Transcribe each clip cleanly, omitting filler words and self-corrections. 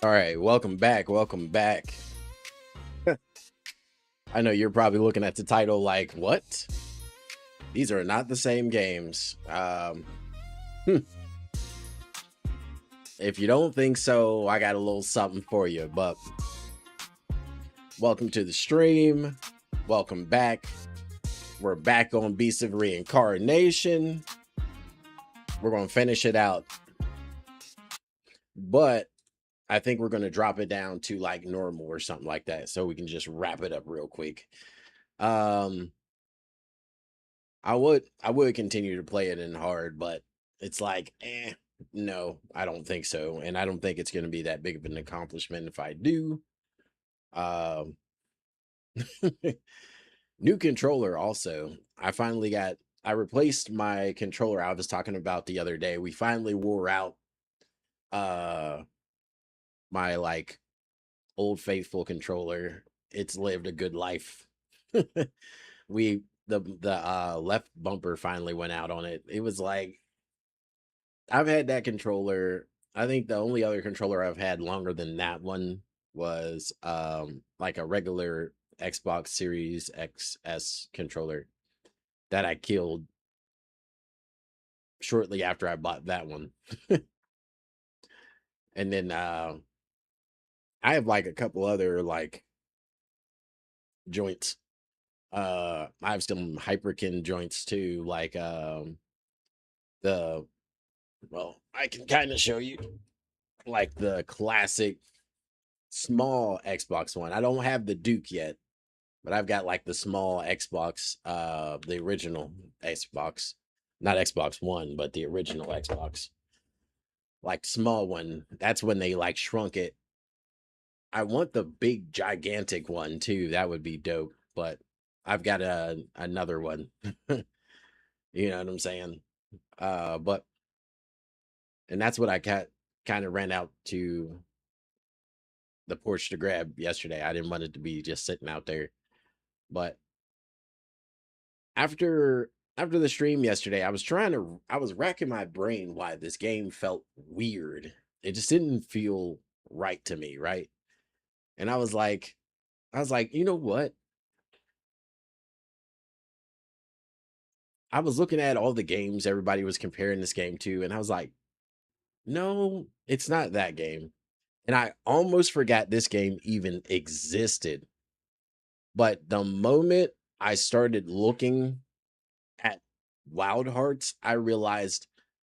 All right, welcome back. Welcome back. I know you're probably looking at the title like, what? These are not the same games. Hmm, if you don't think so, I got a little something for you. But welcome to the stream. Welcome back. We're back on Beast of Reincarnation. We're going to finish it out. But I think we're going to drop it down to like normal or something like that so we can just wrap it up real quick. Um, I would continue to play it in hard, but it's like, no, I don't think so. And I don't think it's gonna be that big of an accomplishment if I do. Um New controller also. I replaced my controller I was talking about the other day. We finally wore out uh my like old faithful controller. It's lived a good life. we the left bumper finally went out on it. It was like I've had that controller. I think the only other controller I've had longer than that one was like a regular Xbox Series XS controller that I killed shortly after I bought that one. And then I have like a couple other like joints. I have some Hyperkin joints too, like the well, I can kind of show you like the classic small Xbox One. I don't have the Duke yet, but I've got like the small Xbox, the original Xbox, not Xbox One, but the original Xbox, like small one. That's when they like shrunk it. I want the big gigantic one too. That would be dope, but I've got another one. You know what I'm saying? But and that's what I kind of ran out to the porch to grab yesterday. I didn't want it to be just sitting out there. But after the stream yesterday, I was racking my brain why this game felt weird. It just didn't feel right to me, right? And I was like, you know what? I was looking at all the games everybody was comparing this game to, and I was like, no, it's not that game. And I almost forgot this game even existed. But the moment I started looking at Wild Hearts, I realized,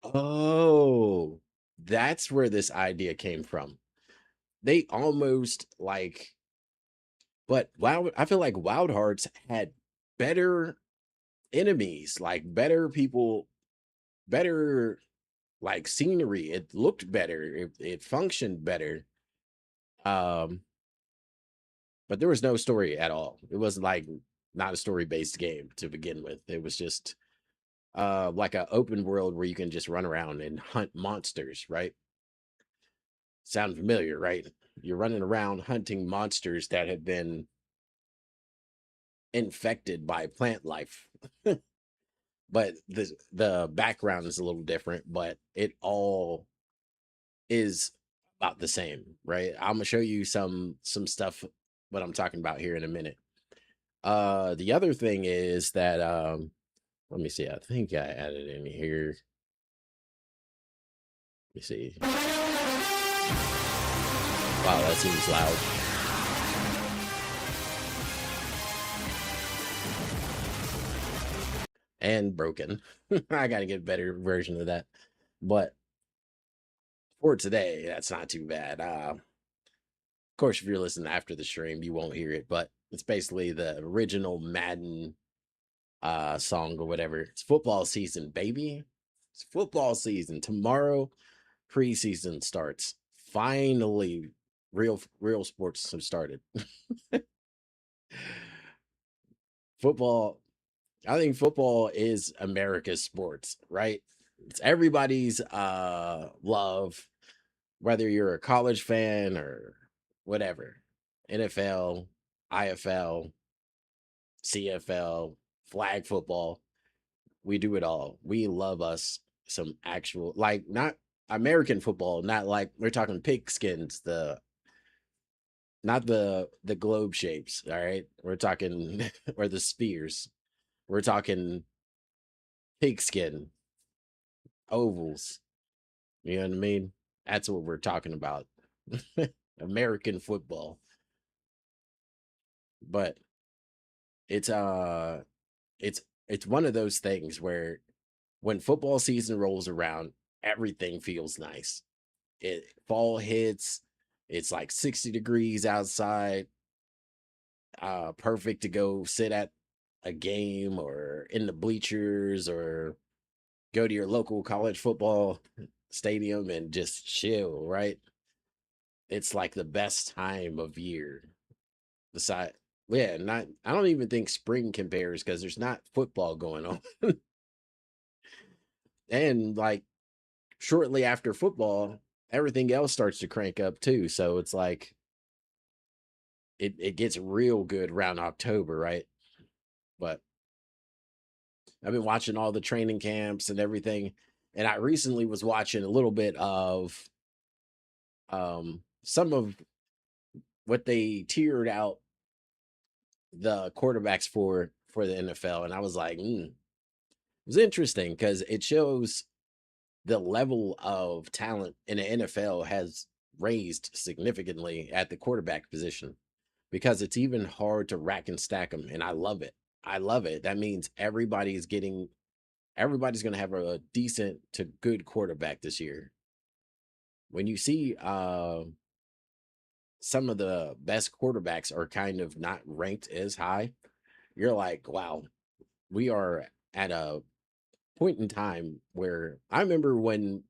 oh, that's where this idea came from. They almost like, but Wild, I feel like Wild Hearts had better enemies, like better people, better like scenery. It looked better. It functioned better. Um, but there was no story at all. It was like not a story based game to begin with. It was just like an open world where you can just run around and hunt monsters, right? Sound familiar, right? You're running around hunting monsters that have been infected by plant life. But the background is a little different, but it all is about the same, right? I'm gonna show you some stuff what I'm talking about here in a minute. The other thing is that let me see, I think I added in here. Let me see. Wow, that seems loud and broken. I gotta get a better version of that. But for today, that's not too bad. Of course, if you're listening after the stream, you won't hear it, but it's basically the original Madden song or whatever. It's football season, baby. It's football season. Tomorrow, preseason starts. Finally, real sports have started. Football, I think football is America's sports, right? It's everybody's love, whether you're a college fan or whatever. NFL, IFL, CFL, flag football, we do it all. We love us some actual like not American football, not like we're talking pigskins, the not the globe shapes, all right? We're talking or the spears. We're talking pigskin ovals. You know what I mean? That's what we're talking about. American football. But it's it's it's one of those things where when football season rolls around, everything feels nice. It fall hits, it's like 60 degrees outside, perfect to go sit at a game or in the bleachers or go to your local college football stadium and just chill, right? It's like the best time of year. Besides, yeah, not I don't even think spring compares because there's not football going on. And like shortly after football, everything else starts to crank up too. So it's like it gets real good around October, right? But I've been watching all the training camps and everything. And I recently was watching a little bit of some of what they tiered out the quarterbacks for the NFL. And I was like, it was interesting because it shows the level of talent in the NFL has raised significantly at the quarterback position because it's even hard to rack and stack them. And I love it. I love it. That means everybody's going to have a decent to good quarterback this year. When you see some of the best quarterbacks are kind of not ranked as high, you're like, wow, we are at a point in time where I remember when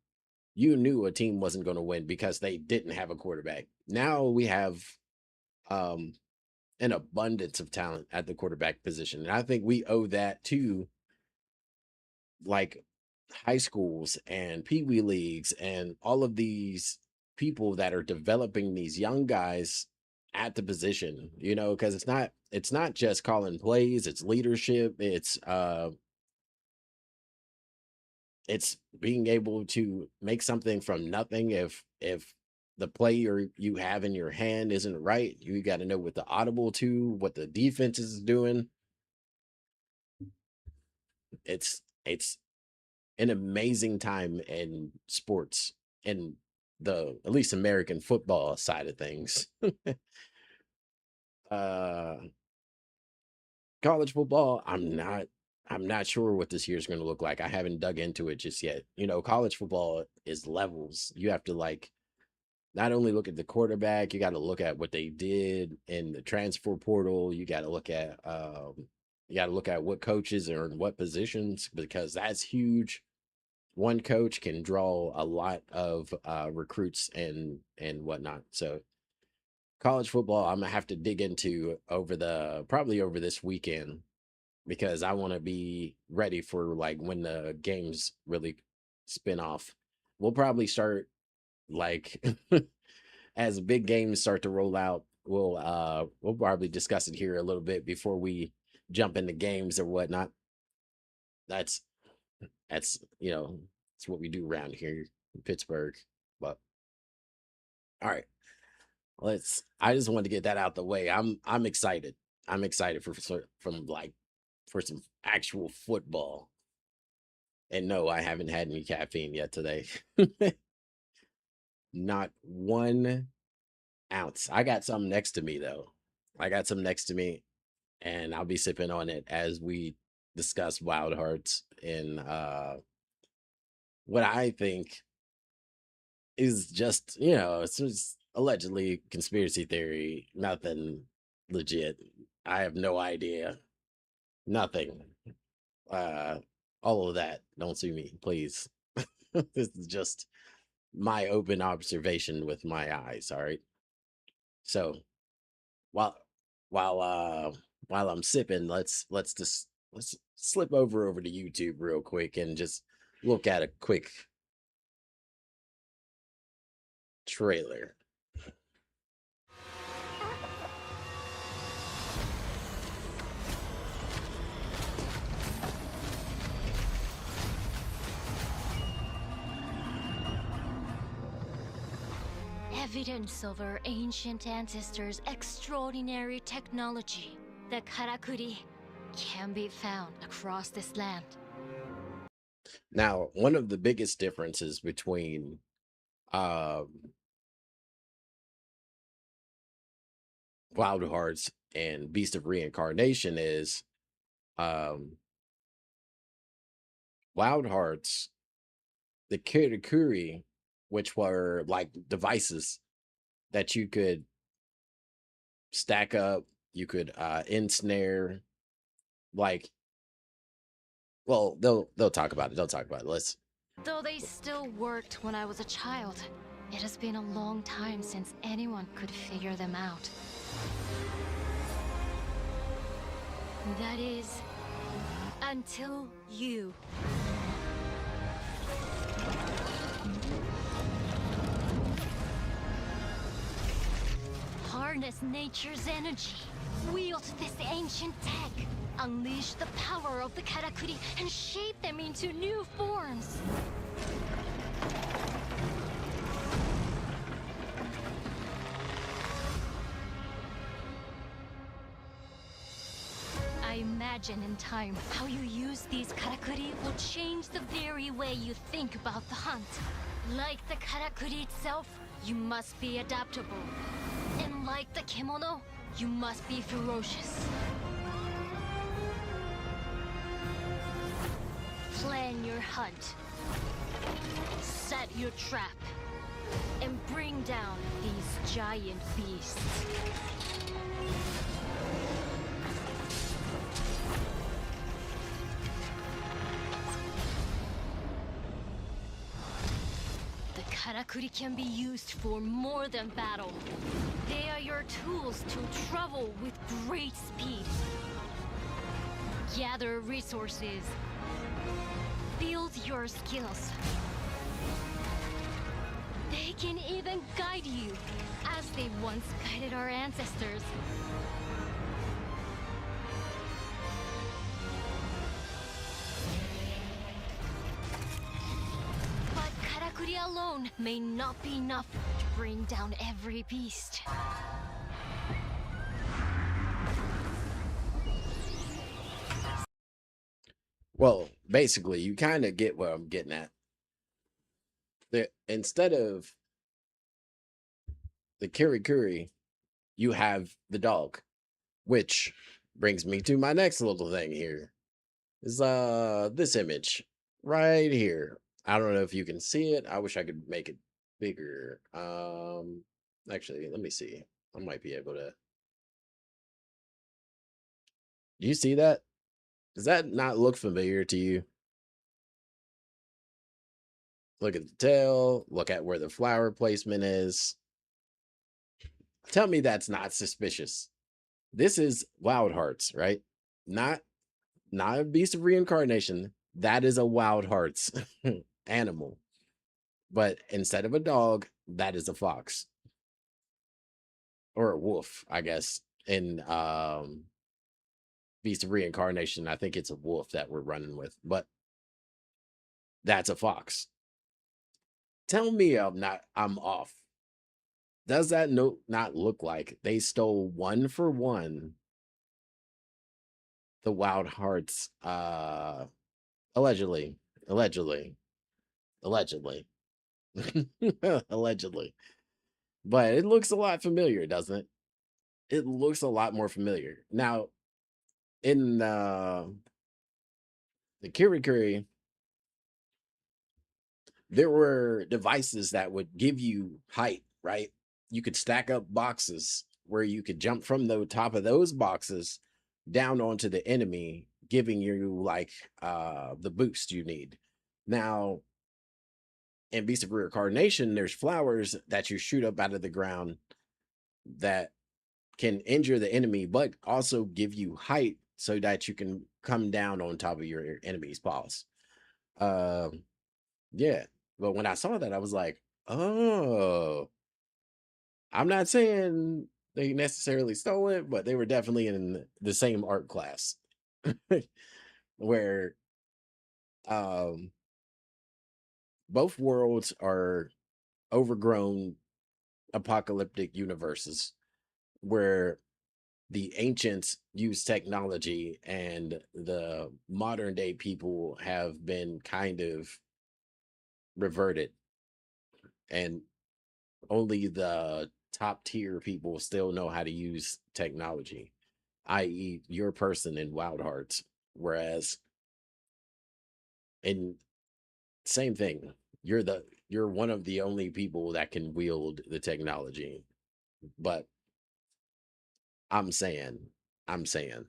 you knew a team wasn't going to win because they didn't have a quarterback. Now we have um, an abundance of talent at the quarterback position. And I think we owe that to like high schools and pee wee leagues and all of these people that are developing these young guys at the position, because it's not just calling plays, it's leadership, it's being able to make something from nothing. If the player you have in your hand isn't right, you got to know what the audible to, what the defense is doing. It's an amazing time in sports and the at least American football side of things. uh College football, I'm not sure what this year's going to look like. I haven't dug into it just yet. College football is levels. You have to like not only look at the quarterback, you got to look at what they did in the transfer portal. You got to look at what coaches are in what positions because that's huge. One coach can draw a lot of recruits and whatnot. So college football, I'm gonna have to dig into probably over this weekend because I want to be ready for like when the games really spin off. We'll probably start like as big games start to roll out. We'll probably discuss it here a little bit before we jump into games or whatnot. That's that's what we do around here in Pittsburgh. But all right, I just wanted to get that out the way. I'm excited. I'm excited for some actual football. And no, I haven't had any caffeine yet today. Not 1 ounce. I got some next to me though. I got some next to me, and I'll be sipping on it as we discuss Wild Hearts and what I think is just, it's just allegedly conspiracy theory, nothing legit. I have no idea. Nothing. Uh all of that. Don't sue me, please. This is just my open observation with my eyes, all right? So, while while I'm sipping, let's slip over to YouTube real quick and just look at a quick trailer. evidence of our ancient ancestors' extraordinary technology. The karakuri can be found across this land. Now, one of the biggest differences between um, Wild Hearts and Beast of Reincarnation is um, Wild Hearts, the Kirikuri, which were like devices that you could stack up, you could ensnare, like, well, they'll talk about it. They'll talk about it. Let's Though they still worked when I was a child, it has been a long time since anyone could figure them out. That is, until you. Harness nature's energy. Wield this ancient tech. Unleash the power of the karakuri and shape them into new forms. I imagine in time how you use these karakuri will change the very way you think about the hunt. Like the karakuri itself, you must be adaptable. And like the kimono, you must be ferocious. Plan your hunt. Set your trap. And bring down these giant beasts. The karakuri can be used for more than battle. They are your tools to travel with great speed. Gather resources. Build your skills. They can even guide you, as they once guided our ancestors. But karakuri alone may not be enough to bring down every beast. well, basically, you kind of get what I'm getting at. Instead of the Kirikuri, you have the dog, which brings me to my next little thing here. Is this image right here. I don't know if you can see it. I wish I could make it bigger. Actually, let me see. I might be able to. Do you see that? Does that not look familiar to you? Look at the tail, look at where the flower placement is. Tell me that's not suspicious. This is Wild Hearts, right? Not not a Beast of Reincarnation. That is a Wild Hearts animal. But instead of a dog, that is a fox. Or a wolf, I guess. In Beast of Reincarnation, I think it's a wolf that we're running with, but that's a fox. Tell me I'm off. Does that note not look like they stole one for one the Wild Hearts allegedly, allegedly, allegedly, allegedly. But it looks a lot familiar, doesn't it? It looks a lot more familiar. Now, in the Kirikuri, there were devices that would give you height, right? You could stack up boxes where you could jump from the top of those boxes down onto the enemy, giving you like the boost you need. Now, in Beast of Reincarnation, there's flowers that you shoot up out of the ground that can injure the enemy, but also give you height so that you can come down on top of your enemy's paws. Um, yeah. But when I saw that, I was like, oh, I'm not saying they necessarily stole it, but they were definitely in the same art class where um both worlds are overgrown apocalyptic universes where the ancients use technology and the modern day people have been kind of reverted, and only the top tier people still know how to use technology, i.e., your person in Wild Hearts. Whereas, in same thing, you're one of the only people that can wield the technology. But I'm saying, I'm saying,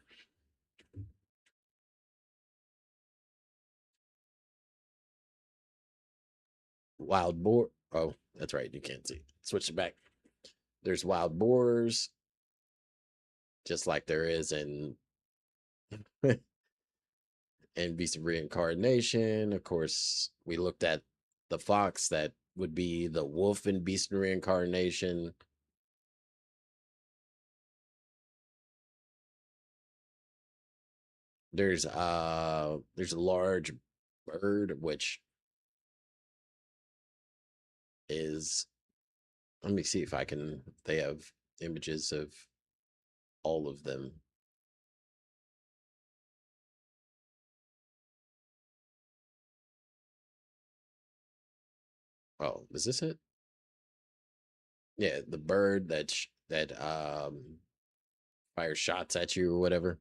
wild boar. Oh, that's right. You can't see. Switch it back. There's wild boars, just like there is in and Beast of Reincarnation. Of course, we looked at the fox that would be the wolf in Beast of Reincarnation. There's a large bird which is, let me see if I can, they have images of all of them. Oh, is this it? Yeah, the bird that fires shots at you or whatever.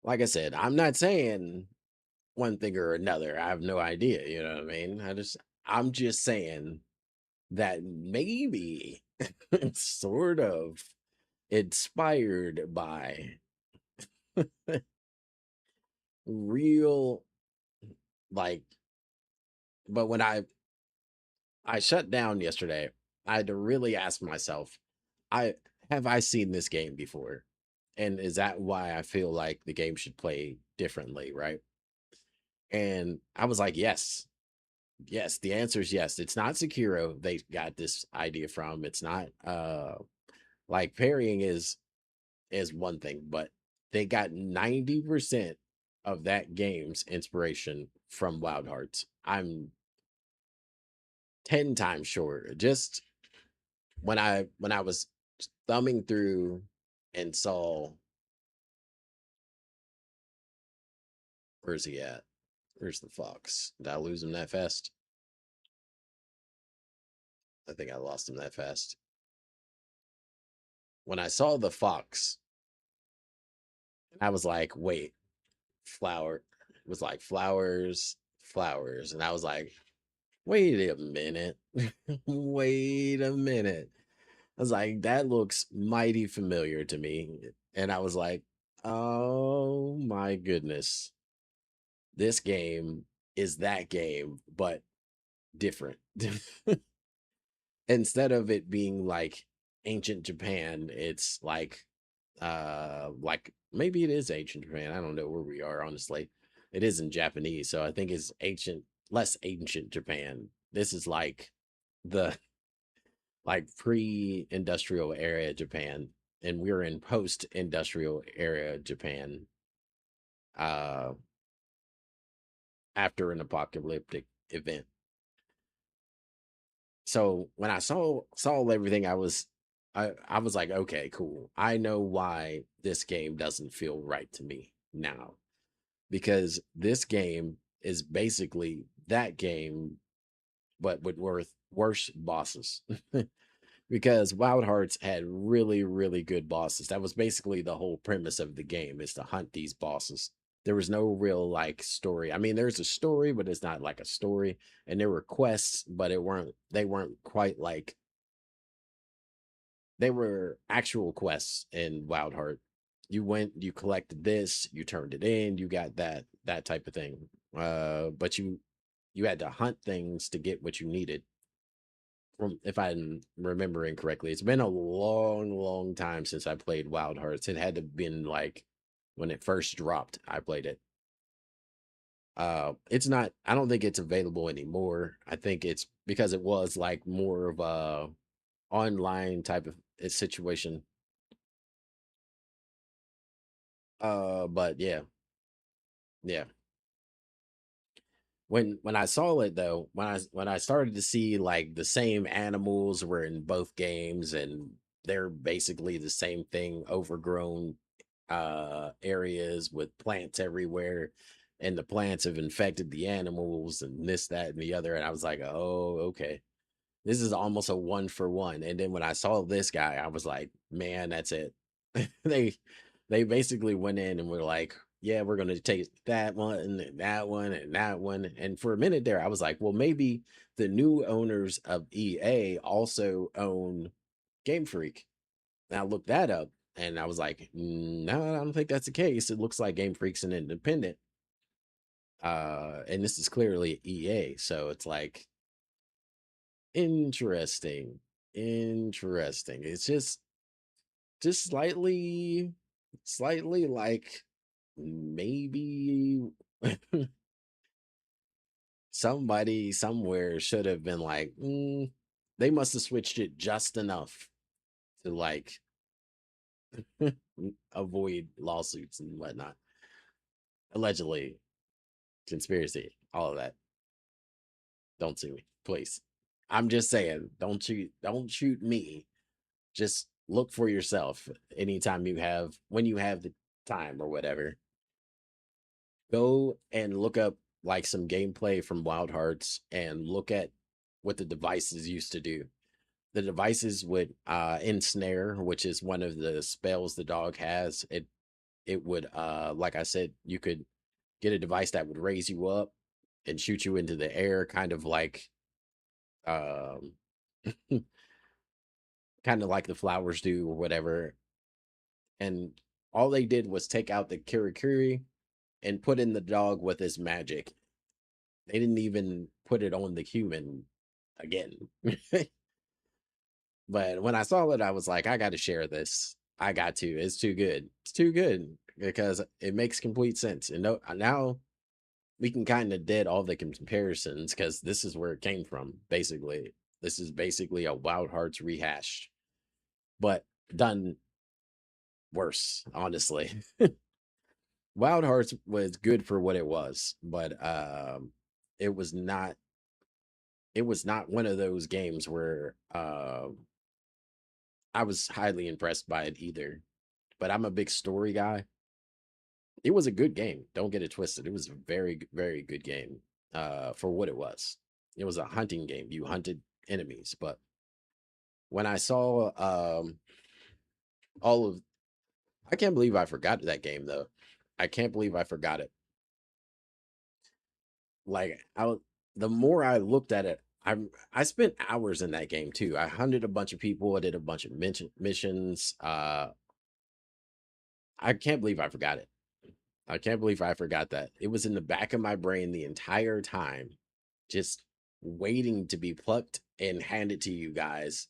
Like I said, I'm not saying one thing or another. I have no idea, you know what I mean? I'm just saying that maybe it's sort of inspired by real, like, but when I shut down yesterday, I had to really ask myself, I I seen this game before? And is that why I feel like the game should play differently, right? And I was like, yes. Yes, the answer is yes. It's not Sekiro they got this idea from. It's not like parrying is one thing, but they got 90% of that game's inspiration from Wild Hearts. I'm 10 times sure. Just when I was thumbing through and saw, where's he at? Where's the fox? Did I lose him that fast? I think I lost him that fast. When I saw the fox, I was like, wait, flower. It was like flowers, flowers. And I was like, wait a minute. Wait a minute. I was like, that looks mighty familiar to me. And I was like, oh my goodness. This game is that game, but different. Instead of it being like ancient Japan, it's like maybe it is ancient Japan. I don't know where we are, honestly. It is in Japanese, so I think it's ancient, less ancient Japan. This is like the like pre-industrial era Japan, and we're in post-industrial era Japan, uh after an apocalyptic event. So when I saw everything, I was like, okay, cool. I know why this game doesn't feel right to me now, because this game is basically that game, but with worse bosses. Because Wild Hearts had really, really good bosses. That was basically the whole premise of the game, is to hunt these bosses. There was no real like story. I mean, there's a story, but it's not like a story. And there were quests, but they weren't quite like, they were actual quests in Wild Heart. You went, you collected this, you turned it in, you got that type of thing. But you had to hunt things to get what you needed. From, if I'm remembering correctly, it's been a long, long time since I played Wild Hearts. It had to have been like when it first dropped. I played it. It's not. I don't think it's available anymore. I think it's because it was like more of a online type of situation. But yeah, yeah. when I saw it though, when I started to see like the same animals were in both games and they're basically the same thing, overgrown areas with plants everywhere, and the plants have infected the animals and this, that, and the other. And I was like, oh, okay. This is almost a one for one. And then when I saw this guy, I was like, man, that's it. they they basically went in and were like, yeah, we're gonna take that one and that one and that one. And for a minute there, I was like, well, maybe the new owners of EA also own Game Freak. And I looked that up and I was like, no, I don't think that's the case. It looks like Game Freak's an independent. And this is clearly EA. So it's like, interesting. Interesting. It's just slightly like maybe somebody somewhere should have been like, they must have switched it just enough to like avoid lawsuits and whatnot. Allegedly, conspiracy, all of that. Don't sue me, please. I'm just saying, don't shoot me. Just look for yourself anytime you have when you have the time or whatever. Go and look up like some gameplay from Wild Hearts and look at what the devices used to do. The devices would ensnare, which is one of the spells the dog has. It would like I said, you could get a device that would raise you up and shoot you into the air, kind of like um kind of like the flowers do or whatever. And all they did was take out the kirikiri and put in the dog with his magic. They didn't even put it on the human again. But when I saw it, I was like, I got to share this. I got to. It's too good. It's too good because it makes complete sense. And no, now we can kind of dead all the comparisons because this is where it came from. Basically, this is basically a Wild Hearts rehash, but done worse. Honestly, Wild Hearts was good for what it was, but it was not. It was not one of those games where I was highly impressed by it either. But I'm a big story guy. It was a good game. Don't get it twisted. It was a very, very good game for what it was. It was a hunting game. You hunted enemies. But when I saw all of, I can't believe I forgot that game though. I can't believe I forgot it. Like the more I looked at it, I spent hours in that game too. I hunted a bunch of people. I did a bunch of missions. I can't believe I forgot it. I can't believe I forgot that. It was in the back of my brain the entire time, just waiting to be plucked and handed to you guys.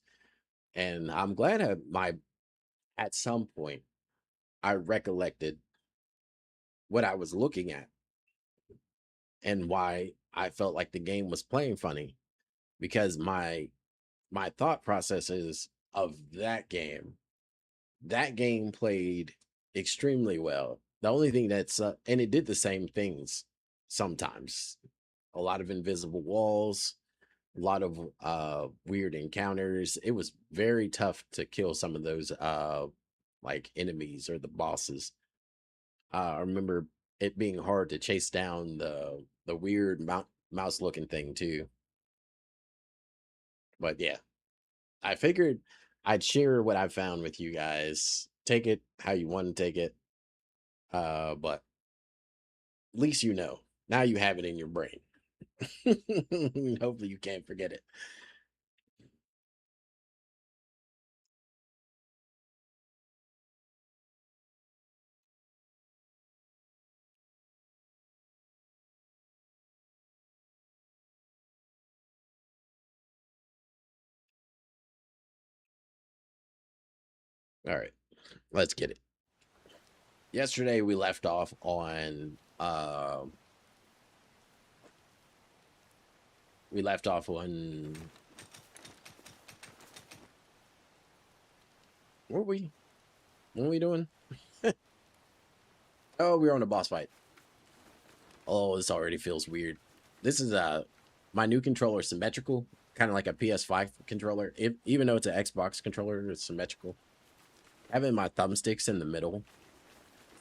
And I'm glad at some point I recollected what I was looking at and why I felt like the game was playing funny because my thought processes of that game played extremely well. The only thing that's and it did the same things sometimes. A lot of invisible walls, a lot of weird encounters. It was very tough to kill some of those like enemies or the bosses. I remember it being hard to chase down the weird mouse looking thing too. But yeah, I figured I'd share what I found with you guys. Take it how you want to take it. But at least you know. Now you have it in your brain. Hopefully you can't forget it. All right, let's get it. Yesterday we left off on we left off on what were we what were we doing? Oh, we were on a boss fight. Oh, this already feels weird. this is my new controller is symmetrical, kind of like a PS5 controller. Even though it's an Xbox controller, it's symmetrical. Having my thumbsticks in the middle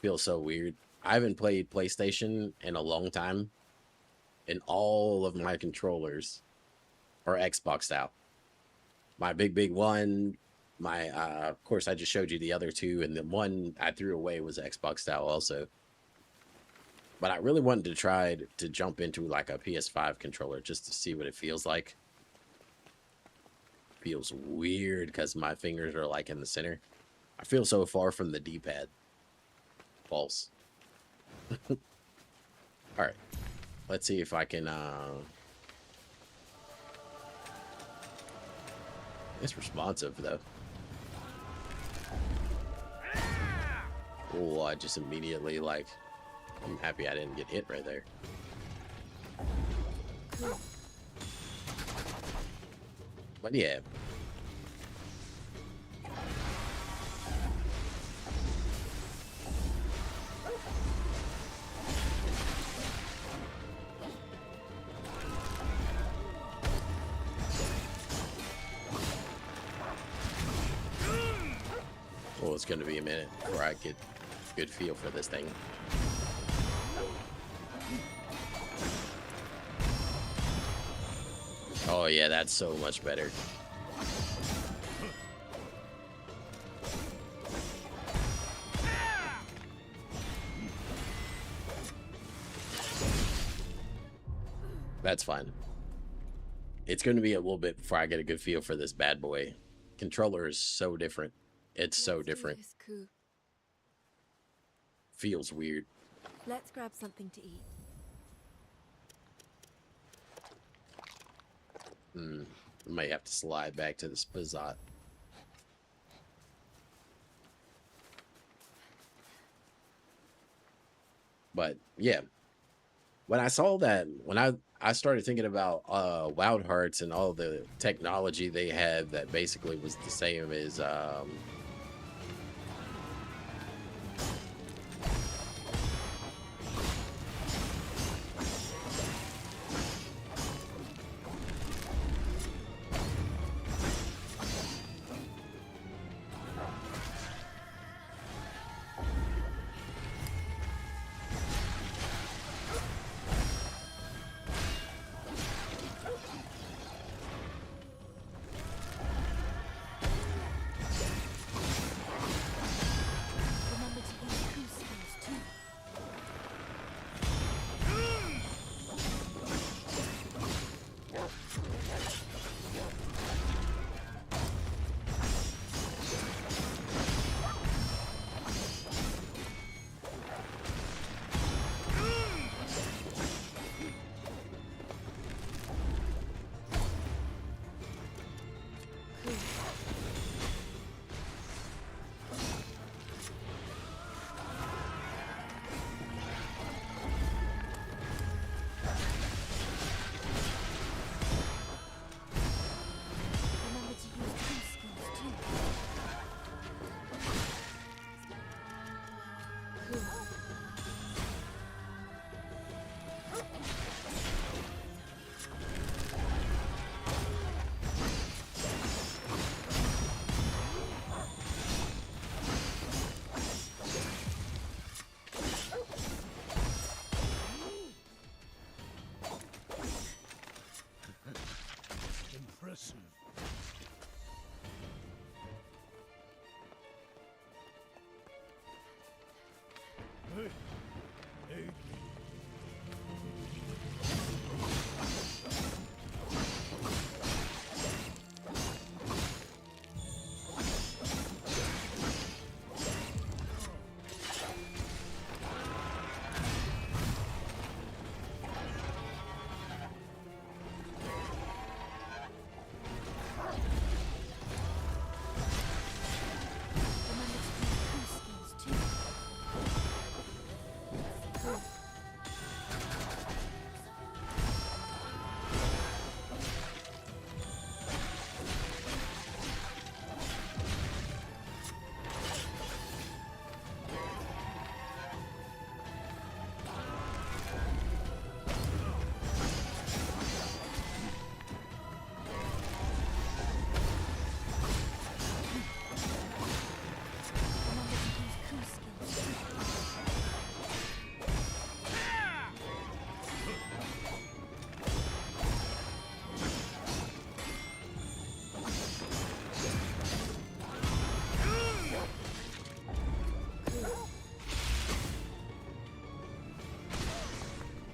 feels so weird. I haven't played PlayStation in a long time, and all of my controllers are Xboxed out. My big one, my of course I just showed you the other two, and the one I threw away was Xbox style also. But I really wanted to try to jump into like a PS5 controller just to see what it feels like. Feels weird because my fingers are like in the center. I feel so far from the D-pad. False. All right, let's see if I can it's responsive though. Oh, I just immediately like, I'm happy I didn't get hit right there. But yeah. Well, it's going to be a minute before I get a good feel for this thing. Oh yeah, that's so much better. That's fine. It's going to be a little bit before I get a good feel for this bad boy. Controller is so different. It's so different. Feels weird. Let's grab something to eat. I might have to slide back to the Spizot. But yeah, when I saw that, when I started thinking about Wild Hearts and all the technology they had that basically was the same as Remember to use coup skills too. Remember to use coup skills too. Impressive. Hey, aid me.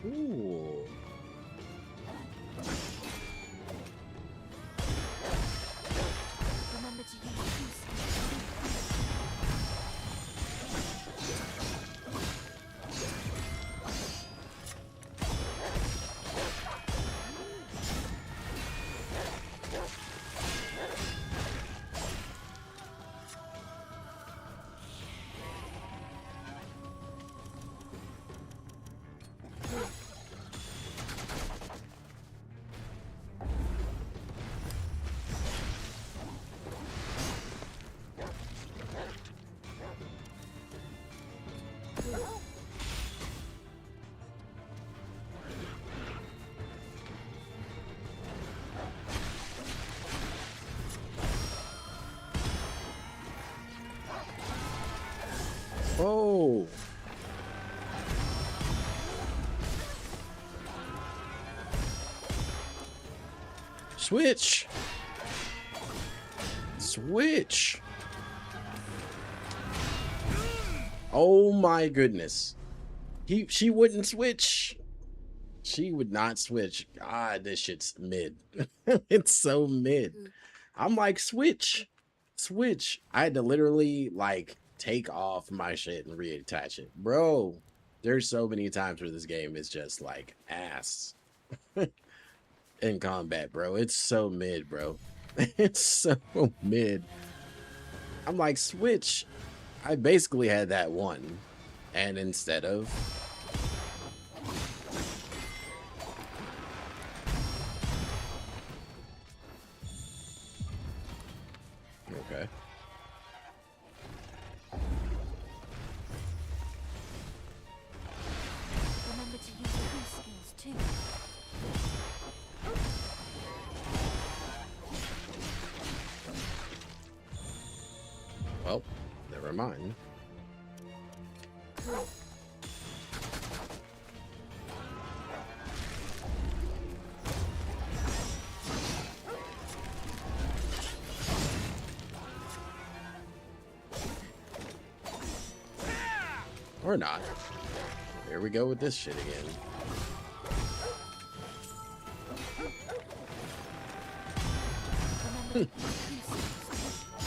Ooh. Remember to use two skills Oh. Switch. Switch. Oh my goodness. She wouldn't switch. She would not switch. God, this shit's mid. It's so mid. I'm like, switch. Switch. I had to literally like take off my shit and reattach it. Bro, there's so many times where this game is just like ass in combat, bro. It's so mid, bro. It's so mid. I'm like, switch. I basically had that one. And instead of okay. Remember to use two skills too. Well, never mind. Or not. Here we go with this shit again. Remember to use two skills too.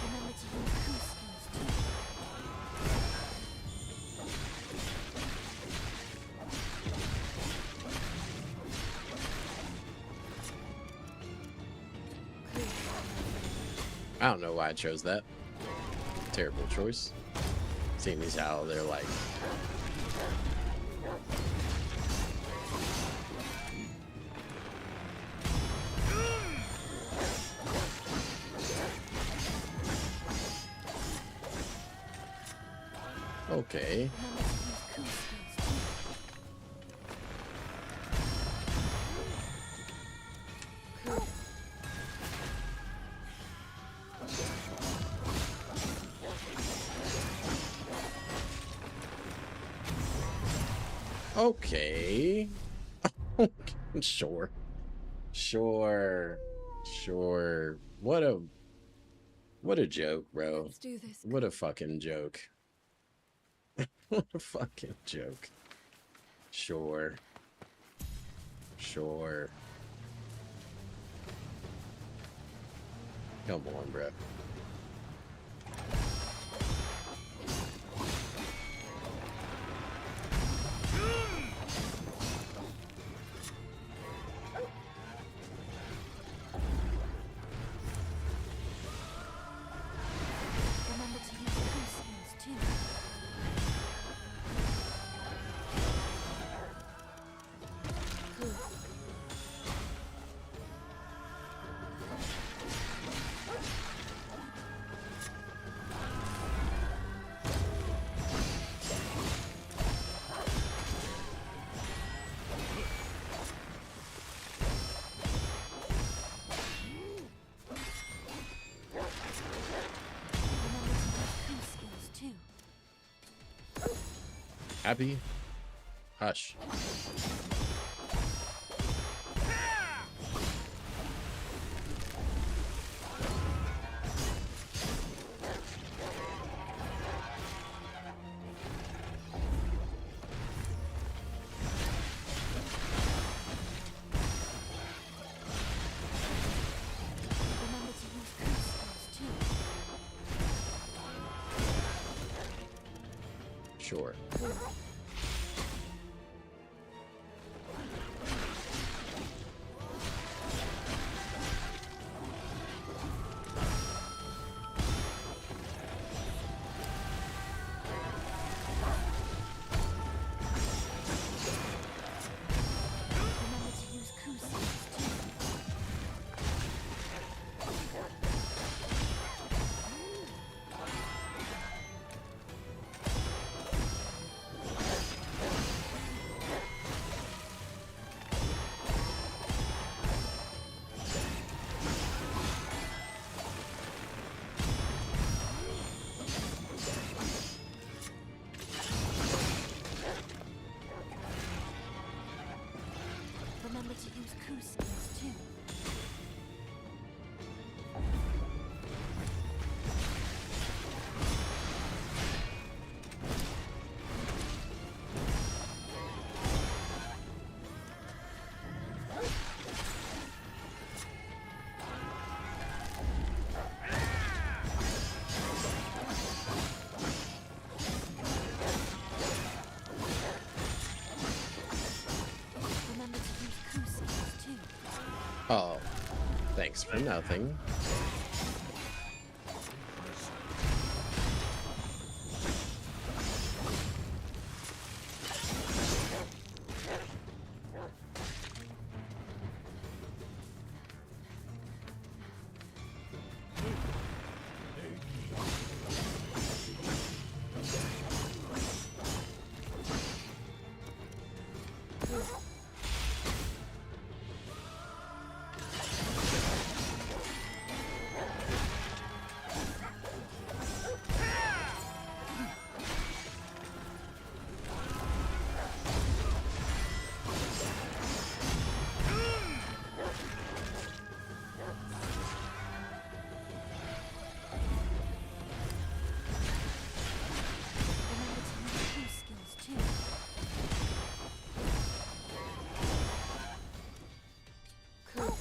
Remember to use two skills too. I don't know why I chose that. Terrible choice. Seeing as how they're like okay. Remember to use two skills too. Okay. Sure. Sure. Sure. What a joke, bro. Let's do this. What a fucking joke. What a fucking joke. Sure. Sure. Come on, bro. Remember to use two skills too. Happy? Hush. Remember to use coup skills too. Sure. Remember to use coup skills too. Remember to use coup skills too. Remember to use coup skills too. Oh, thanks for nothing. Remember to use coup skills too. Coup.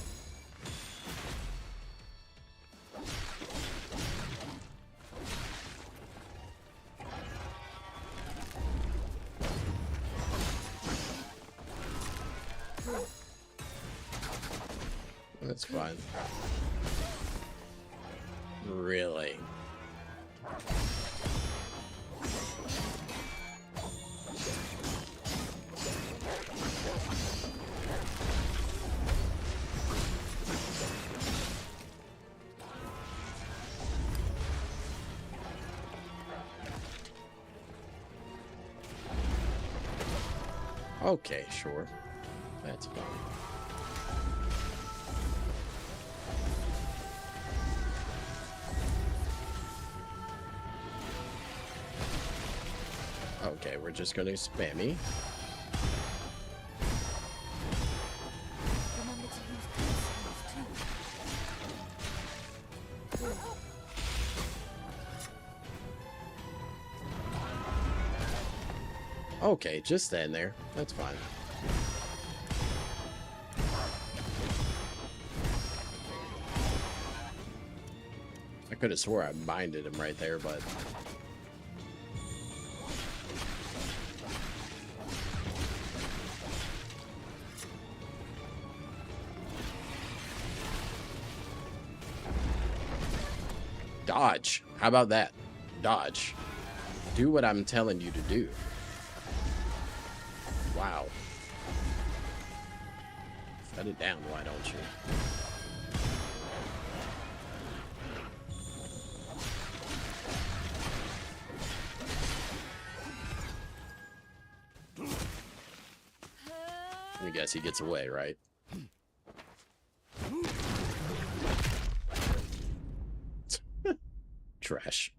That's fine. Really? Okay, sure. That's fine. Okay, we're just gonna spammy. Remember to use coup skills too. Okay, just stand there. That's fine. I could have swore I binded him right there, but dodge. How about that? Dodge. Do what I'm telling you to do. Wow. Shut it down, why don't you? I guess he gets away, right? Trash.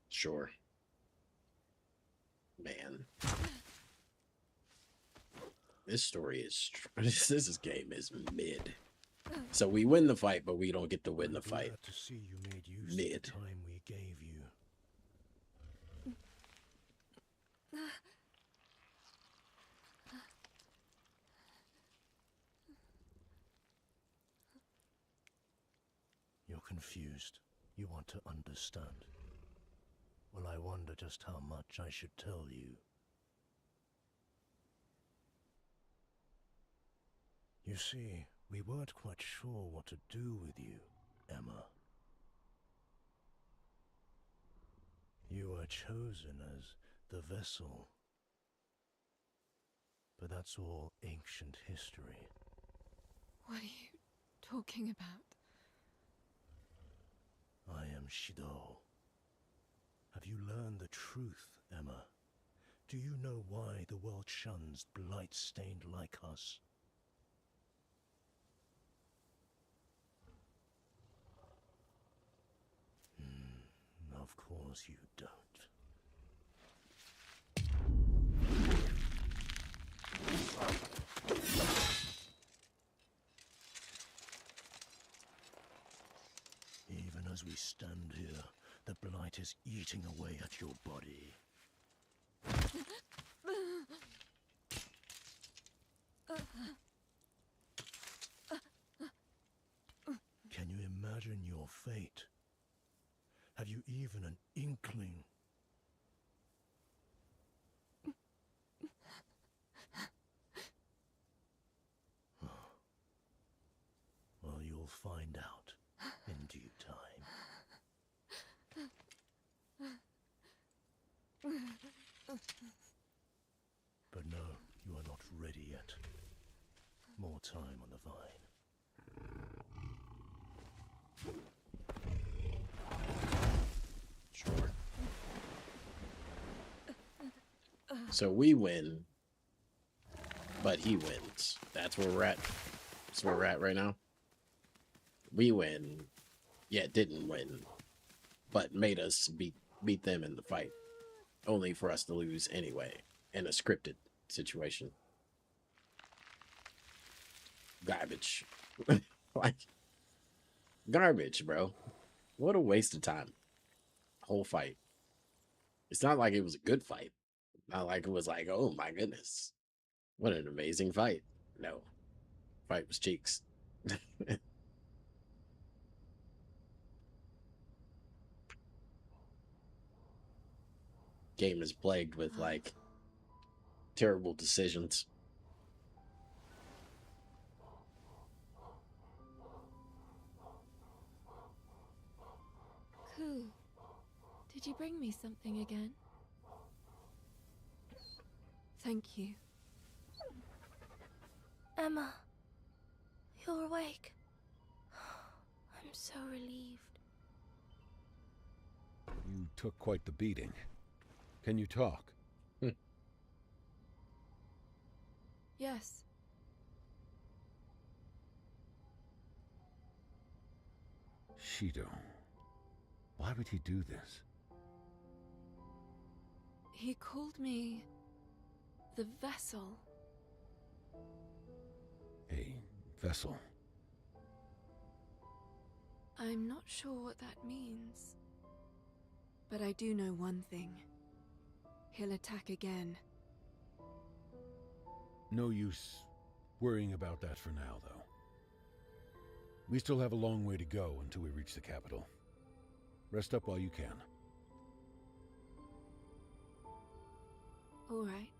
Sure. Man. This story is... This game is mid. So we win the fight, but we don't get to win the fight. Glad to see you made use Mid. of the time we gave you. You're confused. You want to understand. Well, I wonder just how much I should tell you. You see, we weren't quite sure what to do with you, Emma. You were chosen as the vessel. But that's all ancient history. What are you talking about? I am Shido. Have you learned the truth, Emma? Do you know why the world shuns blight-stained like us? Of course you don't. Even as we stand here, the blight is eating away at your body. Can you imagine your fate? Have you even an inkling? Well, you'll find out in due time. But no, you are not ready yet. More time on the vine. Sure. So we win, but he wins. That's where we're at. That's where we're at right now. We win, yet didn't win, but made us beat them in the fight, only for us to lose anyway in a scripted situation. Garbage. Like, garbage, bro. What a waste of time. Whole fight. It's not like it was a good fight. Not like it was like, oh my goodness, what an amazing fight. No, fight was cheeks. Game is plagued with like terrible decisions. Cool. Did you bring me something again? Thank you. Emma, you're awake. I'm so relieved. You took quite the beating. Can you talk? Yes. Shido. Why would he do this? He called me the vessel. A vessel. I'm not sure what that means. But I do know one thing. He'll attack again. No use worrying about that for now, though. We still have a long way to go until we reach the capital. Rest up while you can. All right.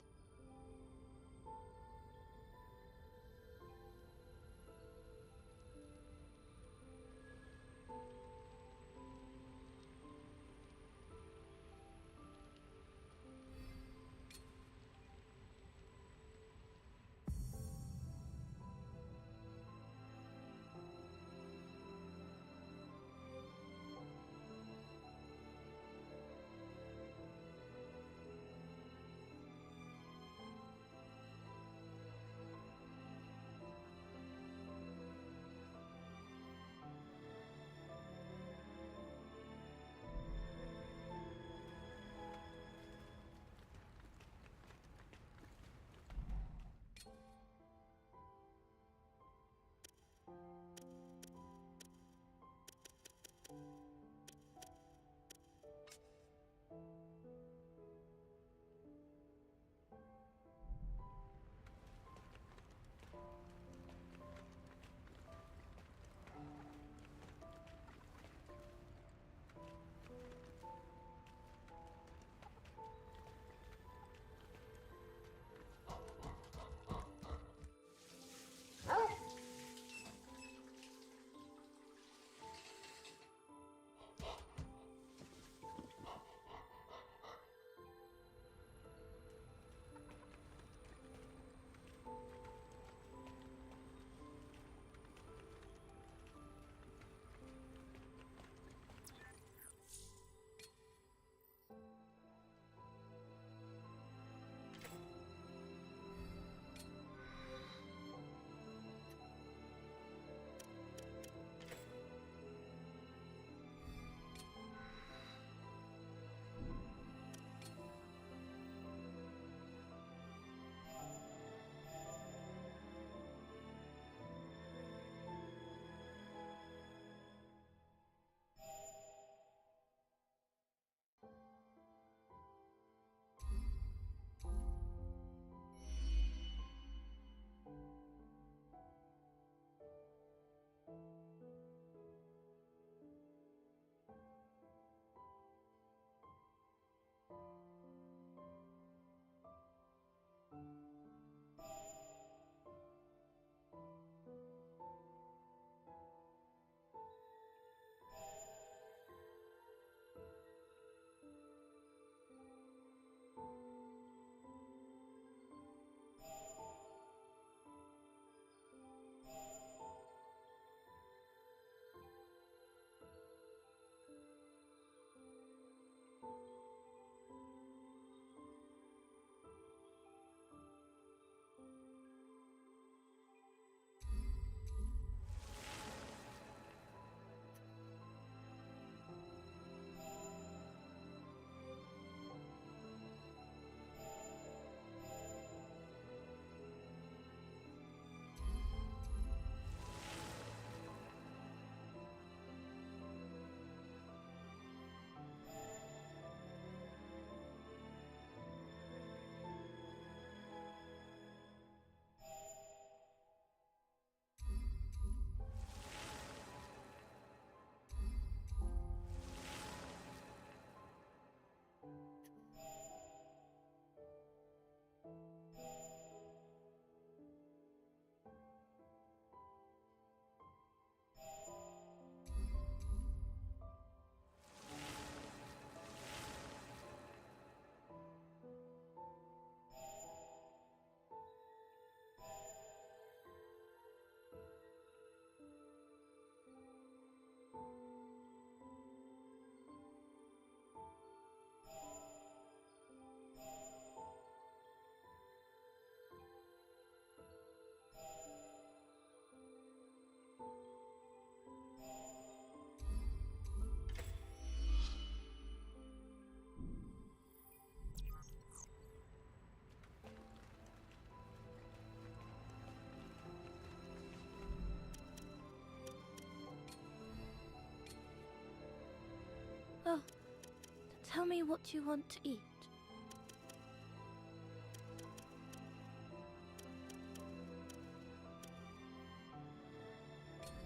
Tell me what you want to eat.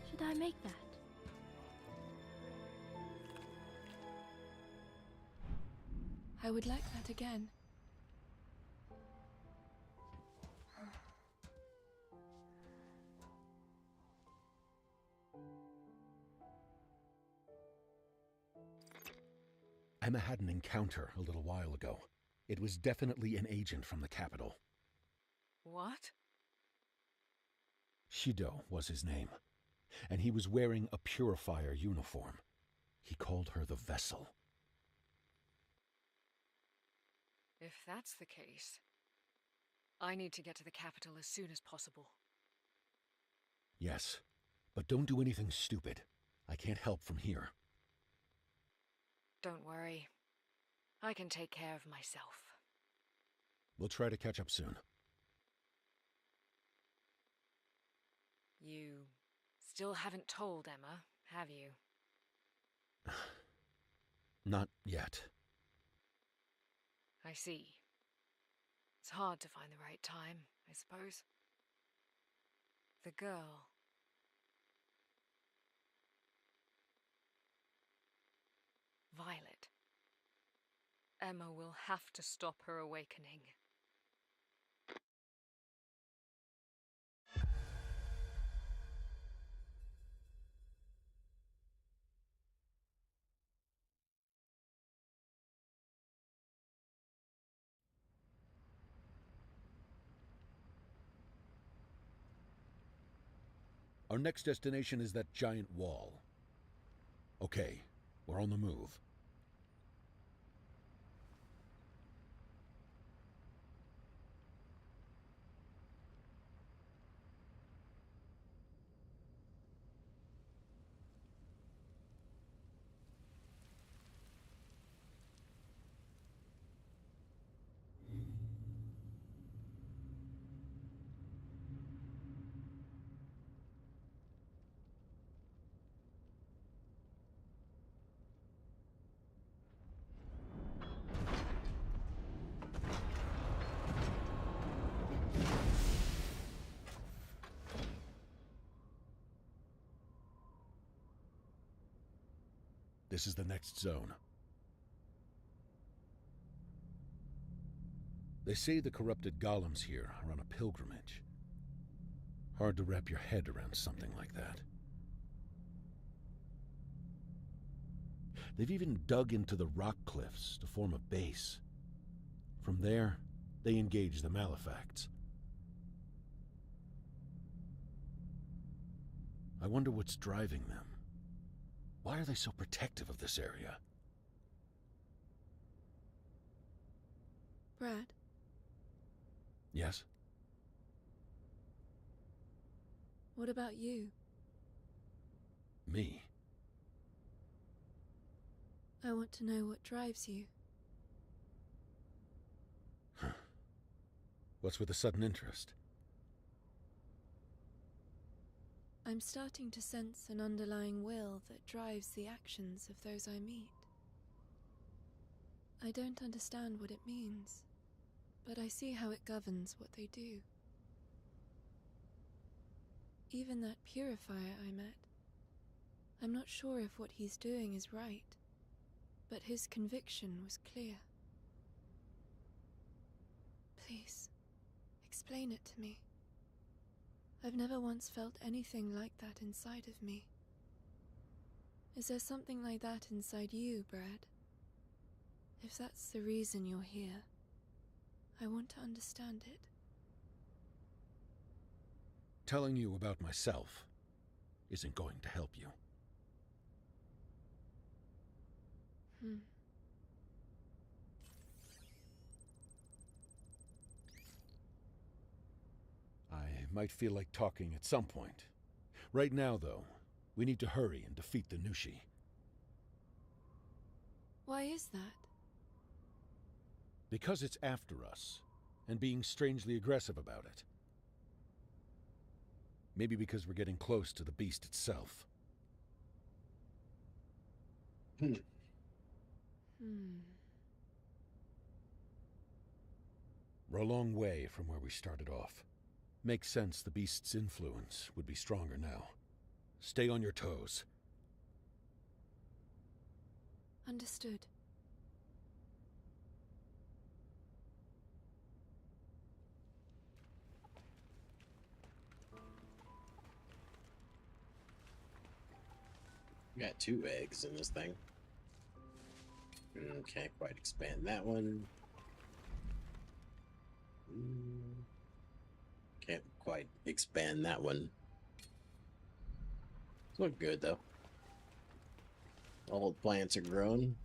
Should I make that? I would like that again. Emma had an encounter a little while ago. It was definitely an agent from the capital. What? Shido was his name, and he was wearing a purifier uniform. He called her the Vessel. If that's the case, I need to get to the capital as soon as possible. Yes, but don't do anything stupid. I can't help from here. Don't worry. I can take care of myself. We'll try to catch up soon. You still haven't told Emma, have you? Not yet. I see. It's hard to find the right time, I suppose. The girl. Violet. Emma will have to stop her awakening. Our next destination is that giant wall. Okay, we're on the move. This is the next zone. They say the corrupted golems here are on a pilgrimage. Hard to wrap your head around something like that. They've even dug into the rock cliffs to form a base. From there, they engage the Malefacts. I wonder what's driving them. Why are they so protective of this area? Brad, Yes? what about you? Me? I want to know what drives you. What's with the sudden interest? I'm starting to sense an underlying will that drives the actions of those I meet. I don't understand what it means, but I see how it governs what they do. Even that purifier I met, I'm not sure if what he's doing is right, but his conviction was clear. Please, explain it to me. I've never once felt anything like that inside of me. Is there something like that inside you, Brad? If that's the reason you're here, I want to understand it. Telling you about myself isn't going to help you. I might feel like talking at some point. Right now, though, we need to hurry and defeat the Nushi. Why is that? Because it's after us, and being strangely aggressive about it. Maybe because we're getting close to the beast itself. We're a long way from where we started off. Makes sense the beast's influence would be stronger now. Stay on your toes. Understood. We got 2 eggs in this thing. Can't quite expand that one. Can't quite expand that one. It's look good though. All the plants are growing.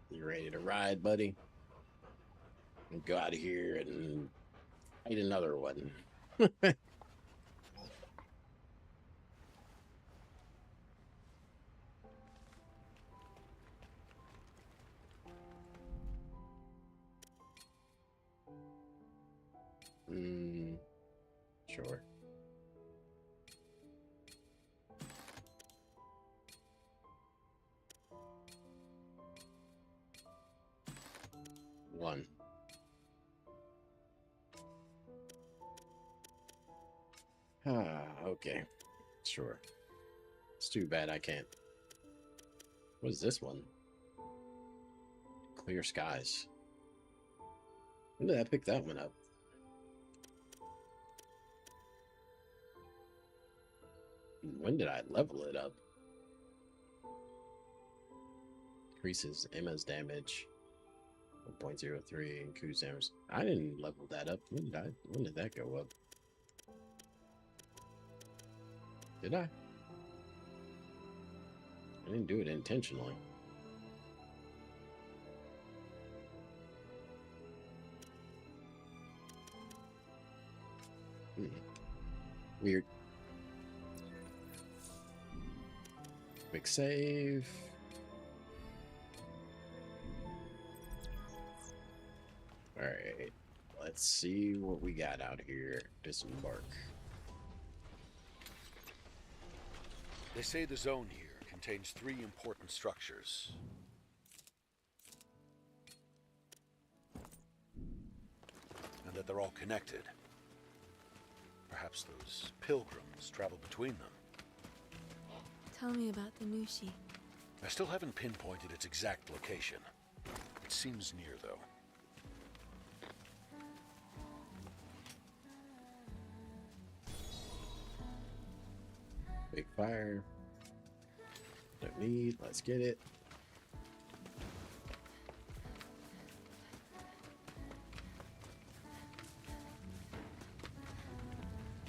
You ready to ride, buddy? And go out of here and fight another one. Sure. One. Okay. Sure. It's too bad I can't. What is this one? Clear skies. When did I pick that one up? When did I level it up? Increases Emma's damage 1.03 and Ku's damage. I didn't level that up. When did that go up? Did I? I didn't do it intentionally. Weird. Quick save. Alright. Let's see what we got out here. Disembark. They say the zone here contains 3 important structures. And that they're all connected. Perhaps those pilgrims travel between them. Tell me about the Nushi. I still haven't pinpointed its exact location. It seems near, though. Big fire. Don't need. Let's get it.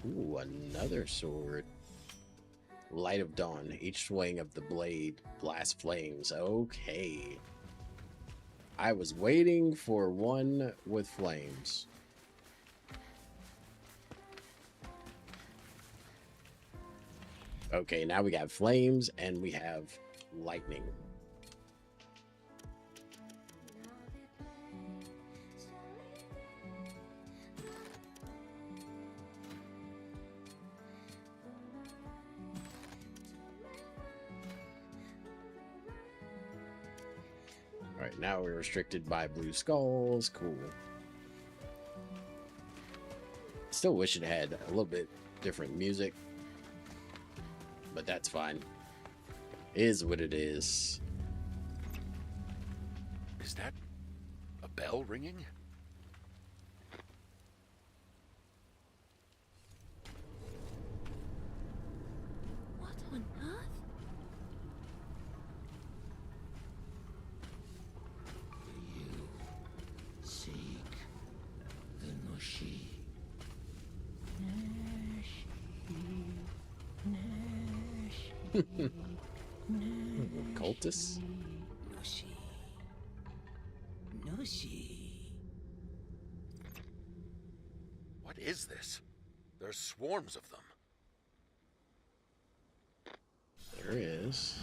Ooh, another sword. Light of Dawn. Each swing of the blade blasts flames. Okay. I was waiting for one with flames. Okay, now we got flames and we have lightning. All right, now we're restricted by blue skulls. Cool. Still wish it had a little bit different music, but that's fine. Is what it is. Is that a bell ringing? What on earth? Seek the Nushi. Cultists? Nushi. Nushi. What is this? There's swarms of them. There is.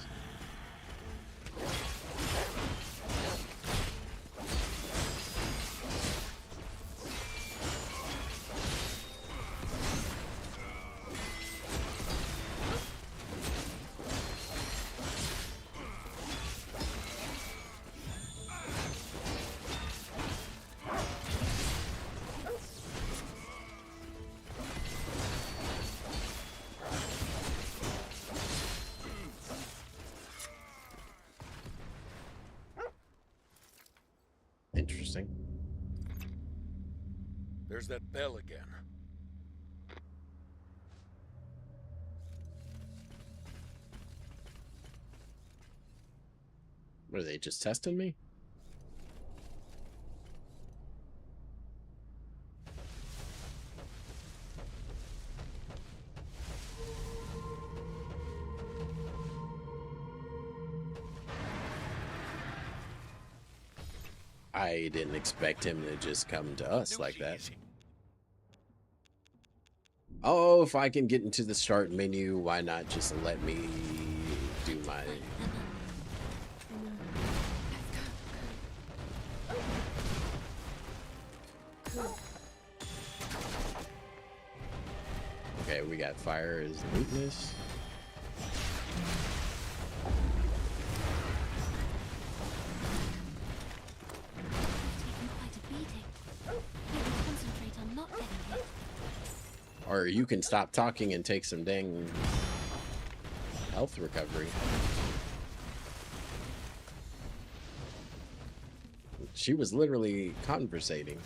Interesting. There's that bell again. What, are they just testing me? I didn't expect him to just come to us like that. Oh, if I can get into the start menu, why not just let me do my... Okay, we got fire as the weakness. Or you can stop talking and take some dang health recovery. She was literally conversating.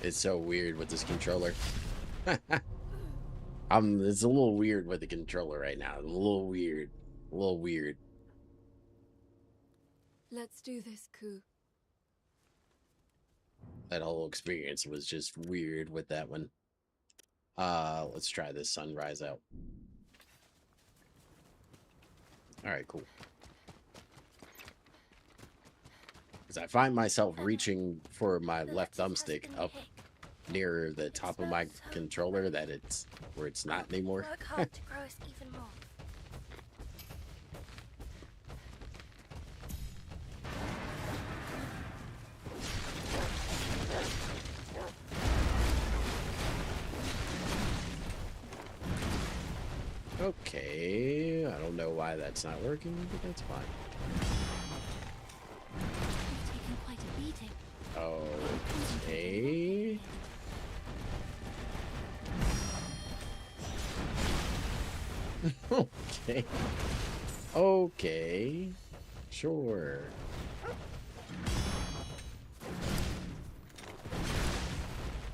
It's so weird with this controller. It's a little weird with the controller right now. A little weird. A little weird. Let's do this, Ku. That whole experience was just weird with that one. Let's try this sunrise out. Alright, cool. Because I find myself reaching for my left thumbstick up near the top of my controller that it's where it's not anymore. Work hard to grow us even more. Okay, I don't know why that's not working, but that's fine. You've taken quite a beating. Okay. Okay. Okay. Sure.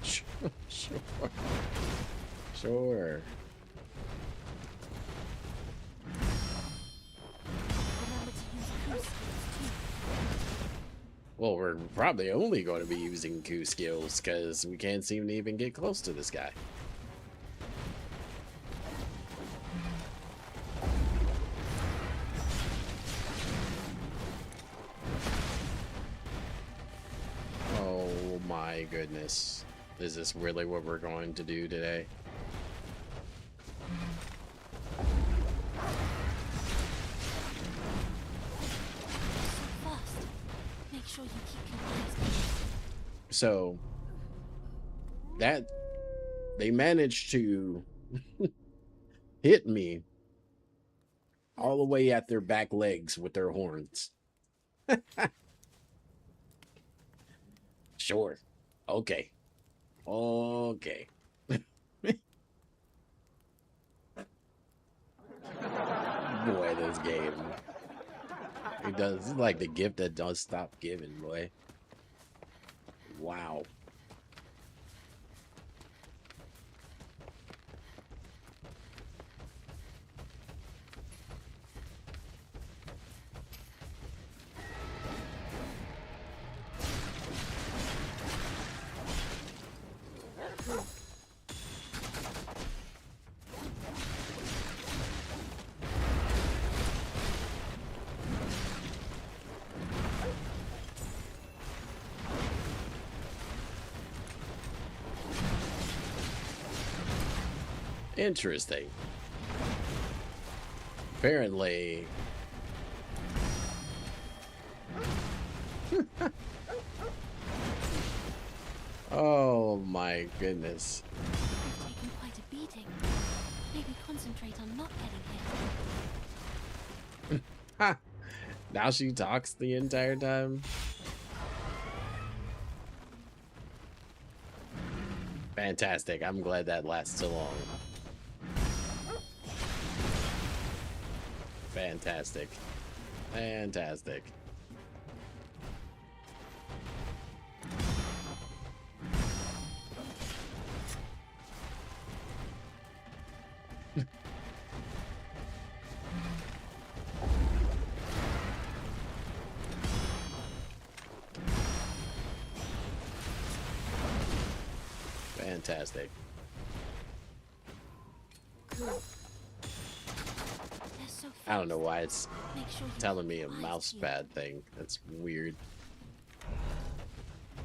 Sure. Sure. Remember to use Ku skills too. Well, we're probably only going to be using Ku skills because we can't seem to even get close to this guy. Oh my goodness. Is this really what we're going to do today? So fast. Make sure you keep your eyes open. So that they managed to hit me all the way at their back legs with their horns. Sure. Okay. Okay. Boy, this game. It does. It's like the gift that does stop giving, boy. Wow. Interesting. Apparently. Oh my goodness. You've taken quite a beating. Maybe concentrate on not getting hit. Ha! Now she talks the entire time. Fantastic. I'm glad that lasts so long. Fantastic. Fantastic. Fantastic. They're so I don't know fast. why it's Make sure you telling me a keep eyes mouse peeled. pad thing. That's weird.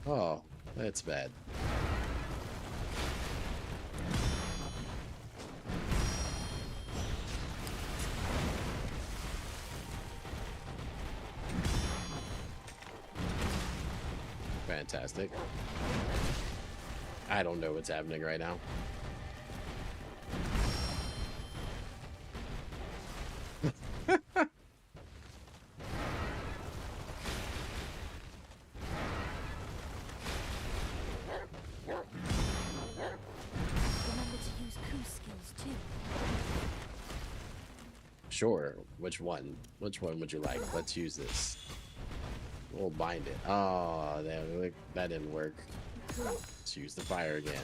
Oh, that's bad. Fantastic. I don't know what's happening right now. Remember to use coup skills too. Sure. Which one? Which one would you like? Let's use this. We'll bind it. Oh, that didn't work. Let's use the fire again.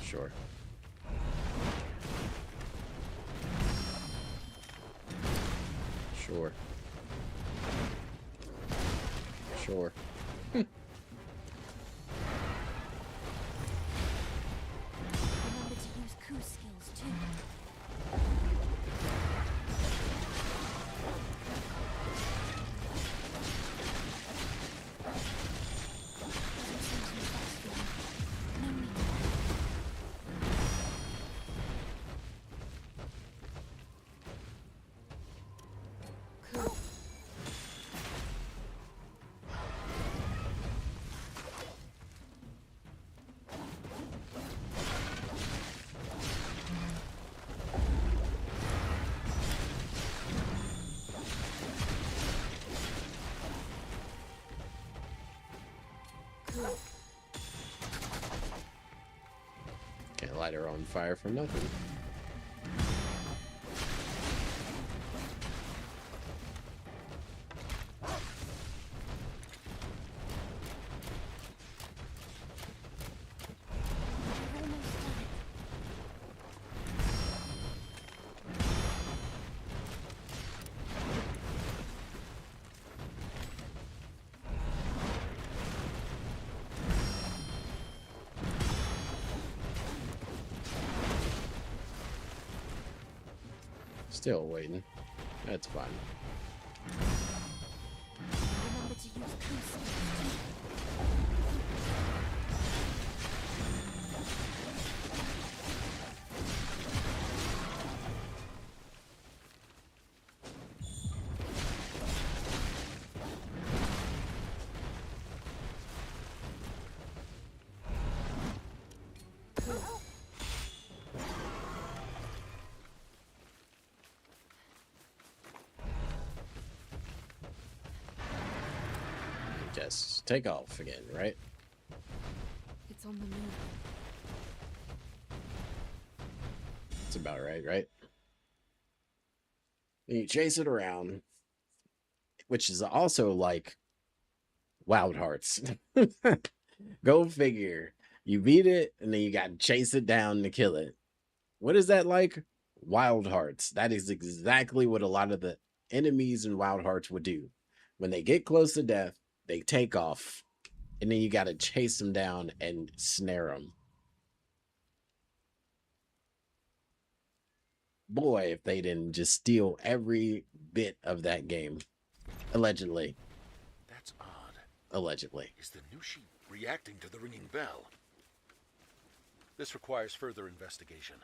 Sure. Sure. Sure. Remember to use coup skills too. Doesn't seem too fast for you. No need. Coup. Coup. Can't light her on fire for nothing. You've almost done it. Still waiting. That's fine. Remember to use coup skills too. Just take off again, right? It's on the move. That's about right, right? And you chase it around, which is also like Wild Hearts. Go figure. You beat it, and then you got to chase it down to kill it. What is that like? Wild Hearts. That is exactly what a lot of the enemies in Wild Hearts would do. When they get close to death, they take off, and then you got to chase them down and snare them. Boy, if they didn't just steal every bit of that game. Allegedly. That's odd. Allegedly. Is the Nushi reacting to the ringing bell? This requires further investigation.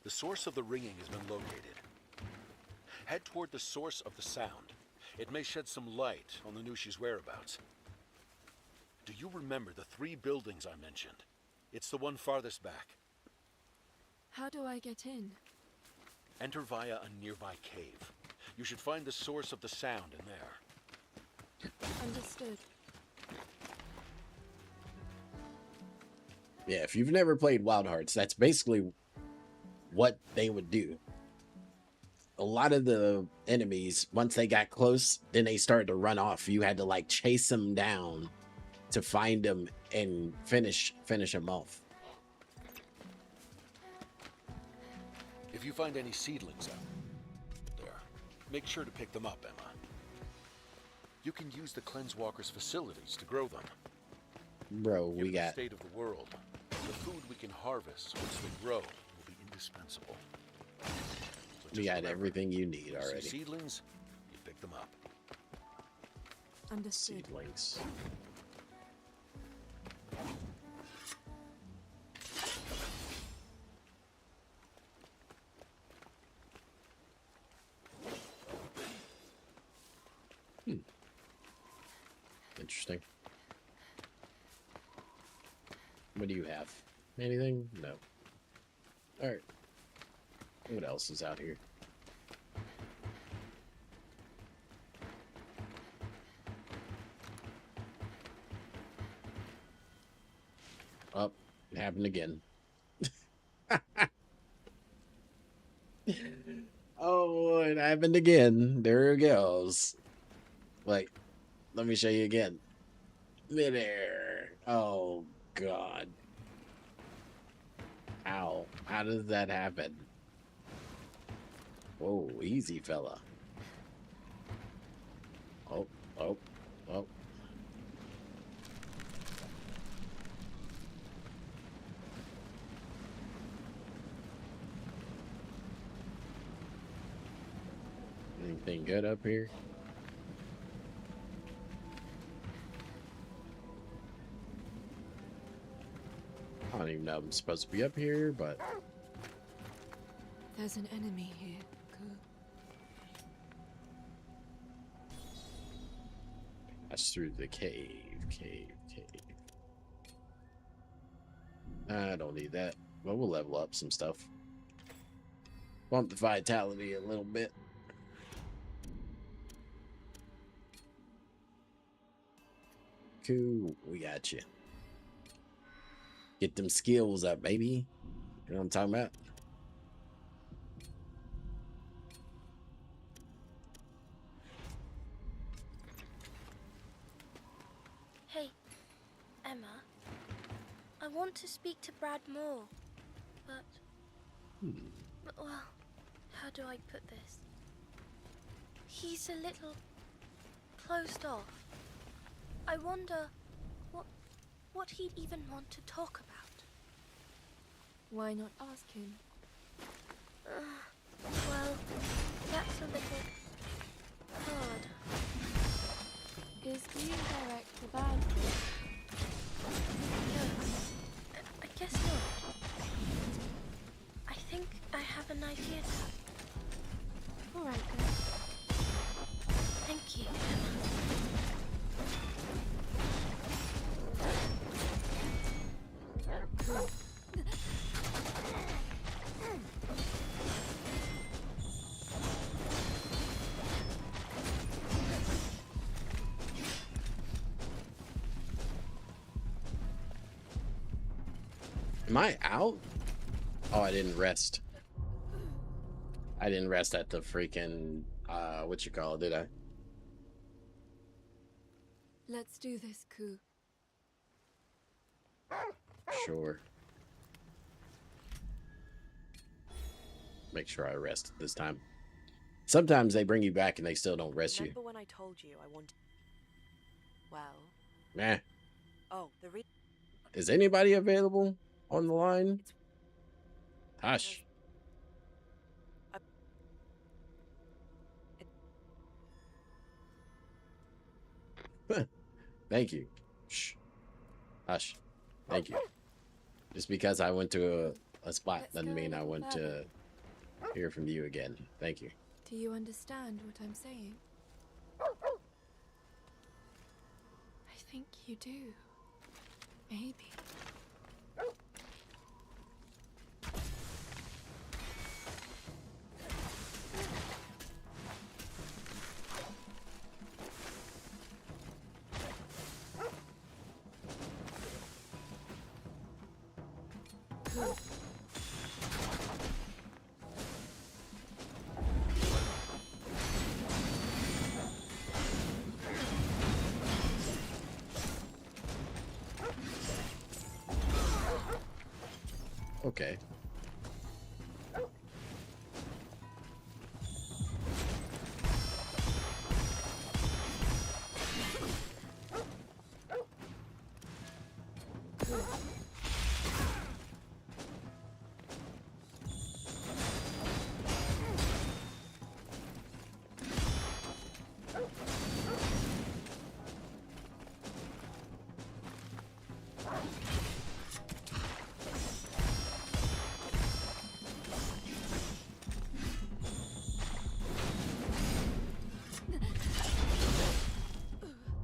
The source of the ringing has been located. Head toward the source of the sound. It may shed some light on the Nushi's whereabouts. Do you remember the 3 buildings I mentioned? It's the one farthest back. How do I get in? Enter via a nearby cave. You should find the source of the sound in there. Understood. Yeah, if you've never played Wild Hearts, that's basically what they would do. A lot of the enemies, once they got close, then they started to run off. You had to like chase them down to find them and finish them off. If you find any seedlings out there, make sure to pick them up, Emma. You can use the Cleansewalker's facilities to grow them. Bro, we Given the got state of the world, the food we can harvest once they grow will be indispensable. So just remember, everything you need you see already. seedlings, you pick them up. Understood. Seedlings. Interesting. What do you have? Anything? No. Alright. What else is out here? Oh, it happened again. Oh, it happened again. There it goes. Like, let me show you again. Midair. Oh, God. How? How does that happen? Whoa, easy, fella. Oh, oh, oh. Anything good up here? I don't even know if I'm supposed to be up here, but There's an enemy here, Ku. that's through the cave. I don't need that. But we'll level up some stuff. Bump the vitality a little bit. Cool, we got you. Get them skills up, baby. You know what I'm talking about? Hey, Emma. I want to speak to Brad more, but... Well, how do I put this? He's a little closed off. I wonder what he'd even want to talk about. Why not ask him? Well, that's a little hard. Is being direct a bad thing? No, I guess not. I think I have an idea now. All right then. Thank you, Emma. Am I out? Oh, I didn't rest. I didn't rest at the freaking, what you call it, did I? Let's do this, Ku. Sure. Make sure I rest this time. Sometimes they bring you back and they still don't rest you. Remember when I told you I wanted... Well... Nah. Oh, the re... Is anybody available on the line? It's... Hush. Thank you. Shh. Hush. Thank you. Just because I went to a spot Let's doesn't go a mean I little want further. to hear from you again. Thank you. Do you understand what I'm saying? I think you do. Maybe. Okay.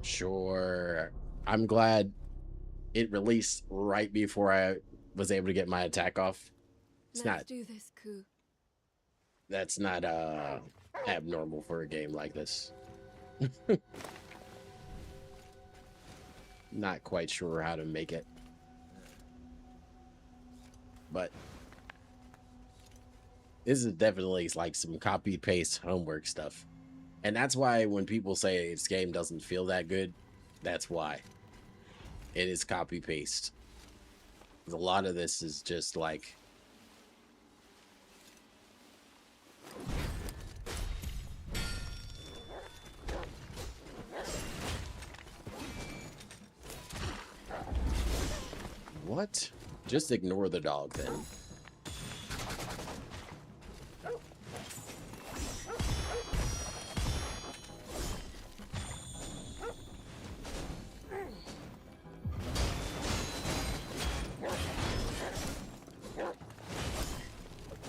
Sure. I'm glad it released right before I was able to get my attack off. It's Let's not do this, Ku. that's not abnormal for a game like this. Not quite sure how to make it. But this is definitely like some copy paste homework stuff. And that's why when people say this game doesn't feel that good, that's why. It is copy paste. A lot of this is just like what? Just ignore the dog then.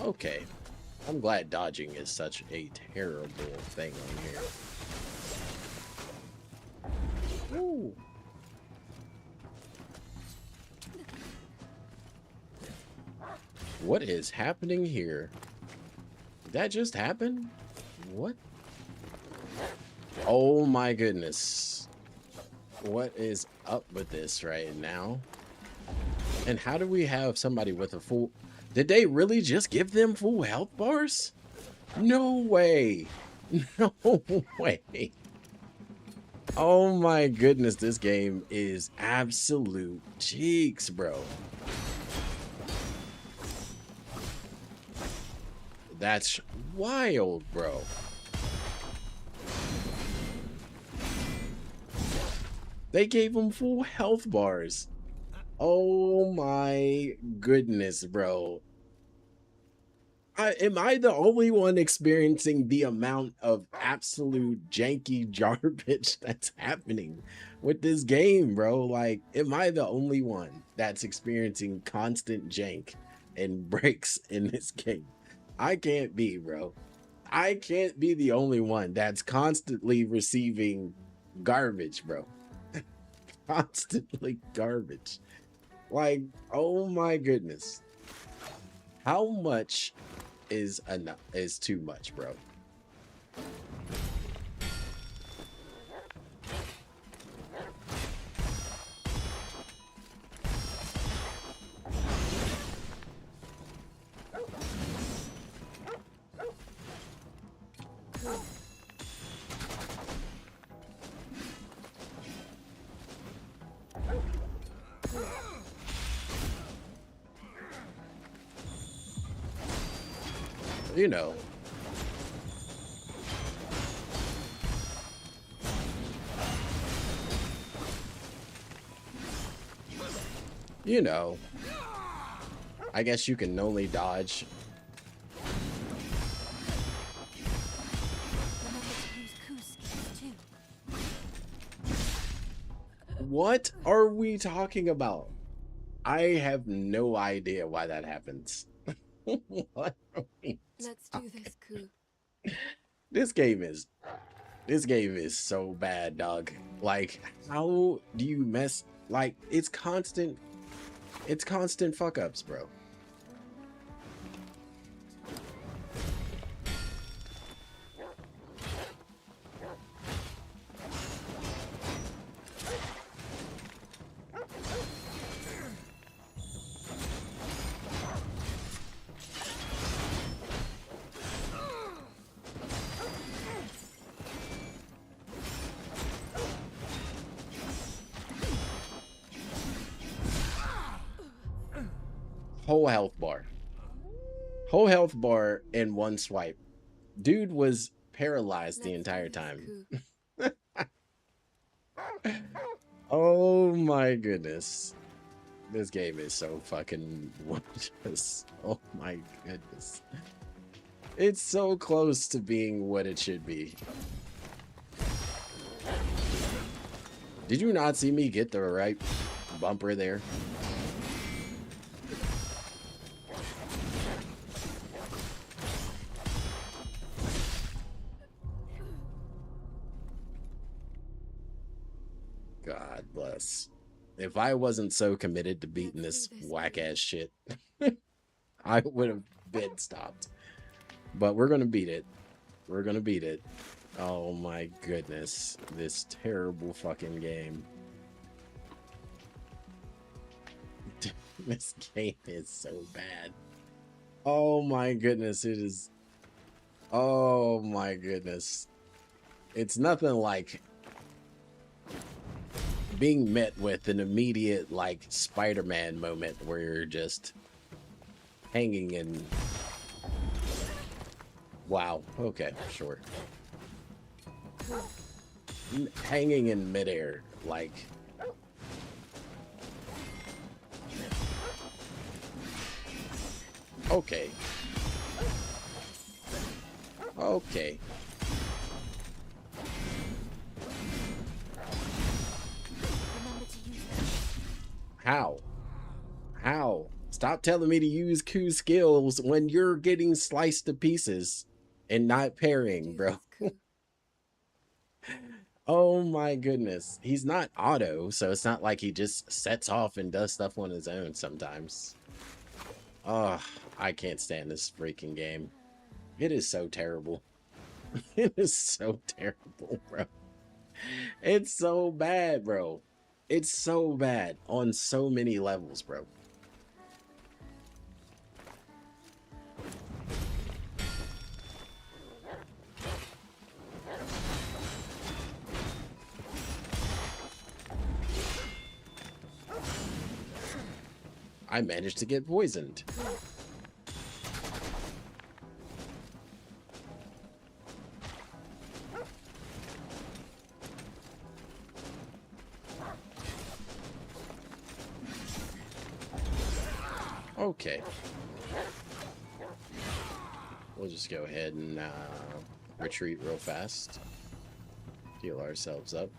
Okay. I'm glad dodging is such a terrible thing on here. Ooh. What is happening here? Did that just happen? What? Oh my goodness. What is up with this right now? And how do we have somebody with a full... Did they really just give them full health bars? No way. No way. Oh my goodness, this game is absolute cheeks, bro. That's wild, bro. They gave him full health bars. Oh my goodness, bro. Am I the only one experiencing the amount of absolute janky garbage that's happening with this game, bro? Like, am I the only one that's experiencing constant jank and breaks in this game? I can't be, bro. I can't be the only one that's constantly receiving garbage, bro. Constantly garbage. Like, oh my goodness. How much is enough? Is too much, bro. You know, you know, I guess you can only dodge. Remember to use coup skills too. What are we talking about? I have no idea why that happens. What are we Let's do this, Coup. This game is so bad, dog. Like, how do you mess? Like, it's constant fuck ups, bro. Whole health bar. Whole health bar in one swipe. Dude was paralyzed the Let's do entire this, time. Coup. Oh my goodness. This game is so fucking wondrous. Oh my goodness. It's so close to being what it should be. Did you not see me get the right bumper there? God bless. If I wasn't so committed to beating this whack ass shit, I would have been stopped. But we're gonna beat it. We're gonna beat it. Oh my goodness. This terrible fucking game. This game is so bad. Oh my goodness, it is. Oh my goodness. It's nothing like being met with an immediate, like, Spider-Man moment where you're just hanging in. Wow. Okay, sure. Hanging in midair, like. Okay. Okay. Remember to use them. How? How? Stop telling me to use Q skills when you're getting sliced to pieces and not parrying, Do bro. this, Coup. Oh my goodness. He's not auto, so it's not like he just sets off and does stuff on his own sometimes. Oh, I can't stand this freaking game. It is so terrible. It is so terrible, bro. It's so bad, bro. It's so bad on so many levels, bro. I managed to get poisoned. Okay. We'll just go ahead and retreat real fast. Heal ourselves up.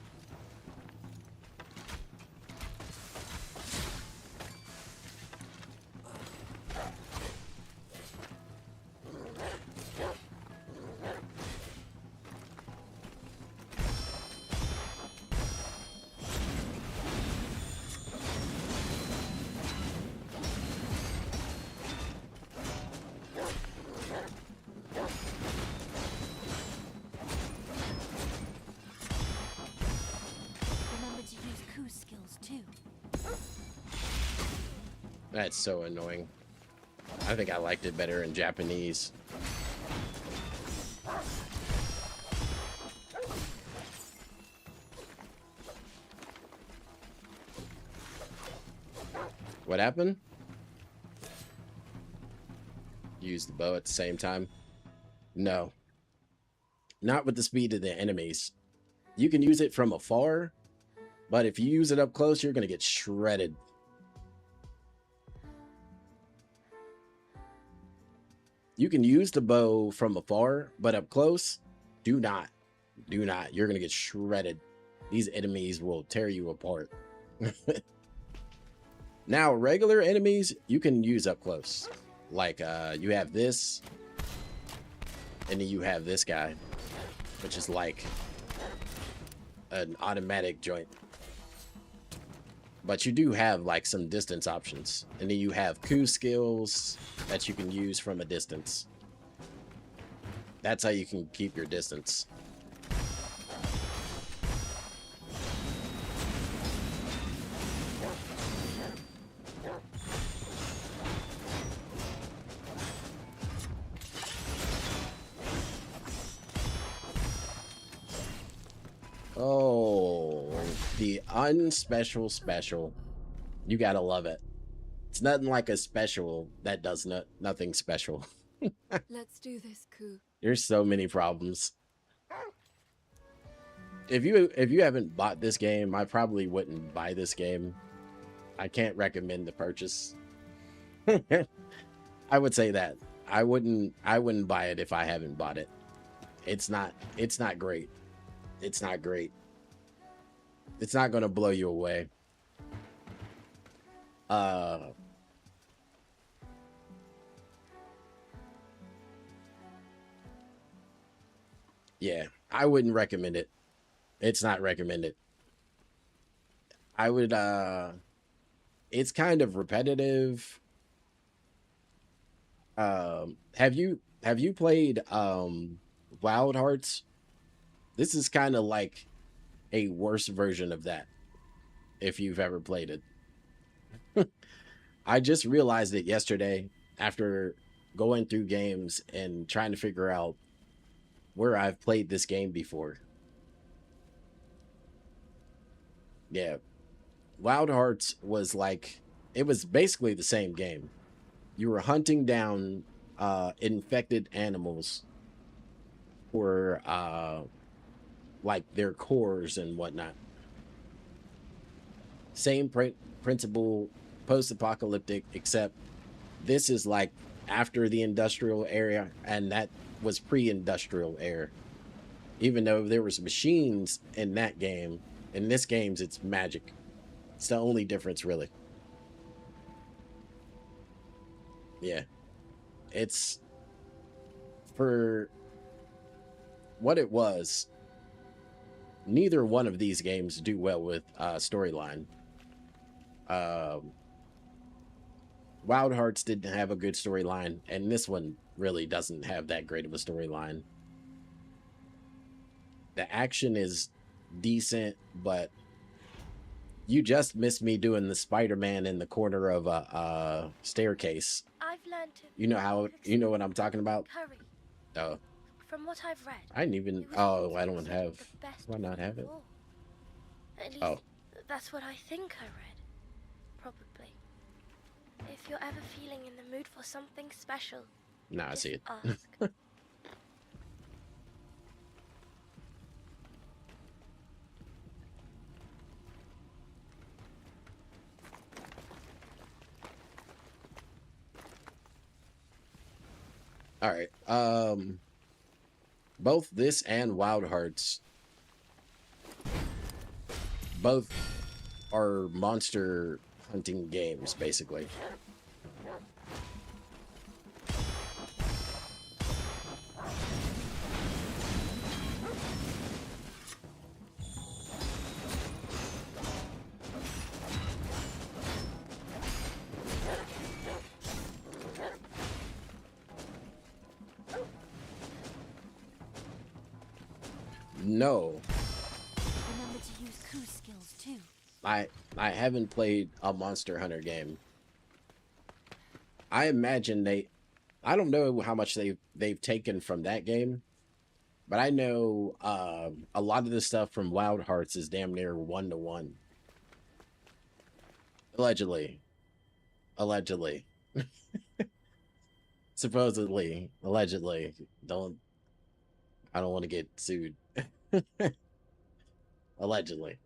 Remember to use coup skills too. That's so annoying. I think I liked it better in Japanese. What happened? Use the bow at the same time? No. Not with the speed of the enemies. You can use it from afar, but if you use it up close, you're going to get shredded. You can use the bow from afar, but up close, do not. Do not. You're going to get shredded. These enemies will tear you apart. Now, regular enemies, you can use up close. Like, you have this, and then you have this guy, which is like an automatic joint. But you do have like some distance options, and then you have coup skills that you can use from a distance. That's how you can keep your distance. Oh, the unspecial special. You gotta love it. It's nothing like a special that does nothing special. Let's do this, Ku. There's so many problems. If you haven't bought this game, I probably wouldn't buy this game. I can't recommend the purchase. I would say that. I wouldn't buy it if I haven't bought it. It's not great. It's not great. It's not going to blow you away. Yeah, I wouldn't recommend it. It's not recommended. I would it's kind of repetitive. Have you played Wild Hearts? This is kind of like a worse version of that, if you've ever played it. I just realized it yesterday after going through games and trying to figure out where I've played this game before. Yeah, Wild Hearts was like, it was basically the same game. You were hunting down infected animals for like their cores and whatnot. Same principle, post-apocalyptic, except this is like after the industrial era, and that was pre-industrial era. Even though there was machines in that game, in this game's it's magic. It's the only difference, really. Yeah, it's for what it was. Neither one of these games do well with storyline. Wild Hearts didn't have a good storyline, and this one really doesn't have that great of a storyline. The action is decent, but you just missed me doing the Spider-Man in the corner of a staircase. I've learned to. You know what I'm talking about? Curry. Oh, From what I've read. I didn't even. it was Oh, I don't considered have. the best Why not have it? before. At least Oh, that's what I think I read. Probably. If you're ever feeling in the mood for something special, now I just see it. ask. All right. Both this and Wild Hearts, both are monster hunting games, basically. No, Remember to use coup skills too. I haven't played a Monster Hunter game. I imagine I don't know how much they've taken from that game, but I know a lot of the stuff from Wild Hearts is damn near 1-to-1. Allegedly. Allegedly. Supposedly. Allegedly. I don't want to get sued. Allegedly.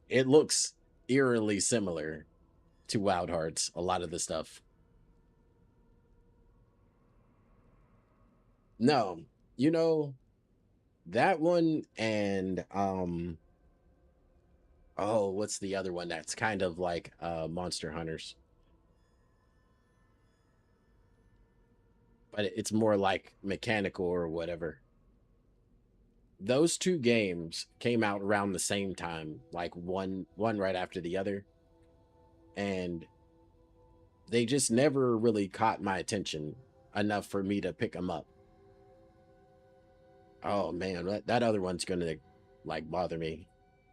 It looks eerily similar to Wild Hearts, a lot of the stuff. No, you know, that one and oh, what's the other one that's kind of like Monster Hunters, but it's more like mechanical or whatever. Those two games came out around the same time, like one right after the other, and they just never really caught my attention enough for me to pick them up. Oh man, that other one's gonna like bother me.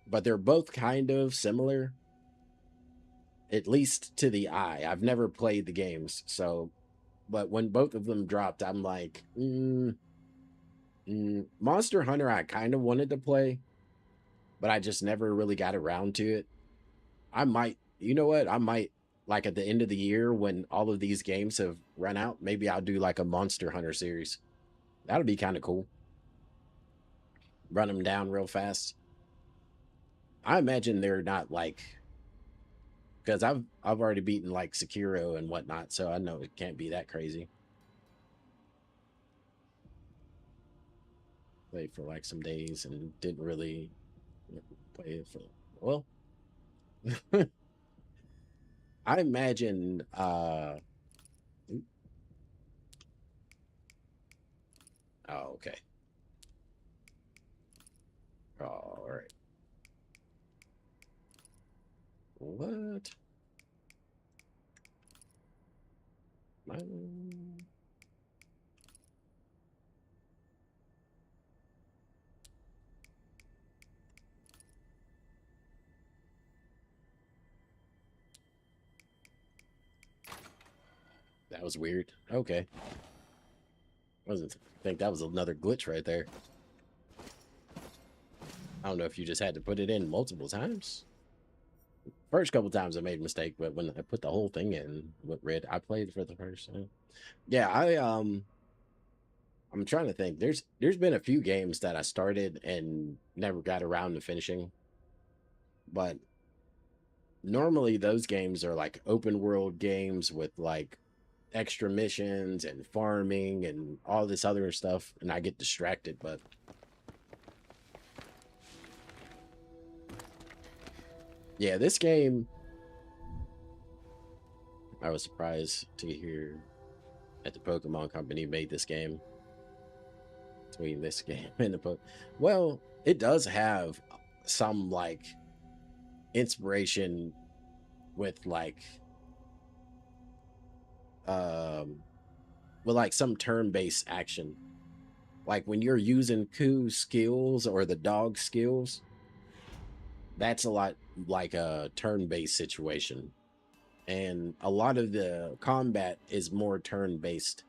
But they're both kind of similar, at least to the eye. I've never played the games, so but when both of them dropped, I'm like, Monster Hunter I kind of wanted to play, but I just never really got around to it. I might, you know what? I might like at the end of the year when all of these games have run out, maybe I'll do like a Monster Hunter series. That'll be kind of cool. Run them down real fast. I imagine they're not like because I've already beaten like Sekiro and whatnot, so I know it can't be that crazy. Played for like some days and didn't really play it for well. I imagine oh okay. All right. What? That was weird. Okay. Wasn't think that was another glitch right there. I don't know if you just had to put it in multiple times. First couple times I made a mistake, but when I put the whole thing in what red I played for the first time. Yeah, I'm trying to think. There's been a few games that I started and never got around to finishing. But normally those games are like open world games with like extra missions and farming and all this other stuff and I get distracted, but yeah, this game I was surprised to hear that the Pokemon company made this game between this game and well, it does have some like inspiration with like um with like some turn-based action. Like when you're using Ku's skills or the dog skills, that's a lot like a turn-based situation. And a lot of the combat is more turn-based.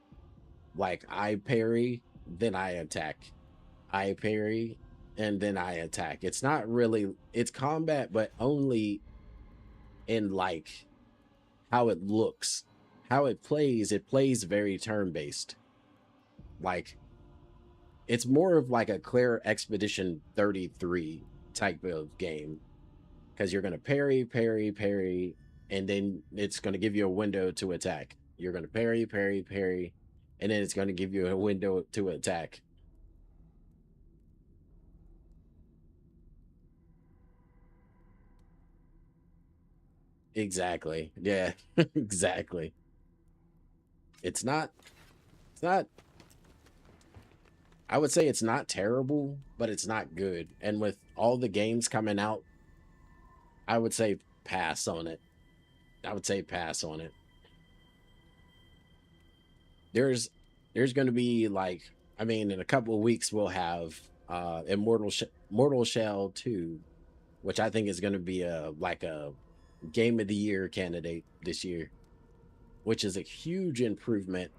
Like I parry, then I attack. I parry, and then I attack. It's not really it's combat, but only in like how it looks. How it plays very turn-based. Like it's more of like a Claire Expedition 33 type of game because you're going to parry, parry, parry, and then it's going to give you a window to attack. You're going to parry, parry, parry, and then it's going to give you a window to attack. Exactly. Yeah, exactly. It's not, it's not, I would say it's not terrible, but it's not good. And with all the games coming out, I would say pass on it. I would say pass on it. there's there's going to be like I mean in a couple of weeks we'll have Mortal Shell 2, which I think is going to be a like a game of the year candidate this year, which is a huge improvement.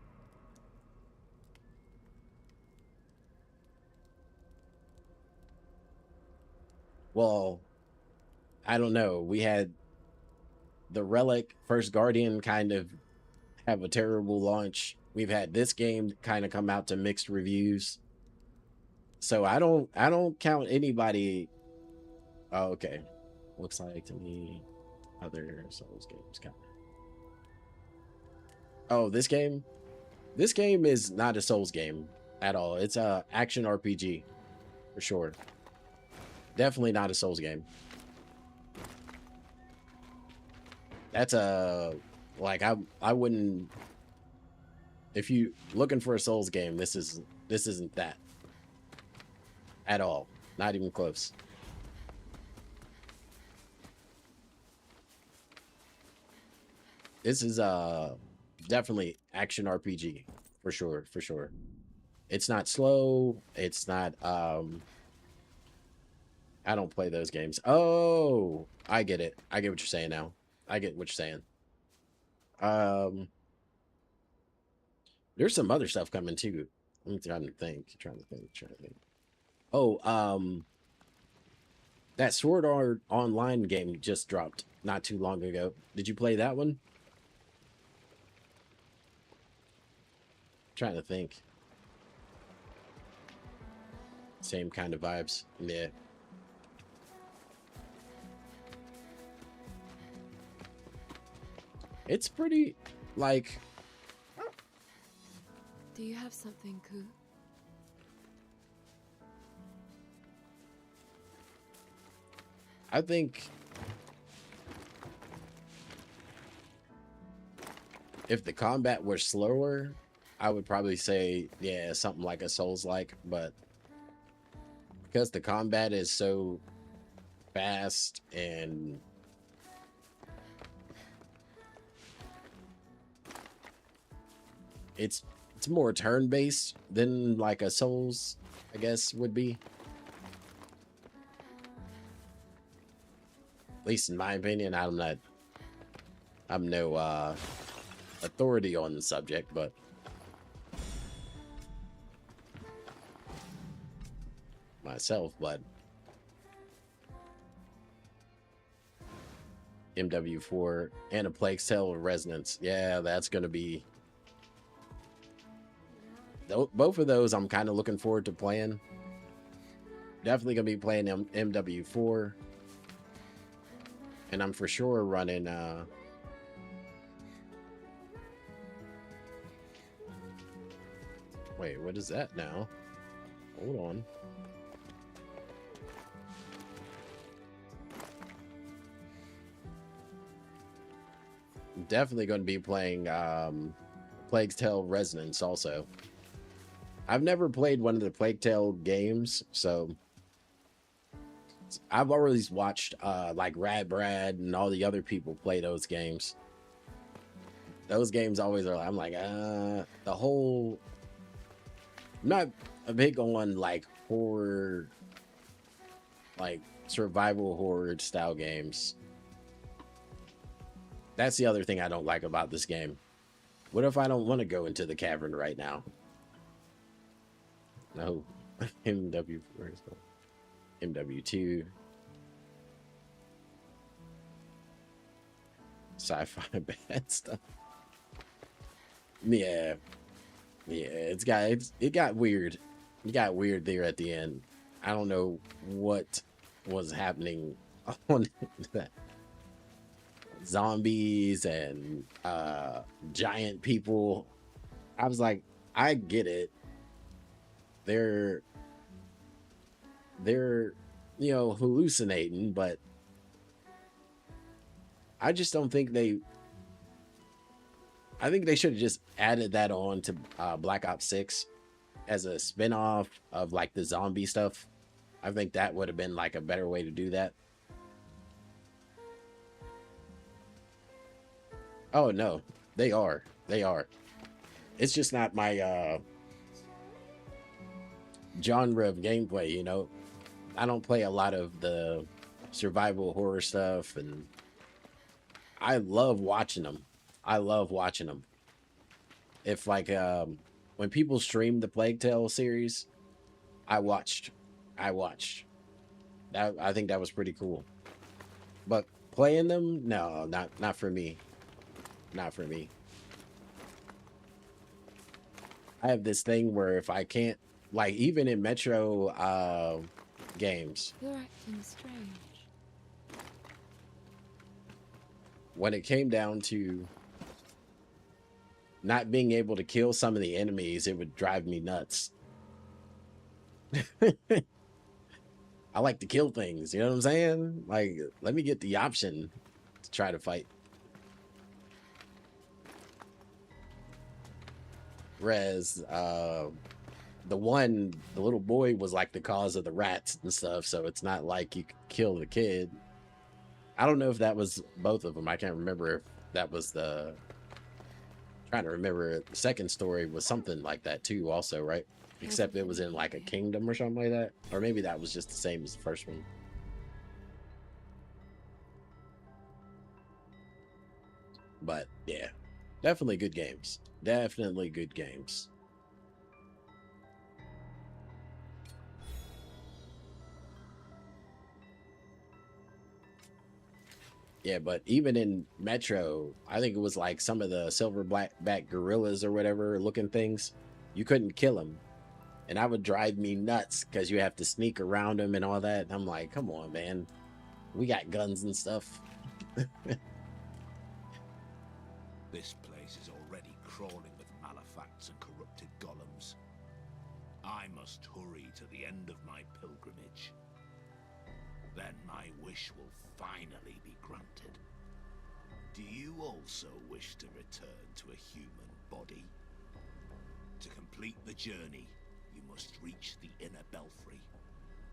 Well, I don't know. We had the Relic First Guardian kind of have a terrible launch. We've had this game kind of come out to mixed reviews. So I don't count anybody. Oh, okay. Looks like to me other Souls games count. Oh, this game? This game is not a Souls game. at all. It's a action RPG for sure. Definitely not a Souls game. That's a like I wouldn't, if you looking for a Souls game, this isn't that at all. Not even close. This is definitely action RPG for sure, for sure. It's not slow. It's not I don't play those games. Oh, I get it. I get what you're saying now. I get what you're saying. Um there's some other stuff coming too. I'm trying to think. Trying to think. Oh, that Sword Art Online game just dropped not too long ago. Did you play that one? Trying to think. Same kind of vibes. Yeah. It's pretty, like... Do you have something, Ku? I think... if the combat were slower, I would probably say, yeah, something like a Souls-like, but... because the combat is so fast and... it's more turn-based than like a Souls, I guess, would be. At least in my opinion. I'm no authority on the subject, but myself, but MW4 and A Plague's Tale of Resonance. Yeah, that's gonna be... both of those I'm kind of looking forward to playing. Definitely gonna be playing MW4, and I'm for sure running wait, what is that now? Hold on. I'm definitely going to be playing Plague's Tale Resonance also. I've never played one of the Plague Tale games, so I've always watched like Rad Brad and all the other people play those games. Those games always are, I'm like, the whole... I'm not a big on like horror, like survival horror style games. That's the other thing I don't like about this game. What if I don't want to go into the cavern right now? No. MW4, MW2. Sci-fi bad stuff. Yeah. Yeah, it got weird. It got weird there at the end. I don't know what was happening on that. Zombies and giant people. I was like, I get it. They're you know, hallucinating, but I just don't think I think they should have just added that on to Black Ops 6 as a spin-off of like the zombie stuff. I think that would have been like a better way to do that. Oh no, they are. They are. It's just not my genre of gameplay, you know. I don't play a lot of the survival horror stuff, and I love watching them. I love watching them. If like when people stream the Plague Tale series, I watched. That, I think that was pretty cool. But playing them, no, not for me. Not for me. I have this thing where if I can't, like even in Metro games, You're acting strange. when it came down to not being able to kill some of the enemies, it would drive me nuts. I like to kill things, you know what I'm saying? Like, let me get the option to try to fight. Whereas the little boy was like the cause of the rats and stuff, so it's not like you could kill the kid. I don't know if that was both of them. I can't remember if that was the, trying to remember. The second story was something like that too also, right? Except it was in like a kingdom or something like that, or maybe that was just the same as the first one. But yeah, definitely good games. Definitely good games. Yeah, but even in Metro, I think it was like some of the silverback gorillas or whatever looking things, you couldn't kill them. And that would drive me nuts because you have to sneak around them and all that. And I'm like, come on, man. We got guns and stuff. This place is already crawling with malefacts and corrupted golems. I must hurry to the end of my pilgrimage. Then my wish will finally be granted. Do you also wish to return to a human body? To complete the journey, you must reach the inner belfry.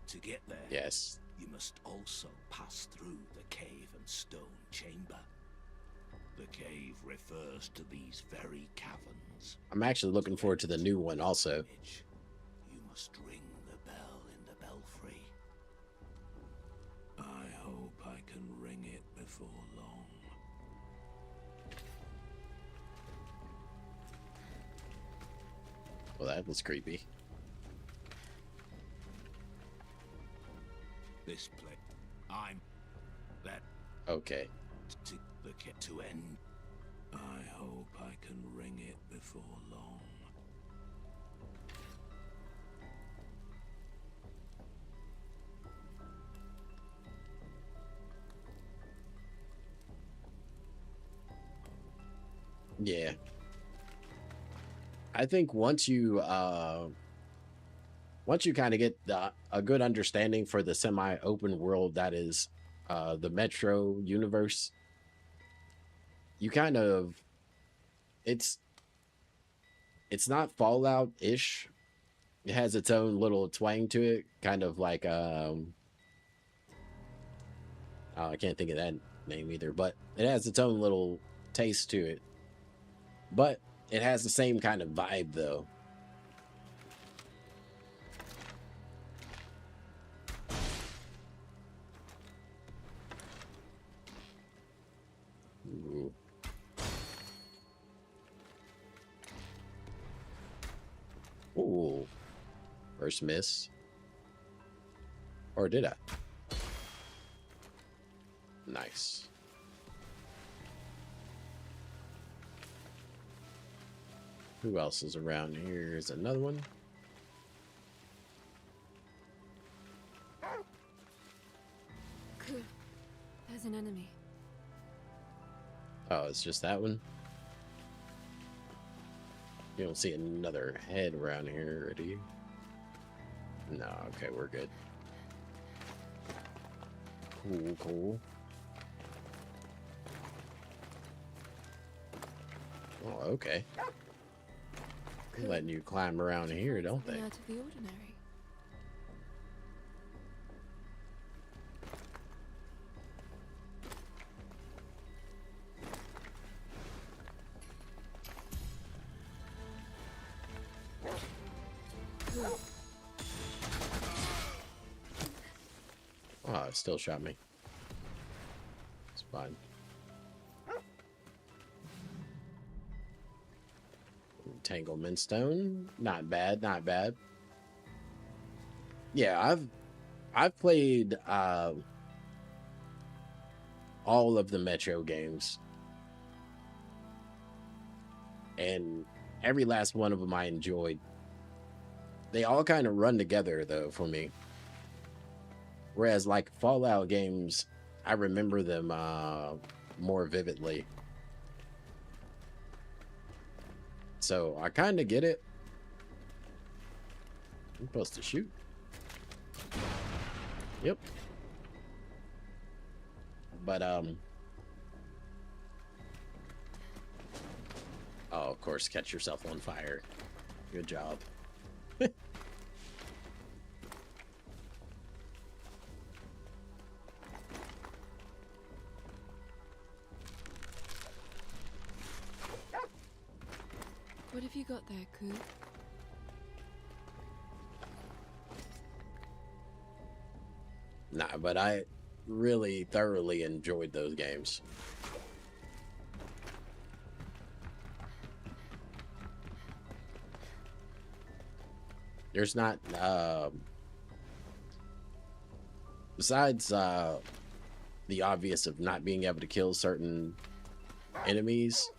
To get there, Yes. you must also pass through the cave and stone chamber. The cave refers to these very caverns. I'm actually looking forward to the new one also. You must ring the bell in the belfry. I hope I can ring it before long. Well, that was creepy. This place, I'm that Okay. to the to end. I hope I can ring it before long. Yeah. I think once you kind of get a good understanding for the semi-open world that is the Metro universe, you kind of, it's not Fallout-ish. It has its own little twang to it, kind of like oh, I can't think of that name either, but it has its own little taste to it. But it has the same kind of vibe though. Ooh. Ooh. First miss. Or did I? Nice. Who else is around here? Here's another one. Cool. There's an enemy. Oh, it's just that one? You don't see another head around here, do you? No, okay, we're good. Cool, cool. Oh, okay. They're letting you climb around here, don't they? Out of the ordinary. Oh, it still shot me. It's fine. Entanglement stone. Not bad, not bad. Yeah, I've played all of the Metro games. And every last one of them I enjoyed. They all kind of run together though for me. Whereas like Fallout games, I remember them more vividly. So I kind of get it. I'm supposed to shoot. Yep. But oh, of course, catch yourself on fire. Good job. What have you got there, Ku? Nah, but I really thoroughly enjoyed those games. There's not besides the obvious of not being able to kill certain enemies.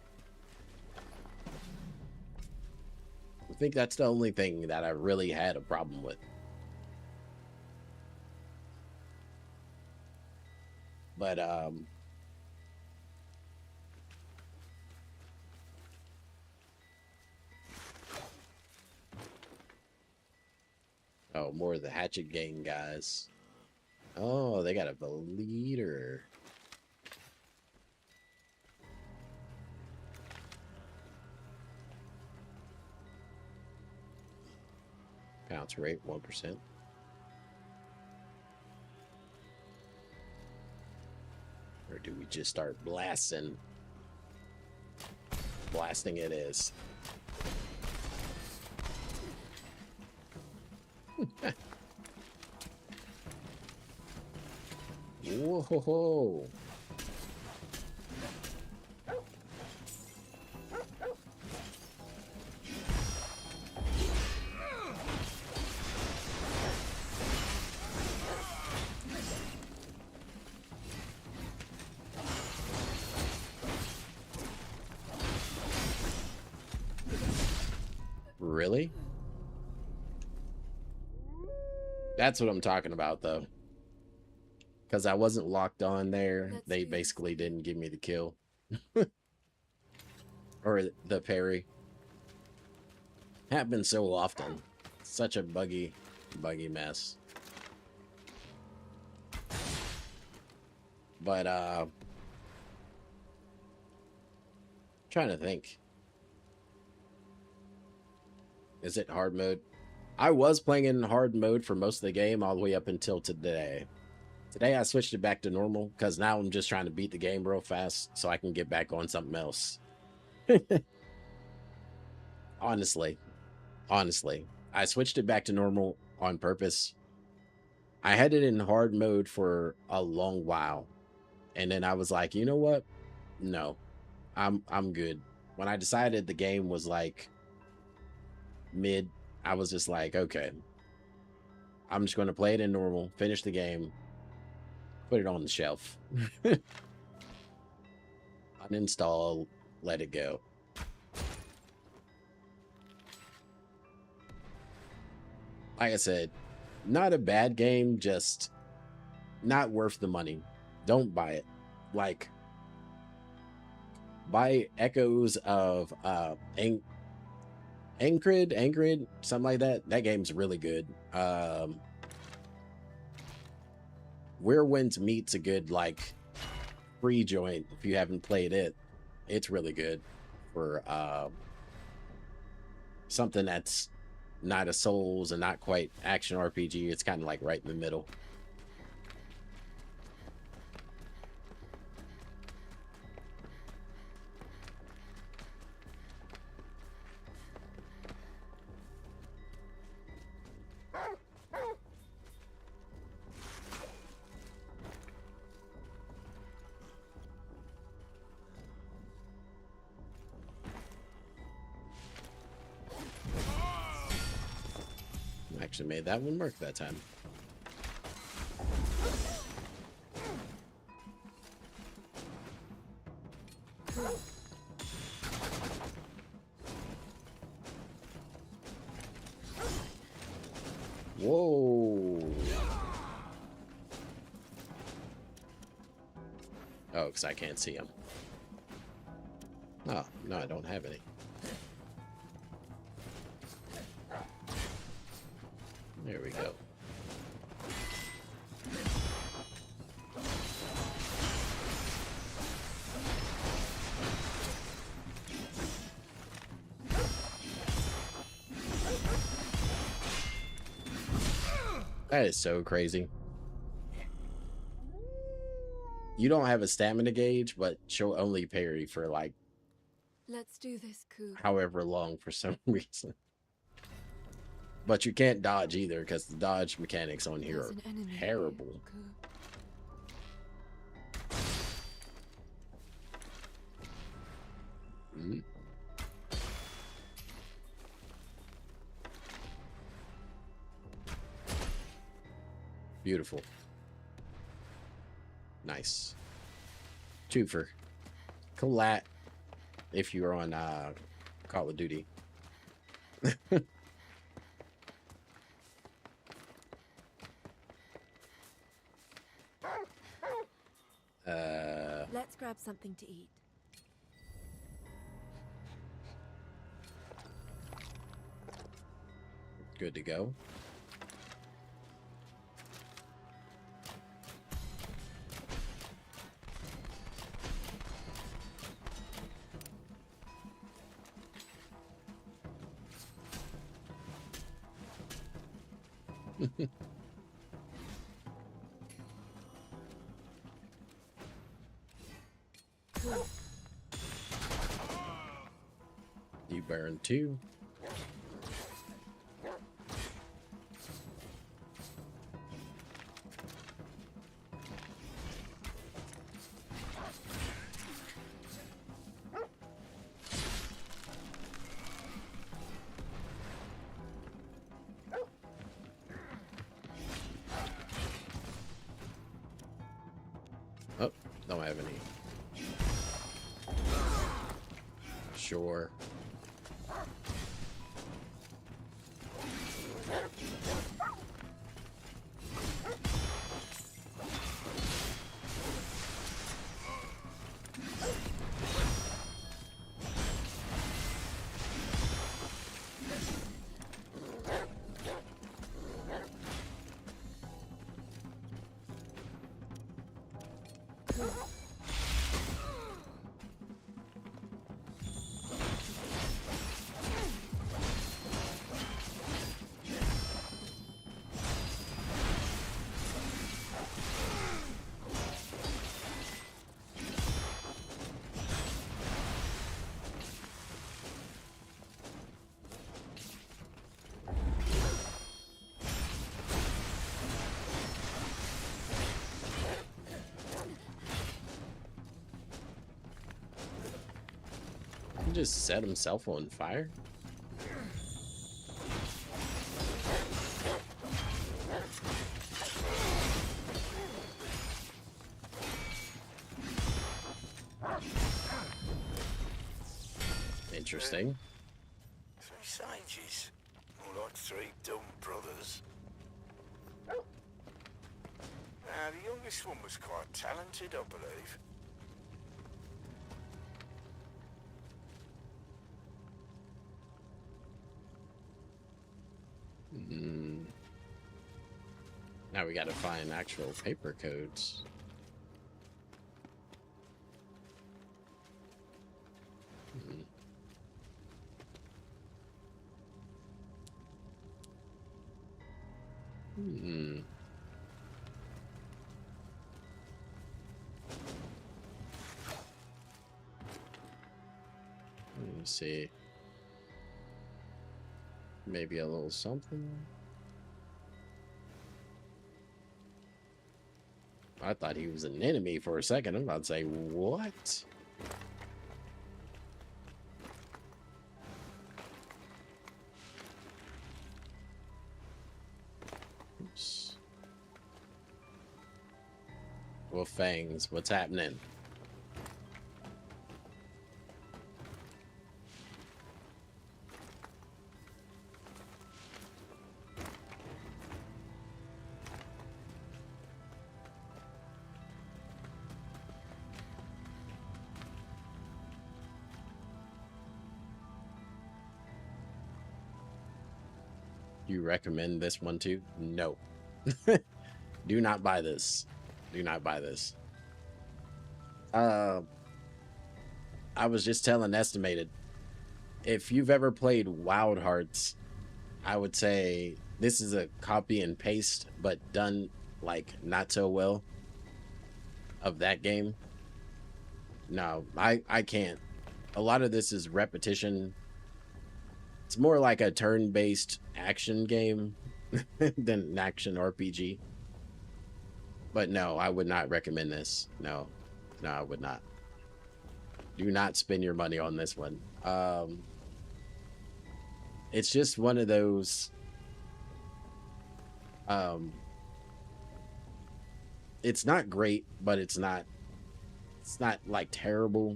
I think that's the only thing that I really had a problem with. But oh, more of the hatchet gang guys. Oh, they got a leader. Bounce rate 1%. Or do we just start blasting? Blasting it is. Whoa ho ho. Really? That's what I'm talking about, though. Because I wasn't locked on there. They basically didn't give me the kill. Or the parry. Happens so often. Such a buggy mess. But, trying to think. Is it hard mode? I was playing in hard mode for most of the game all the way up until today. Today I switched it back to normal because now I'm just trying to beat the game real fast so I can get back on something else. Honestly, I switched it back to normal on purpose. I had it in hard mode for a long while, and then I was like, you know what? No, I'm good. When I decided the game was like mid, I was just like, okay, I'm just going to play it in normal, finish the game, put it on the shelf, uninstall, let it go. Like I said, not a bad game, just not worth the money. Don't buy it. Like, buy Echoes of Anchorage, something like that. That game's really good. Where Winds Meet's a good, like, free joint if you haven't played it. It's really good for something that's not a Souls and not quite action RPG. It's kind of like right in the middle. Actually made that one work that time. Whoa. Oh, because I can't see him. Oh, no, I don't have any. There we go. That is so crazy. You don't have a stamina gauge, but she'll only parry for like Let's do this, Coop. however long for some reason. But you can't dodge either because the dodge mechanics on here There's are an enemy here, terrible. Coop. Mm. Beautiful. Nice. Twofer. Collat if you're on Call of Duty. Let's grab something to eat. Good to go. You burn too. Oh, don't have any. Sure. He just set himself on fire. Interesting. 3 sages. More like 3 dumb brothers. Now, the youngest one was quite talented, I believe. Now we gotta find actual paper codes. Hmm. Let me see. Maybe a little something. I thought he was an enemy for a second. I'm about to say, what? Oops. Well, Fangs, what's happening? You recommend this one too? No. Do not buy this. Do not buy this. I was just telling Estimated, if you've ever played Wild Hearts, I would say this is a copy and paste, but done like not so well of that game. No, I can't. A lot of this is repetition. It's more like a turn-based action game than an action RPG. But no, I would not recommend this. No, no, I would not. Do not spend your money on this one. It's just one of those. Um, it's not great, but it's not. It's not like terrible.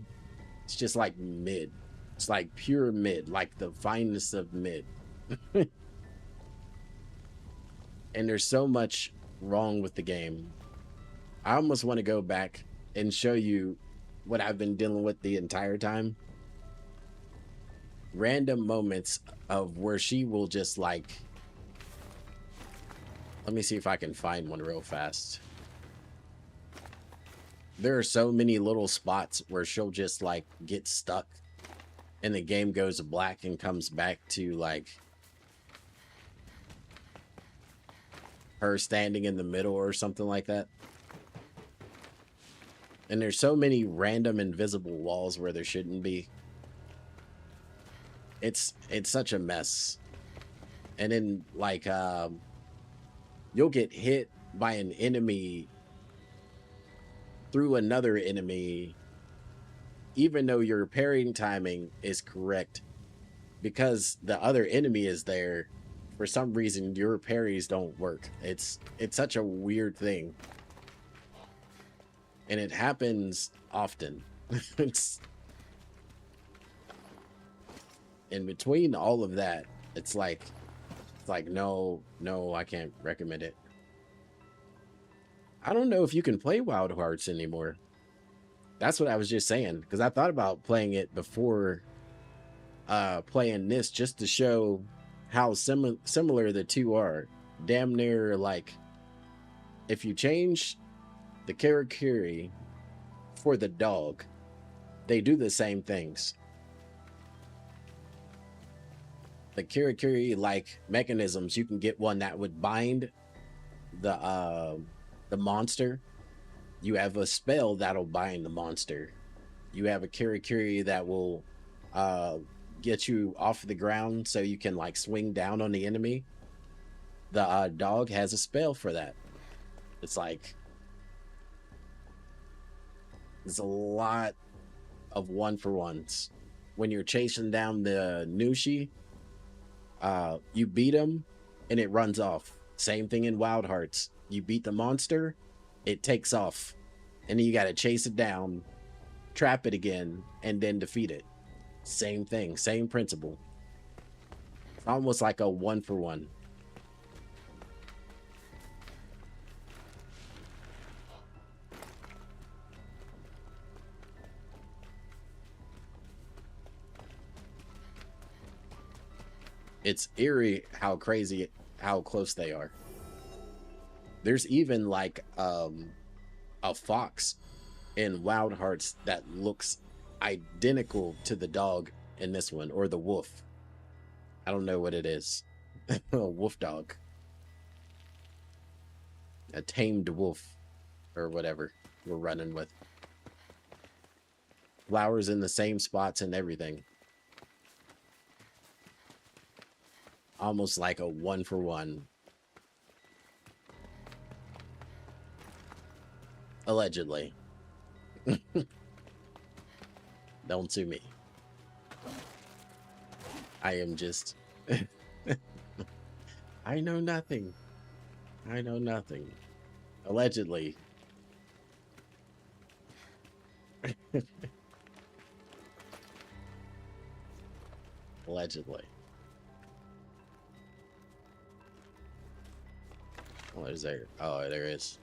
It's just like mid. It's like pure mid, like the finest of mid. And there's so much wrong with the game. I almost want to go back and show you what I've been dealing with the entire time. Random moments of where she will just like, let me see if I can find one real fast. There are so many little spots where she'll just like get stuck and the game goes black and comes back to like her standing in the middle or something like that. And there's so many random invisible walls where there shouldn't be. It's such a mess. And then like you'll get hit by an enemy through another enemy, even though your parrying timing is correct, because the other enemy is there. For some reason, your parries don't work. It's such a weird thing, and it happens often. It's in between all of that. It's like no, I can't recommend it. I don't know if you can play Wild Hearts anymore. That's what I was just saying, because I thought about playing it before playing this, just to show how similar the two are. Damn near like, if you change the Karakuri for the dog, they do the same things. The Karakuri like mechanisms, you can get one that would bind the monster. You have a spell that'll bind the monster. You have a Karakuri that will get you off the ground so you can like swing down on the enemy. The dog has a spell for that. It's like, there's a lot of one-for-ones. When you're chasing down the Nushi, you beat him and it runs off. Same thing in Wild Hearts. You beat the monster, it takes off. And then you got to chase it down, trap it again, and then defeat it. Same thing, same principle. It's almost like a one-for-one. It's eerie how crazy, how close they are. There's even like a fox in Wild Hearts that looks identical to the dog in this one, or the wolf. I don't know what it is. A wolf dog. A tamed wolf, or whatever we're running with. Flowers in the same spots and everything. Almost like a one-for-one. Allegedly. Don't sue me. I am just... I know nothing. I know nothing. Allegedly. Allegedly. Oh, is there? Oh, there is.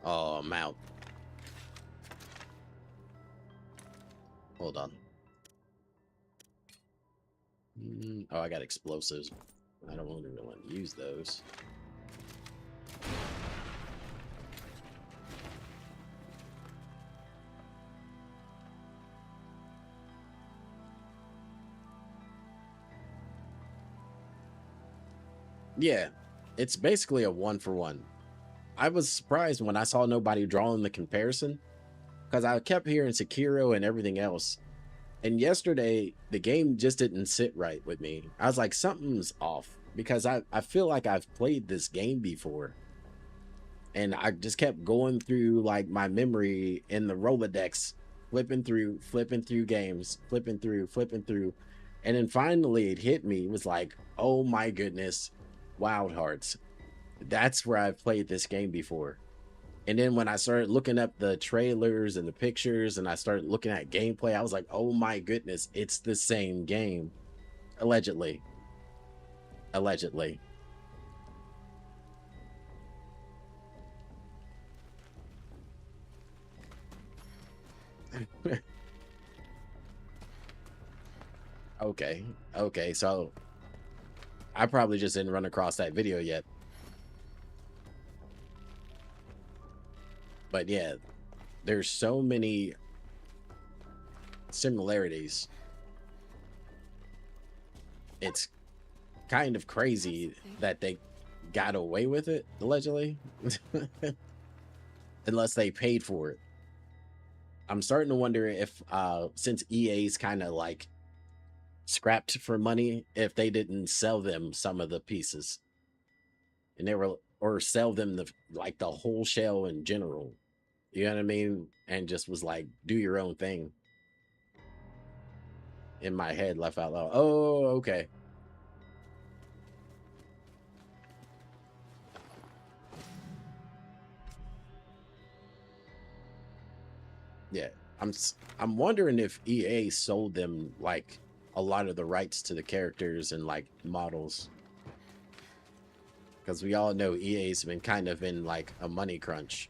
Oh, mount. Hold on. Oh, I got explosives. I don't really want to use those. Yeah, it's basically a one for one. I was surprised when I saw nobody drawing the comparison because I kept hearing Sekiro and everything else. And yesterday, the game just didn't sit right with me. I was like, something's off because I feel like I've played this game before. And I just kept going through like my memory in the Rolodex, flipping through games, flipping through. And then finally it hit me. It was like, oh my goodness, Wild Hearts. That's where I've played this game before. And then when I started looking up the trailers and the pictures and I started looking at gameplay, I was like, oh my goodness, it's the same game. Allegedly. Allegedly. Okay. Okay. So I probably just didn't run across that video yet. But yeah, there's so many similarities. It's kind of crazy that they got away with it, allegedly. Unless they paid for it. I'm starting to wonder if since EA's kind of like scrapped for money, if they didn't sell them some of the pieces and they were, or sell them the like the whole shell in general, you know what I mean, and just was like, do your own thing. In my head, laugh out loud. Oh, okay. Yeah, I'm wondering if EA sold them like a lot of the rights to the characters and like models, because we all know EA's been kind of in like a money crunch.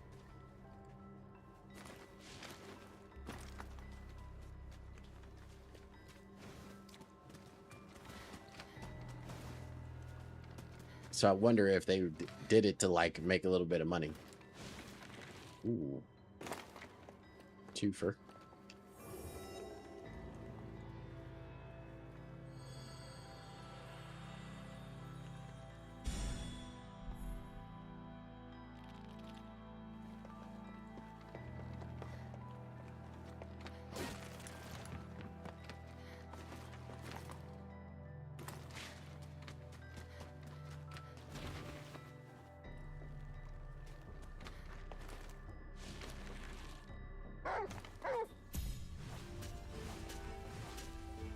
So I wonder if they did it to like make a little bit of money. Ooh. Twofer.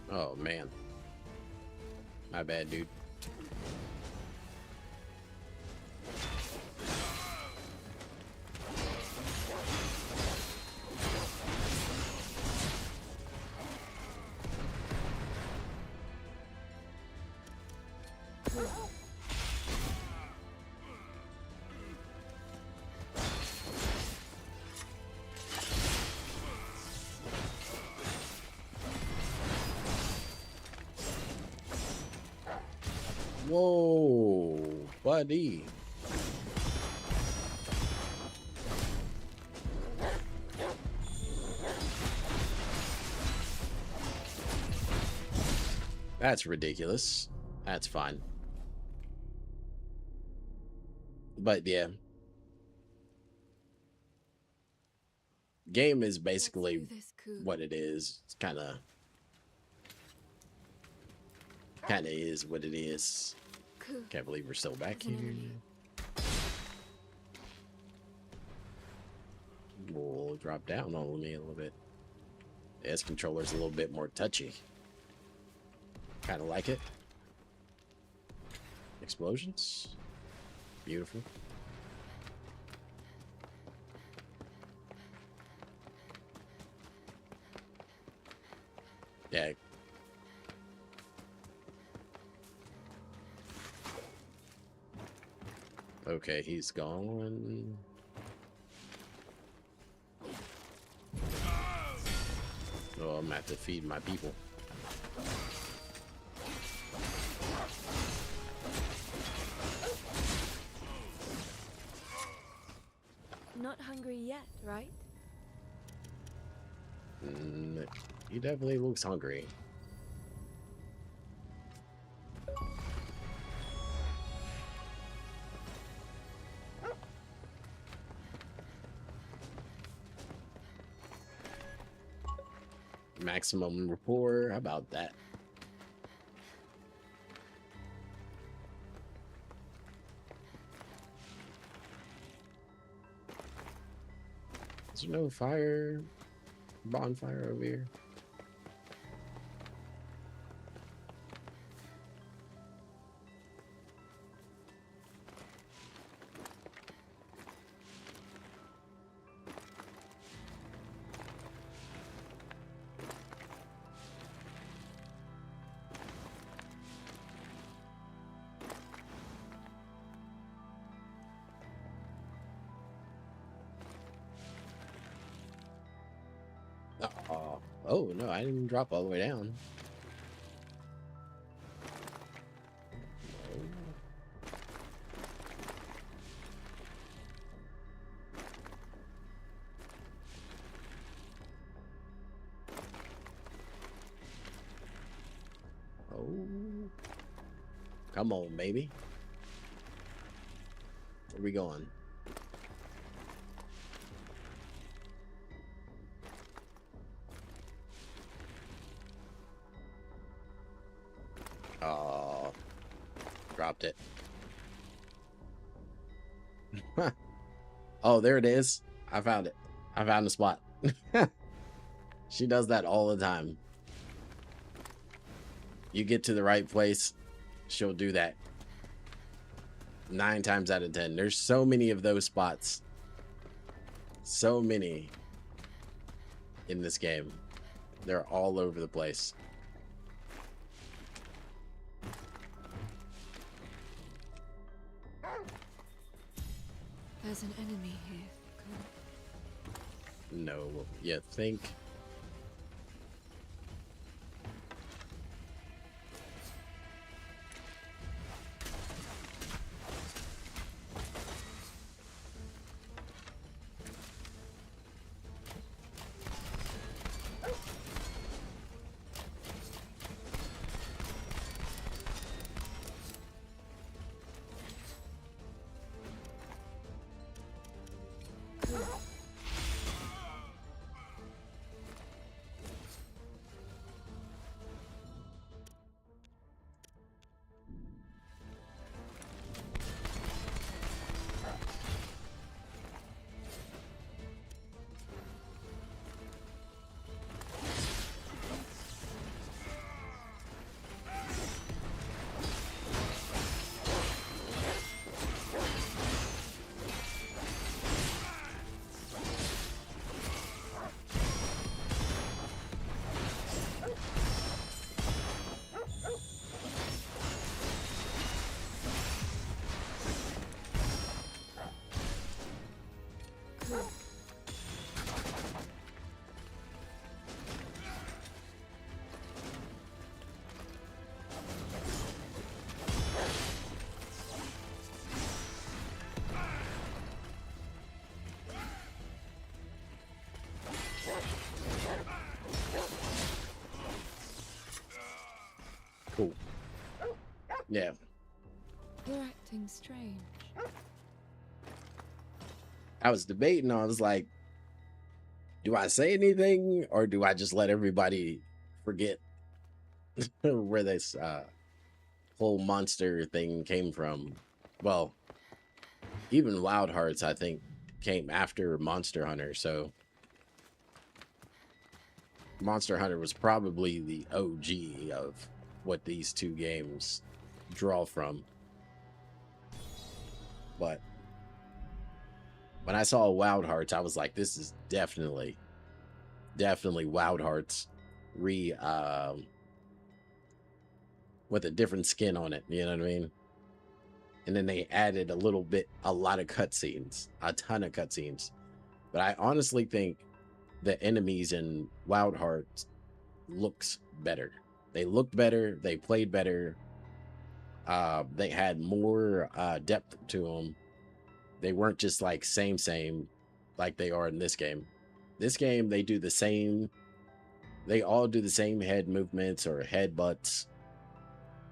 Oh man. My bad, dude. Whoa, buddy. That's ridiculous. That's fine. But yeah. Game is basically what it is. It's kind of is what it is. Can't believe we're still back here. We'll drop down on me a little bit. This controller's a little bit more touchy. Kind of like it. Explosions. Beautiful. Yeah. Okay, he's gone. Oh, I'm gonna have to feed my people. Not hungry yet, right? He definitely looks hungry. Maximum rapport. How about that? Is there no fire? Bonfire over here? Oh no, I didn't drop all the way down. Oh, come on, baby. Where we going? Oh, dropped it. Oh, there it is. I found it. I found the spot. She does that all the time. You get to the right place, she'll do that. 9 times out of 10. There's so many of those spots. So many in this game. They're all over the place. There's an enemy here. Cool. No, you think? Cool. Yeah. You're acting strange. I was debating. I was like, do I say anything or do I just let everybody forget where this whole monster thing came from? Well, even Wild Hearts, I think, came after Monster Hunter. So Monster Hunter was probably the OG of what these two games draw from. But when I saw Wild Hearts, I was like, this is definitely Wild Hearts with a different skin on it. You know what I mean? And then they added a lot of cutscenes, a ton of cutscenes. But I honestly think the enemies in Wild Hearts looks better. They looked better. They played better. They had more depth to them. They weren't just like same like they are in this game. This game, they do the same. They all do the same head movements or head butts.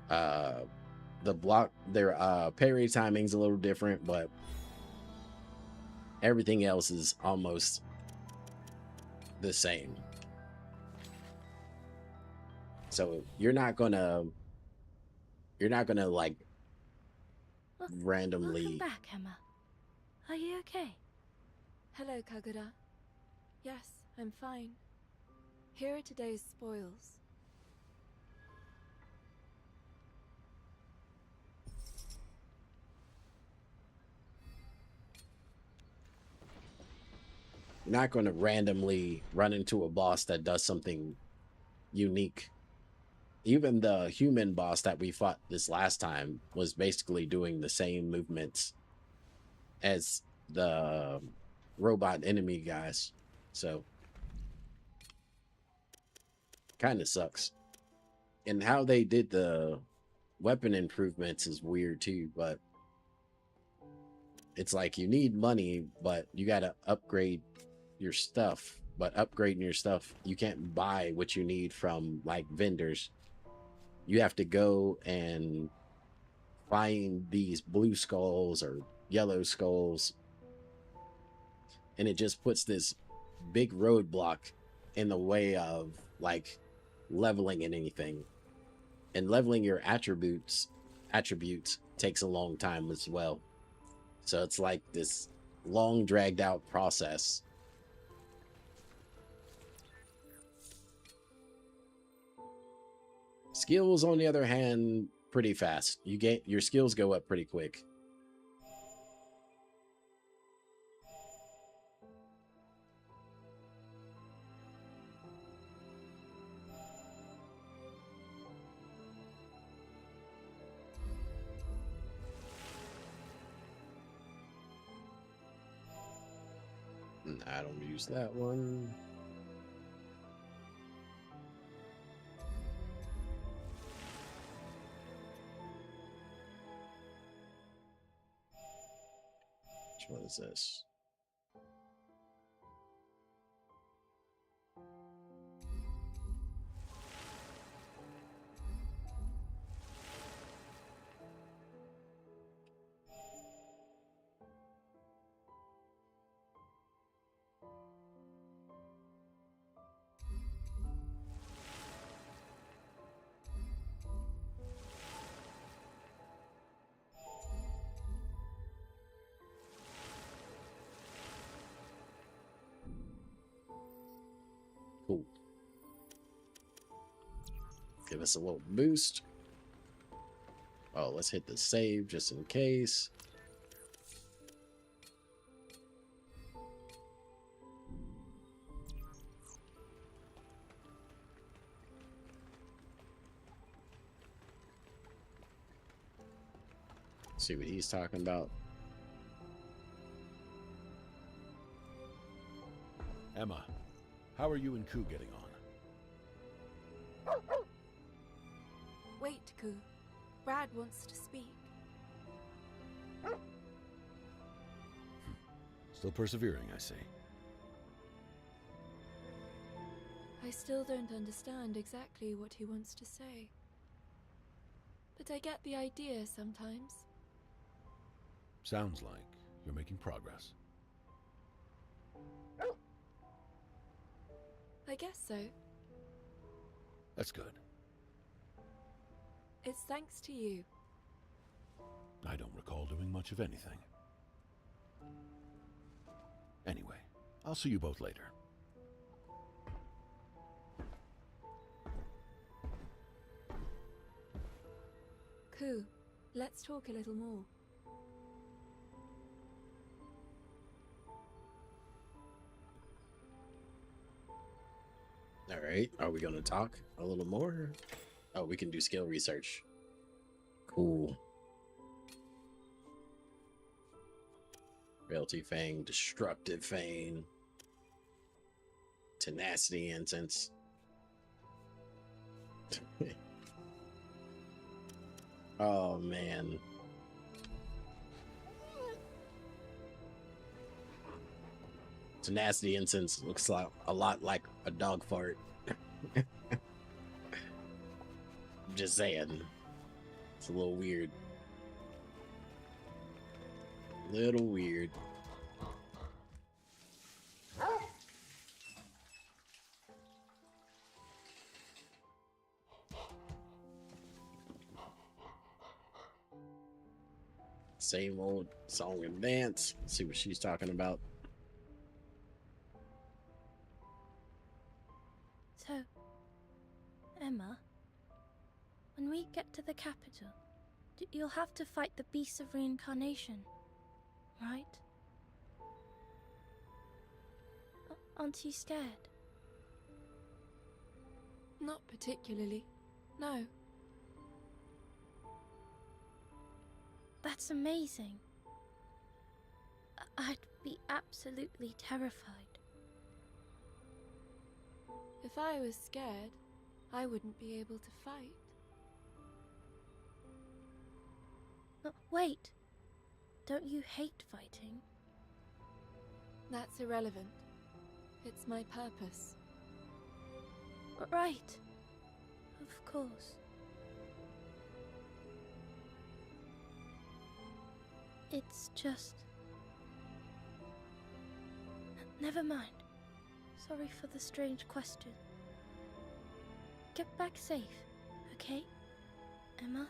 Their parry timing's a little different, but everything else is almost the same. So you're not gonna like Welcome randomly. back, Emma. Are you okay? Hello, Kagura. Yes, I'm fine. Here are today's spoils. You're not going to randomly run into a boss that does something unique. Even the human boss that we fought this last time was basically doing the same movements as the robot enemy guys. So kind of sucks. And how they did the weapon improvements is weird too, but it's like you need money, but you got to upgrade your stuff. But upgrading your stuff, you can't buy what you need from like vendors. You have to go and find these blue skulls or yellow skulls, and it just puts this big roadblock in the way of like leveling in anything. And leveling your attributes takes a long time as well. So it's like this long dragged out process. Skills, on the other hand, pretty fast. You get your skills go up pretty quick. I don't use that one. Which one is this? Cool. Give us a little boost. Oh, let's hit the save just in case. See what he's talking about. Emma, how are you and Ku getting on? Wait, Ku. Brad wants to speak. Still persevering, I see. I still don't understand exactly what he wants to say. But I get the idea sometimes. Sounds like you're making progress. I guess so. That's good. It's thanks to you. I don't recall doing much of anything. Anyway, I'll see you both later. Ku, let's talk a little more. All right. Are we going to talk a little more? Oh, we can do skill research. Cool. Frailty Fang, Destructive Fang, Tenacity Incense. Oh, man. Tenacity Incense looks like a lot like a dog fart. Just saying. It's a little weird. Little weird. Same old song and dance. Let's see what she's talking about. So, Emma, when we get to the capital, you'll have to fight the beasts of reincarnation, right? Aren't you scared? Not particularly. No. That's amazing. I'd be absolutely terrified. If I was scared, I wouldn't be able to fight. Wait. Don't you hate fighting? That's irrelevant. It's my purpose. Right. Of course. It's just... Never mind. Sorry for the strange question. Get back safe, okay, Emma?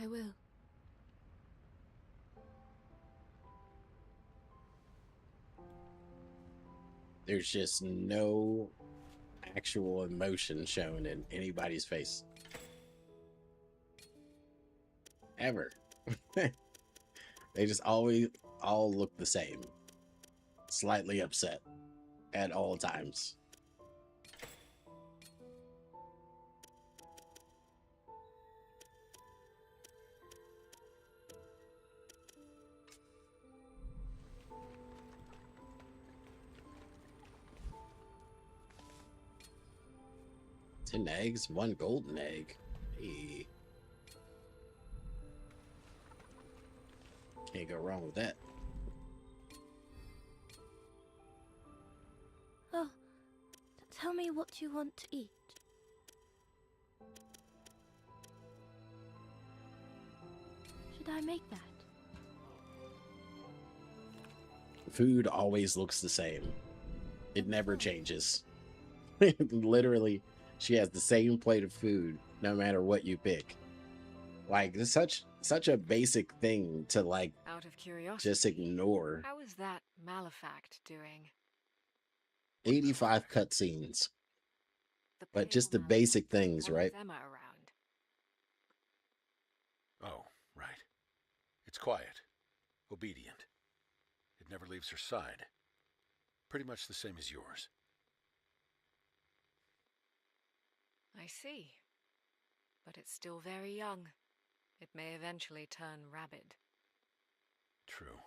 I will. There's just no actual emotion shown in anybody's face. Ever. They just always all look the same. Slightly upset at all times. Ten eggs, one golden egg. Hey. Can't go wrong with that. Oh, tell me what you want to eat. Should I make that? Food always looks the same. It never changes. Literally, she has the same plate of food no matter what you pick. Like, it's such a basic thing to, like, Out of curiosity, just ignore. how is that Malefact doing? 85 cutscenes, The but pale just the Malefact, basic things, one right? with Emma around. Oh, right. It's quiet. Obedient. It never leaves her side. Pretty much the same as yours. I see. But it's still very young. It may eventually turn rabid. True.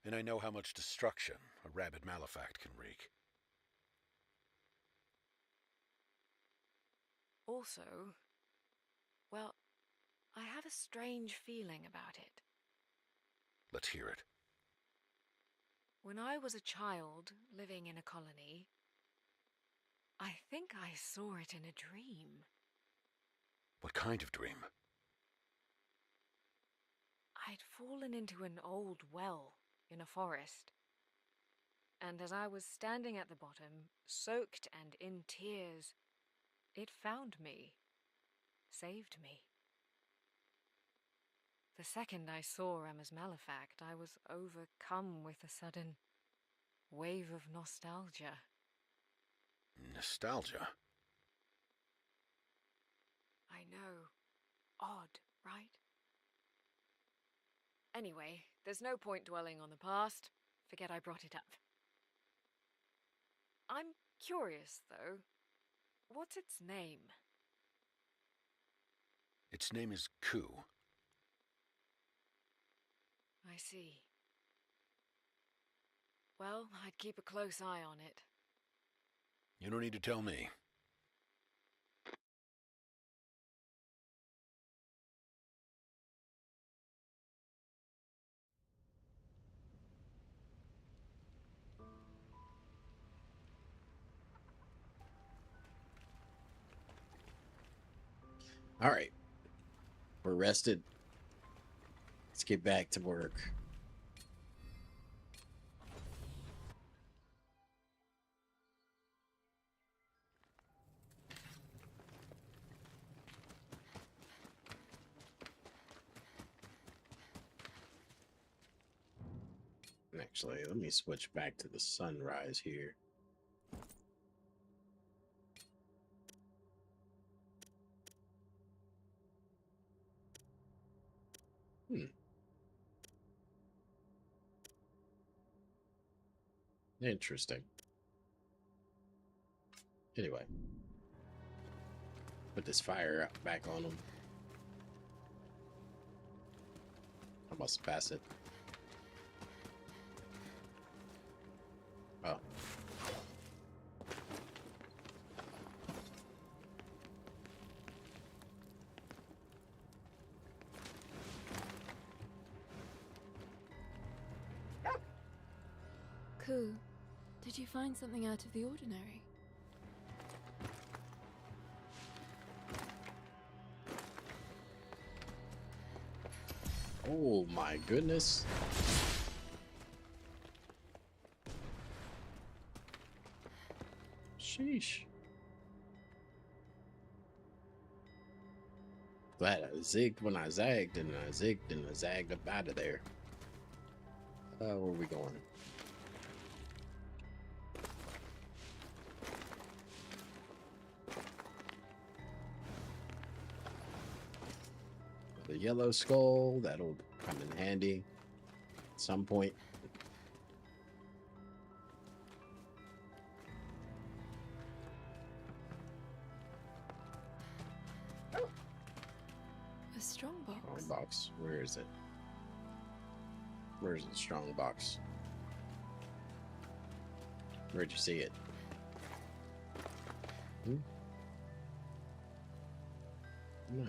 And I know how much destruction a rabid Malefact can wreak. Also, well, I have a strange feeling about it. Let's hear it. When I was a child living in a colony, I think I saw it in a dream. What kind of dream? I'd fallen into an old well in a forest. And as I was standing at the bottom, soaked and in tears, it found me, saved me. The second I saw Emma's Malefact, I was overcome with a sudden wave of nostalgia. Nostalgia? I know. Odd, right? Anyway, there's no point dwelling on the past. Forget I brought it up. I'm curious, though. What's its name? Its name is Ku. I see. Well, I'd keep a close eye on it. You don't need to tell me. All right. We're rested. Let's get back to work. Actually, let me switch back to the sunrise here. Interesting. Anyway, put this fire back on them. I must pass it. Oh. Ku, did you find something out of the ordinary? Oh my goodness. Sheesh. Glad I zigged when I zagged, and I zigged and I zagged up out of there. Where are we going? The yellow skull, that'll come in handy at some point. A strong box. Strong box. Where is it? Where's the strong box? Where'd you see it? Nah.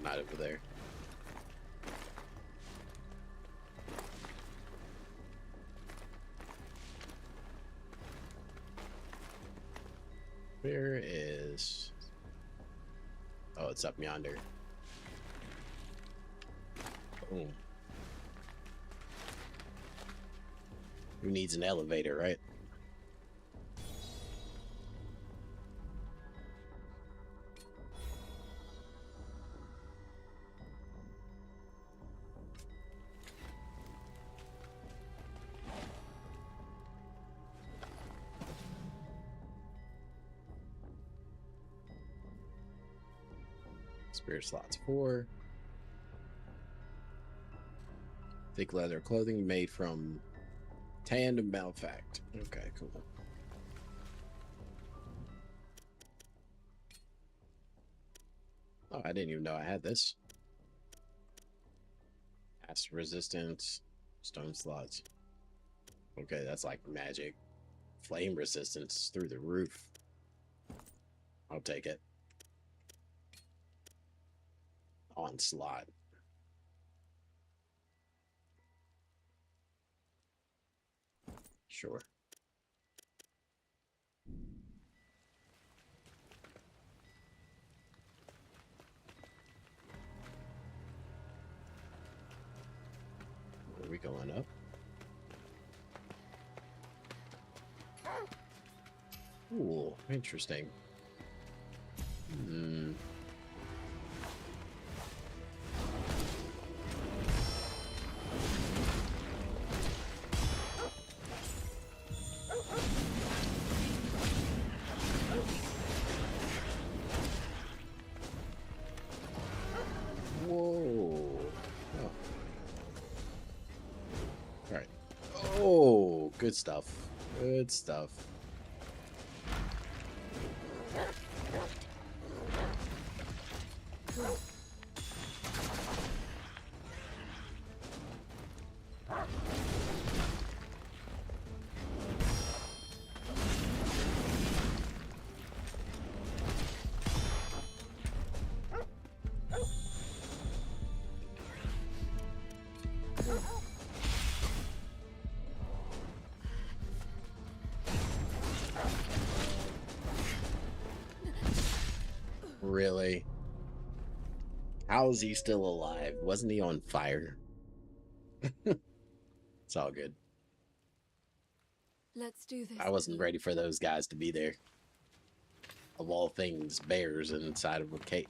Not over there. Where is... Oh, it's up yonder. Boom. Who needs an elevator, right? Spirit slots 4. Thick leather clothing made from tanned and malfact. Okay, cool. Oh, I didn't even know I had this. Acid resistance, stone slots. Okay, that's like magic. Flame resistance through the roof. I'll take it. Onslaught. Sure. Are we going up? Ooh, interesting. Hmm. Whoa. Oh. All right. Oh, good stuff. Good stuff. Really? How is he still alive? Wasn't he on fire? It's all good. Let's do this. I wasn't ready for those guys to be there. Of all things, bears inside of a cave.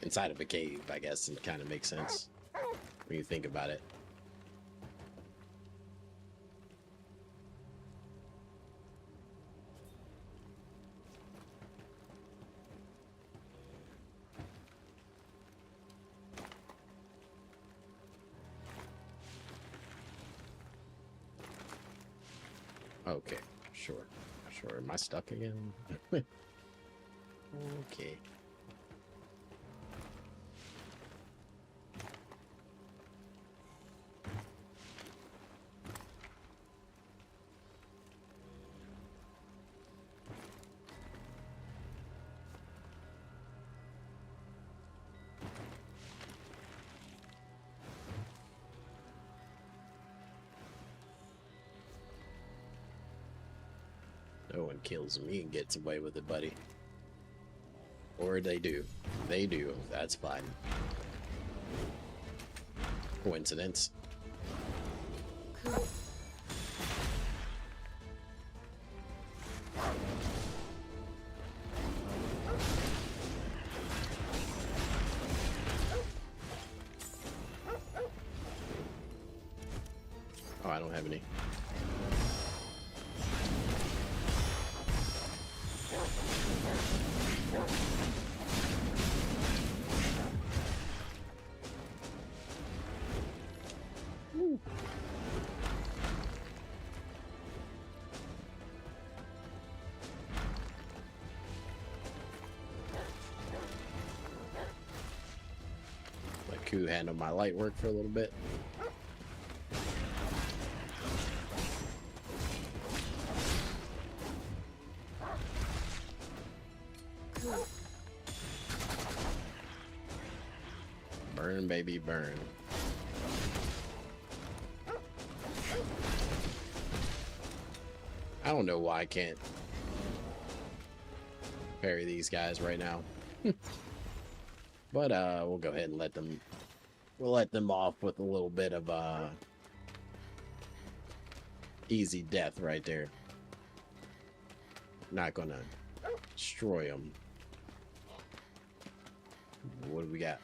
Inside of a cave, I guess, it kind of makes sense when you think about it. Okay, sure. Sure. Am I stuck again? Okay. No one kills me and gets away with it, buddy. Or they do. They do. That's fine. Coincidence. Cool. Oh, I don't have any. Let Ku handle my light work for a little bit. Cool. Burn, baby, burn. I don't know why I can't parry these guys right now. But we'll go ahead and let them off with a little bit of easy death right there. Not gonna destroy them. What do we got?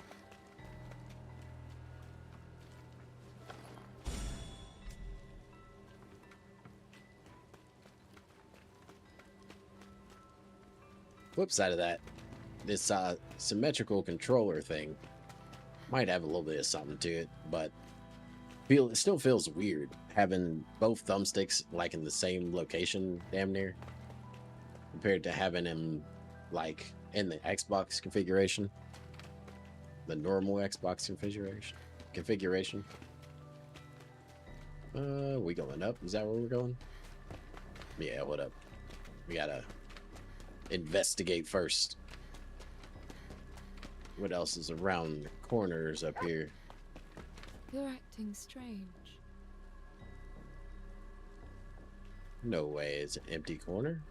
Flip side of that, this symmetrical controller thing might have a little bit of something to it, but it still feels weird having both thumbsticks like in the same location, damn near, compared to having them like in the Xbox configuration, the normal Xbox configuration. We going up? Is that where we're going? Yeah, what up? We gotta investigate first. What else is around the corners up here? You're acting strange. No way, it's an empty corner.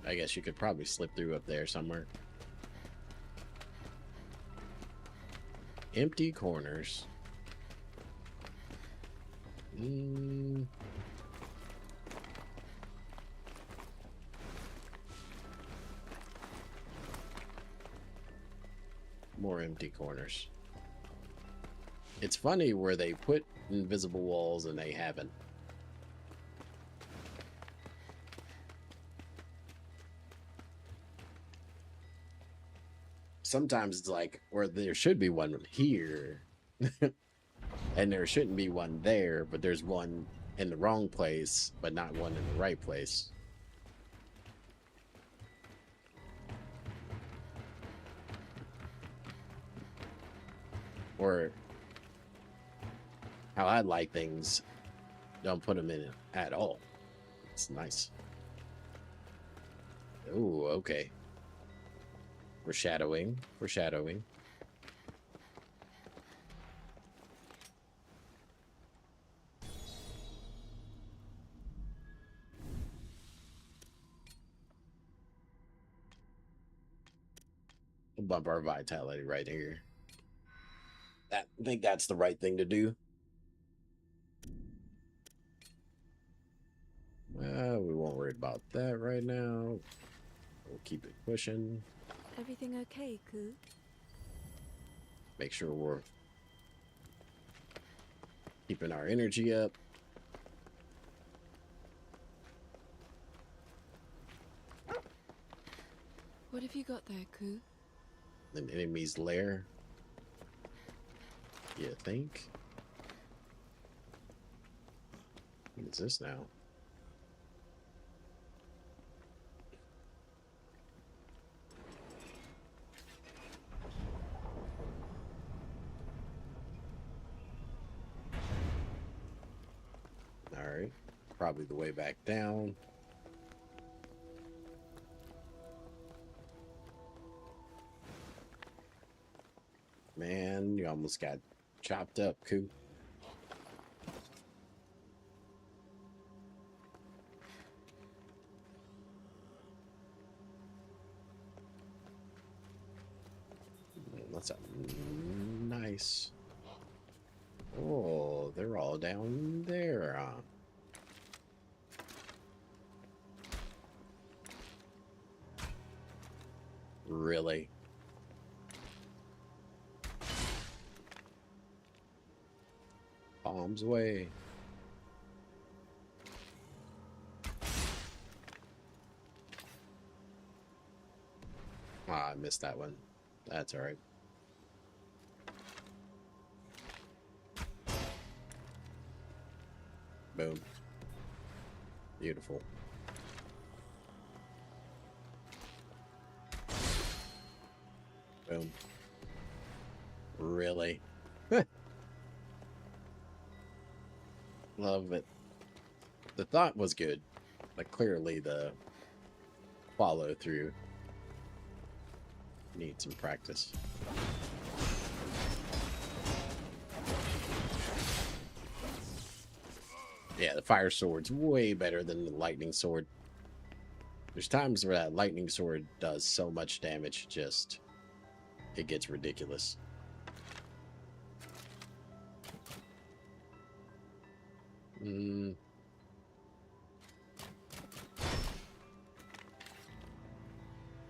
I guess you could probably slip through up there somewhere. Empty corners. More empty corners. It's funny where they put invisible walls and they haven't. Sometimes it's like, or there should be one here, and there shouldn't be one there, but there's one in the wrong place, but not one in the right place. Or how I like things, don't put them in it at all. It's nice. Oh, okay. Foreshadowing. Foreshadowing. We'll bump our vitality right here. I think that's the right thing to do. We won't worry about that right now. We'll keep it pushing. Everything okay, Ku? Make sure we're keeping our energy up. What have you got there, Ku? An enemy's lair. You think? What is this now? Alright. Probably the way back down. Man, you almost got chopped up, Ku. That's a nice. Oh, they're all down there, huh? Really? Bombs away. Ah, I missed that one. That's all right. Boom. Beautiful. Boom. Really? Love it. The thought was good, but clearly the follow through needs some practice. Yeah, the fire sword's way better than the lightning sword. There's times where that lightning sword does so much damage, just it gets ridiculous.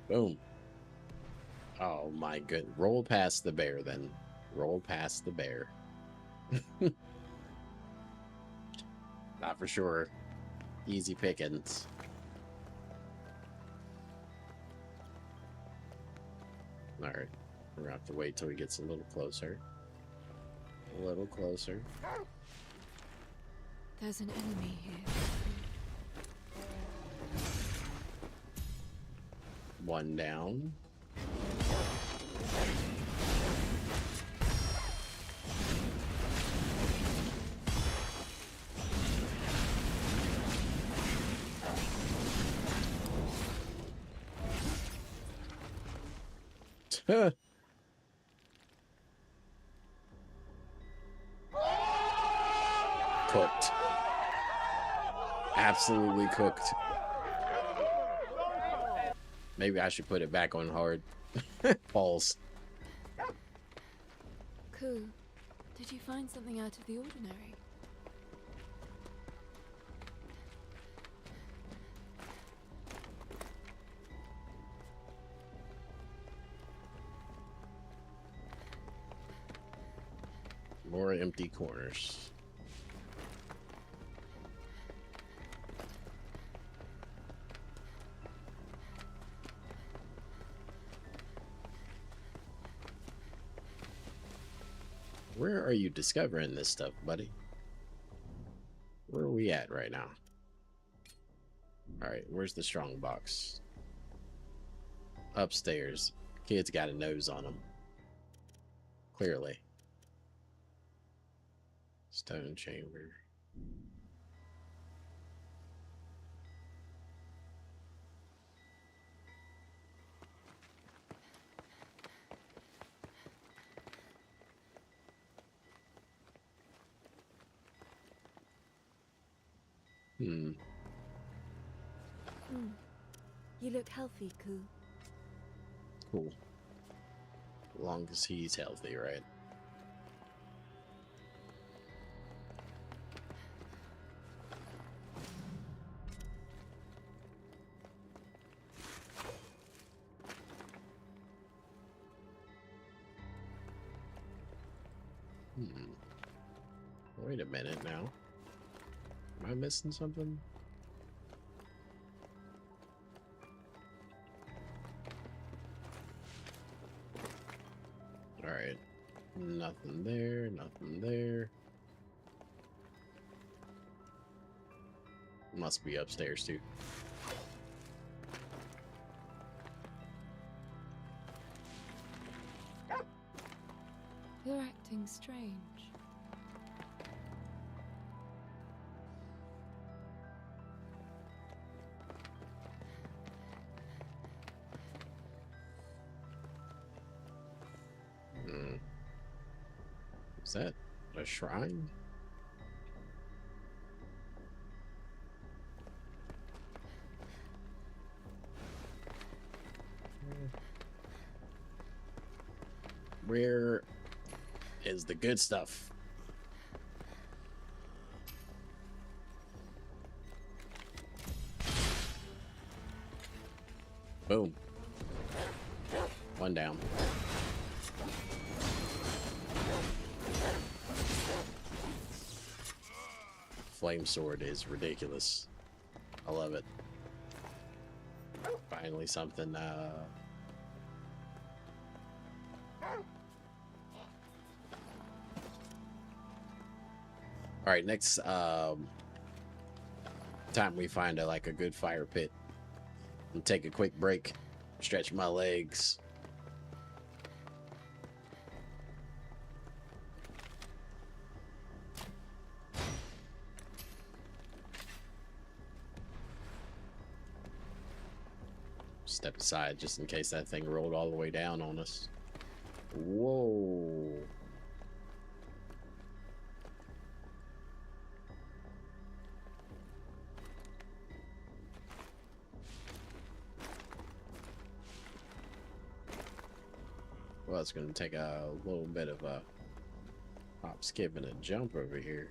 Boom. Oh my good. Roll past the bear then. Roll past the bear. Not for sure. Easy pickings. Alright. We're gonna have to wait till he gets a little closer. A little closer. There's an enemy here. One down. Cooked. Absolutely cooked. Maybe I should put it back on hard. Balls. Ku, did you find something out of the ordinary? More empty corners. Where are you discovering this stuff, buddy? Where are we at right now? Alright, where's the strong box? Upstairs. Kid's got a nose on him. Clearly. Stone chamber. You look healthy, Ku. Cool. As long as he's healthy, right? Wait a minute now. Am I missing something? All right. Nothing there, nothing there. Must be upstairs too. You're acting strange. Hmm. Is that a shrine? Where is the good stuff? Boom. One down. Flame sword is ridiculous. I love it. Finally something all right, next time we find like a good fire pit and take a quick break, stretch my legs. Step aside just in case that thing rolled all the way down on us. Whoa. Well, it's going to take a little bit of a hop, skip, and a jump over here.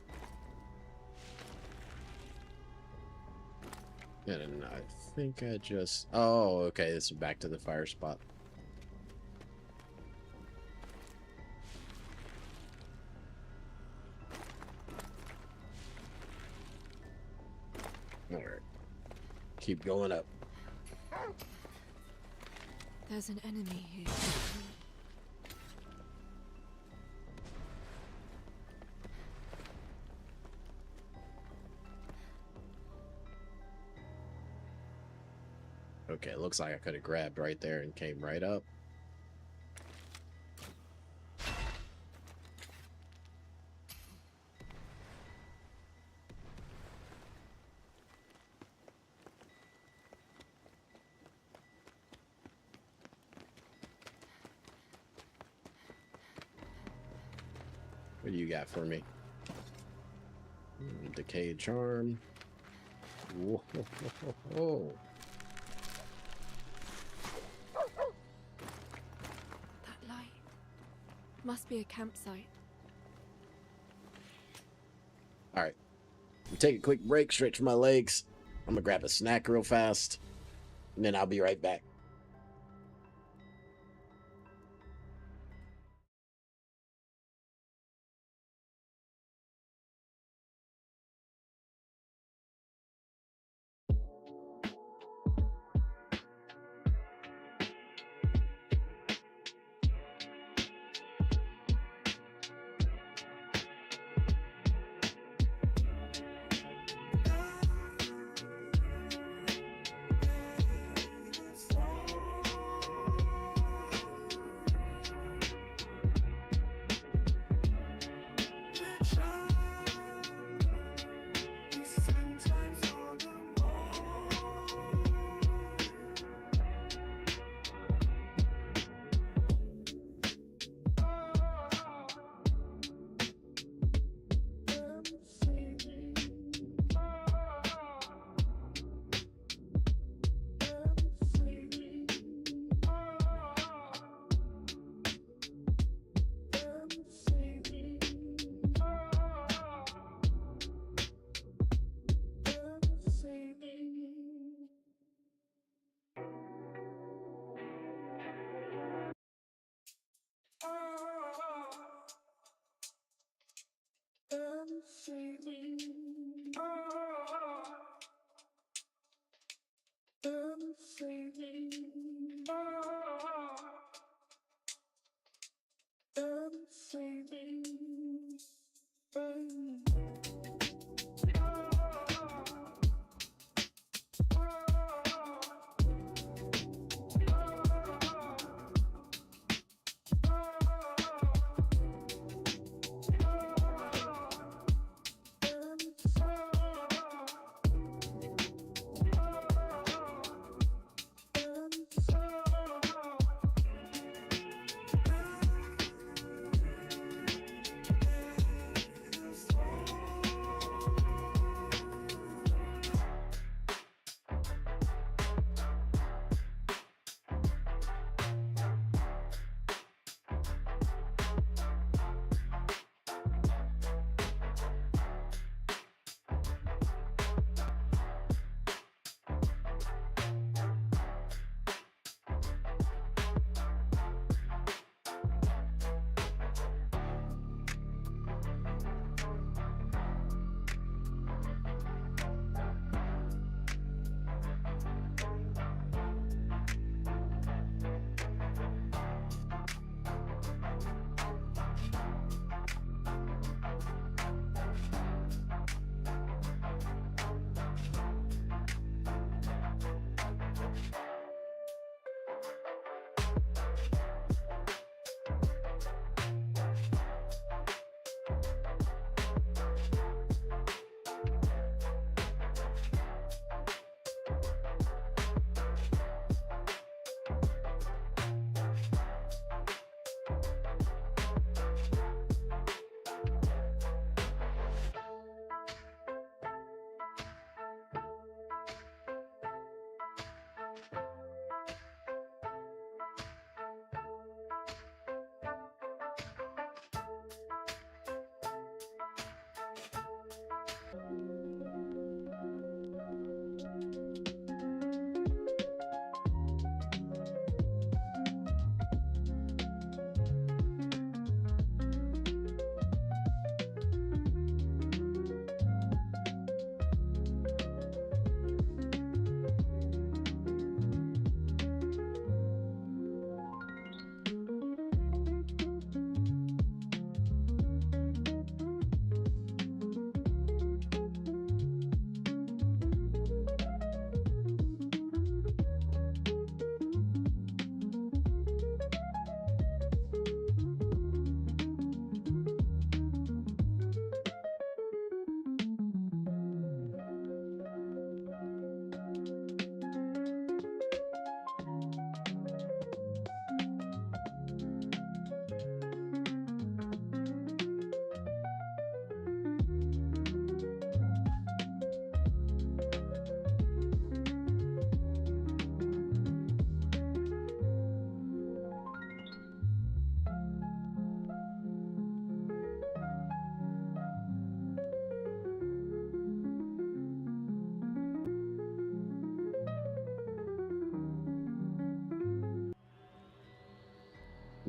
And I think I just... Oh, okay, this is back to the fire spot. All right. Keep going up. There's an enemy here. Okay, it looks like I could have grabbed right there and came right up. What do you got for me? Decayed charm. Whoa. That light must be a campsite. All right. Take a quick break, stretch my legs. I'm gonna grab a snack real fast, and then I'll be right back.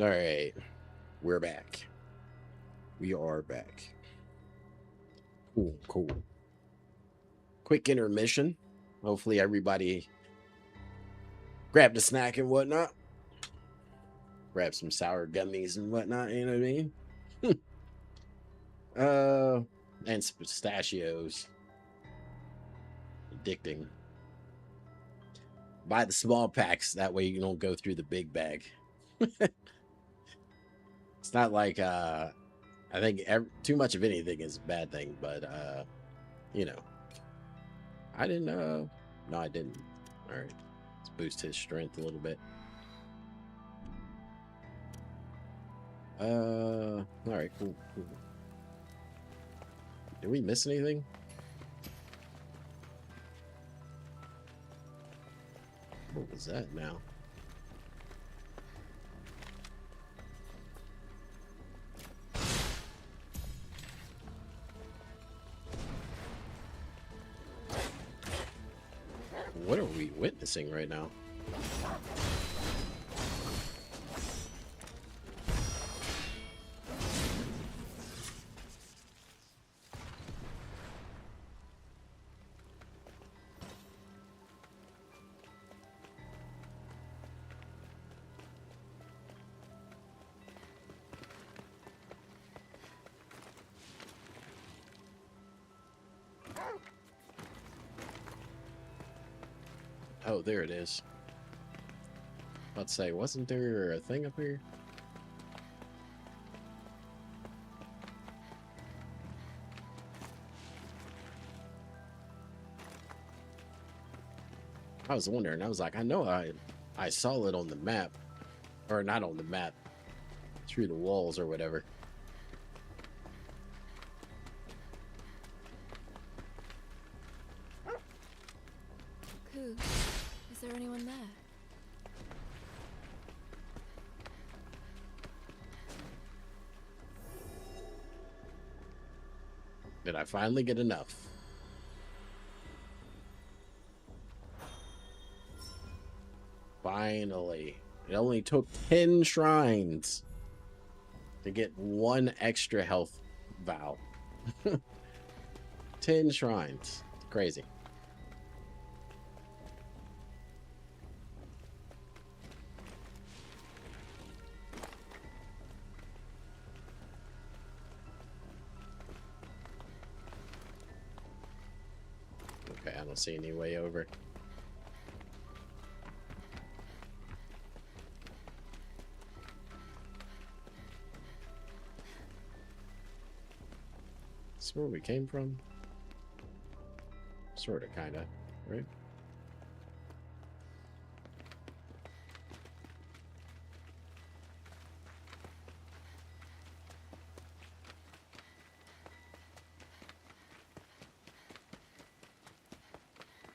All right, we're back. We are back. Cool, cool. Quick intermission. Hopefully everybody grabbed a snack and whatnot. Grab some sour gummies and whatnot, you know what I mean? And some pistachios. Addicting. Buy the small packs, that way you don't go through the big bag. It's not like I think too much of anything is a bad thing, but you know, I didn't no, I didn't. All right, let's boost his strength a little bit. All right, cool. Did we miss anything? What was that now? What are we witnessing right now? Oh, there it is. Let's say, wasn't there a thing up here? I was wondering. I was like, I know I saw it on the map, or not on the map, through the walls or whatever. Ku, is there anyone there? Did I finally get enough? Finally. It only took 10 shrines to get one extra health vow. 10 shrines. Crazy. Okay, I don't see any way over. This is where we came from? Sorta, kinda, right?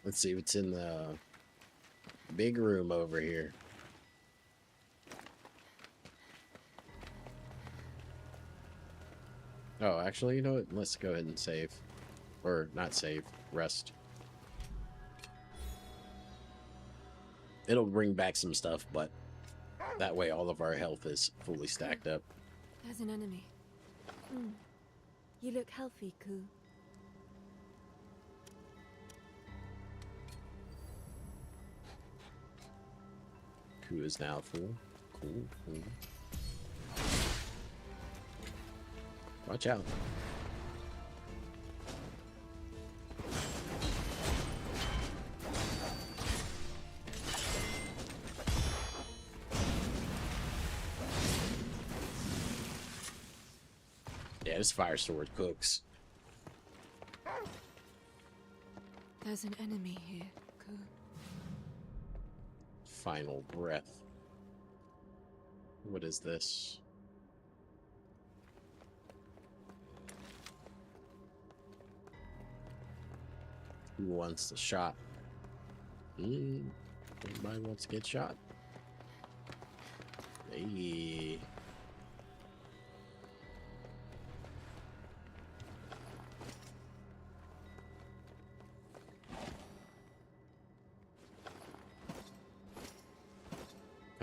Let's see what's in the big room over here. Oh, actually, you know what? Let's go ahead and save. Or not save, rest. It'll bring back some stuff, but that way all of our health is fully stacked up. There's an enemy. You look healthy, Ku. Ku is now full. Cool. Watch out. Yeah, this fire sword cooks. There's an enemy here, Ku. Final breath. What is this? Who wants the shot? Everybody wants to get shot. Hey.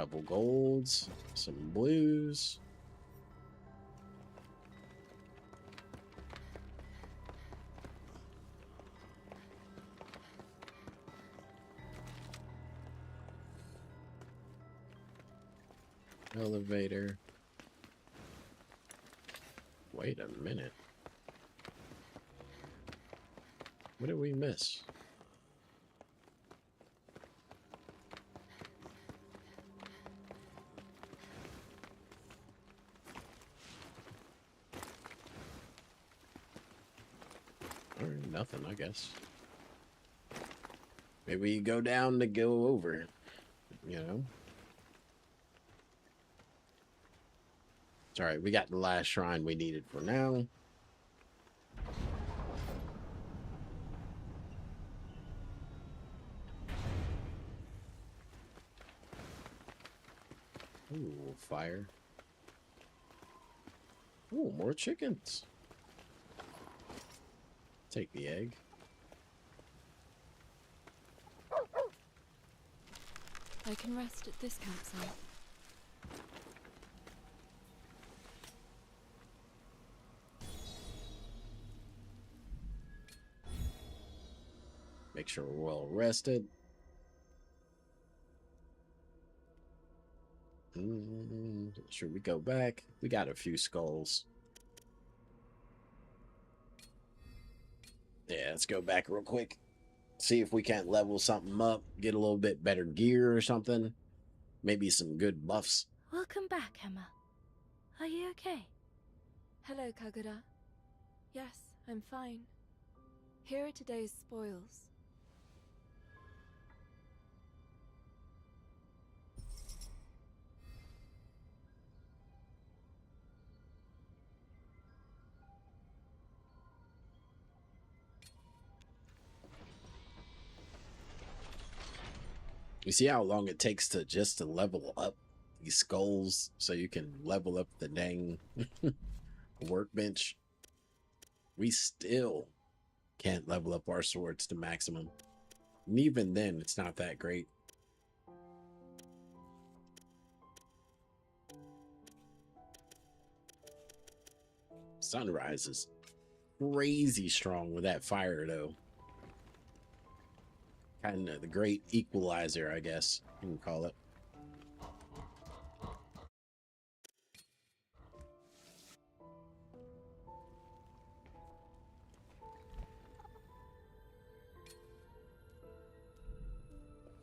Couple golds, some blues. Elevator. Wait a minute. What did we miss? Or nothing, I guess. Maybe you go down to go over, you know? It's alright, we got the last shrine we needed for now. Ooh, fire. Ooh, more chickens. Take the egg. I can rest at this campsite. Make sure we're well rested. Should we go back? We got a few skulls. Yeah, let's go back real quick. See if we can't level something up, get a little bit better gear or something. Maybe some good buffs. Welcome back, Emma. Are you okay? Hello, Kagura. Yes, I'm fine. Here are today's spoils. You see how long it takes to just to level up these skulls so you can level up the dang workbench? We still can't level up our swords to maximum. And even then, it's not that great. Sunrise is crazy strong with that fire, though. Kind of the great equalizer, I guess you can call it.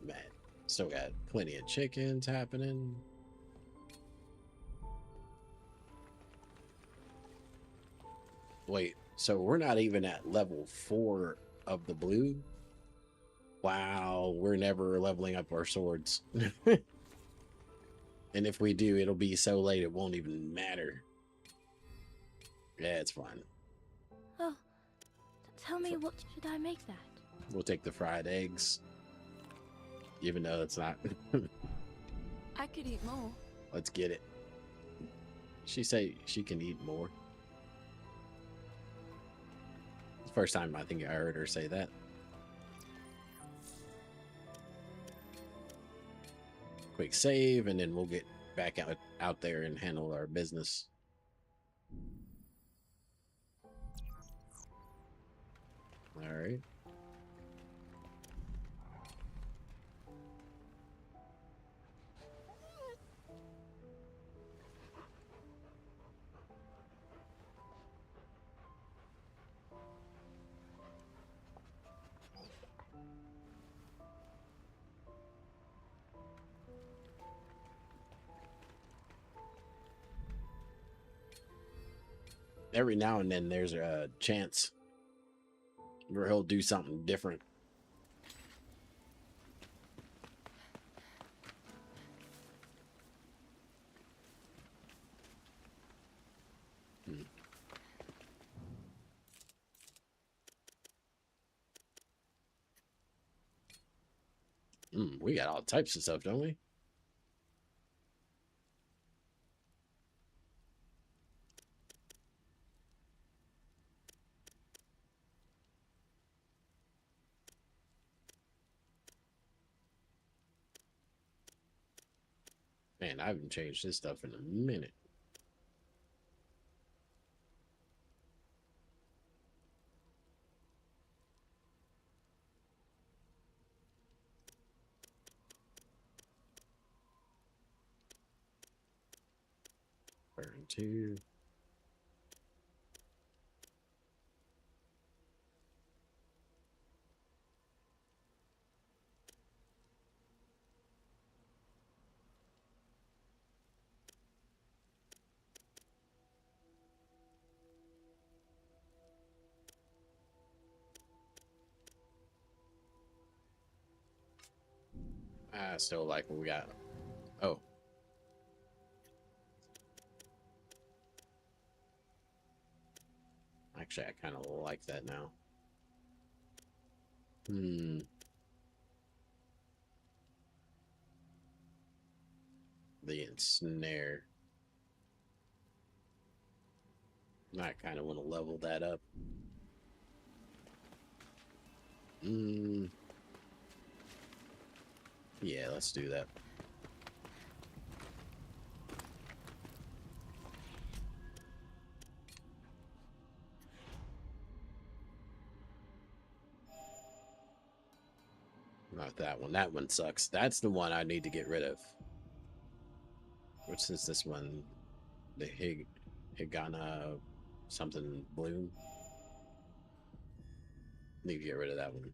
Man, still got plenty of chickens happening. Wait, so we're not even at level 4 of the blue? Wow, we're never leveling up our swords. And if we do, it'll be so late it won't even matter. Yeah, it's fine. Oh, tell me, what should I make that? We'll take the fried eggs. Even though it's not. I could eat more. Let's get it. She say she can eat more. It's the first time I think I heard her say that. Quick save, and then we'll get back out there and handle our business. All right. Every now and then there's a chance where he'll do something different. We got all types of stuff, don't we? Man, I haven't changed this stuff in a minute. Burn 2. I still like what we got. Oh. Actually, I kind of like that now. The ensnare. I kind of want to level that up. Yeah, let's do that. Not that one. That one sucks. That's the one I need to get rid of. Which is this one? The Higana something bloom. Need to get rid of that one.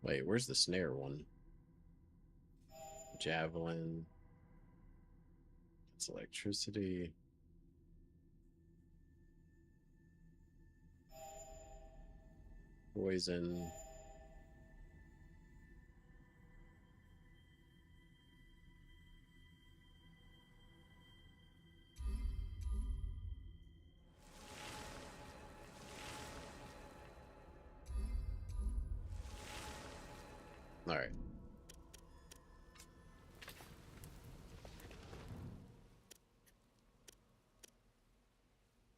Wait, where's the snare one? Javelin. It's electricity. Poison. All right.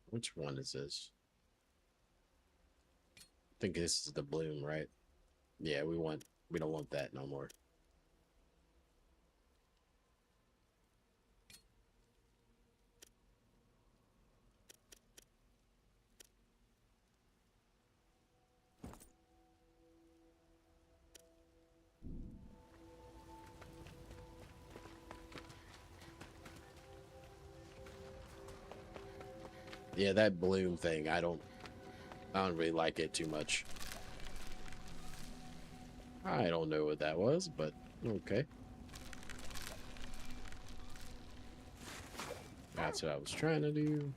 Which one is this? I think this is the bloom, right? Yeah, we don't want that no more. Yeah, that bloom thing, I don't really like it too much. I don't know what that was, but okay. That's what I was trying to do.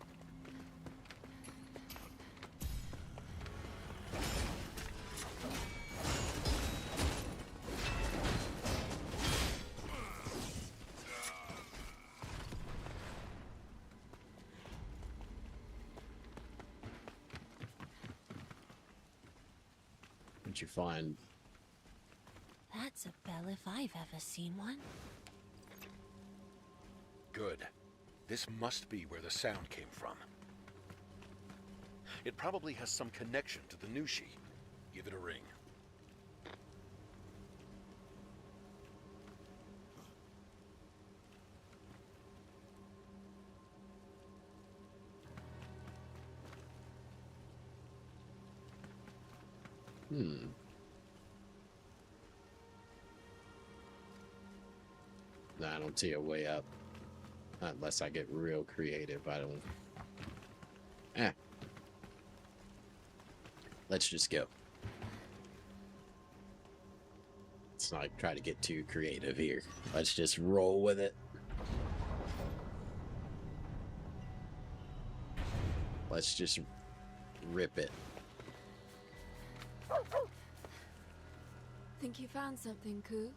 What'd you find? That's a bell if I've ever seen one. Good. This must be where the sound came from. It probably has some connection to the Nushi. Give it a ring. Nah, I don't see a way up. Unless I get real creative. I don't... Let's just go. Let's not try to get too creative here. Let's just roll with it. Let's just rip it. Think you found something, Ku?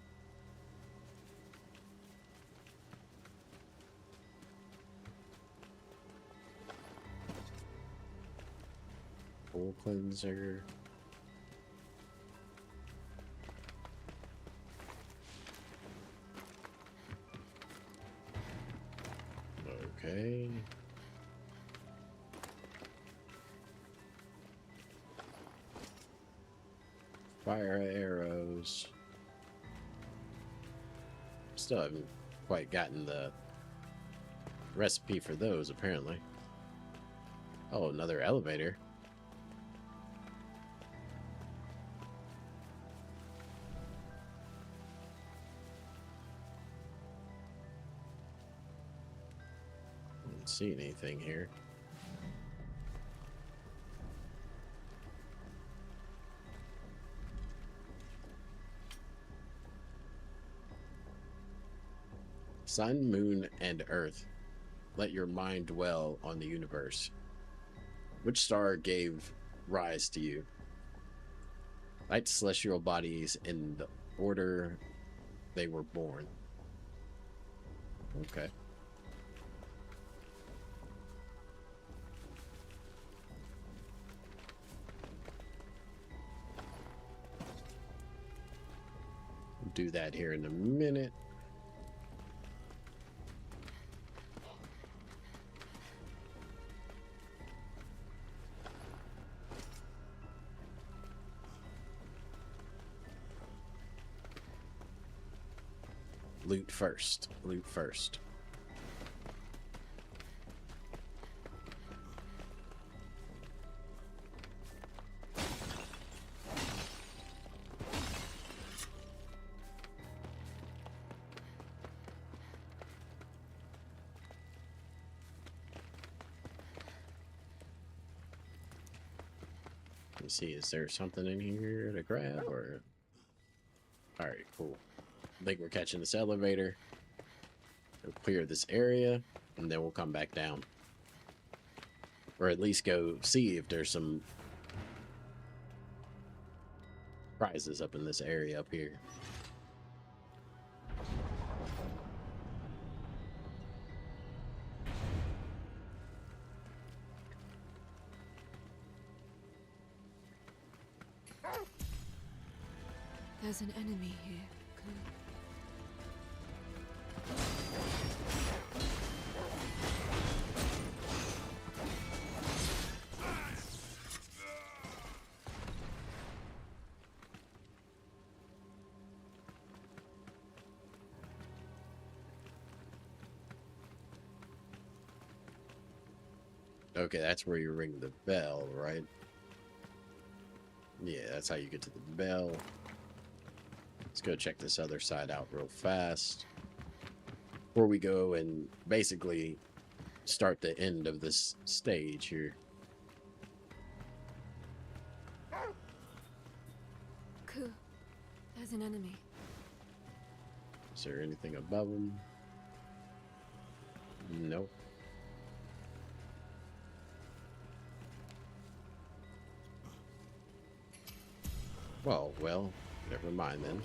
Full cleanser. Okay. Fire arrows. Still haven't quite gotten the recipe for those, apparently. Oh, another elevator. Don't see anything here. Sun, moon, and earth. Let your mind dwell on the universe. Which star gave rise to you? Light celestial bodies in the order they were born. Okay. We'll do that here in a minute. Loot first. Loot first. Let me see, is there something in here to grab or... Alright, cool. I think we're catching this elevator. We'll clear this area, and then we'll come back down. Or at least go see if there's some prizes up in this area up here. There's an enemy here. Cool. Okay, that's where you ring the bell, right? Yeah, that's how you get to the bell. Let's go check this other side out real fast before we go and basically start the end of this stage here. Cool. There's an enemy. Is there anything above them? Nope. Well, never mind then.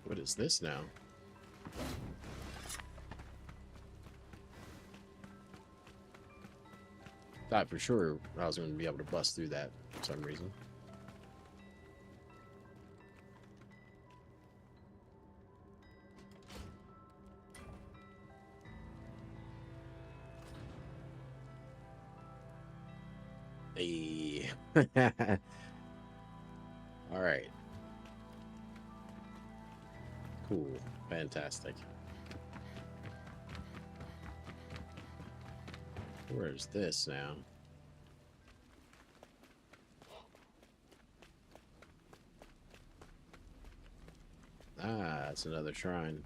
What is this now? Thought for sure I was going to be able to bust through that for some reason. Hey. All right. Cool. Fantastic. Where's this now? Ah, it's another shrine.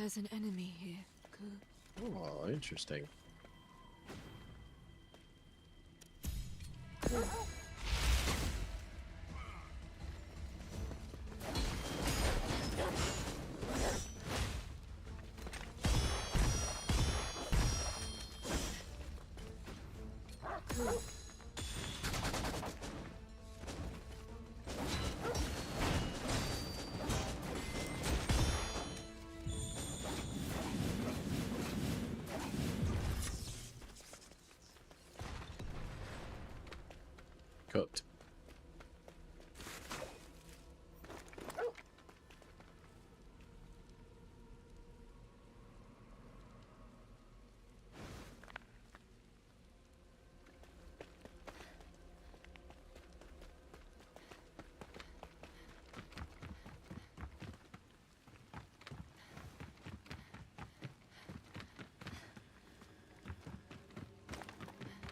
There's an enemy here, Ku. Oh, interesting. Cooked.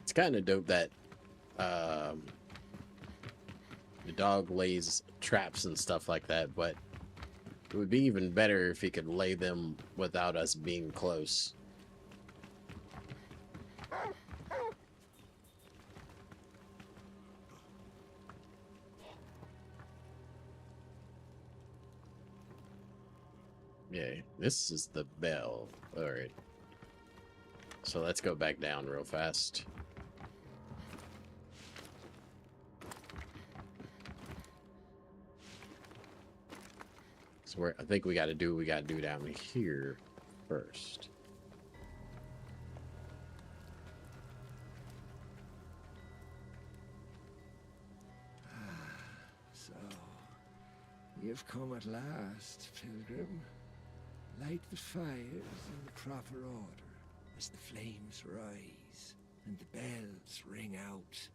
It's kind of dope that the dog lays traps and stuff like that, but it would be even better if he could lay them without us being close. Yeah, this is the bell. All right. So let's go back down real fast. So I think we got to do what we got to do down here first. So, you've come at last, pilgrim. Light the fires in the proper order as the flames rise and the bells ring out,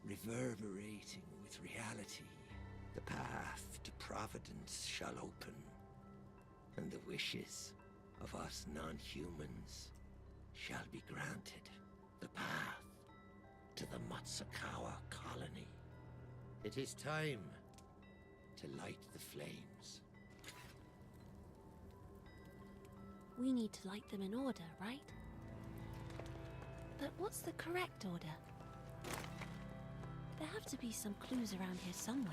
reverberating with reality. The path to Providence shall open, and the wishes of us non-humans shall be granted. The path to the Matsukawa colony. It is time to light the flames. We need to light them in order, right? But what's the correct order? There have to be some clues around here somewhere.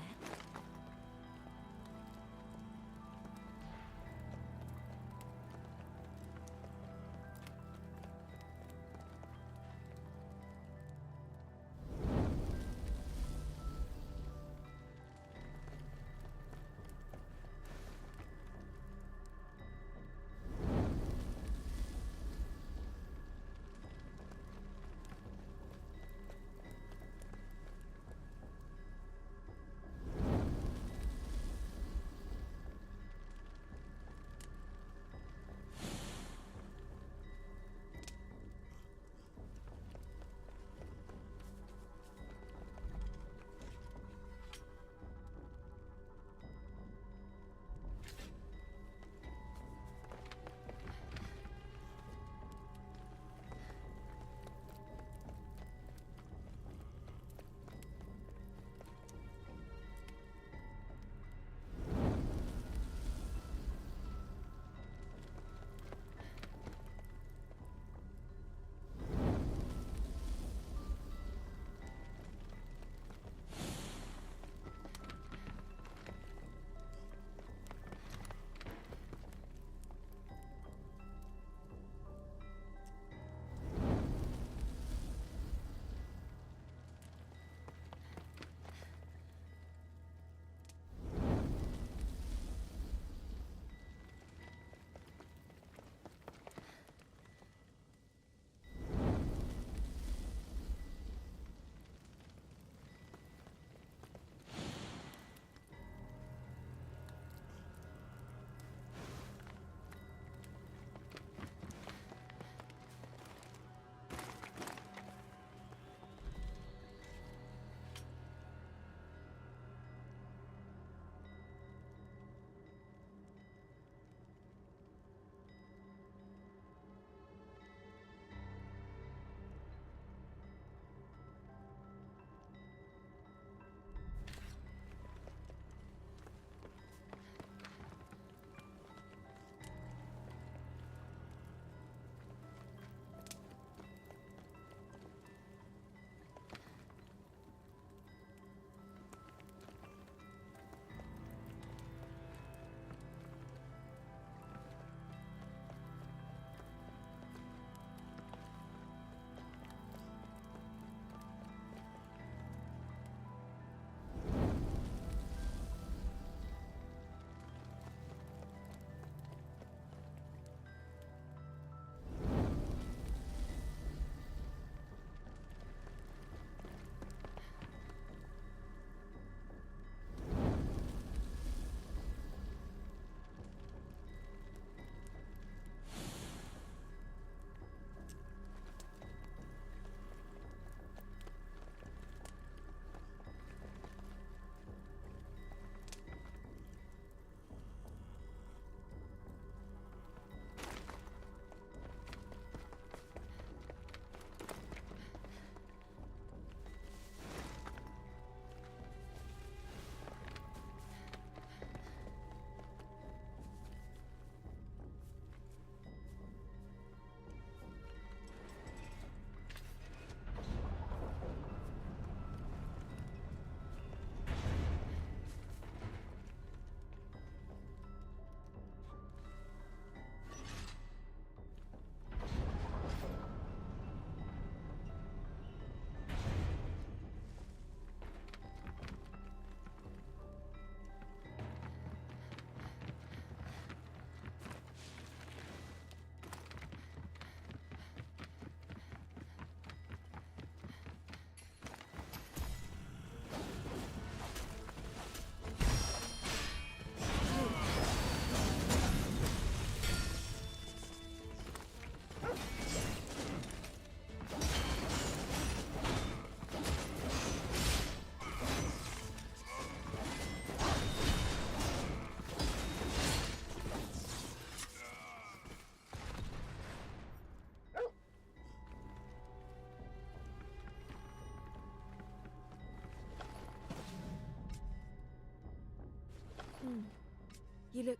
You look...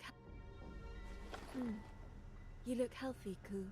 You look healthy, Ku.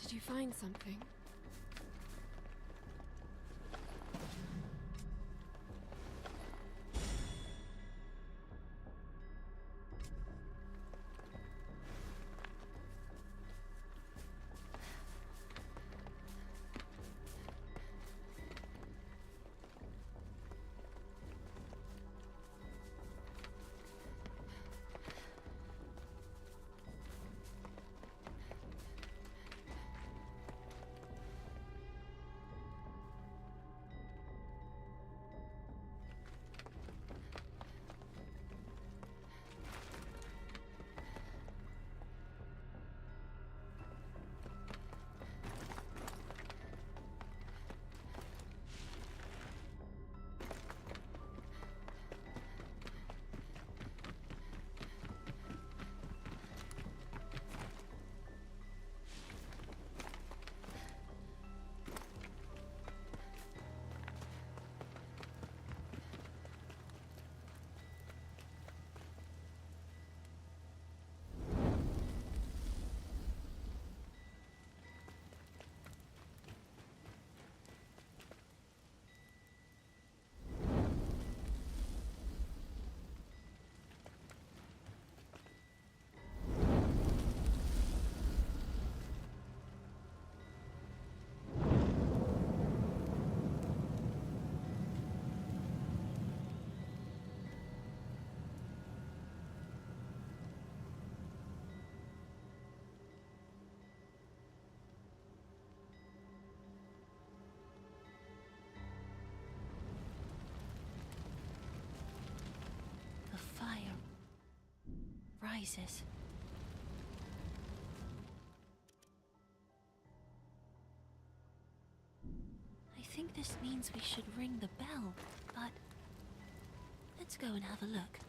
Did you find something? The fire rises. I think this means we should ring the bell, but let's go and have a look.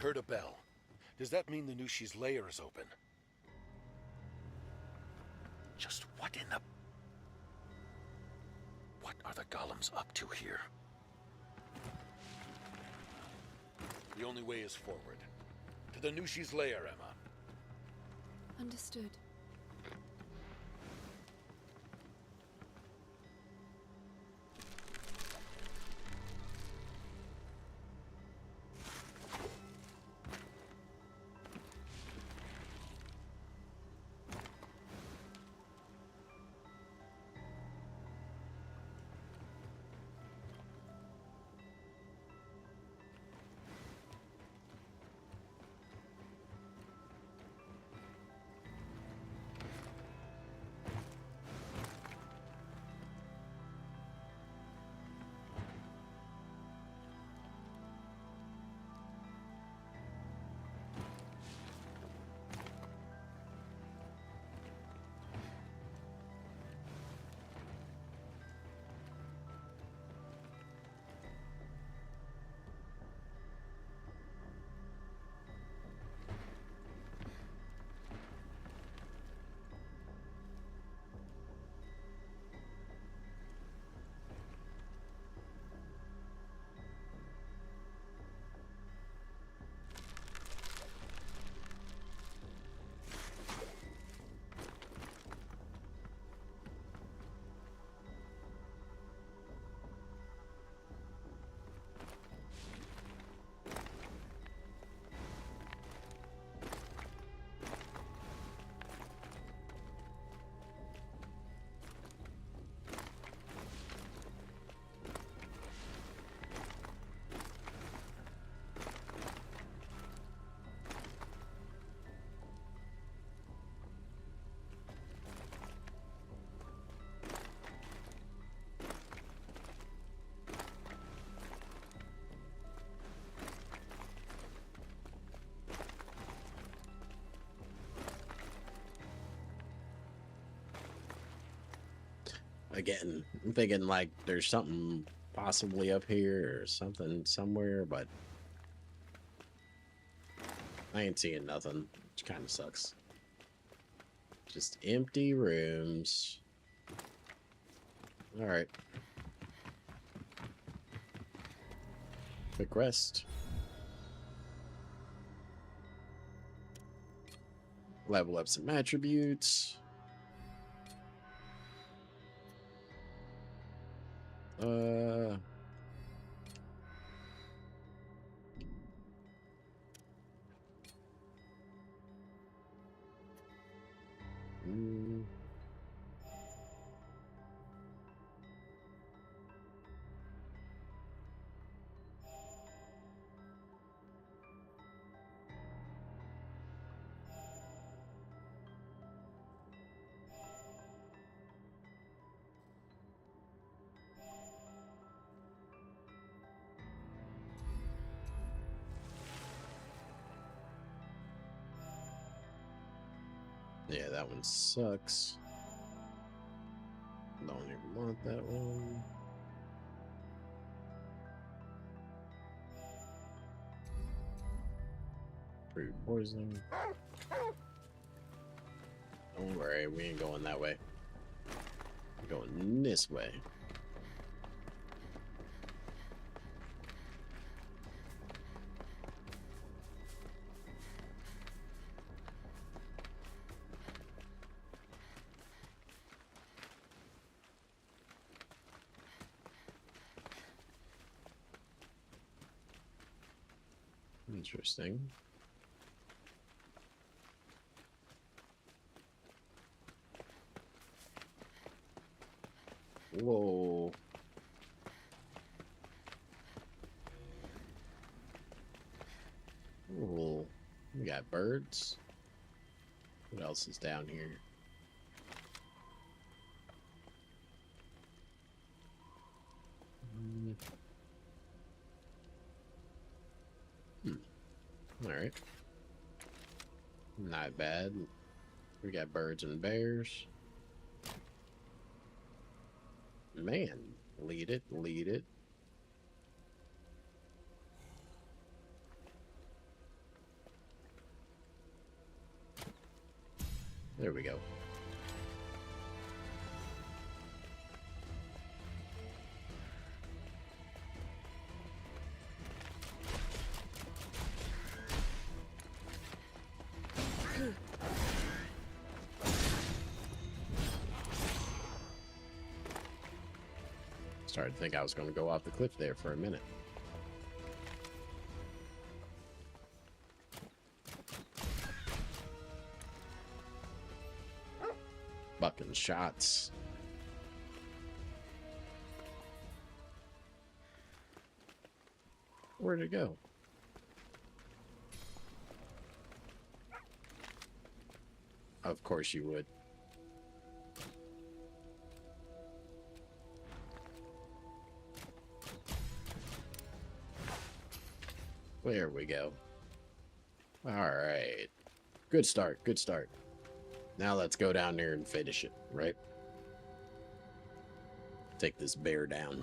heard a bell. Does that mean the Nushi's lair is open? Just what in the... What are the golems up to here? The only way is forward. To the Nushi's lair, Emma. Understood. Again, I'm thinking like there's something possibly up here or something somewhere, but I ain't seeing nothing, which kind of sucks. Just empty rooms. All right. Quick rest. Level up some attributes. Uh, mm, yeah, that one sucks. Don't even want that one. Food poisoning. Don't worry, we ain't going that way. We're going this way. Interesting. Whoa. Ooh. We got birds. What else is down here? All right. Not bad. We got birds and bears. Man, lead it, lead it. There we go. Started to think I was going to go off the cliff there for a minute. Bucking shots. Where'd it go? Of course you would. There we go. All right. Good start. Good start. Now let's go down there and finish it, right? Take this bear down.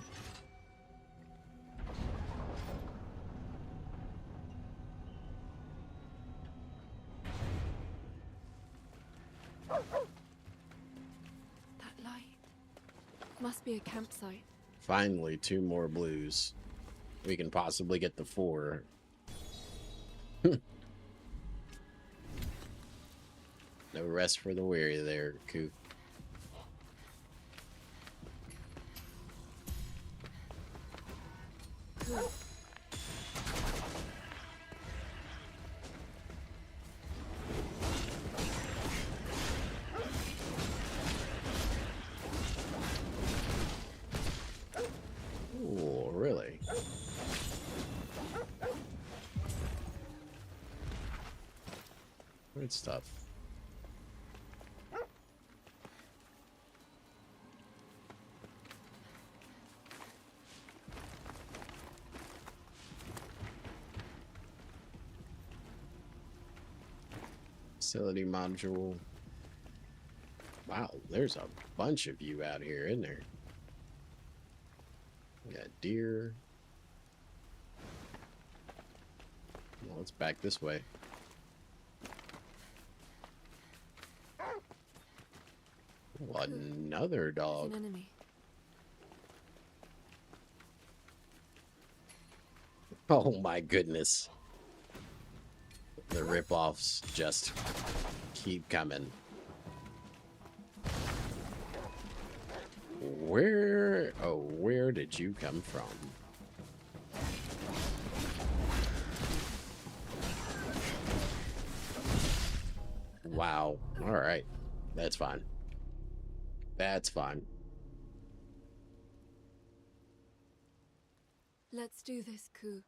That light must be a campsite. Finally, 2 more blues. We can possibly get the 4. No rest for the weary there, Coop. Oh, really? Good stuff. Facility module. Wow, there's a bunch of you out here, isn't there? We got deer. Well, let's back this way. Oh, another dog. An enemy. Oh my goodness. The rip-offs just keep coming. Where did you come from? Wow. All right. That's fine. That's fine. Let's do this, Ku.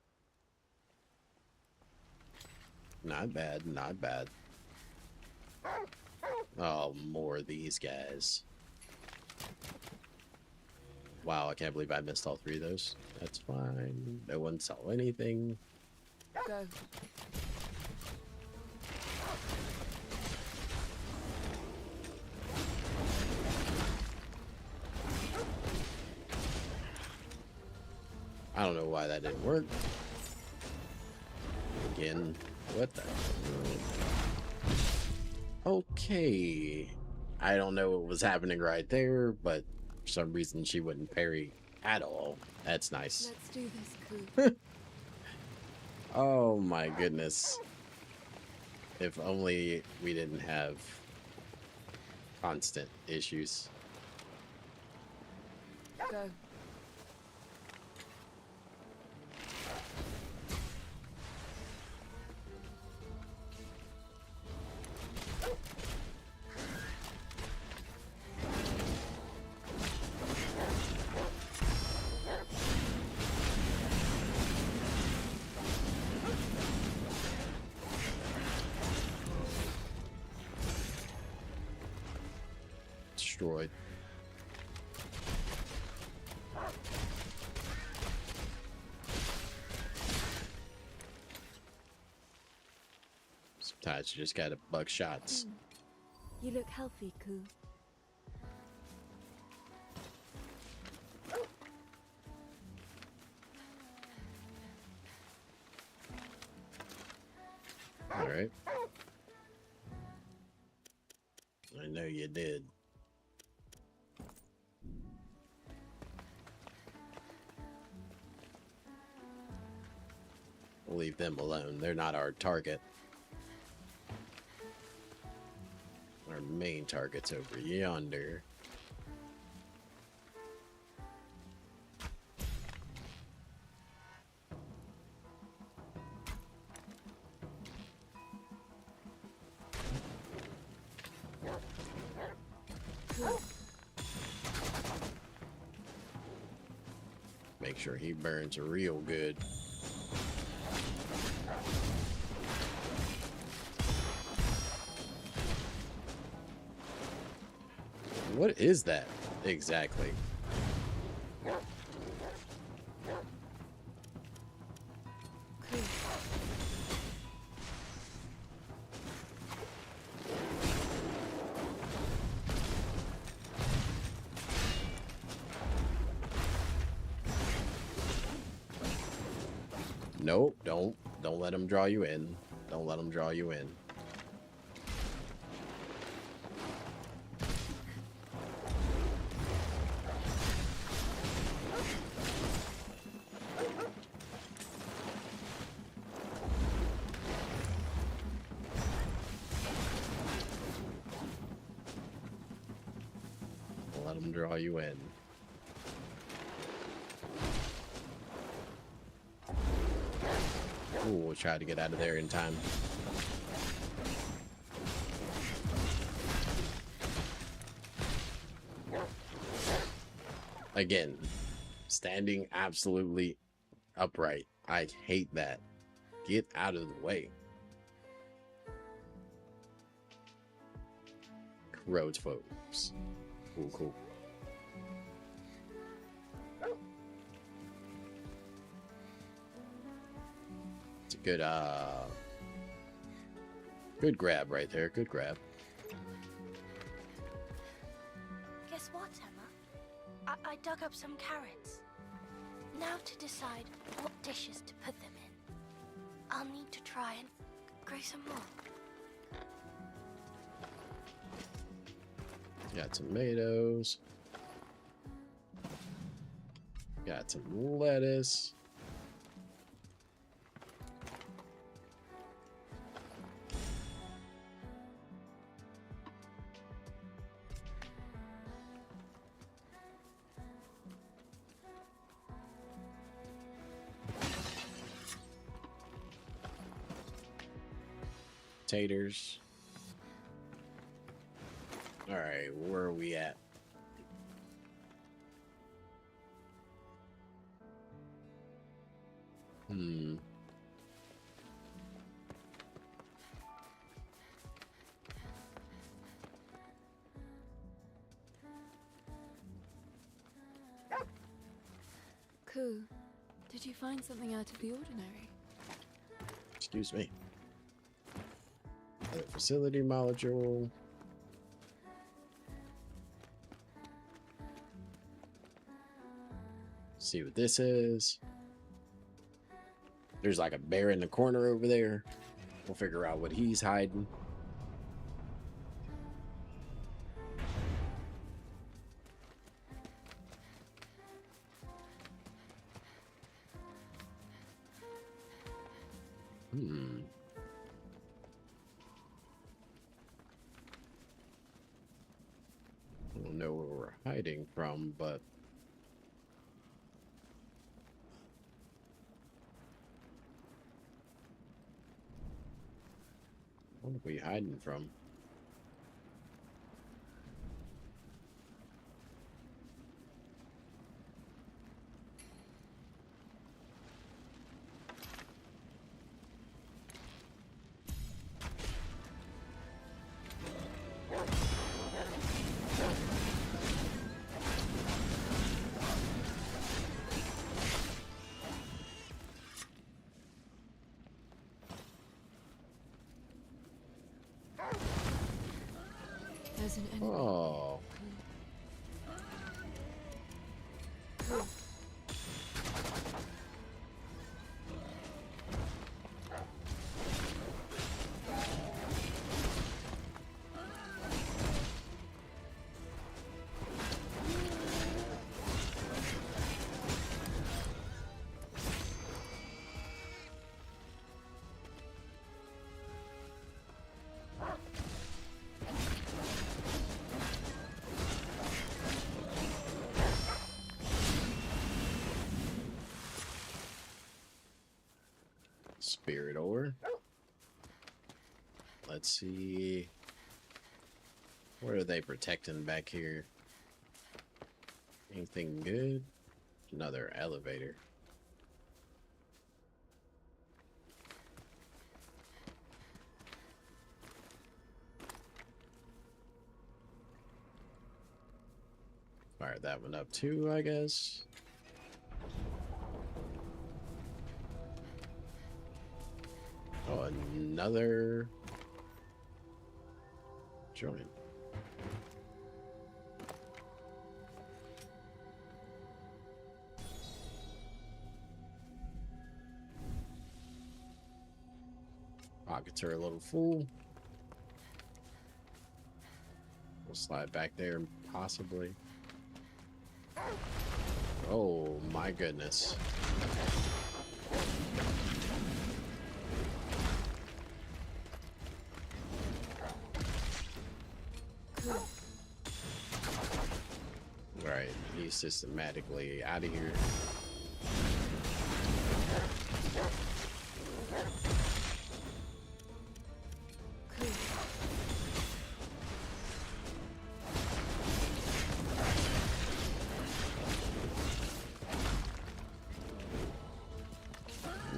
Not bad, not bad. Oh, more of these guys. Wow, I can't believe I missed all 3 of those. That's fine. No one saw anything. Go. I don't know why that didn't work. Again, what the? Okay. I don't know what was happening right there, but for some reason she wouldn't parry at all. That's nice. Let's do this, Ku. Oh my goodness. If only we didn't have constant issues. Go. Destroyed. Sometimes you just gotta buck shots. You look healthy, Ku. Alright. you did. We'll leave them alone. They're not our target. Our main target's over yonder. Make sure he burns real good. What is that exactly? Nope, don't let him draw you in. Don't let him draw you in. Don't let him draw you in. Ooh, we'll try to get out of there in time. Again, standing absolutely upright. I hate that. Get out of the way. Roads, folks. Cool, cool. It's a good grab right there. Good grab. Guess what, Emma? I dug up some carrots. Now to decide what dishes to put them in, I'll need to try and grow some more. Got tomatoes. Got some lettuce. Taters. All right, where are we at? Ku, did you find something out of the ordinary? Excuse me. Other facility module. See what this is. There's like a bear in the corner over there. We'll figure out what he's hiding. I don't know where we're hiding from, but what are we hiding from? There's an enemy. Oh. Spirit ore. Let's see. What are they protecting back here? Anything good? Another elevator. Fire that one up too, I guess. Oh, another joint. Pockets are a little full. We'll slide back there, possibly. Oh my goodness. Right, he's systematically out of here.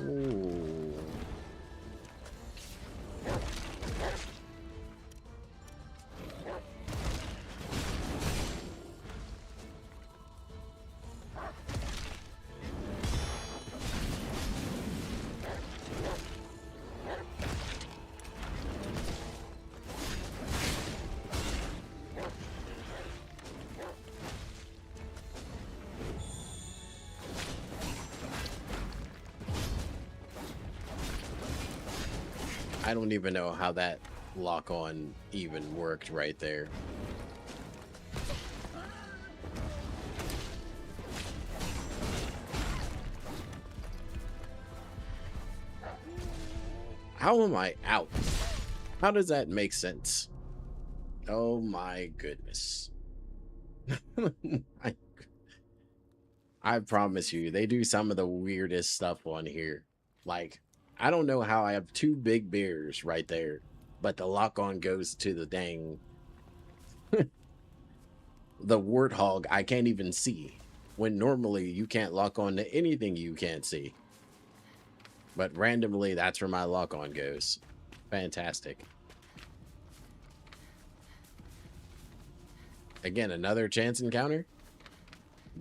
Ooh. I don't even know how that lock on even worked right there. How am I out? How does that make sense? Oh my goodness. I, I promise you, they do some of the weirdest stuff on here. Like, I don't know how I have two big bears right there, but the lock on goes to the dang the warthog I can't even see, when normally you can't lock on to anything you can't see. But randomly, that's where my lock on goes. Fantastic. Again, another chance encounter.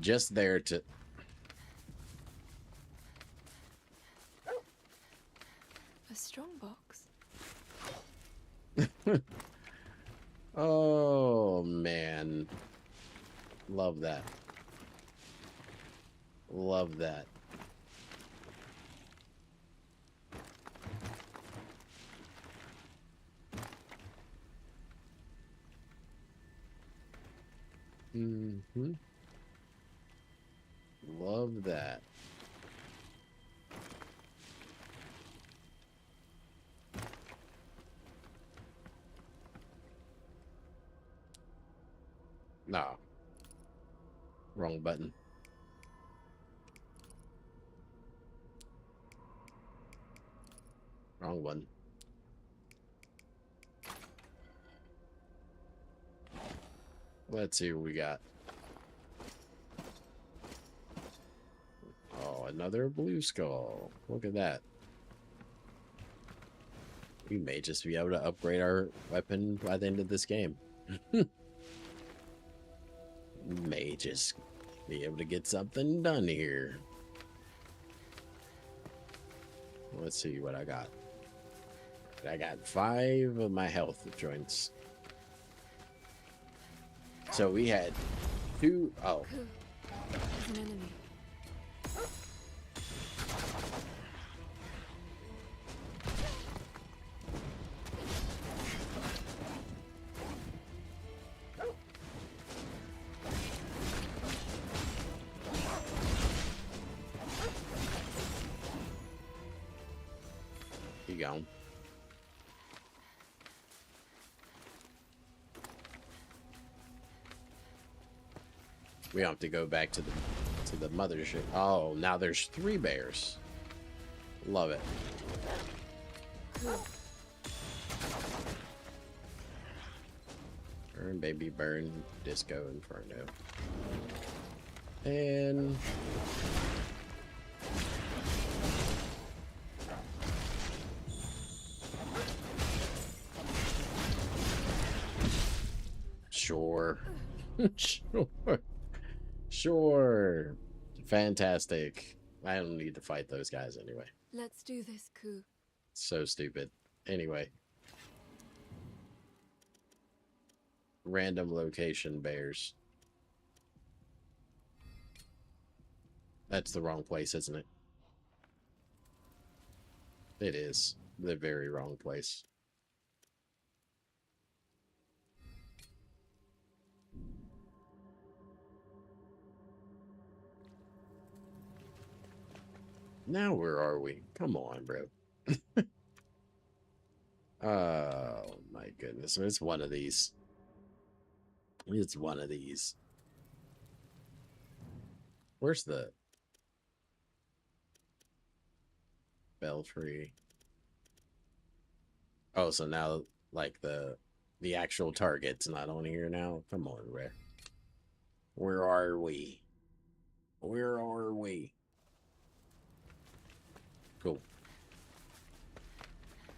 Just there to... A strong box. Oh, man. Love that. Love that. Mm-hmm. Love that. No. Wrong button. Wrong one. Let's see what we got. Oh, another blue skull. Look at that. We may just be able to upgrade our weapon by the end of this game. May just be able to get something done here. Let's see what I got. I got 5 of my health joints. So we had 2. Oh. There's an enemy. You go. We don't have to go back to the mothership. Oh, now there's 3 bears. Love it. Burn, baby, burn. Disco Inferno. And... Sure. Sure. Sure. Fantastic. I don't need to fight those guys anyway. Let's do this, Ku. So stupid. Anyway. Random location bears. That's the wrong place, isn't it? It is. The very wrong place. Now where are we? Come on, bro. Oh my goodness. It's one of these. It's one of these. Where's the belfry? Oh, so now like the actual target's not on here now. Come on, Ray. Where are we? Where are we? Cool.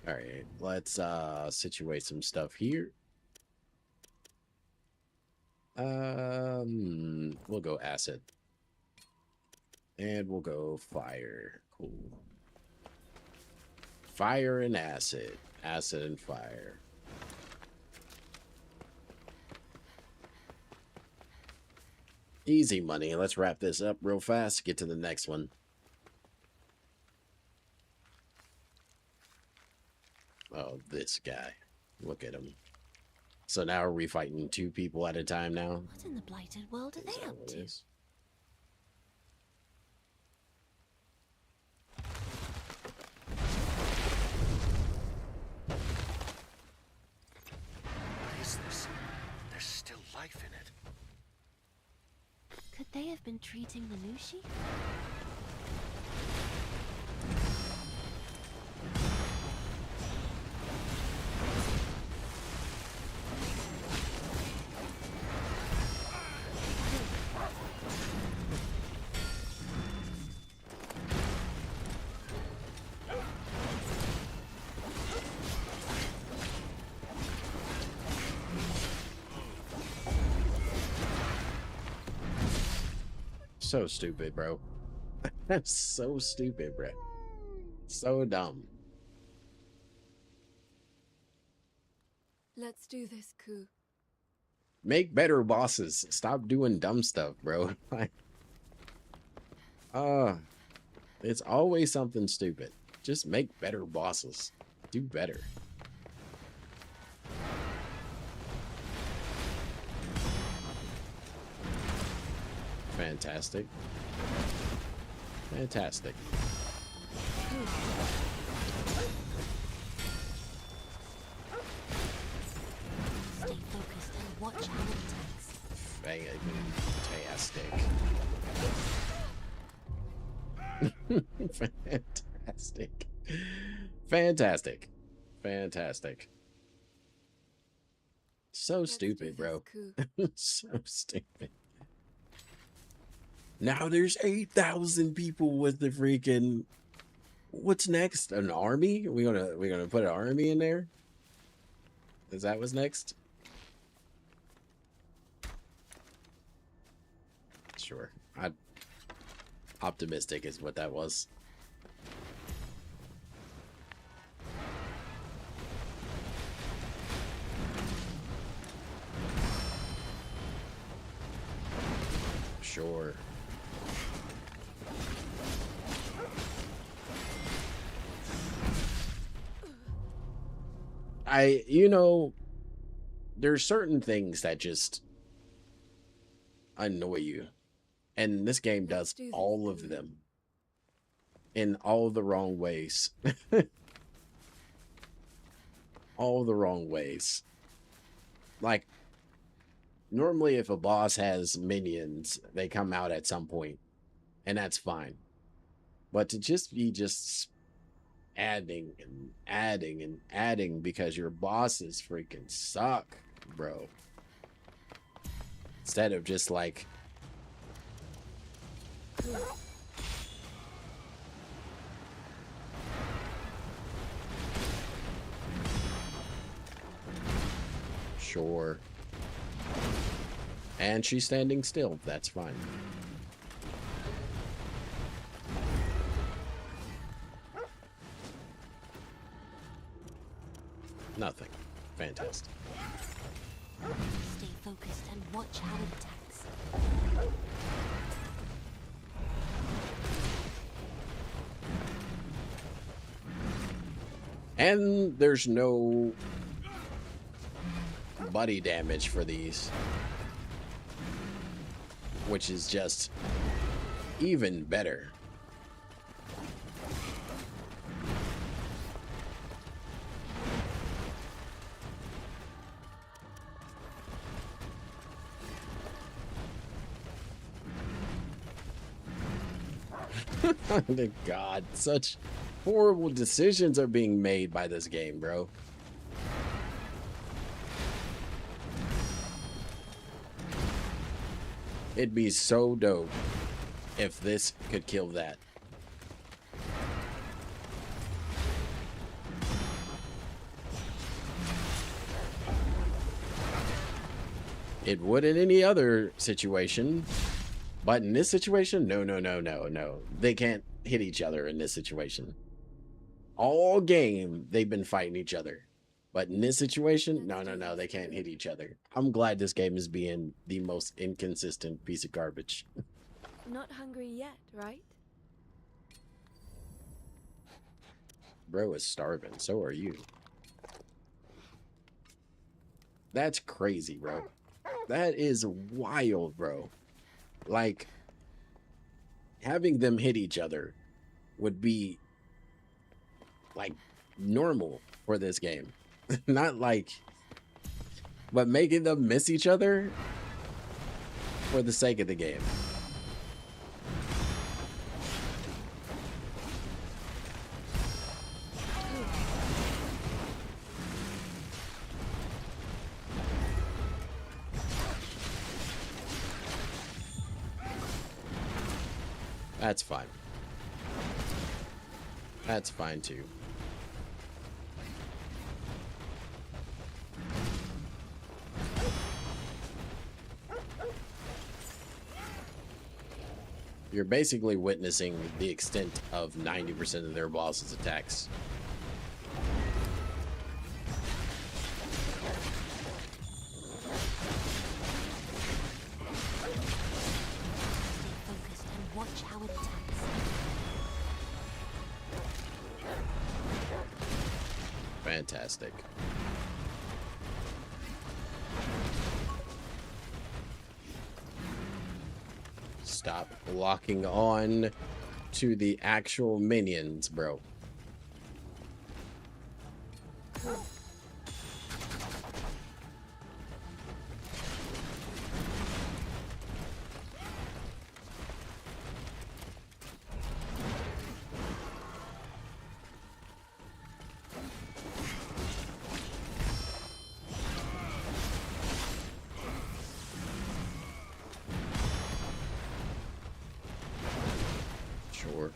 All right, let's situate some stuff here. We'll go acid. And we'll go fire. Cool. Fire and acid. Acid and fire. Easy money. Let's wrap this up real fast. Get to the next one. Oh, this guy. Look at him. So now are we fighting 2 people at a time now? What in the blighted world are they up to? What is this? There's still life in it. Could they have been treating the Nushi? So stupid, bro. That's so stupid, bro. So dumb. Let's do this, Ku. Make better bosses. Stop doing dumb stuff, bro. It's always something stupid. Just make better bosses. Do better. Fantastic. Fantastic. Stay focused and watch how it attacks. Fantastic. Fantastic. Fantastic. So stupid, bro. So stupid. Now there's 8,000 people with the freaking... What's next? An army? We're gonna put an army in there? Is that what's next? Sure. Optimistic is what that was. Sure. There's certain things that just annoy you. And this game does all of them. In all the wrong ways. All the wrong ways. Like, normally if a boss has minions, they come out at some point. And that's fine. But to just be adding and adding and adding because your bosses freaking suck, bro. Instead of just like sure. And she's standing still. That's fine. Nothing. Fantastic. Stay focused and watch how it attacks. And there's no buddy damage for these, which is just even better. God, such horrible decisions are being made by this game, bro. It'd be so dope if this could kill that. It would in any other situation, but in this situation, no. They can't hit each other in this situation. All game, they've been fighting each other. But in this situation, no, they can't hit each other. I'm glad this game is being the most inconsistent piece of garbage. Not hungry yet, right? Bro is starving, so are you. That's crazy, bro. That is wild, bro. Like, having them hit each other would be, like, normal for this game. Not like, but making them miss each other for the sake of the game. That's fine. That's fine too. You're basically witnessing the extent of 90% of their bosses' attacks. Focused and watch how it attacks. Fantastic. Stop locking on to the actual minions, bro. Sure.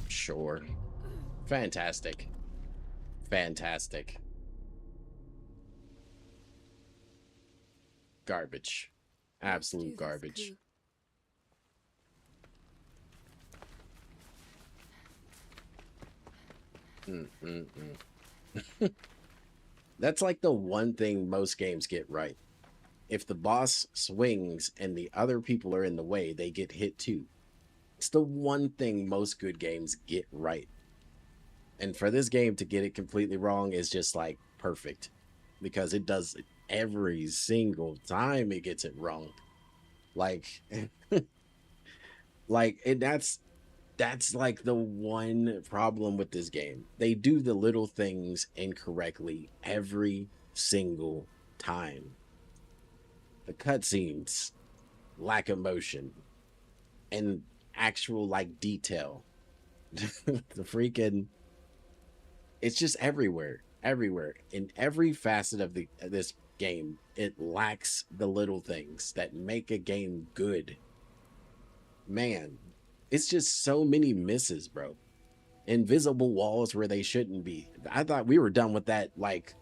Sure. Fantastic. Fantastic. Garbage. Absolute garbage. That's like the one thing most games get right. If the boss swings and the other people are in the way, they get hit too. It's the one thing most good games get right. And for this game to get it completely wrong is just like perfect, because it does it every single time it gets it wrong. Like that's like the one problem with this game. They do the little things incorrectly every single time. The cutscenes lack emotion and actual like detail. The freaking, it's just everywhere, everywhere in every facet of this game. It lacks the little things that make a game good. Man, it's just so many misses, bro. Invisible walls where they shouldn't be. I thought we were done with that like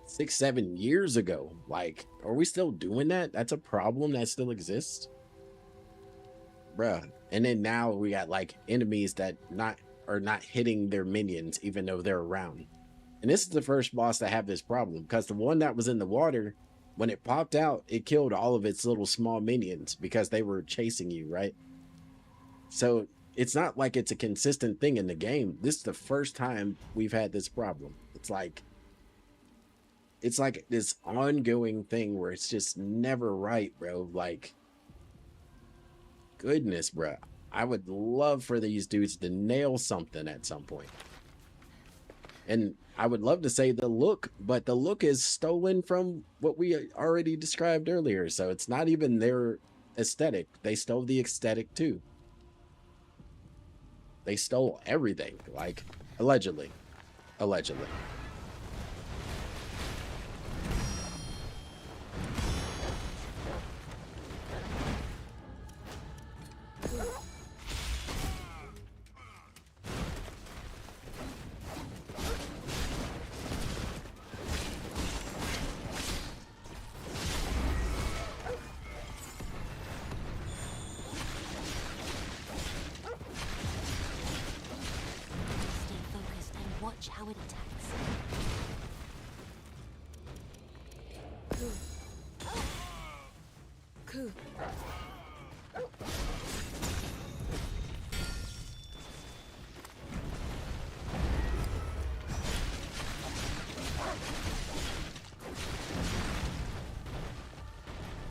6-7 years ago. Like, are we still doing that? That's a problem that still exists, bruh. And then now we got like enemies that are not hitting their minions even though they're around. And this is the first boss to have this problem, because the one that was in the water, when it popped out, it killed all of its little small minions because they were chasing you, right? So it's not like it's a consistent thing in the game. This is the first time we've had this problem. It's like this ongoing thing where it's just never right, bro. Like, goodness, bro. I would love for these dudes to nail something at some point. And I would love to say the look, but the look is stolen from what we already described earlier. So it's not even their aesthetic. They stole the aesthetic too. They stole everything, like, allegedly. Allegedly. Stay focused and watch how it attacks. Coup.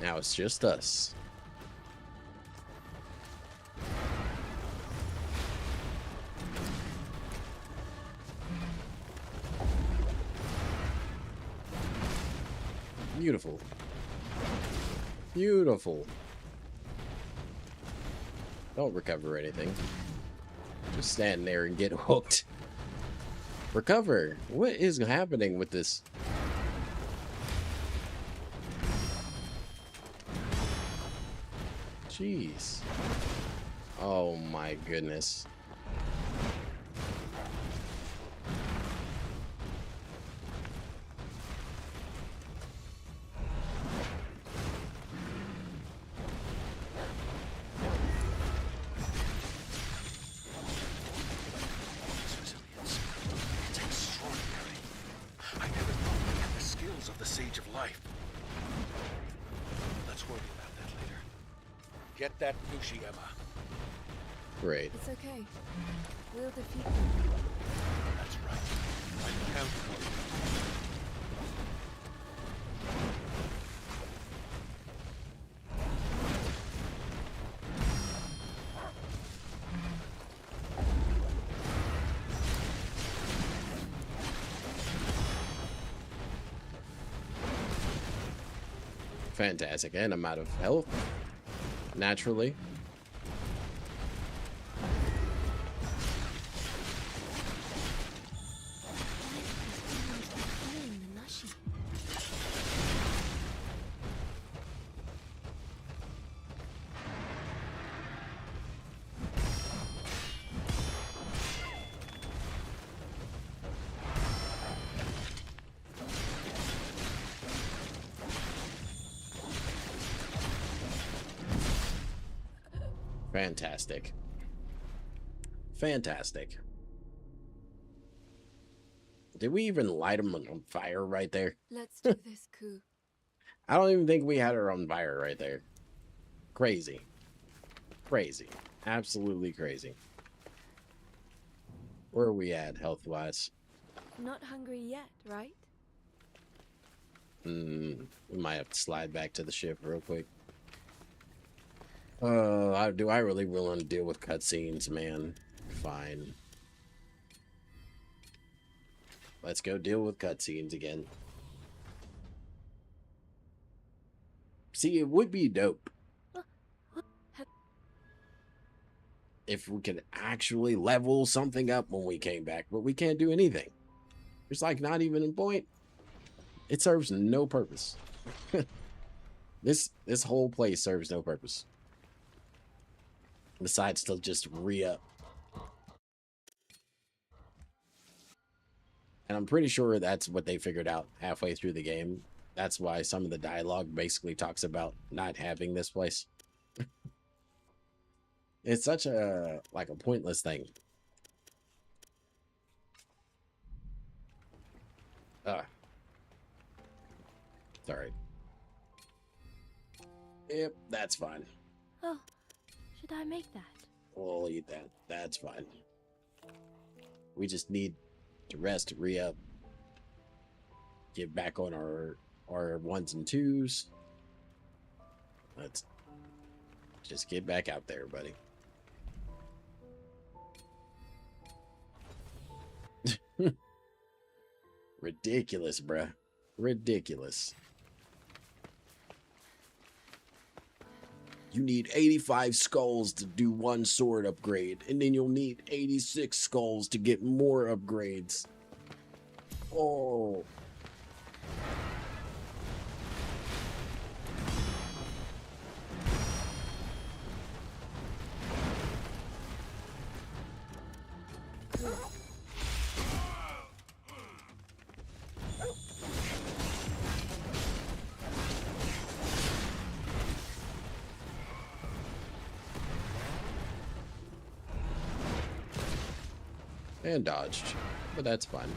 Now it's just us. Beautiful. Beautiful. Don't recover anything. Just stand there and get hooked. Recover. What is happening with this? Jeez. Oh my goodness. His resilience. It's extraordinary. I never thought we had the skills of the Sage of Life. Let's worry about that later. Get that Bushi, Emma. Great. It's okay. We'll defeat them. That's right. I'm counting on you. Fantastic. And I'm out of health. Naturally. Feeling the Nashi. Fantastic. Fantastic. Did we even light them on fire right there? Let's do this, Coup. I don't even think we had her on fire right there. Crazy. Crazy. Absolutely crazy. Where are we at health-wise? Not hungry yet, right? We might have to slide back to the ship real quick. Do I really want to deal with cutscenes, man? Fine. Let's go deal with cutscenes again. See, it would be dope if we could actually level something up when we came back, but we can't do anything. There's like not even a point. It serves no purpose. This whole place serves no purpose besides to just re-up. And I'm pretty sure that's what they figured out halfway through the game. That's why some of the dialogue basically talks about not having this place. It's such a like a pointless thing. Sorry. Yep, that's fine. Oh, should I make that? We'll eat that. That's fine. We just need to rest, re-up, get back on our ones and twos. Let's just get back out there, buddy. Ridiculous, bruh. Ridiculous. You need 85 skulls to do one sword upgrade, and then you'll need 86 skulls to get more upgrades. Oh. And dodged, but that's fine.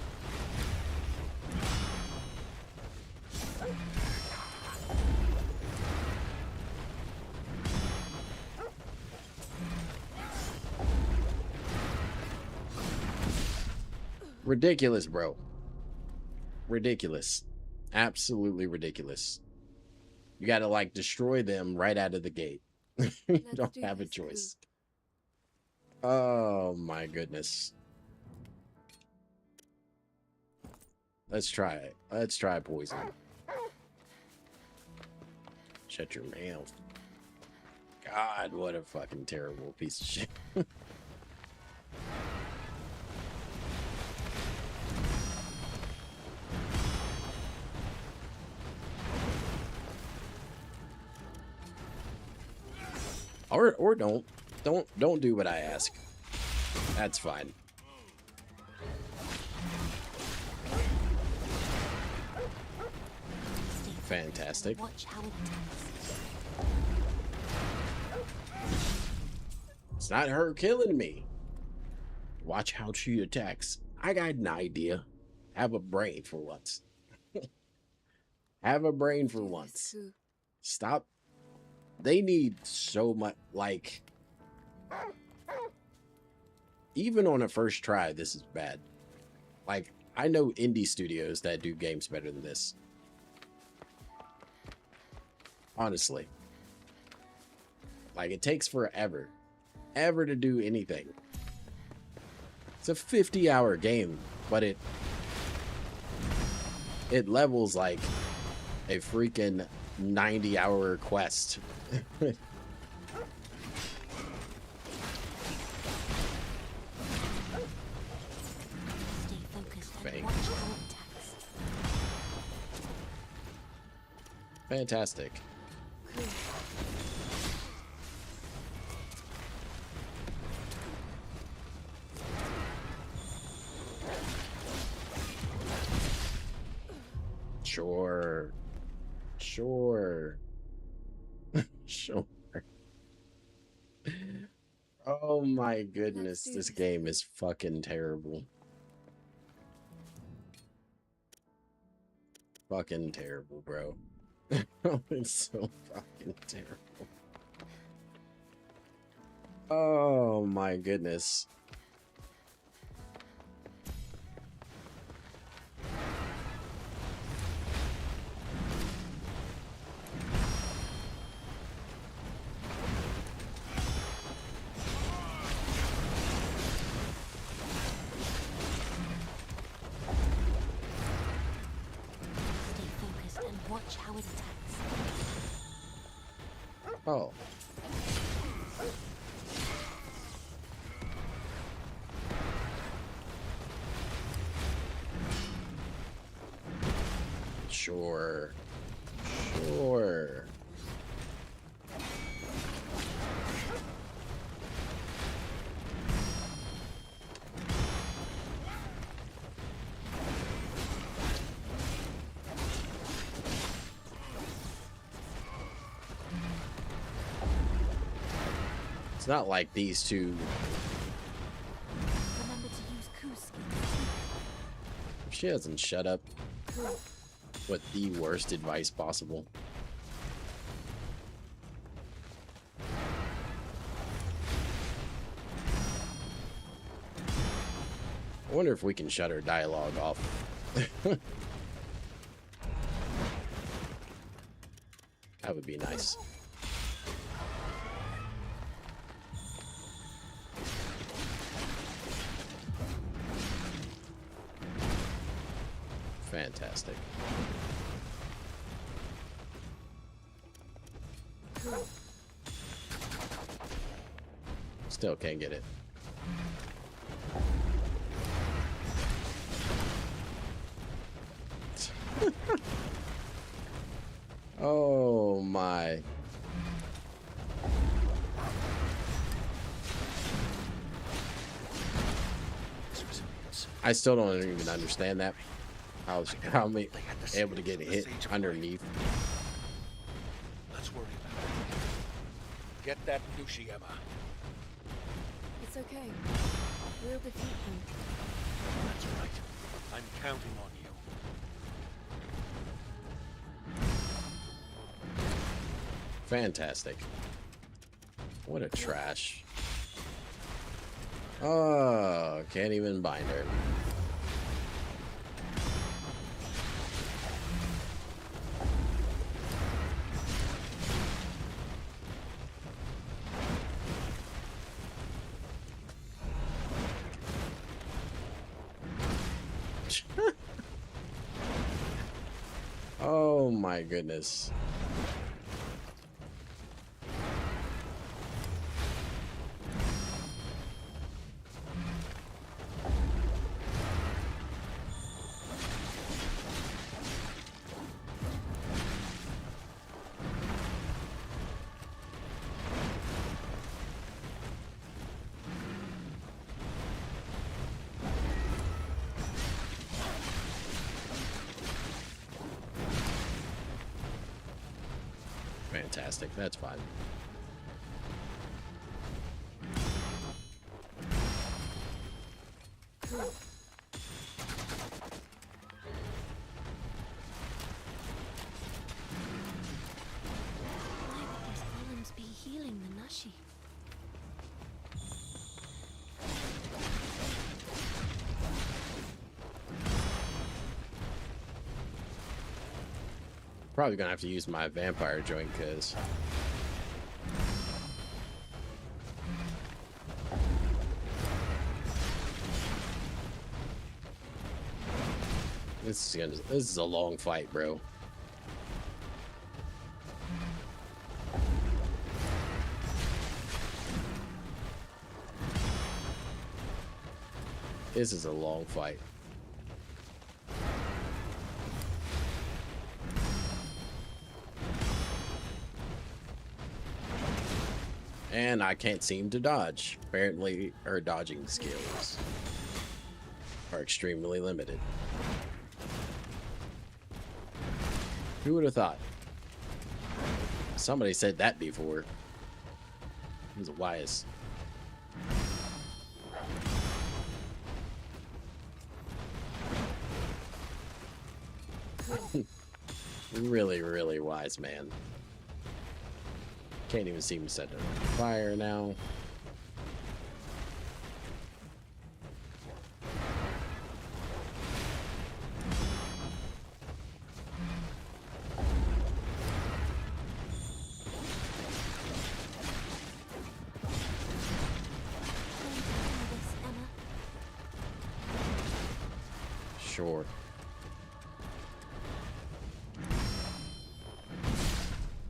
Ridiculous, bro. Ridiculous. Absolutely ridiculous. You gotta like destroy them right out of the gate. You don't have a choice. Oh my goodness. Let's try it. Let's try poison. Shut your mouth. God, what a fucking terrible piece of shit. Or don't do what I ask. That's fine. Fantastic. It's not her killing me. Watch how she attacks. I got an idea. Have a brain for once. Have a brain for once. Stop. They need so much, like, even on a first try, this is bad. Like, I know indie studios that do games better than this. Honestly. Like, it takes forever. Ever to do anything. It's a 50-hour game, but it levels like a freaking 90-hour quest. Fantastic. Sure. Sure. Sure. Oh my goodness, this game is fucking terrible. Fucking terrible, bro. It's so fucking terrible. Oh my goodness. Oh. Sure. Sure. It's not like these two. Remember to use Kuski. If she doesn't shut up. What the worst advice possible. I wonder if we can shut her dialogue off. That would be nice. Fantastic. Still can't get it. Oh my. I still don't even understand that. How am I able to get hit underneath? Let's worry about it. Get that Nushi, Emma. It's okay. We'll defeat them. That's right. I'm counting on you. Fantastic. What a trash. Oh, can't even bind her. Oh my goodness. Fantastic. That's fine. Why would these golems be healing the Nashi? Probably gonna have to use my vampire joint because this is a long fight, bro. This is a long fight. And I can't seem to dodge. Apparently, her dodging skills are extremely limited. Who would have thought? Somebody said that before. He was wise. Really, really wise man. Can't even seem to set it on fire now. Sure.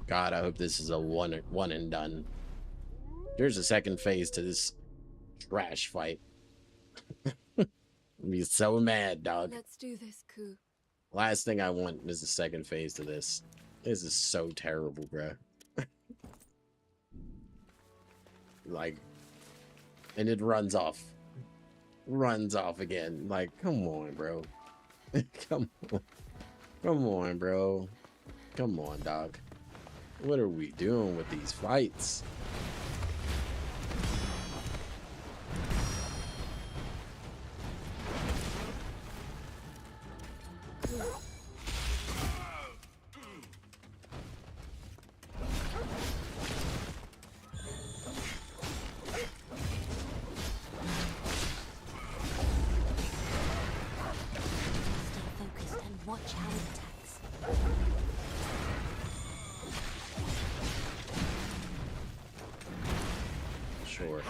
God, I hope this is a one and done. There's a second phase to this trash fight. I'm be so mad, dog. Let's do this, Ku. Last thing I want is the second phase to this. This is so terrible, bruh. Like, and it runs off. Runs off again. Like, come on, bro. Come on. Come on, bro. Come on, dog. What are we doing with these fights? Watch how it attacks. Sure.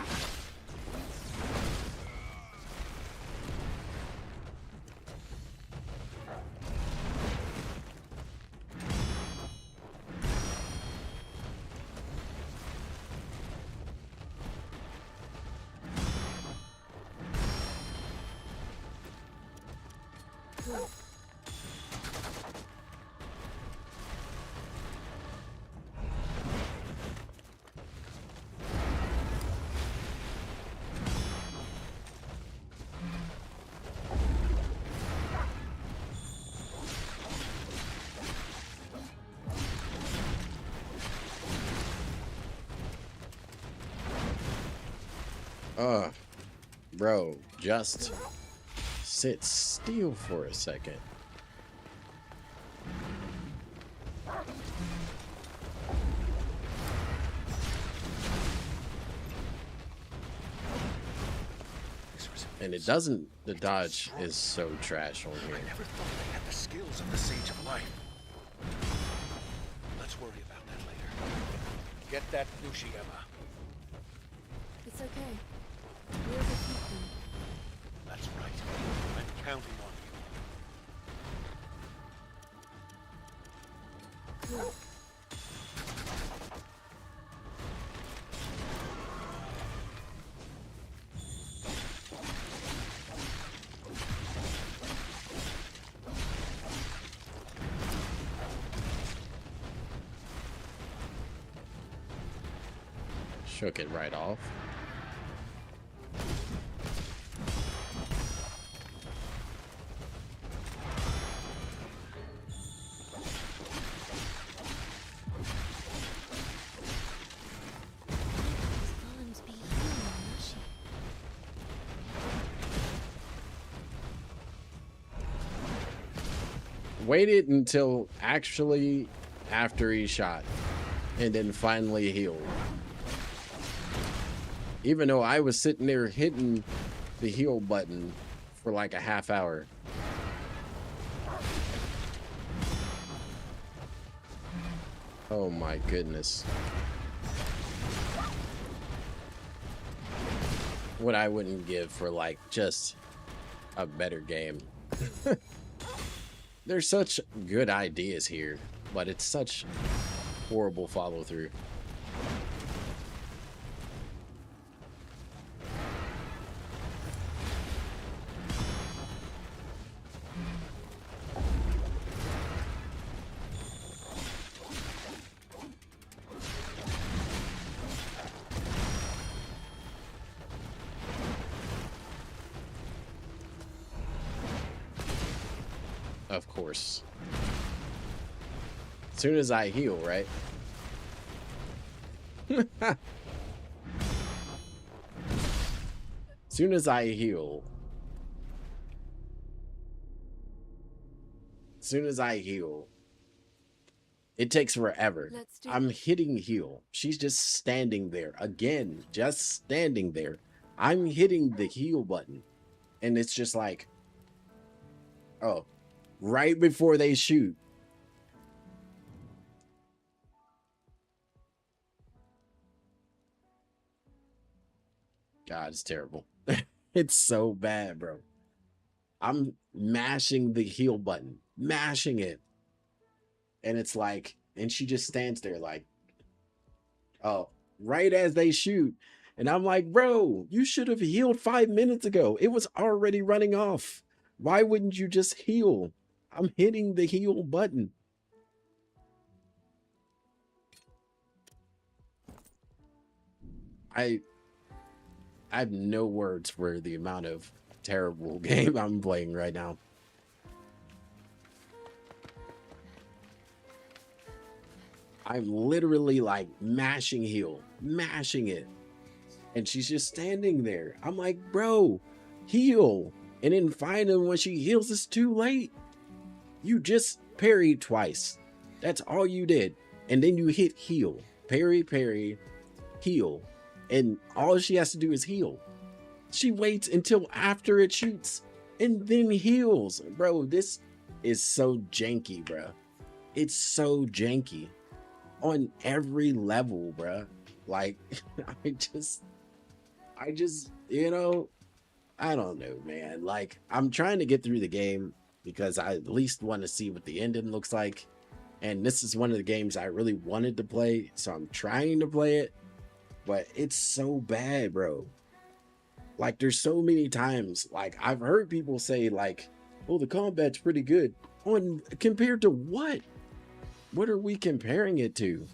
Bro, just sit still for a second. And it doesn't, the dodge is so trash on here. I never thought they had the skills of the Sage of Life. Let's worry about that later. Get that Nushi, Emma. It's okay. We'll defeat them. That's right. I'm counting on you. Ku. Shook it right off. Golems be human, Mushi. Waited until actually after he shot and then finally healed. Even though I was sitting there hitting the heal button for like a half hour. Oh my goodness. What I wouldn't give for like just a better game. There's such good ideas here, but it's such horrible follow through. Of course. As soon as I heal, right? Soon as I heal. Soon as I heal. It takes forever. I'm hitting heal. She's just standing there. Again, just standing there. I'm hitting the heal button. And it's just like, oh, right before they shoot. God, it's terrible. It's so bad, bro. I'm mashing the heal button, mashing it. And it's like, And she just stands there like, oh, right as they shoot. And I'm like, bro, you should have healed 5 minutes ago. It was already running off. Why wouldn't you just heal? I'm hitting the heal button. I have no words for the amount of terrible game I'm playing right now. I'm literally like mashing heal, mashing it. And she's just standing there. I'm like, bro, heal. And then finally, when she heals, it's too late. You just parried twice. That's all you did. And then you hit heal. Parry, parry, heal. And all she has to do is heal. She waits until after it shoots and then heals. Bro, this is so janky, bro. It's so janky on every level, bro. Like, I just, you know, I don't know, man. Like, I'm trying to get through the game because I at least want to see what the ending looks like. And this is one of the games I really wanted to play, so I'm trying to play it, but it's so bad, bro. Like, there's so many times, like, I've heard people say, like, oh, the combat's pretty good. On compared to what? What are we comparing it to?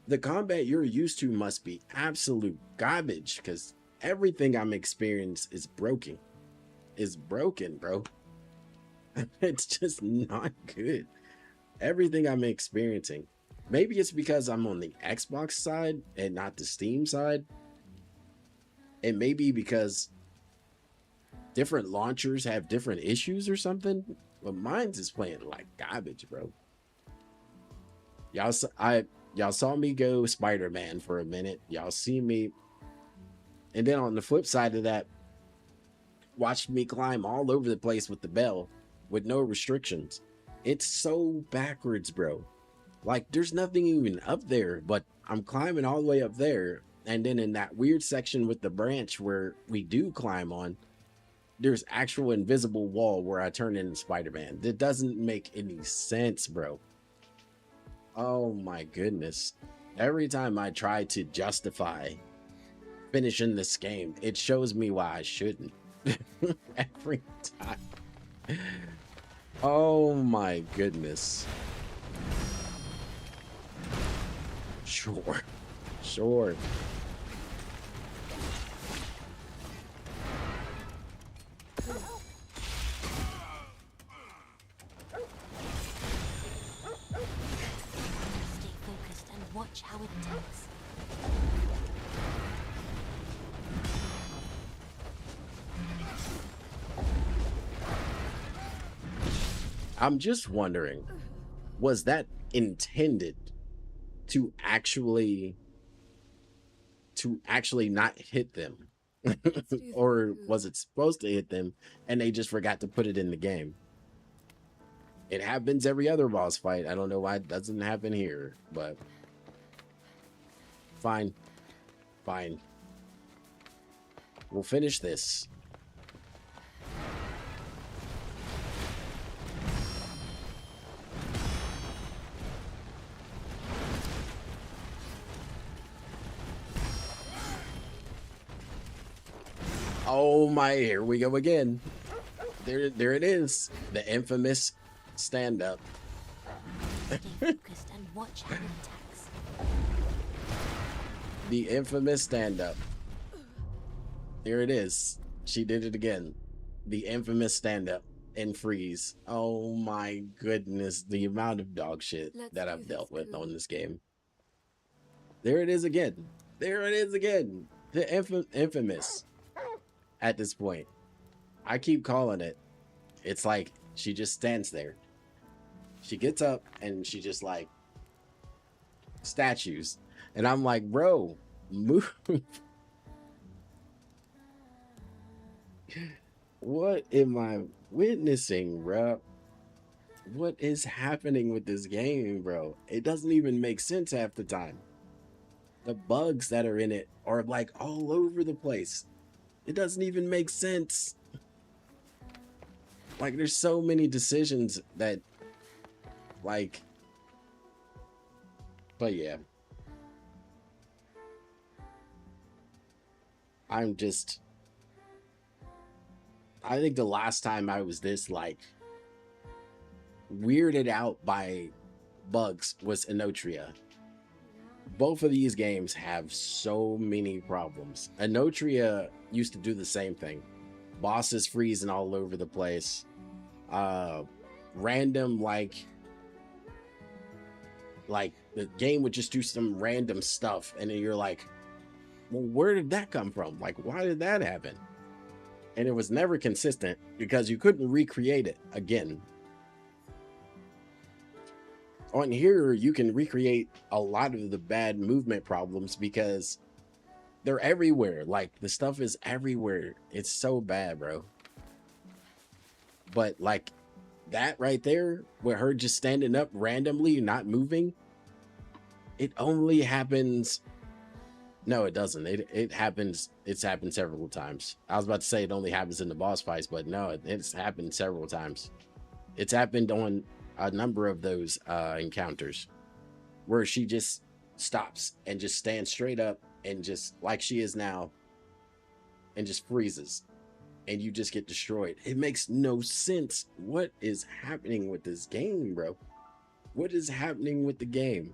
The combat you're used to must be absolute garbage, because everything I'm experiencing is broken. Is broken, bro. It's just not good. Everything I'm experiencing. Maybe it's because I'm on the Xbox side and not the Steam side. And maybe because different launchers have different issues or something. But mine's is playing like garbage, bro. Y'all saw me go Spider-Man for a minute. Y'all see me. And then on the flip side of that, watched me climb all over the place with the bell with no restrictions. It's so backwards, bro. Like, there's nothing even up there, but I'm climbing all the way up there. And then in that weird section with the branch where we do climb on, there's actual invisible wall where I turn into Spider-Man. That doesn't make any sense, bro. Oh my goodness. Every time I try to justify finishing this game, it shows me why I shouldn't. Every time. Oh my goodness. Sure. Sure. Stay focused and watch how it attacks. I'm just wondering, was that intended to actually not hit them? Or was it supposed to hit them and they just forgot to put it in the game? It happens every other boss fight. I don't know why it doesn't happen here, but fine. Fine. We'll finish this. Oh my, here we go again. There it is. The infamous stand up. Stay focused and watch how it attacks. The infamous stand up. Here it is. She did it again. The infamous stand up and freeze. Oh my goodness, the amount of dog shit that I've dealt with on this game. There it is again. There it is again. The infamous. At this point, I keep calling it. It's like she just stands there. She gets up and she just like statues. And I'm like, bro, move. What am I witnessing, bro? What is happening with this game, bro? It doesn't even make sense half the time. The bugs that are in it are like all over the place. It doesn't even make sense. Like, there's so many decisions that, like, But yeah, I'm just, I think the last time I was this like weirded out by bugs was Enotria. Both of these games have so many problems. Enotria used to do the same thing. Bosses freezing all over the place. Random like the game would just do some random stuff and then you're like, well, where did that come from? Like, why did that happen? And it was never consistent because you couldn't recreate it again. On here, you can recreate a lot of the bad movement problems because they're everywhere. Like, the stuff is everywhere. It's so bad, bro. But like that right there, with her just standing up randomly, not moving, it only happens. No, it doesn't. It happens. It's happened several times. I was about to say it only happens in the boss fights, but no, it's happened several times. It's happened on a number of those encounters where she just stops and just stands straight up and just like she is now and just freezes and you just get destroyed. It makes no sense. What is happening with this game, bro? What is happening with the game?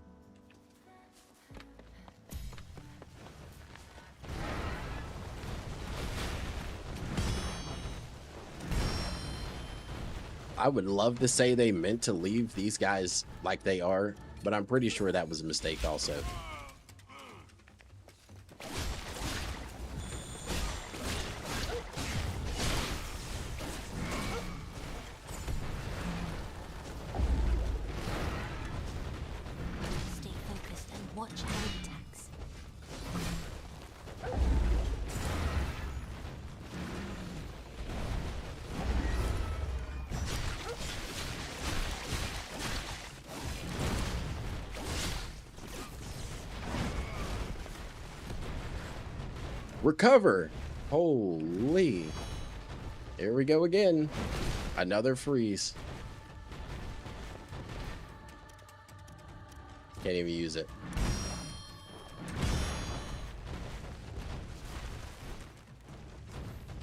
I would love to say they meant to leave these guys like they are, but I'm pretty sure that was a mistake also. Stay focused and watch how it attacks. Recover. Holy. Here we go again. Another freeze. Can't even use it.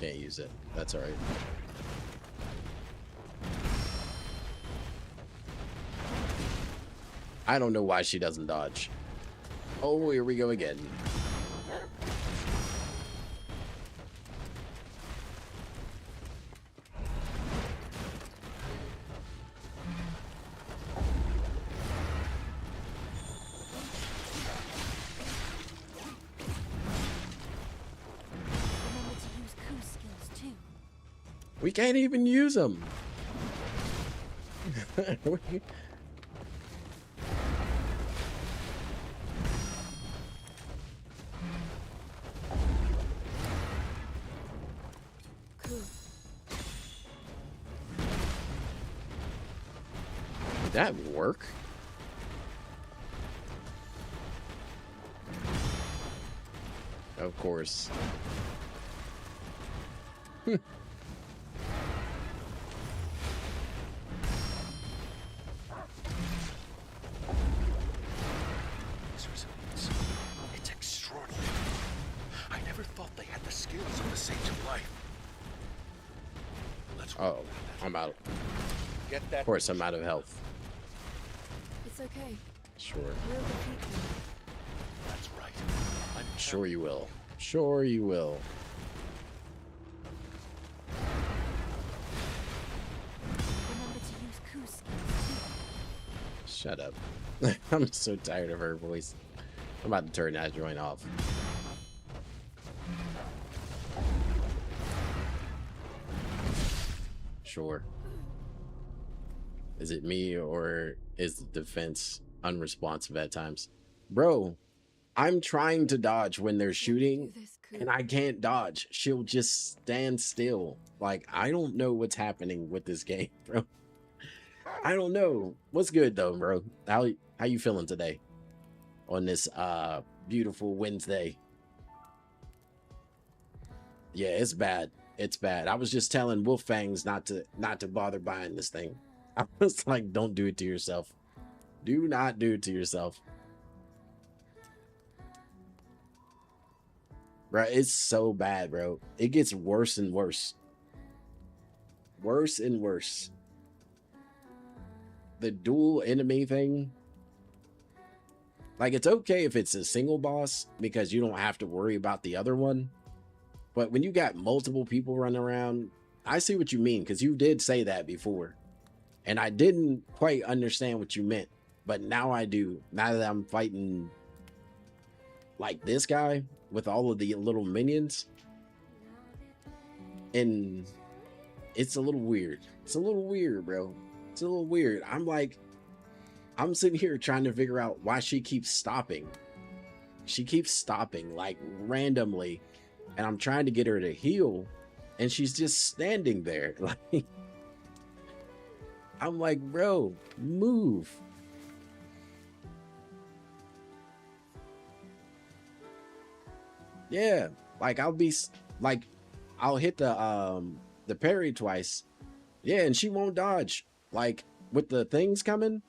Can't use it. That's all right. I don't know why she doesn't dodge. Oh, here we go again. Remember to use coup skills too. We can't even use them. Cool. Did that work? Of course. This resilience, it's extraordinary. I never thought they had the skills of the Sage of Life. Let's Oh, I'm out. get that. Of course, I'm out of health. It's okay. Sure. We'll defeat them. That's right. I'm Sure you will. Sure you will. Remember to use coup skills too. Shut up. I'm so tired of her voice. I'm about to turn that joint off. Sure. Is it me or is the defense unresponsive at times? Bro, I'm trying to dodge when they're shooting Do this, Cool. and I can't dodge. She'll just stand still. Like, I don't know what's happening with this game, bro. I don't know. What's good though, bro? How you feeling today on this beautiful Wednesday? Yeah, it's bad. It's bad. I was just telling Wolffangs not to bother buying this thing. I was like, don't do it to yourself. Do not do it to yourself. Bro, it's so bad, bro. It gets worse and worse. Worse and worse. The dual enemy thing, like, it's okay if it's a single boss because you don't have to worry about the other one. But when you got multiple people running around, I see what you mean, because you did say that before. And I didn't quite understand what you meant. But now I do. Now that I'm fighting like this guy with all of the little minions. And it's a little weird. It's a little weird, bro. It's a little weird. I'm sitting here trying to figure out why she keeps stopping. She keeps stopping like randomly. And I'm trying to get her to heal. And she's just standing there. Like, I'm like, bro, move. Yeah, like I'll hit the parry twice. Yeah, and she won't dodge. Like with the things coming,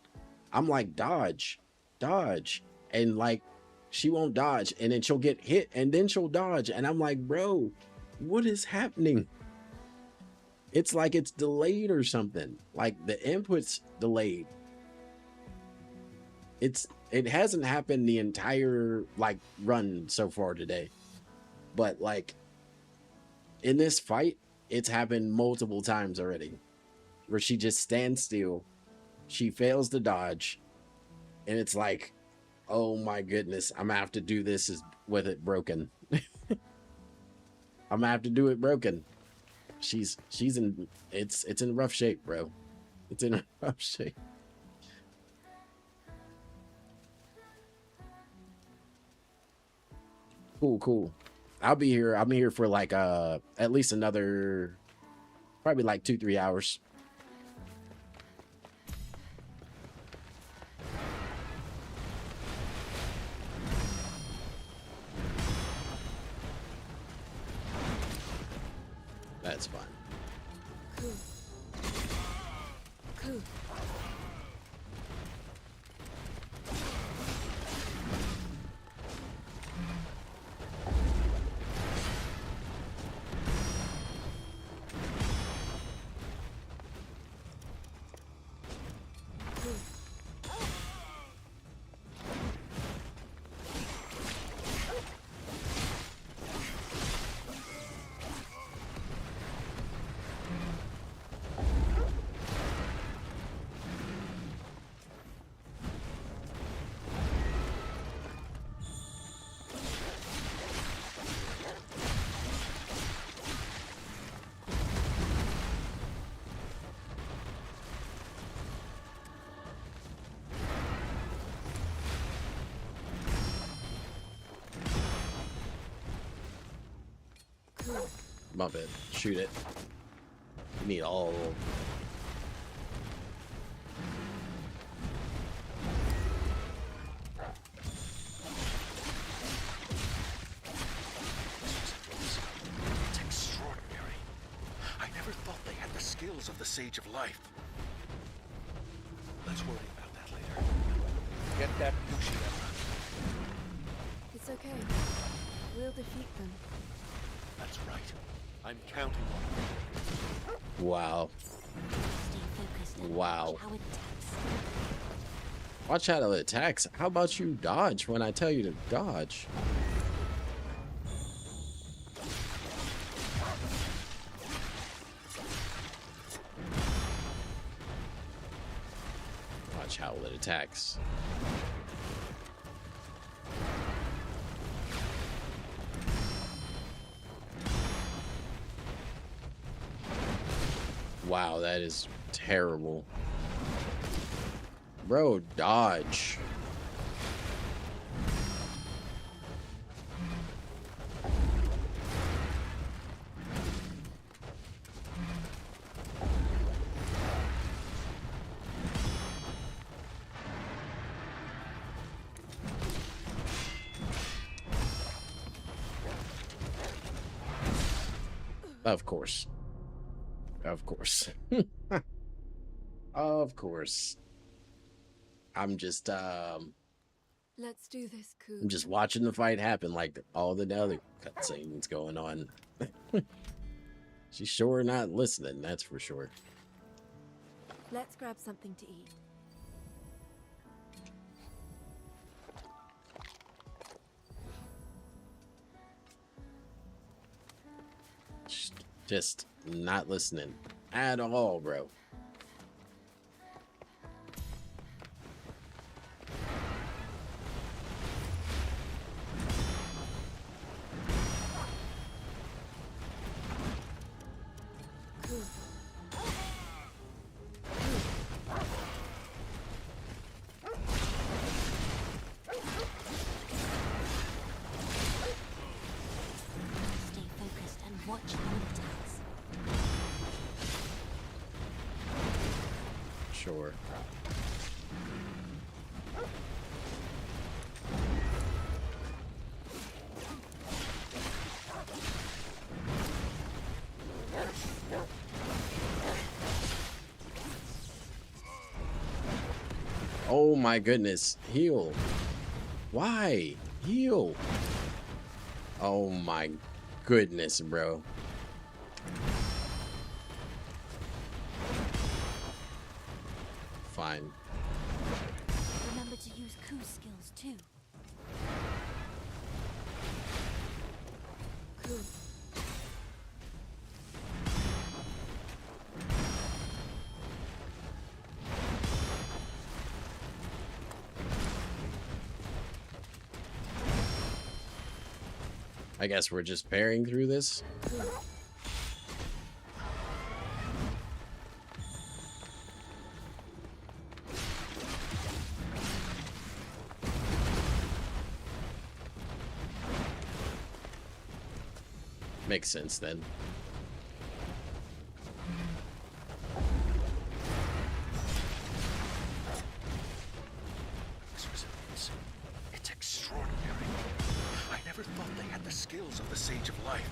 I'm like, dodge, dodge. And like she won't dodge, and then she'll get hit and then she'll dodge. And I'm like, bro, what is happening? It's like it's delayed or something. Like the input's delayed. It hasn't happened the entire like run so far today. But like in this fight, it's happened multiple times already where she just stands still, she fails to dodge, and it's like, oh my goodness, I'm gonna have to do this with it broken. I'm gonna have to do it broken. She's in it's in rough shape, bro. It's in rough shape. Cool. I'll be here for like at least another probably like 2-3 hours. That's fine. Cool. Bump it. Shoot it. You need all. It's extraordinary. I never thought they had the skills of the Sage of Life. Let's worry about that later. Get that Yoshi, Emma. It's okay. We'll defeat them. That's right. I'm counting on you. Wow. Stay focused and Wow. watch how it attacks. Watch how it attacks. How about you dodge when I tell you to dodge? Watch how it attacks. Wow, that is terrible. Bro, dodge. Of course. Of course. Of course. I'm just Let's do this, Ku. I'm just watching the fight happen like all the other cutscenes going on. She's sure not listening, that's for sure. Let's grab something to eat. She's just not listening at all, bro. Stay focused and watch how it attacks. Sure. Oh my goodness. Heal. Why? Heal. Oh my goodness, bro. Fine. Remember to use Ku's skills too. Ku. I guess we're just bearing through this. Makes sense then. This resilience, it's extraordinary. I never thought they had the skills of the Sage of Life.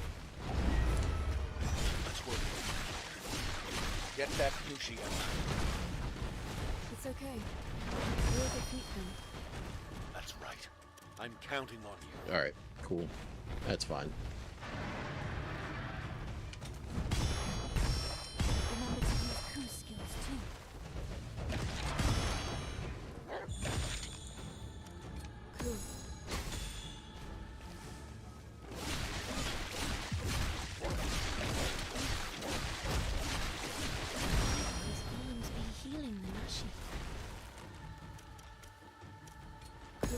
Let's work. Get that Nushi, Emma. It's okay. We'll defeat them. That's right. I'm counting on you. All right, cool. That's fine. Remember to use Ku's skills too. Ku. These columns be healing the Nashi. Ku.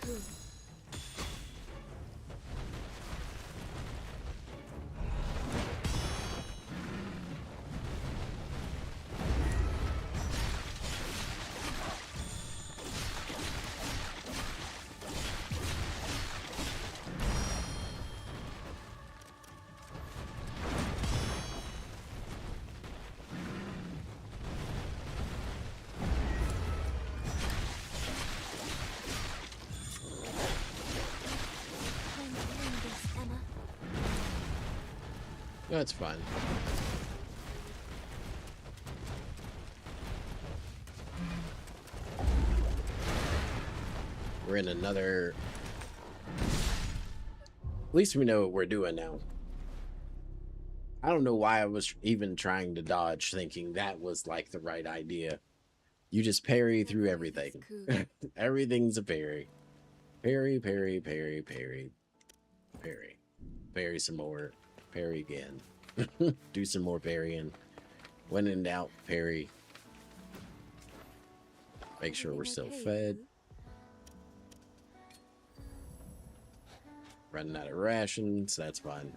Ku. Time to win this, Emma. That's fine. We're in another... At least we know what we're doing now. I don't know why I was even trying to dodge, thinking that was like the right idea. You just parry through everything. Ku. Everything's a parry. Parry, parry, parry, parry. Parry. Parry some more. Parry again. Do some more parrying. When in doubt, parry. Make sure we're still Everything fed. okay, Running out of rations, that's fine.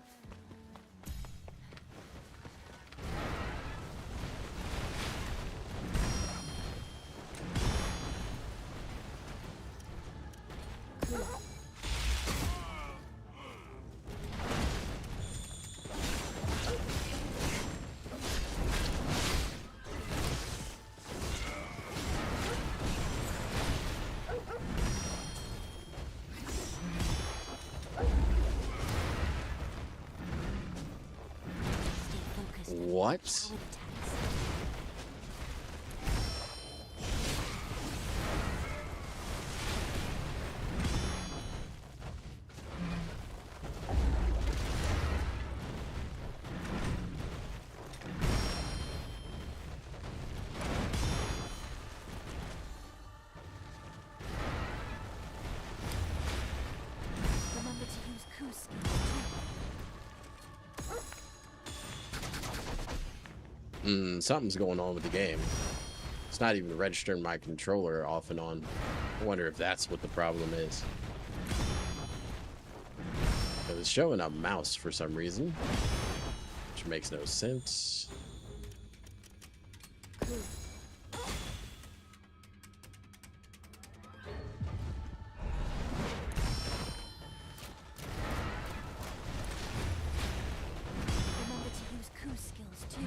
What? How it attacks. Remember to use coup skills too. Something's going on with the game. It's not even registering my controller off and on. I wonder if that's what the problem is. 'Cause it's showing a mouse for some reason, which makes no sense. Remember to use coup skills too.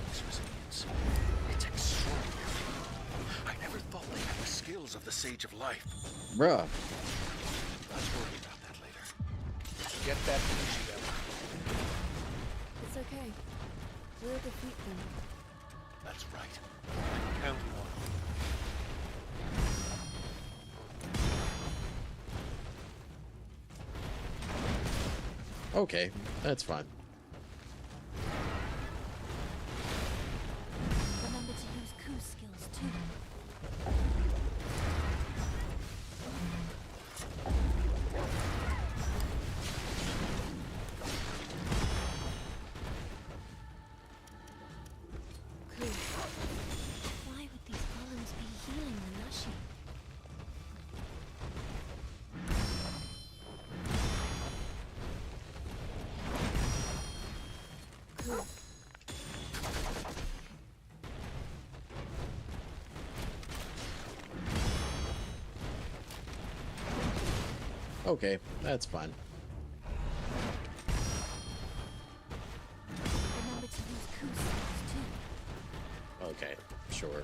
This resilience. It's extraordinary. I never thought they had the skills of the Sage of Life. Bruh. Let's worry about that later. Get that Banshee, Emma. It's okay. We'll defeat them. That's right. I'm counting on you. Okay, that's fine. Remember to use coup skills too. Why would these golems be healing the Nashi? Okay, that's fine. Remember to use coup skills too. Okay, sure.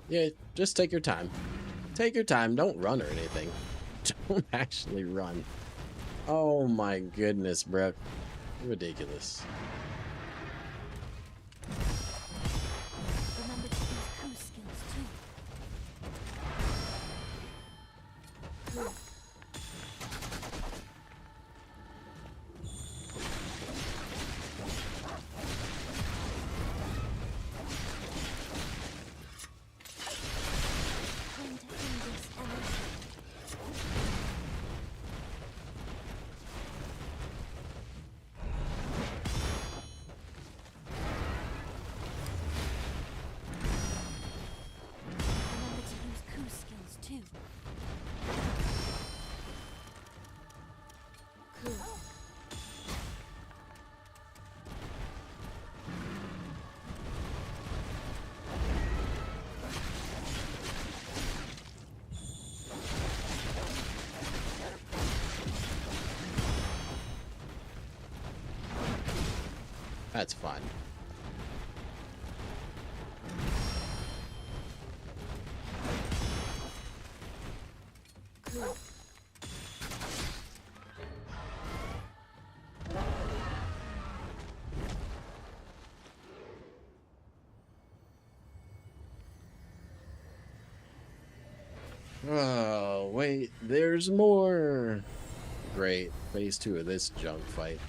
Yeah, just take your time. Take your time. Don't run or anything. Don't actually run. Oh my goodness, bro. Ridiculous. Remember to use coup skills too. Time to end this, Emma. Remember to use coup skills too. That's fine. Oh, wait, there's more. Great. Phase 2 of this junk fight.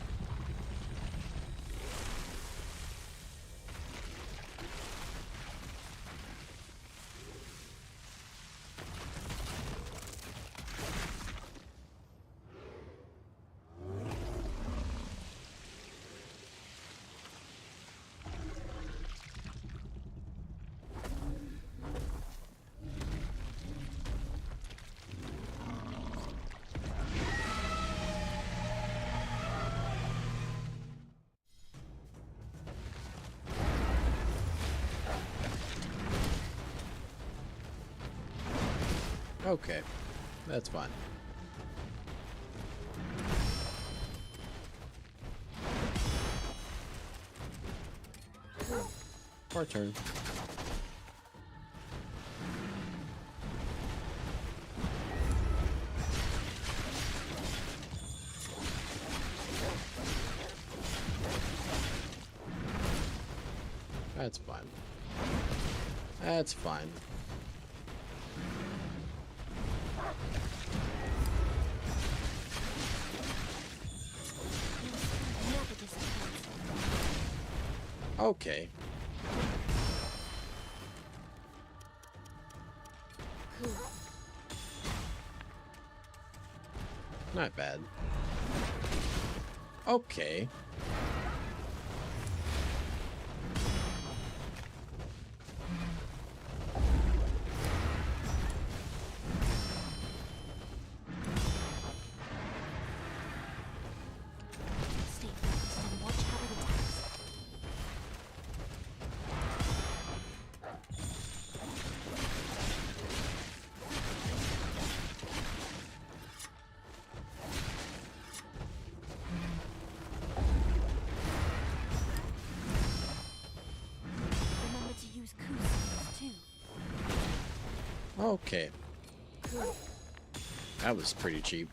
Okay, that's fine. Our turn. That's fine. That's fine. Okay. Not bad. Okay. Stay focused and watch how it attacks. Remember to use Kusu's too. Okay. That was pretty cheap.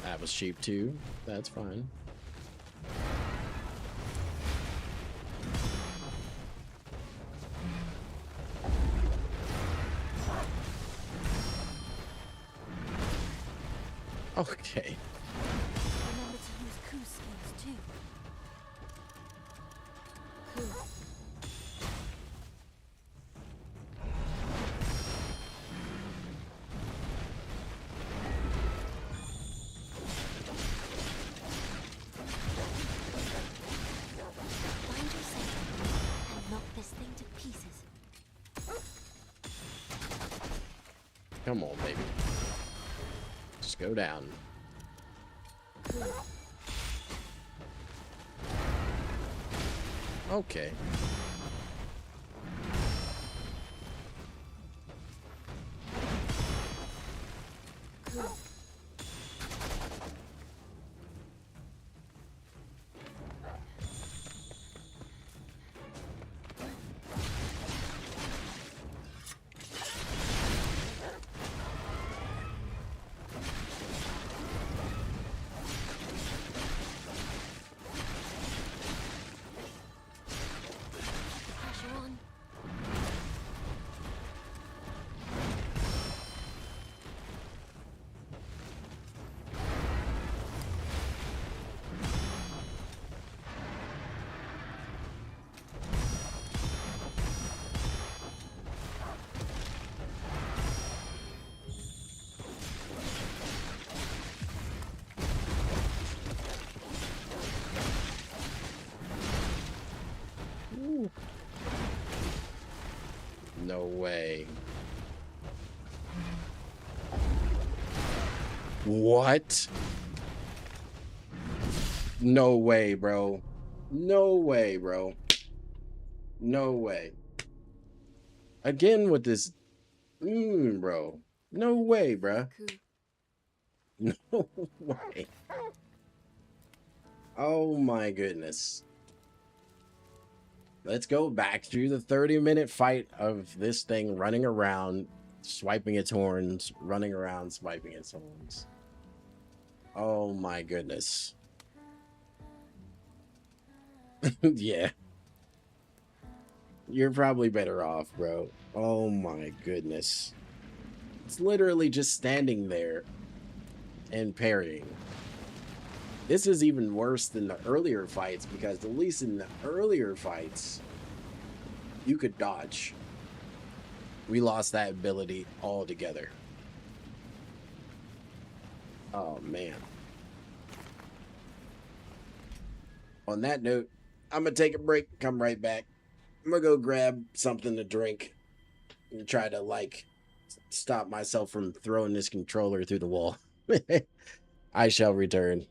That was cheap too. That's fine. Okay. Remember to use Kusu's too. Find your center and knock this thing to pieces. Come on, baby. Just go down. Okay. Pressure on. No way. What? No way, bro. No way, bro. No way. Again with this. Bro. No way, bro. No way. Oh my goodness. Let's go back through the 30-minute fight of this thing running around, swiping its horns, running around, swiping its horns. Oh my goodness. Yeah. You're probably better off, bro. Oh my goodness. It's literally just standing there and parrying. This is even worse than the earlier fights because at least in the earlier fights, you could dodge. We lost that ability altogether. Oh, man. On that note, I'm going to take a break, come right back. I'm going to go grab something to drink and try to, like, stop myself from throwing this controller through the wall. I shall return.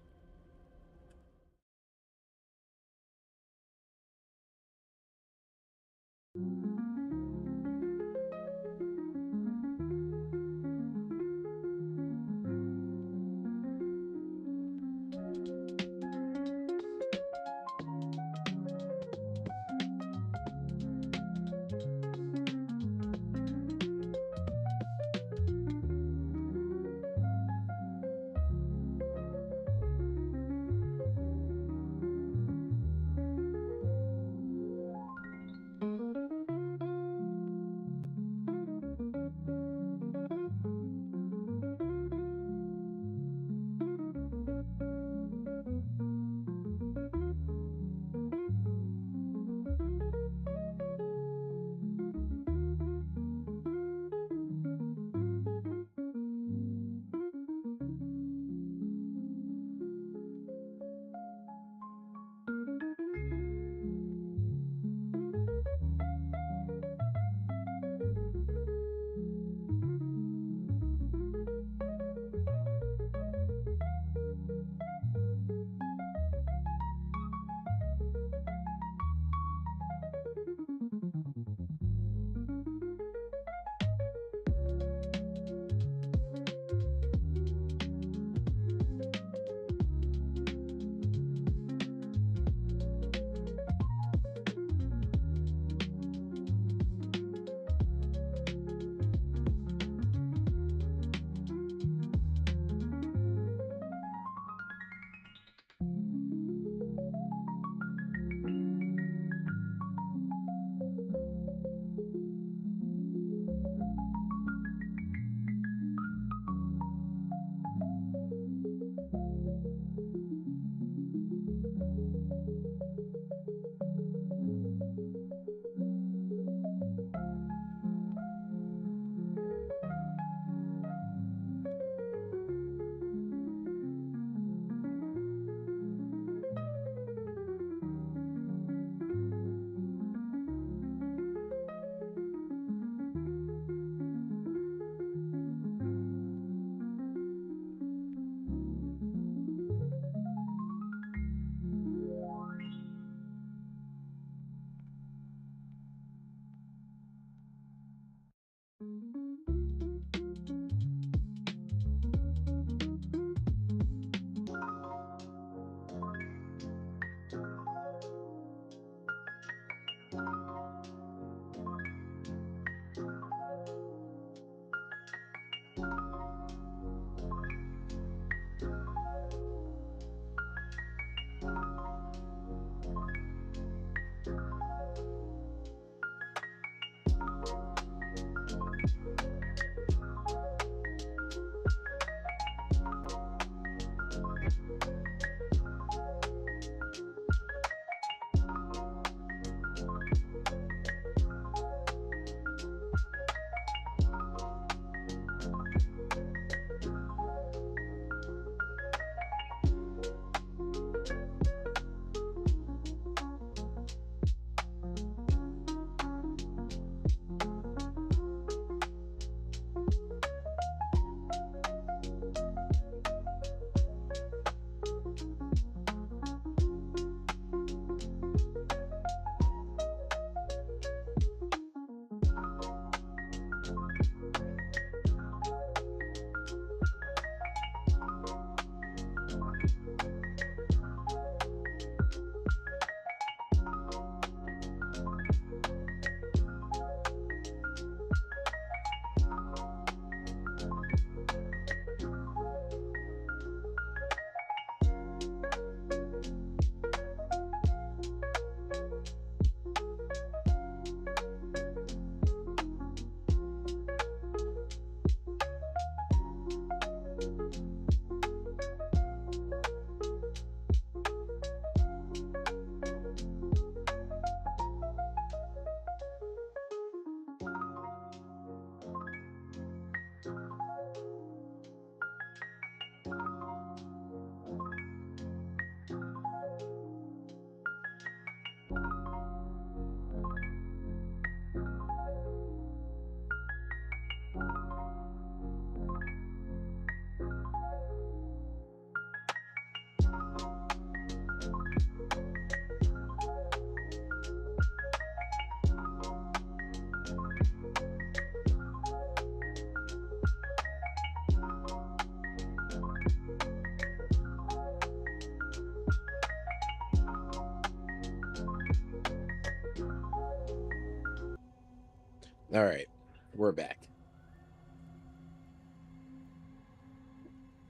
All right, we're back.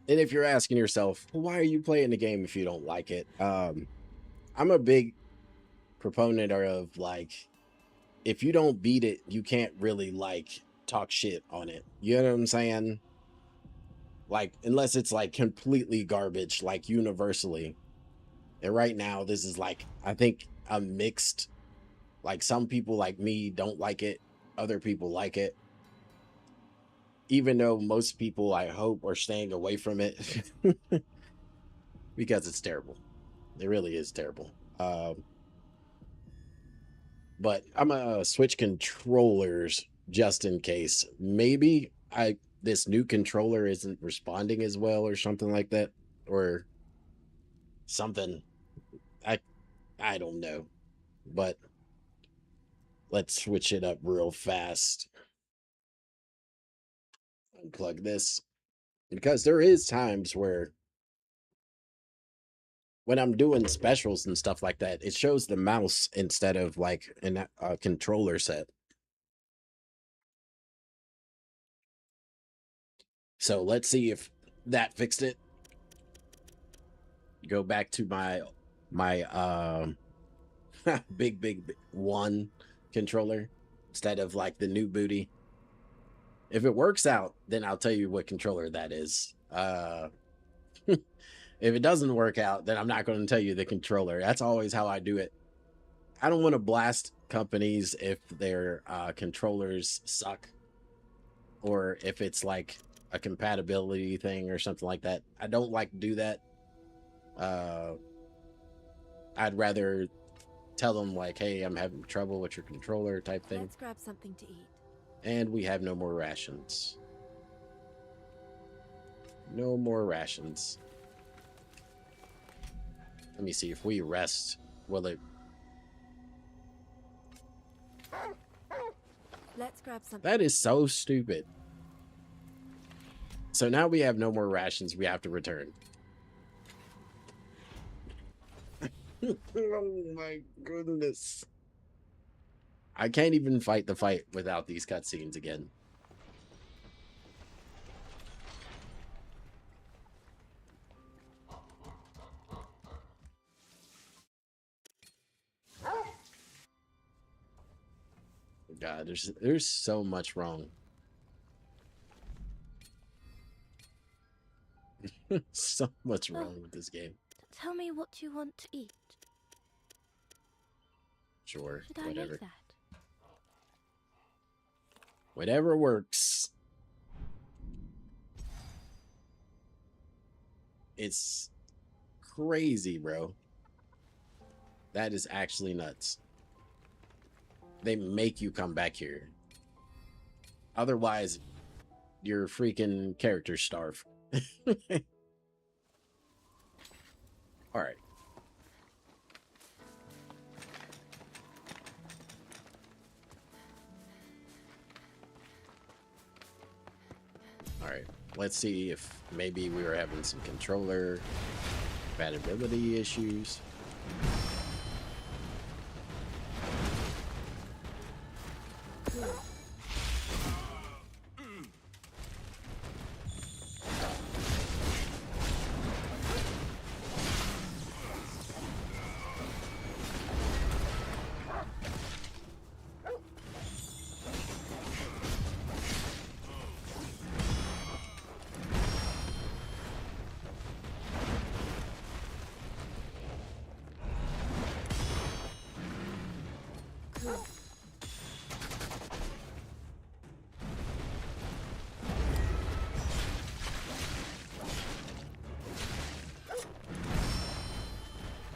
And if you're asking yourself, why are you playing the game if you don't like it? I'm a big proponent of like, if you don't beat it, you can't really like talk shit on it. You know what I'm saying? Like, unless it's like completely garbage, like universally. And right now, this is like, I think a mixed, like some people like me don't like it, other people like it. Even though most people, I hope, are staying away from it because it's terrible. It really is terrible. But I'm gonna switch controllers just in case. Maybe this new controller isn't responding as well or something like that, or something. I I don't know. But let's switch it up real fast. Unplug this because there is times where when I'm doing specials and stuff like that, it shows the mouse instead of like a controller set. So let's see if that fixed it. Go back to my big one controller instead of like the new booty. If it works out, then I'll tell you what controller that is. If it doesn't work out, then I'm not going to tell you the controller. That's always how I do it. I don't want to blast companies if their controllers suck, or if it's like a compatibility thing or something like that. I don't like to do that. I'd rather tell them like, hey, I'm having trouble with your controller type thing. Let's grab something to eat. And we have no more rations. No more rations. Let me see if we rest. Will it? Let's grab something. That is so stupid. So now we have no more rations. We have to return. Oh my goodness. I can't even fight the fight without these cutscenes again. God, there's so much wrong. So much wrong with this game. Tell me what you want to eat. Sure, Should I whatever. make that? Whatever works. It's crazy, bro. That is actually nuts. They make you come back here. Otherwise, your freaking characters starve. All right. All right. Let's see if maybe we were having some controller compatibility issues.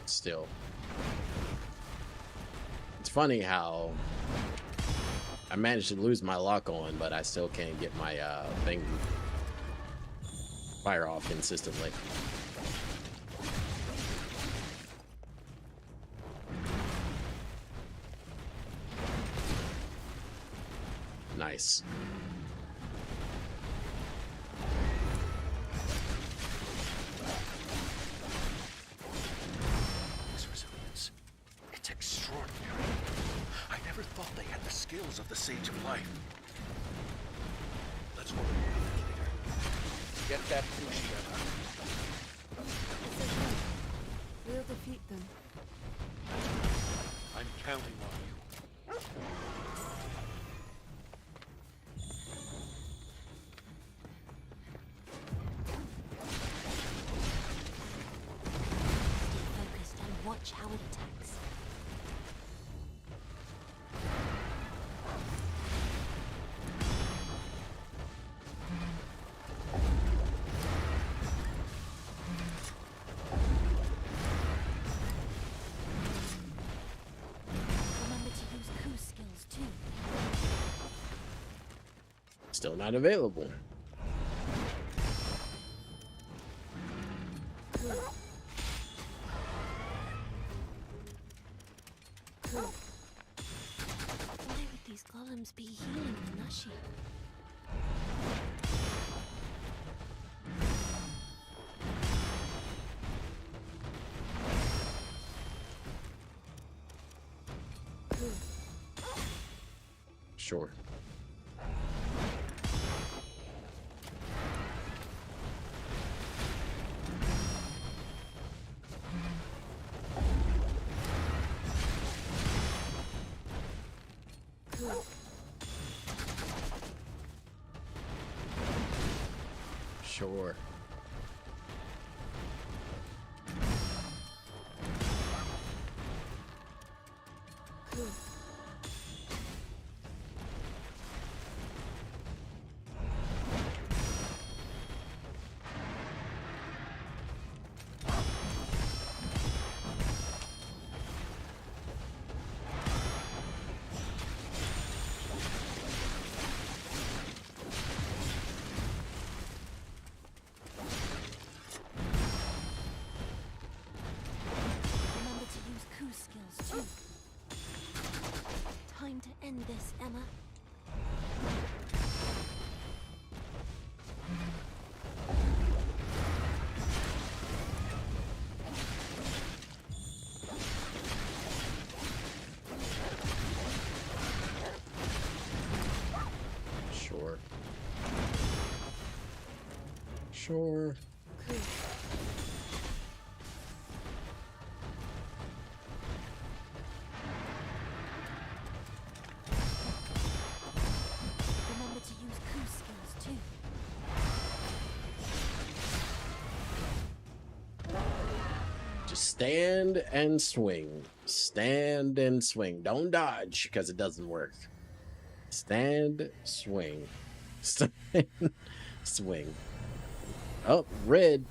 Still, it's funny how I managed to lose my lock on, but I still can't get my thing fire off consistently. Nice. This resilience, it's extraordinary. I never thought they had the skills of the the Sage of Life. Let's work on that later. Get that Fushi, Emma. It's okay. We'll defeat them. I'm counting on you. Stay focused and watch how it attacks. Remember to use coup skills too. Still not available. Why would these golems be healing the Nashi? Sure. Sure. Remember to use coup skills too. Time to end this, Emma. Sure. Sure. Remember to use coup skills too. Just stand and swing. Stand and swing. Don't dodge because it doesn't work. Stand, swing. Stand, swing. Oh, red.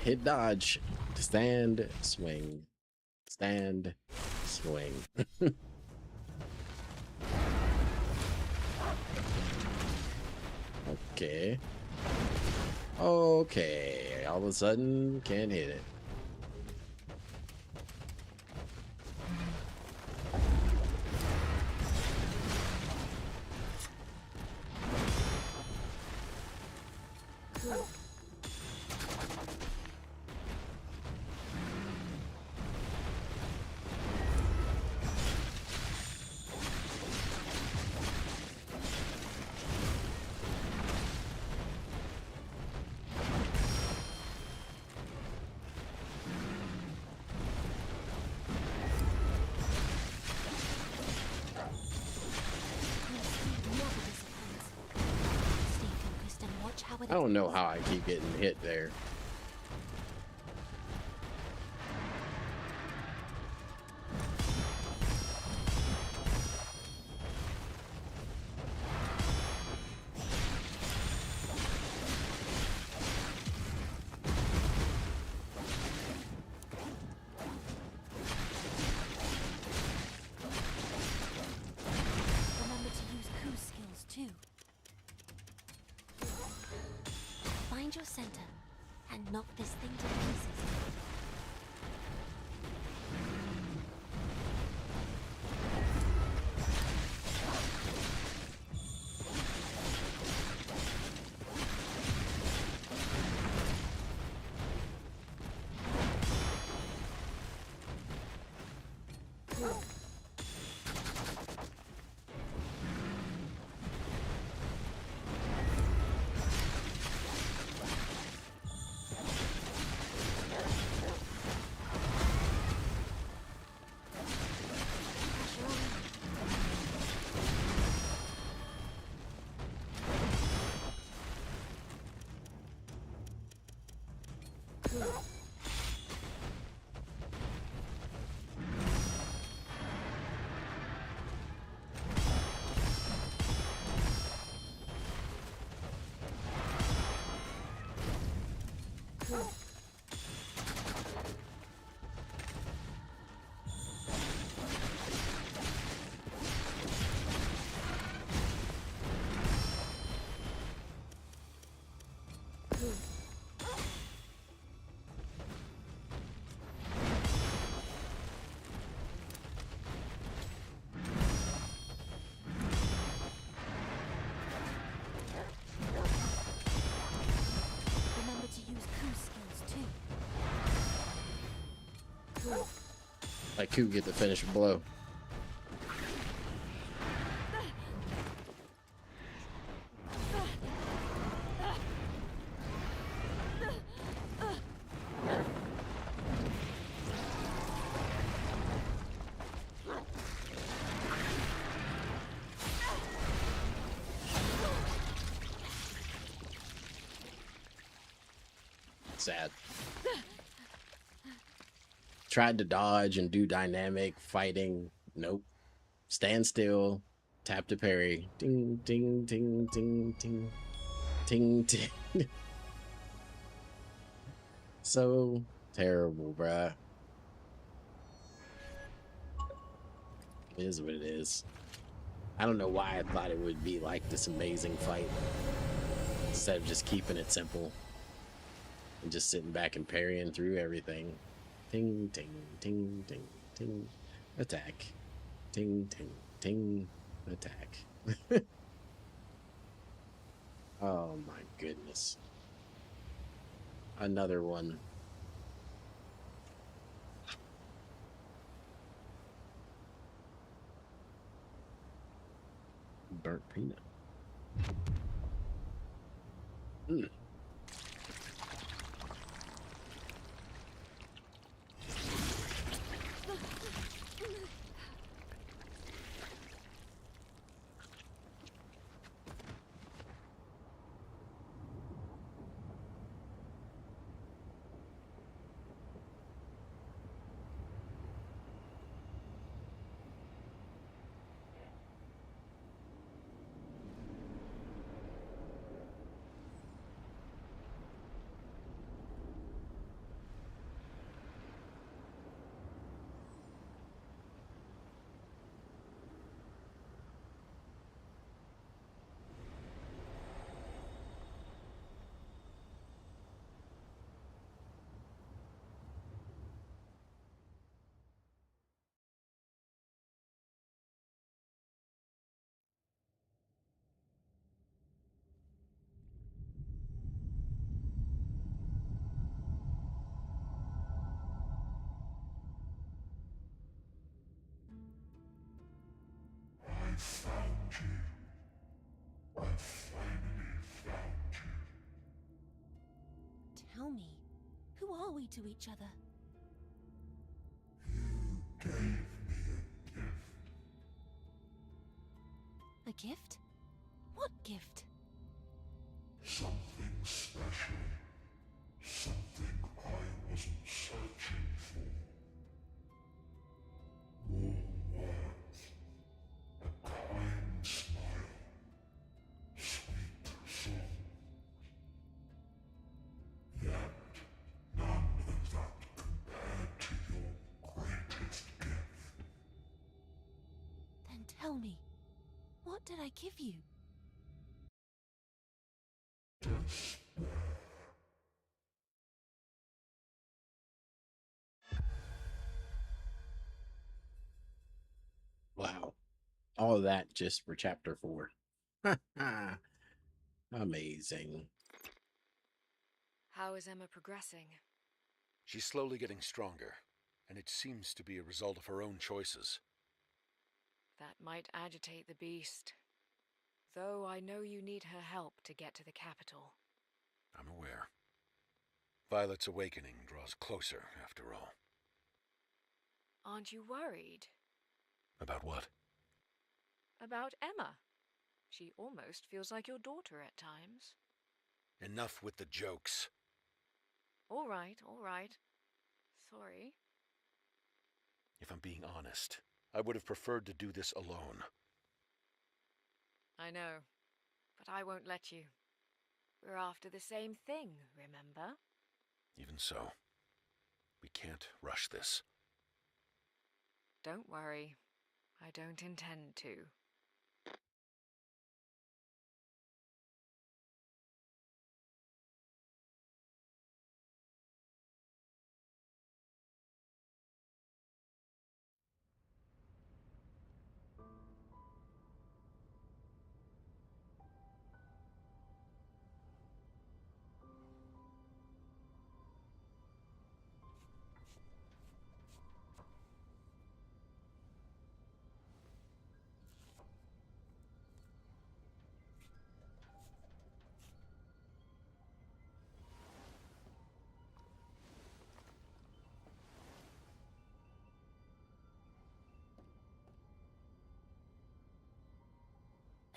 Hit dodge. Stand, swing. Stand, swing. Okay. Okay. All of a sudden, can't hit it. I don't know how I keep getting hit there. Remember to use coup skills too. Find your center and knock this thing to pieces. Remember to use Ku's skills too. Like Ku get the finishing blow. Sad. Tried to dodge and do dynamic fighting. Nope. Stand still. Tap to parry. Ding, ding, ding, ding, ding. Ting, ting. So terrible, bruh. It is what it is. I don't know why I thought it would be like this amazing fight instead of just keeping it simple and just sitting back and parrying through everything. Ting, ting, ting, ting, ting. Attack. Ting, ting, ting. Attack. Oh my goodness. Another one. Burnt peanut. Mm. Tell me, who are we to each other? A gift? What gift? Something special. Something I wasn't searching for. Warm words. A kind smile. Sweet song. Yet none of that compared to your greatest gift. Then tell me, what did I give you? Wow. All of that just for chapter 4. Amazing. How is Emma progressing? She's slowly getting stronger, and it seems to be a result of her own choices. That might agitate the beast. Though I know you need her help to get to the capital. I'm aware. Violet's awakening draws closer, after all. Aren't you worried? About what? About Emma. She almost feels like your daughter at times. Enough with the jokes. All right, all right. Sorry. If I'm being honest, I would have preferred to do this alone. I know, but I won't let you. We're after the same thing, remember? Even so, we can't rush this. Don't worry. I don't intend to.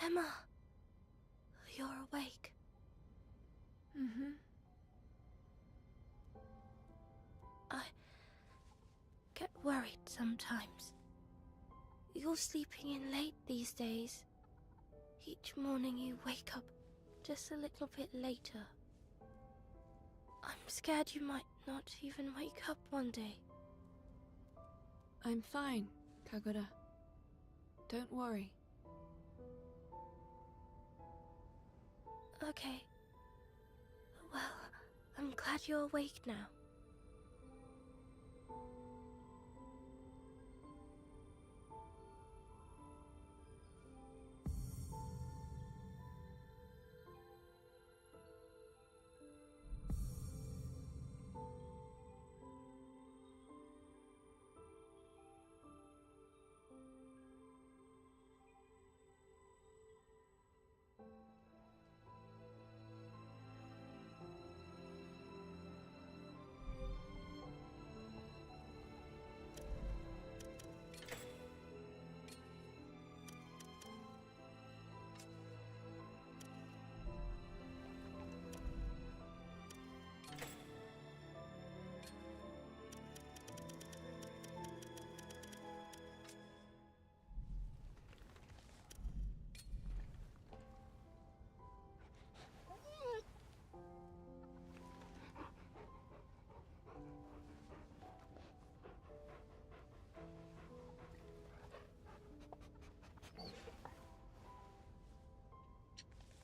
Emma, you're awake. Mm-hmm. I get worried sometimes. You're sleeping in late these days. Each morning you wake up just a little bit later. I'm scared you might not even wake up one day. I'm fine, Kagura. Don't worry. Okay. Well, I'm glad you're awake now.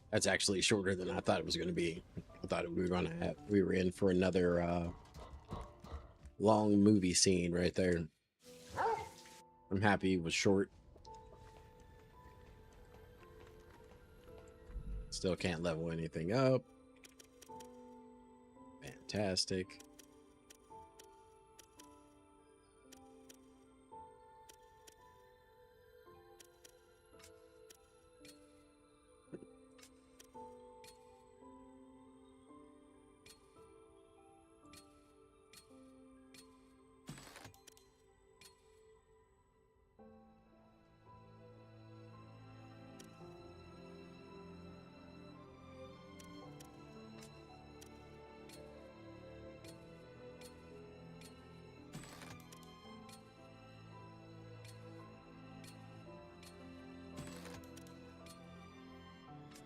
That's actually shorter than I thought it was going to be. I thought we were in for another long movie scene right there. I'm happy it was short. Still can't level anything up. Fantastic.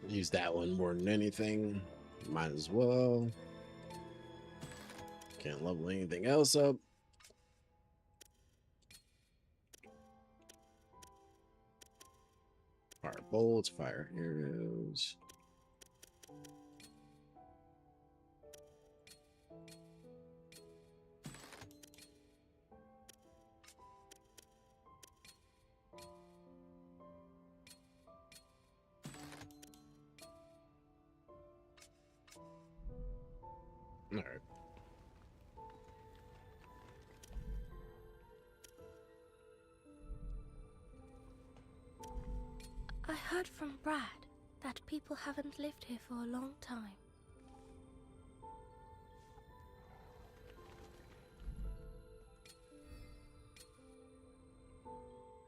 Use that one more than anything. Might as well. Can't level anything else up. Fire bolts, fire arrows. All right. I heard from Brad that people haven't lived here for a long time.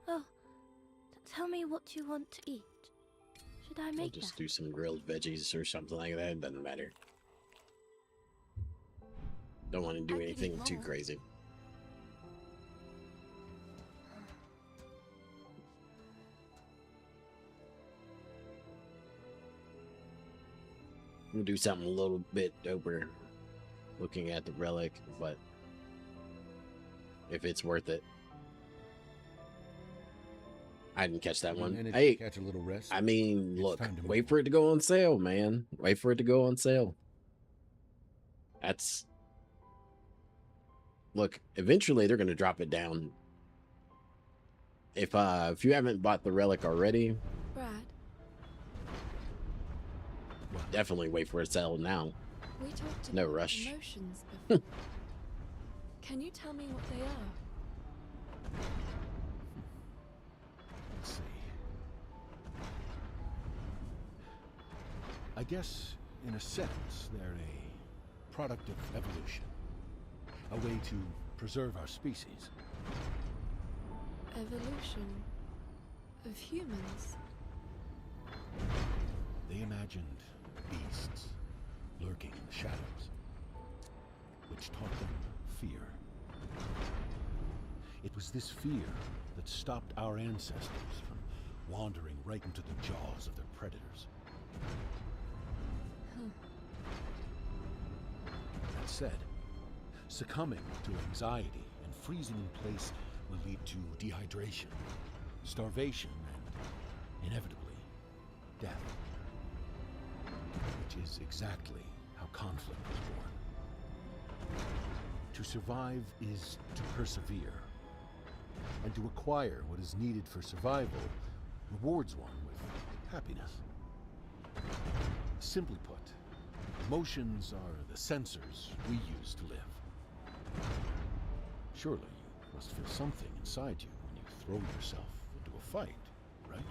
Oh, tell me what you want to eat. Should I I'll make just that? do some grilled veggies or something like that. It doesn't matter. Don't want to do I could eat anything too more. crazy. I'm gonna do something a little bit doper looking at the relic, but if it's worth it. I didn't catch that one. Managed Hey, to catch a little rest. I mean, It's look, time to wait move for it to go on sale, man. Wait for it to go on sale. That's look, eventually they're gonna drop it down. If you haven't bought the relic already, Brad, definitely wait for it to sell now. we talked No about rush. emotions before. Can you tell me what they are? Let's see. I guess, in a sense, they're a product of evolution. A way to preserve our species. Evolution of humans. They imagined beasts lurking in the shadows, which taught them fear. It was this fear that stopped our ancestors from wandering right into the jaws of their predators. That said, succumbing to anxiety and freezing in place will lead to dehydration, starvation, and inevitably, death. Which is exactly how conflict was born. To survive is to persevere, and to acquire what is needed for survival rewards one with happiness. Simply put, emotions are the sensors we use to live. Surely you must feel something inside you when you throw yourself into a fight, right?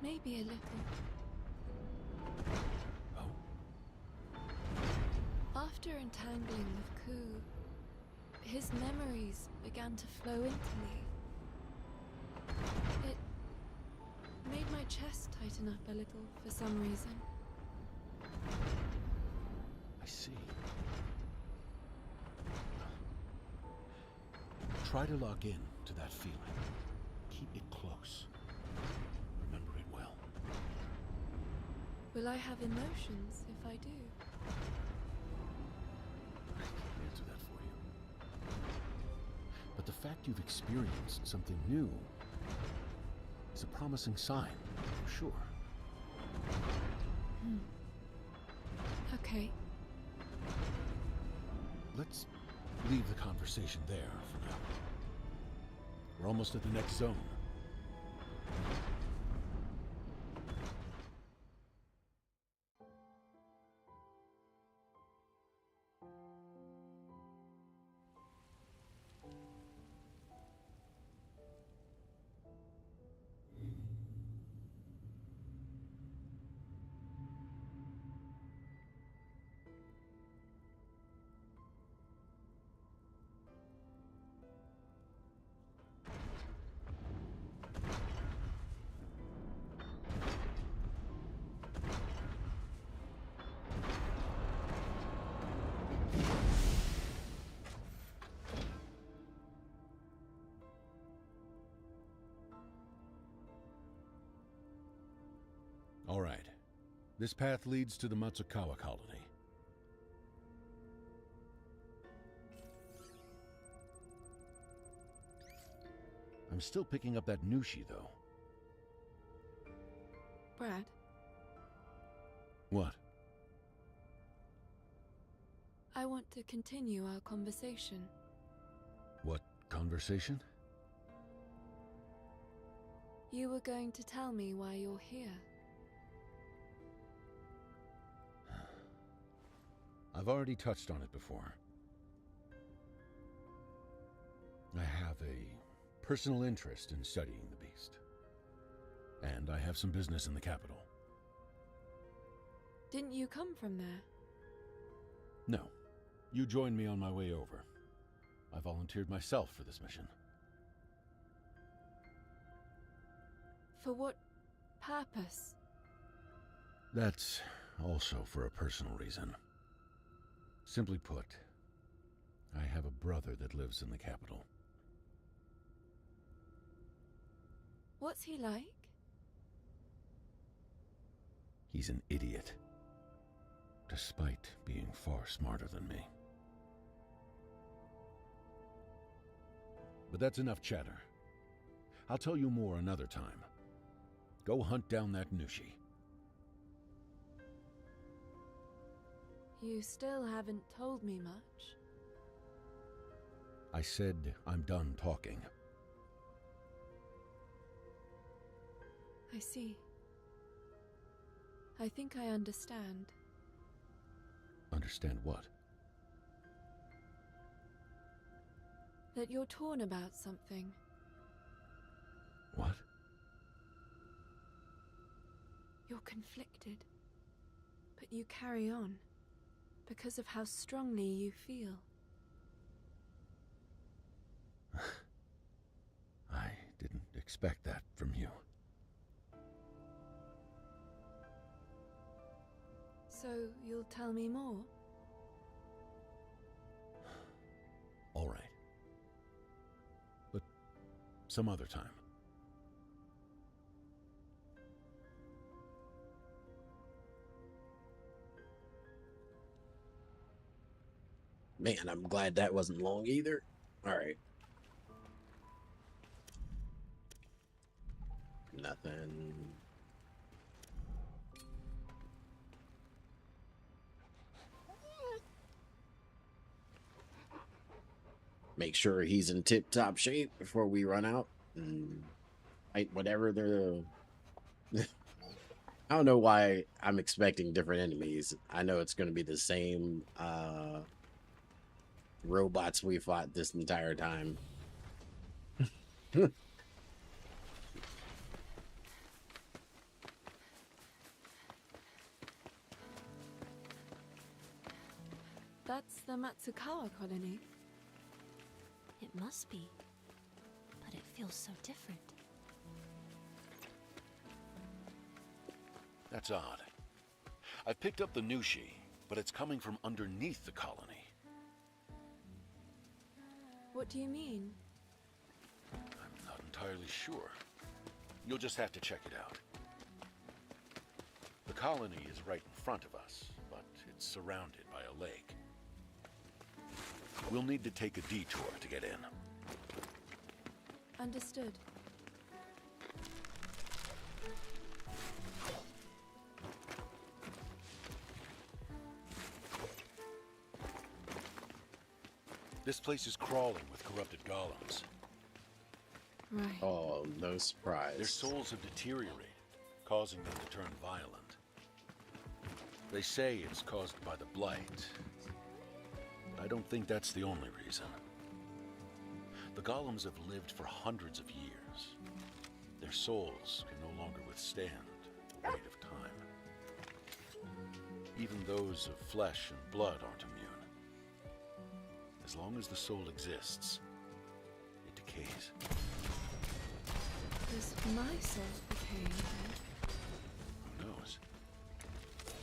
Maybe a little. Oh? After entangling with Ku, his memories began to flow into me. It made my chest tighten up a little for some reason. I see. Try to lock in to that feeling. Keep it close. Remember it well. Will I have emotions if I do? I can't answer that for you. But the fact you've experienced something new is a promising sign, for sure. Okay. Let's leave the conversation there for now. We're almost at the next zone. All right. This path leads to the Matsukawa colony. I'm still picking up that Nushi, though. Brad, What? I want to continue our conversation. What conversation? You were going to tell me why you're here. I've already touched on it before. I have a personal interest in studying the beast. And I have some business in the capital. Didn't you come from there? No. You joined me on my way over. I volunteered myself for this mission. For what purpose? That's also for a personal reason. Simply put, I have a brother that lives in the capital. What's he like? He's an idiot, despite being far smarter than me. But that's enough chatter. I'll tell you more another time. Go hunt down that Nushi. You still haven't told me much. I said I'm done talking. I see. I think I understand. Understand what? That you're torn about something. What? You're conflicted. But you carry on. Because of how strongly you feel. I didn't expect that from you. So you'll tell me more? All right. But some other time. Man, I'm glad that wasn't long either. All right. Nothing. Make sure he's in tip-top shape before we run out. And fight whatever the... I don't know why I'm expecting different enemies. I know it's going to be the same robots we fought this entire time. That's the Matsukawa colony. It must be. But it feels so different. That's odd. I've picked up the Nushi, but it's coming from underneath the colony. What do you mean? I'm not entirely sure. You'll just have to check it out. The colony is right in front of us, but it's surrounded by a lake. We'll need to take a detour to get in. Understood. This place is crawling with corrupted golems. Right. Oh, no surprise. Their souls have deteriorated, causing them to turn violent. They say it's caused by the blight. I don't think that's the only reason. The golems have lived for hundreds of years. Their souls can no longer withstand the weight of time. Even those of flesh and blood aren't immune. As long as the soul exists, it decays. Does my soul decay? Who knows?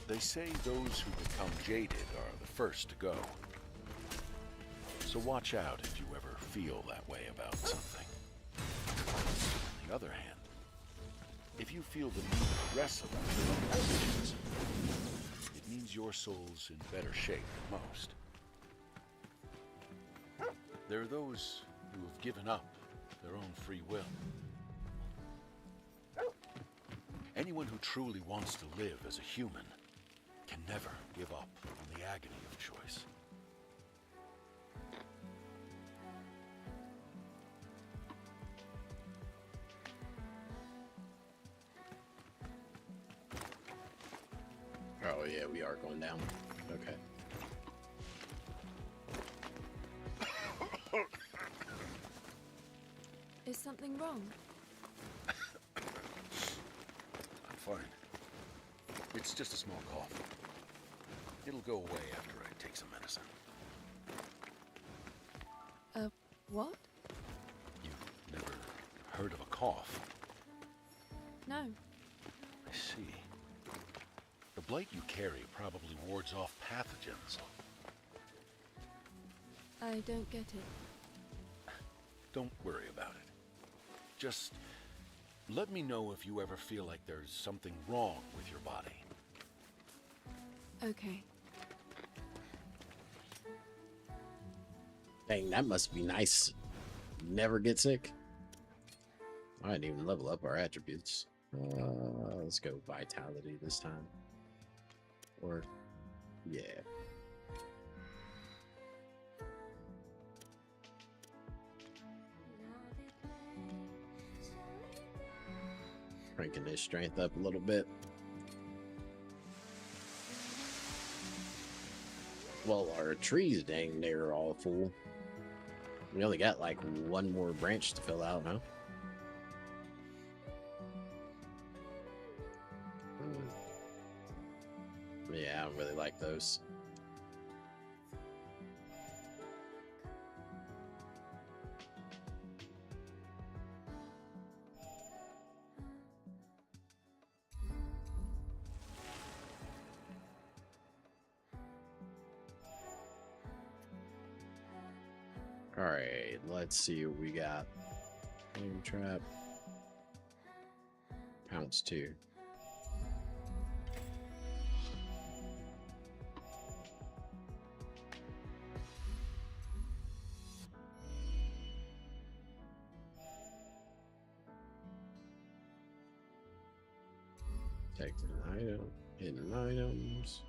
They say those who become jaded are the first to go. So watch out if you ever feel that way about something. On the other hand, if you feel the need to wrestle with decisions, it means your soul's in better shape than most. There are those who have given up their own free will. Anyone who truly wants to live as a human can never give up on the agony of choice. Oh, yeah, we are going down. Okay. Is something wrong? I'm fine. It's just a small cough. It'll go away after I take some medicine. What? You've never heard of a cough? No. blight you carry probably wards off pathogens. I don't get it. Don't worry about it. Just let me know if you ever feel like there's something wrong with your body. Okay. Dang, that must be nice. Never get sick. I didn't even level up our attributes. Let's go vitality this time. Or, yeah. Cranking his strength up a little bit. Well, our trees, dang, they're all full. We only got like one more branch to fill out, huh? Yeah, I don't really like those. All right, let's see what we got. Flame trap. Pounce 2. Take an item. Hidden items.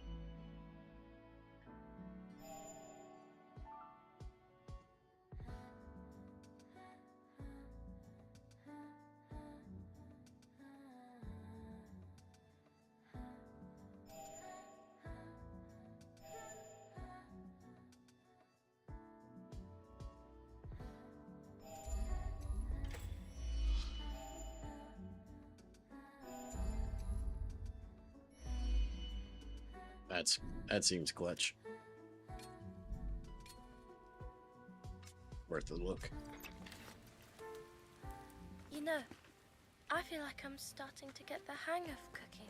That seems clutch. Worth a look. You know, I feel like I'm starting to get the hang of cooking.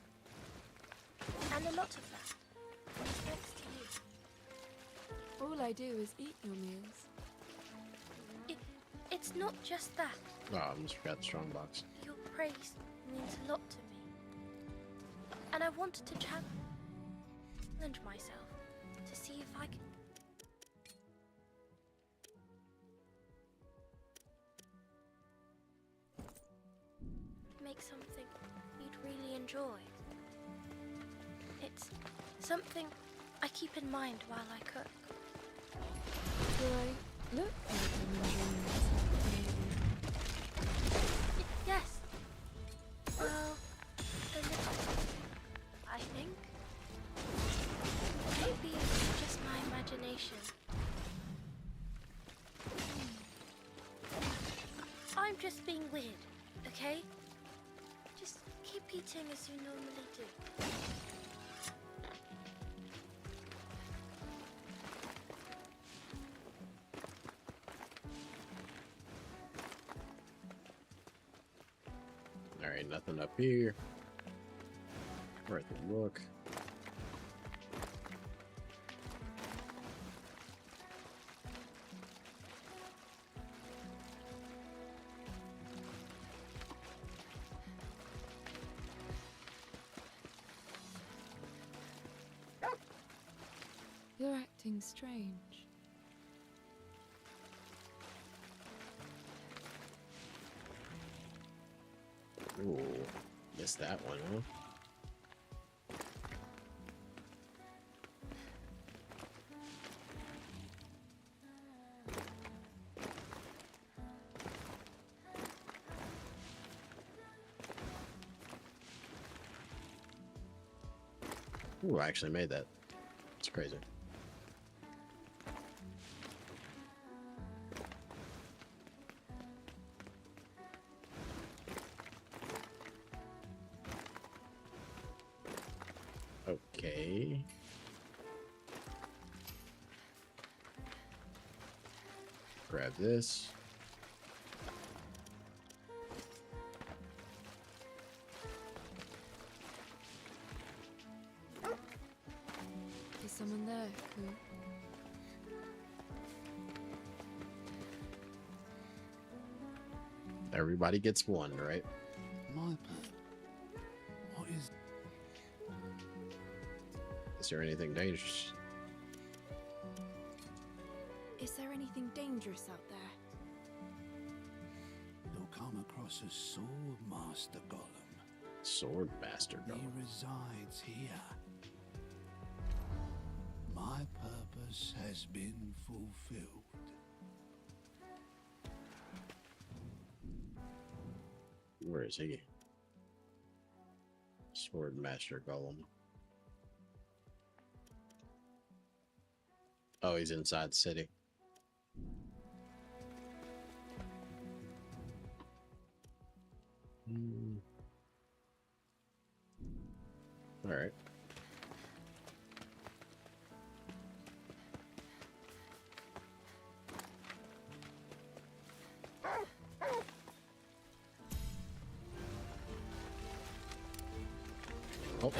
And a lot of that is thanks to you. All I do is eat your meals. It's not just that. Oh, I almost forgot the strong box. Your praise means a lot to me. And I wanted to challenge myself to see if I can make something you'd really enjoy. It's something I keep in mind while I cook. Do I look like I'm enjoying myself, maybe? Yes. Well, a little, I think. Maybe it's just my imagination. I'm just being weird, okay? Just keep eating as you normally do. Alright, nothing up here. Worth a look. You're acting strange. Ooh, missed that one, huh? Ooh, I actually made that. It's crazy. Okay. Grab this. someone there who... Everybody gets one, right? My pet. What is... Is there anything dangerous? Is there anything dangerous out there? You'll come across a sword master golem. Sword master He golem. resides here. My purpose has been fulfilled. Where is he? Sword master golem. Oh, he's inside the city. All right. Oh.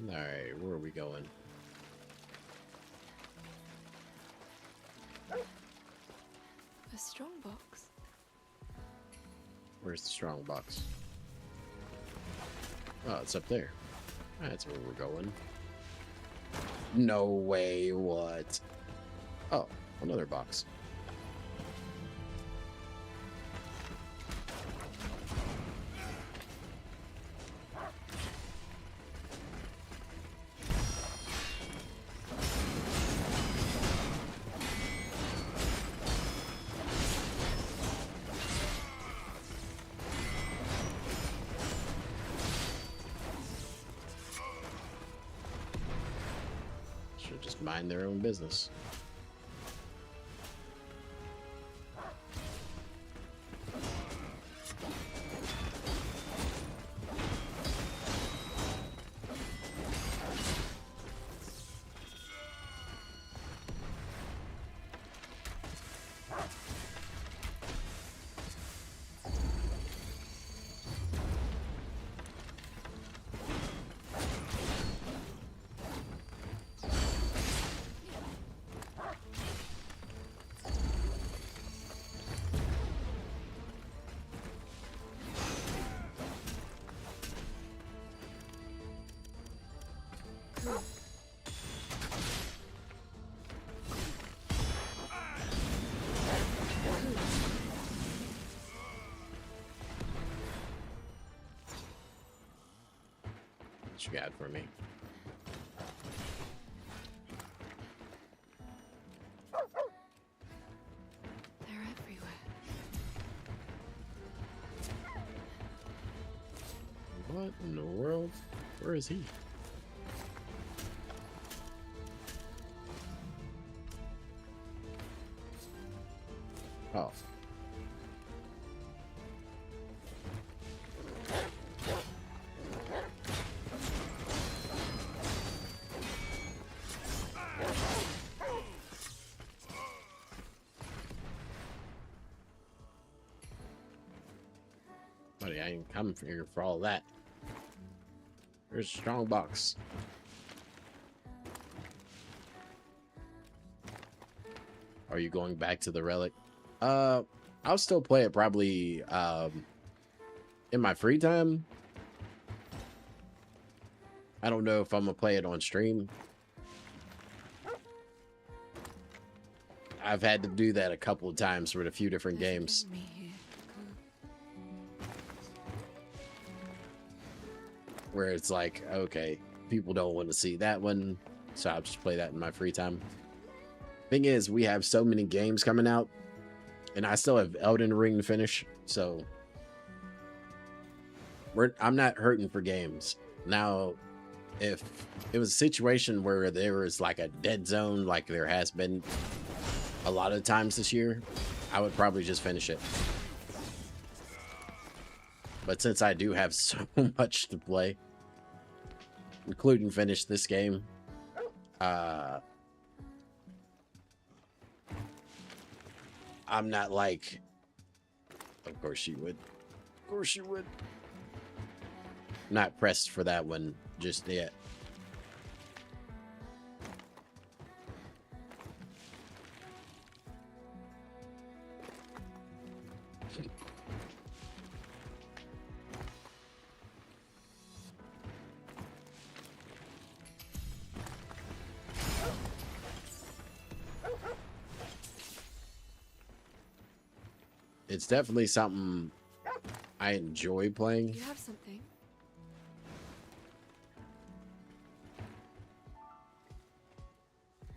All right, where are we going? A strong box. Where's the strong box? Oh, it's up there. That's where we're going. No way, what? Oh, another box. Should just mind their own business. What you got for me? They're everywhere. What in the world? Where is he? Oh. Buddy, I ain't coming for here for all that. There's a strong box. Are you going back to the relic? I'll still play it probably in my free time. I don't know if I'm gonna play it on stream. I've had to do that a couple of times with a few different games. Me here. Where it's like, okay, people don't want to see that one, so I'll just play that in my free time. Thing is, we have so many games coming out, and I still have Elden Ring to finish, so I'm not hurting for games. Now, if it was a situation where there was like a dead zone, like there has been a lot of times this year, I would probably just finish it. But since I do have so much to play, including finish this game. I'm not like, of course you would. Of course you would. Not pressed for that one just yet. It's definitely something I enjoy playing. You have something?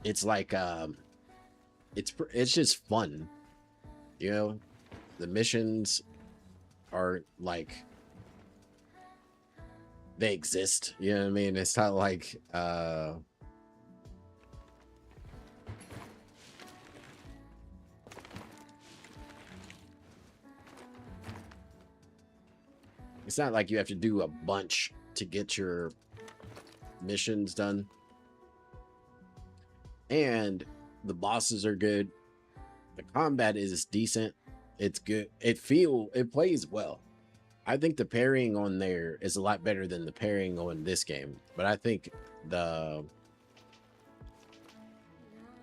It's like it's just fun, you know. The missions are like they exist, you know what I mean? It's not like it's not like you have to do a bunch to get your missions done. And the bosses are good. The combat is decent. It's good. It plays well. I think the parrying on there is a lot better than the parrying on this game. But the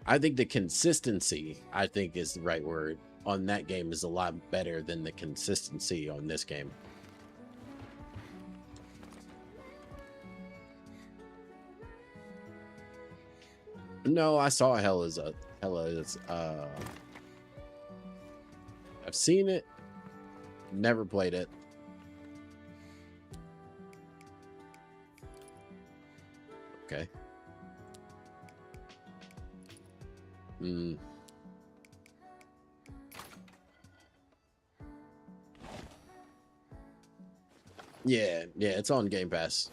I think the consistency, I think is the right word, on that game is a lot better than the consistency on this game. No, I saw Hella's I've seen it, never played it. Okay. Yeah, it's on Game Pass.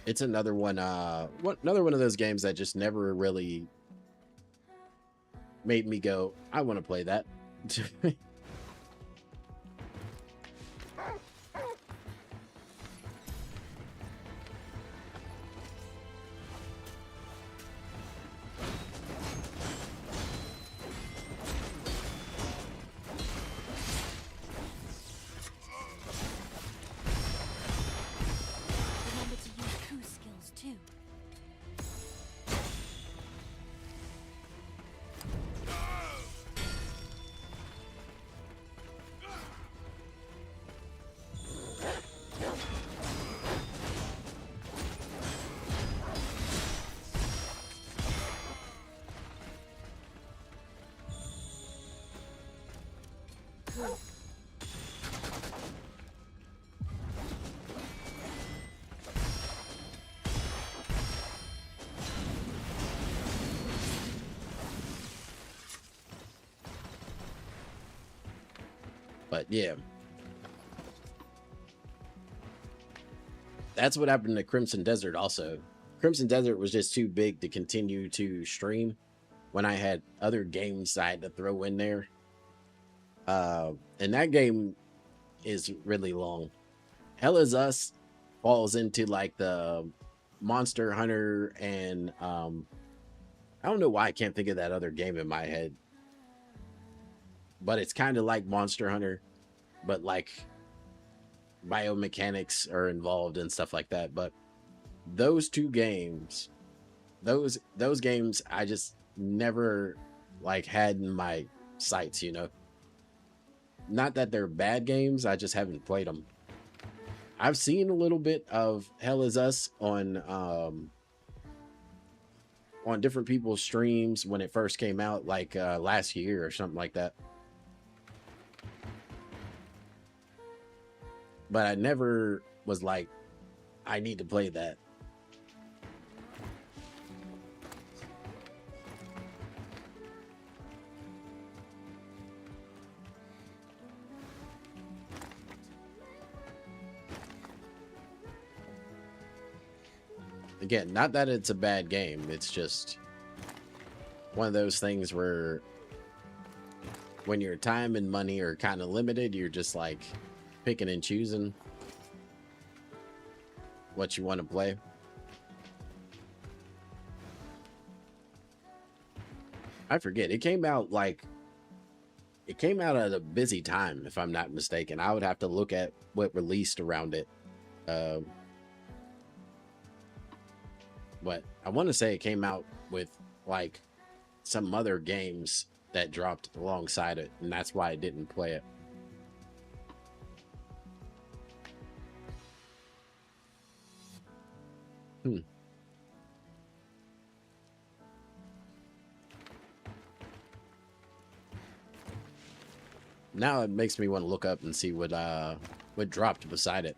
It's another one another one of those games that just never really made me go, I want to play that. Remember to use coup skills too. But yeah, that's what happened to Crimson Desert also. Crimson Desert was just too big to continue to stream when I had other games I had to throw in there. And that game is really long. Hell is Us falls into like the Monster Hunter and I don't know why I can't think of that other game in my head. But it's kind of like Monster Hunter, but like biomechanics are involved and stuff like that. But those two games, those games I just never like had in my sights, you know. Not that they're bad games, I just haven't played them. I've seen a little bit of Hell is Us on different people's streams when it first came out, like last year or something like that. But I never was like, I need to play that. Again, not that it's a bad game. It's just one of those things where when your time and money are kind of limited, you're just like, picking and choosing what you want to play. I forget. It came out at a busy time, if I'm not mistaken. I would have to look at what released around it. But I want to say it came out with like some other games that dropped alongside it, and that's why I didn't play it. Now it makes me want to look up and see what dropped beside it.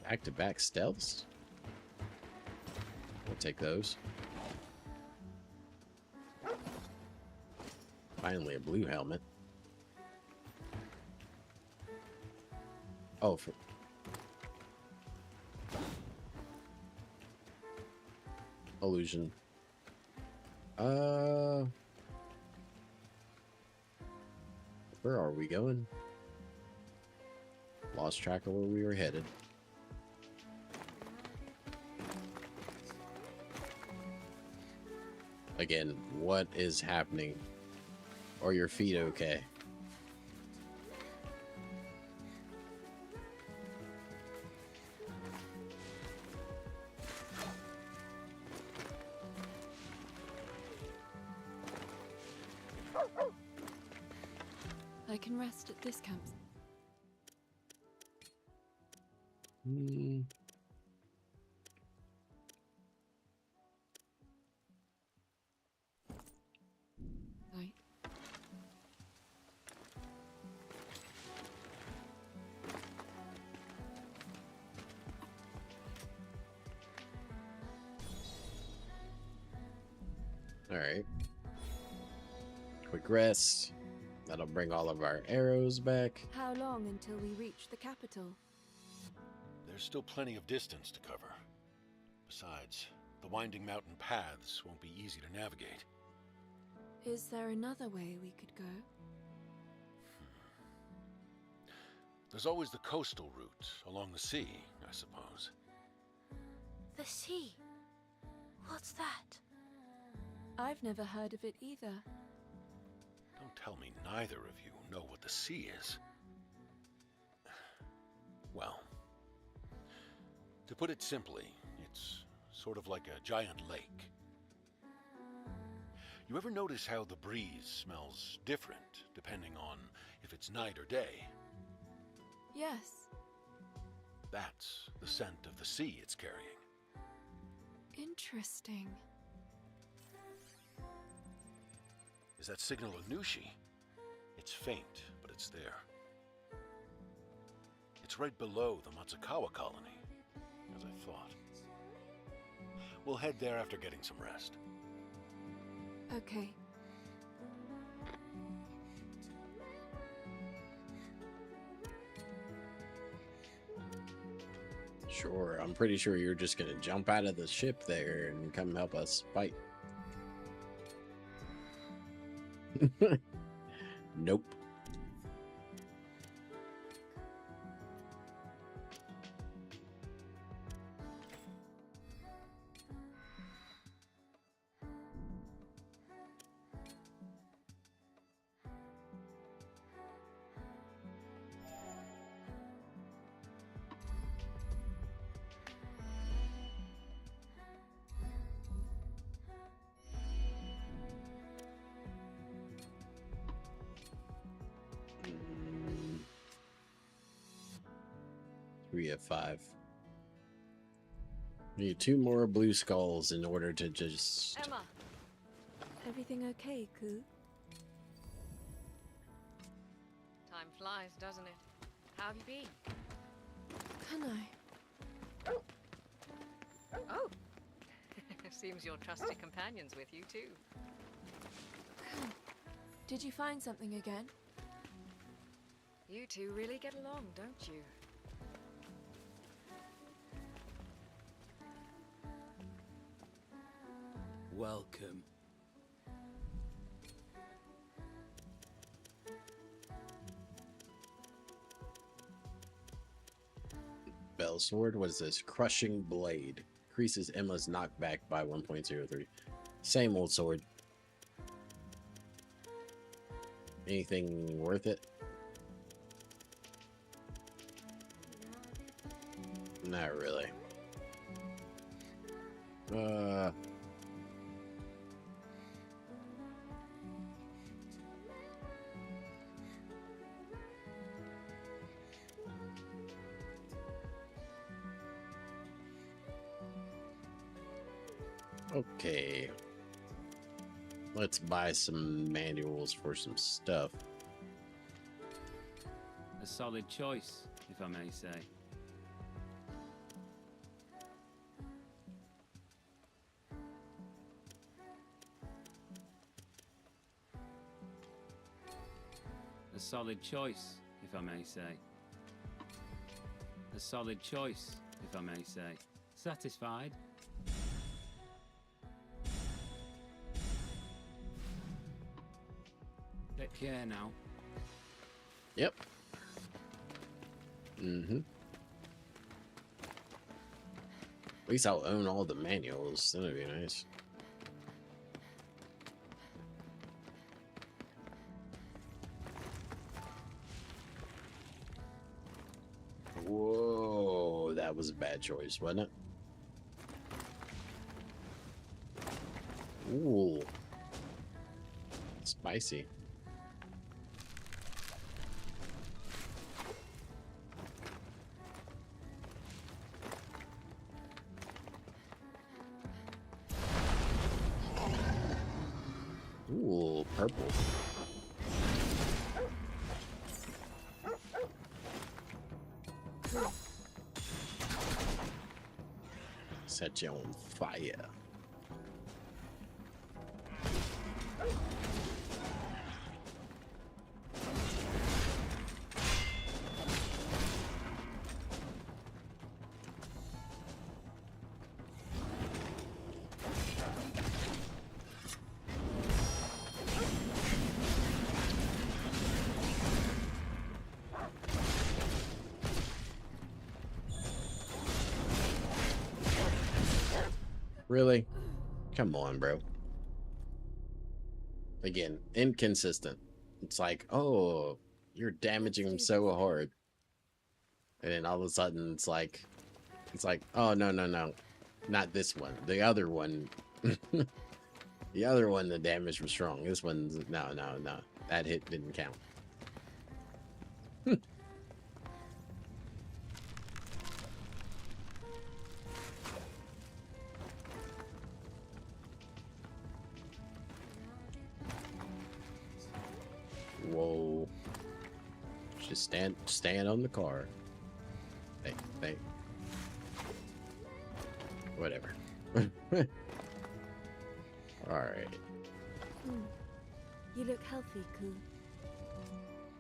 Back-to-back stealths? We'll take those. Finally, a blue helmet. Oh, for... illusion. Where are we going? Lost track of where we were headed. Again, what is happening? Are your feet okay? I can rest at this camp. Right. All right. Quick rest. That'll bring all of our arrows back. How long until we reach the capital? There's still plenty of distance to cover. Besides, the winding mountain paths won't be easy to navigate. Is there another way we could go? There's always the coastal route along the sea, I suppose. The sea? What's that? I've never heard of it either. Don't tell me neither of you know what the sea is. Well, to put it simply, it's sort of like a giant lake. You ever notice how the breeze smells different depending on if it's night or day? Yes. That's the scent of the sea it's carrying. Interesting. Is that signal of Nushi? It's faint, but it's there. It's right below the Matsukawa colony, as I thought. We'll head there after getting some rest. Okay. Sure, I'm pretty sure you're just gonna jump out of the ship there and come help us fight. Nope. We have 5. We need 2 more blue skulls in order to just... Emma! Everything okay, Ku? Time flies, doesn't it? How have you been? Can I? Oh! Seems your trusty companion's with you, too. Did you find something again? You two really get along, don't you? Welcome. Bell sword. What is this? Crushing blade. Increases Emma's knockback by 1.03. Same old sword. Anything worth it? Not really. Okay. Let's buy some manuals for some stuff. A solid choice, if I may say. A solid choice, if I may say. A solid choice, if I may say. Satisfied? Take care now. Yep. Mm-hmm. At least I'll own all the manuals. That'd be nice. Whoa, that was a bad choice, wasn't it? Ooh. Spicy. Ooh, purple. Set you on fire. Really? Come on, bro. Again, inconsistent. It's like, oh, you're damaging him so hard. And then all of a sudden it's like, oh, no, no, no. Not this one. The other one. The other one, the damage was strong. This one's, no, no, no. That hit didn't count. Whoa. Just stand on the car. Hey. Whatever. Alright. You look healthy, Ku.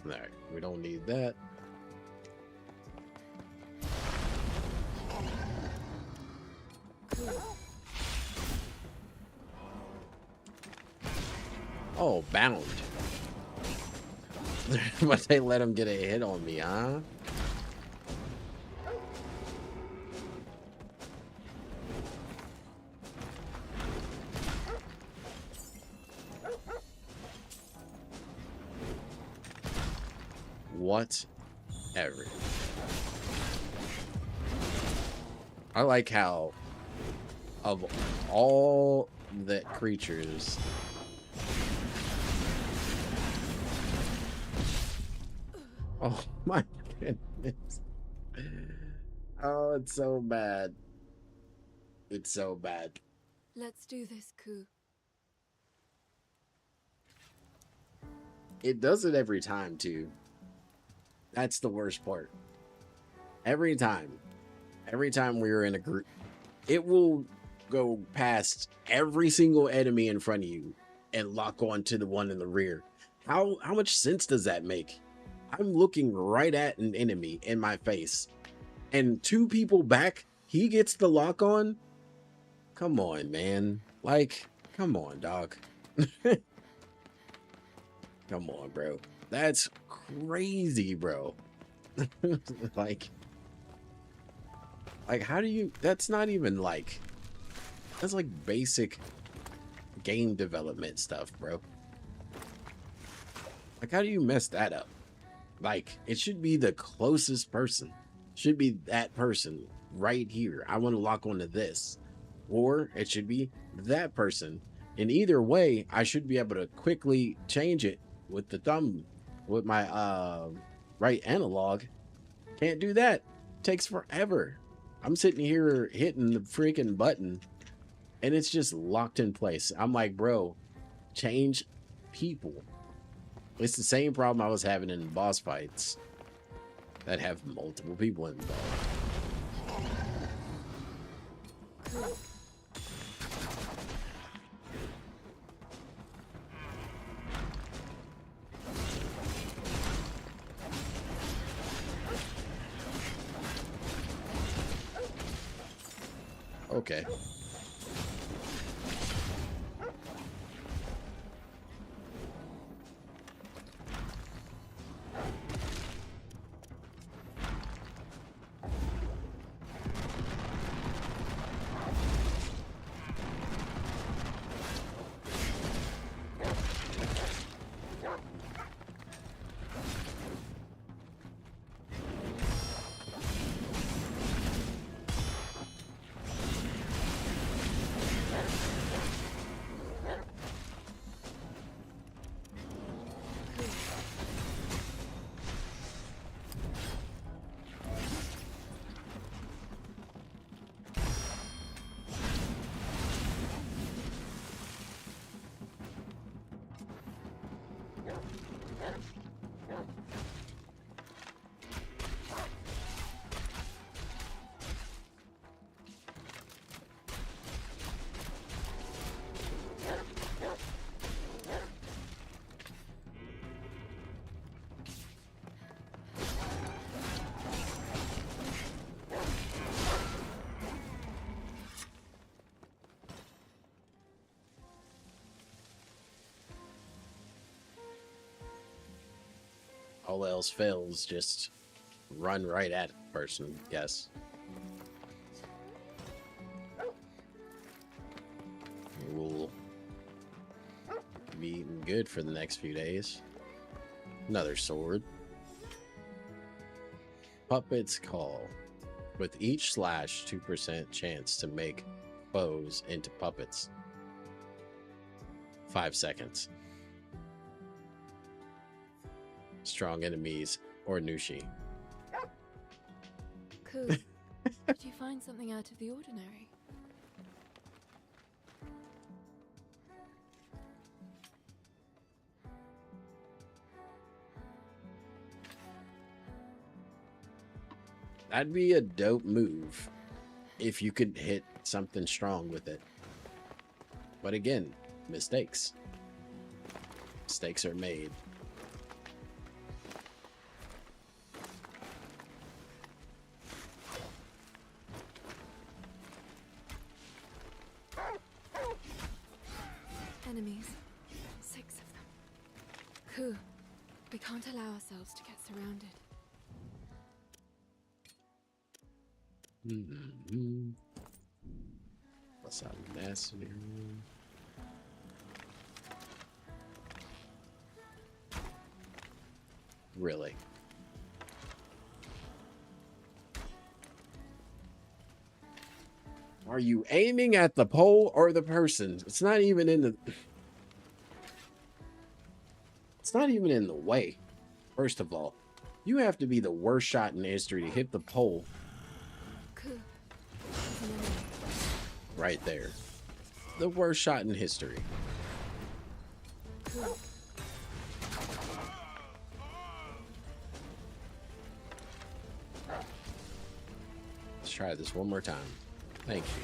Alright, we don't need that. Oh, bound. But they let him get a hit on me, huh? Whatever. I like how of all the creatures, oh my goodness. Oh, it's so bad. It's so bad. Let's do this, Ku. It does it every time, too. That's the worst part. Every time we're in a group, it will go past every single enemy in front of you and lock on to the one in the rear. How much sense does that make? I'm looking right at an enemy in my face, and two people back, he gets the lock on. Come on, man. Like, come on, dog. Come on, bro. That's crazy, bro. like, how do you? That's not even like. That's like basic game development stuff, bro. Like, how do you mess that up? Like, it should be the closest person. Should be that person right here. I want to lock onto this. Or it should be that person. In either way, I should be able to quickly change it with the thumb, with my right analog. Can't do that. Takes forever. I'm sitting here hitting the freaking button and it's just locked in place. I'm like, bro, change people. It's the same problem I was having in boss fights that have multiple people involved. Okay. All else fails, just run right at the person, guess. We'll be eating good for the next few days. Another sword. Puppet's Call. With each slash, 2% chance to make foes into puppets. 5 seconds. Strong enemies or Nushi. Cool. Did you find something out of the ordinary? That'd be a dope move if you could hit something strong with it. But again, mistakes. Mistakes are made. Enemies. 6 of them. Cool. We can't allow ourselves to get surrounded. What's up, massive? Really? Are you aiming at the pole or the person? It's not even in the... It's not even in the way. First of all, you have to be the worst shot in history to hit the pole. Cool. Right there. The worst shot in history. Cool. Let's try this one more time. Thank you.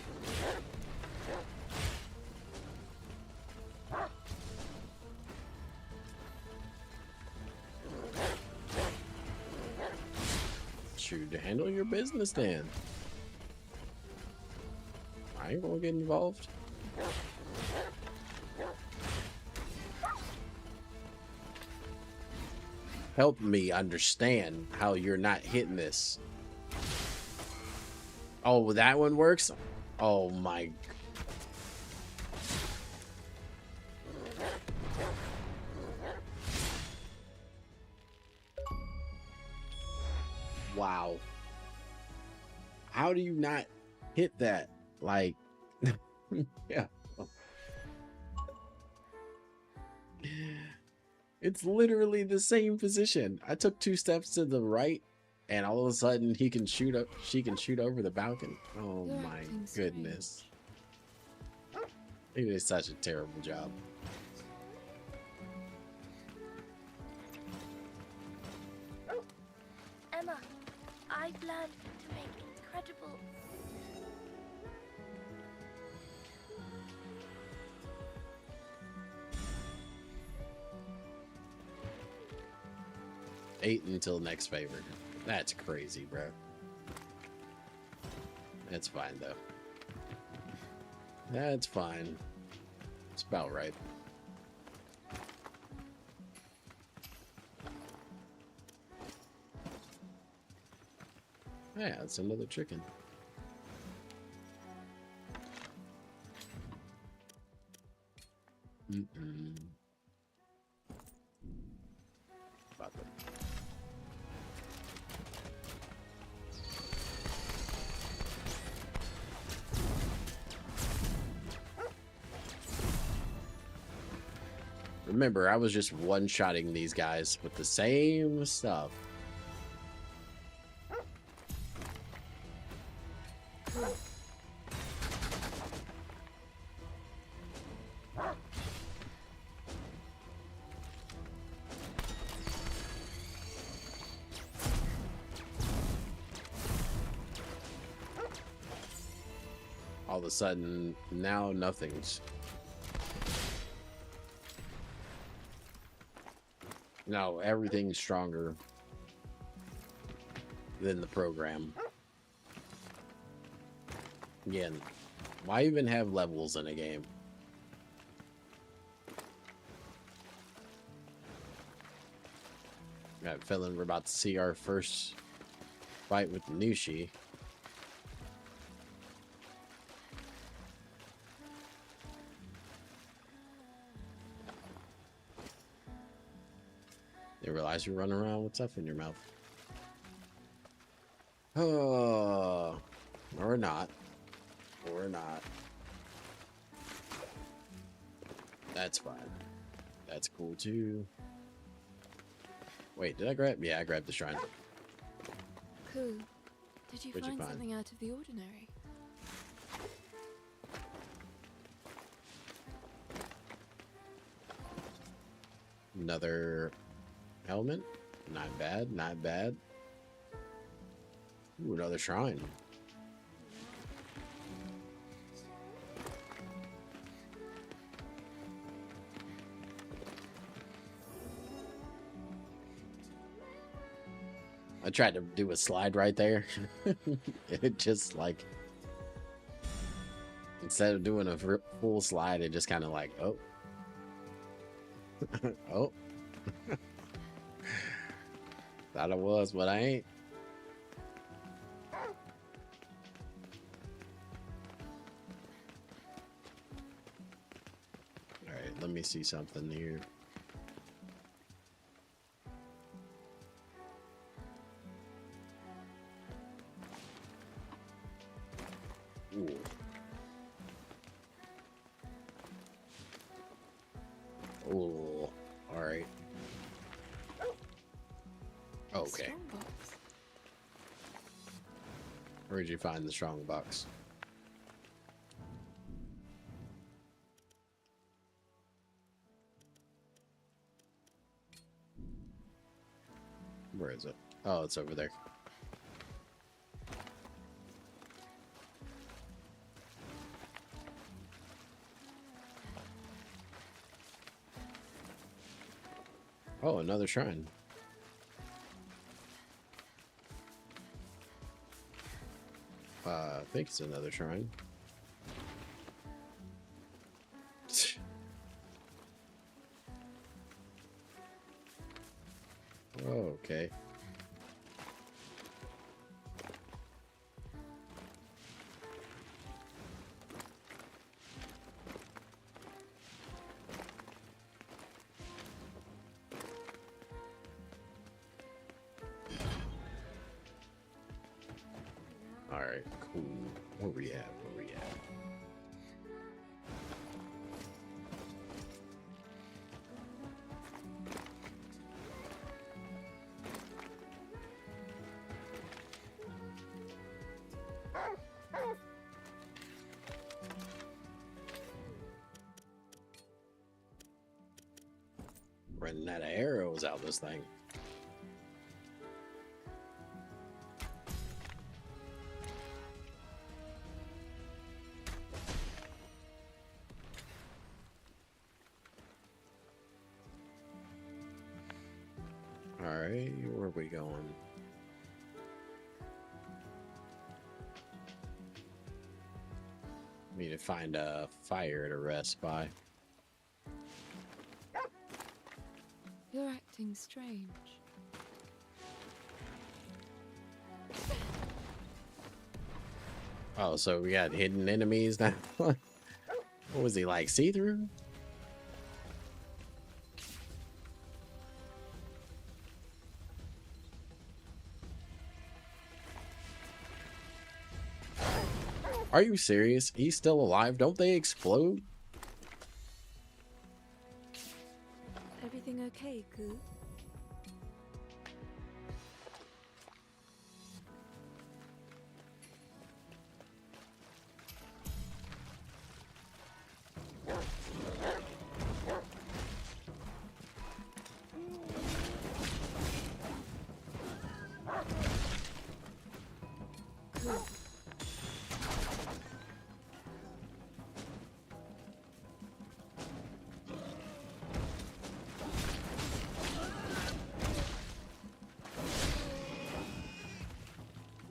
shoot, handle your business then. I ain't gonna get involved. Help me understand how you're not hitting this. Oh, well, that one works? Oh my. Wow. How do you not hit that? Like, yeah. It's literally the same position. I took 2 steps to the right, and all of a sudden he can shoot up. She can shoot over the balcony. Oh You're my acting goodness! He did such a terrible job. Emma, I've learned to make incredible. Eight until next favor. That's crazy, bro. That's fine though. That's fine. It's about right. Yeah, it's another chicken. About that. Remember, I was just one-shotting these guys with the same stuff. All of a sudden, now nothing's. No, everything's stronger than the program. Again, why even have levels in a game? Got a feeling we're about to see our first fight with Nushi. Didn't realize you're running around with stuff in your mouth. Oh, or not. Or not. That's fine. That's cool too. Wait, did I grab? Yeah, I grabbed the shrine. Cool. Did you What'd you find find? something out of the ordinary? Another helmet. Not bad, not bad. Ooh, another shrine. I tried to do a slide right there. It just like, instead of doing a full slide, it just kind of like, oh. Oh. Thought I was, but I ain't. All right, let me see something here. Ooh. Oh, all right. Okay. Strongbox. Where'd you find the strong box? Where is it? Oh, it's over there. Oh, another shrine. I think it's another shrine. Oh, okay. All right, cool. Where we at? Where we at? Running out of arrows out this thing. All right, where are we going? Need to find a fire to rest by. You're acting strange. Oh, so we got hidden enemies now. What was he like? See-through? Are you serious? He's still alive? Don't they explode? Everything okay, Ku?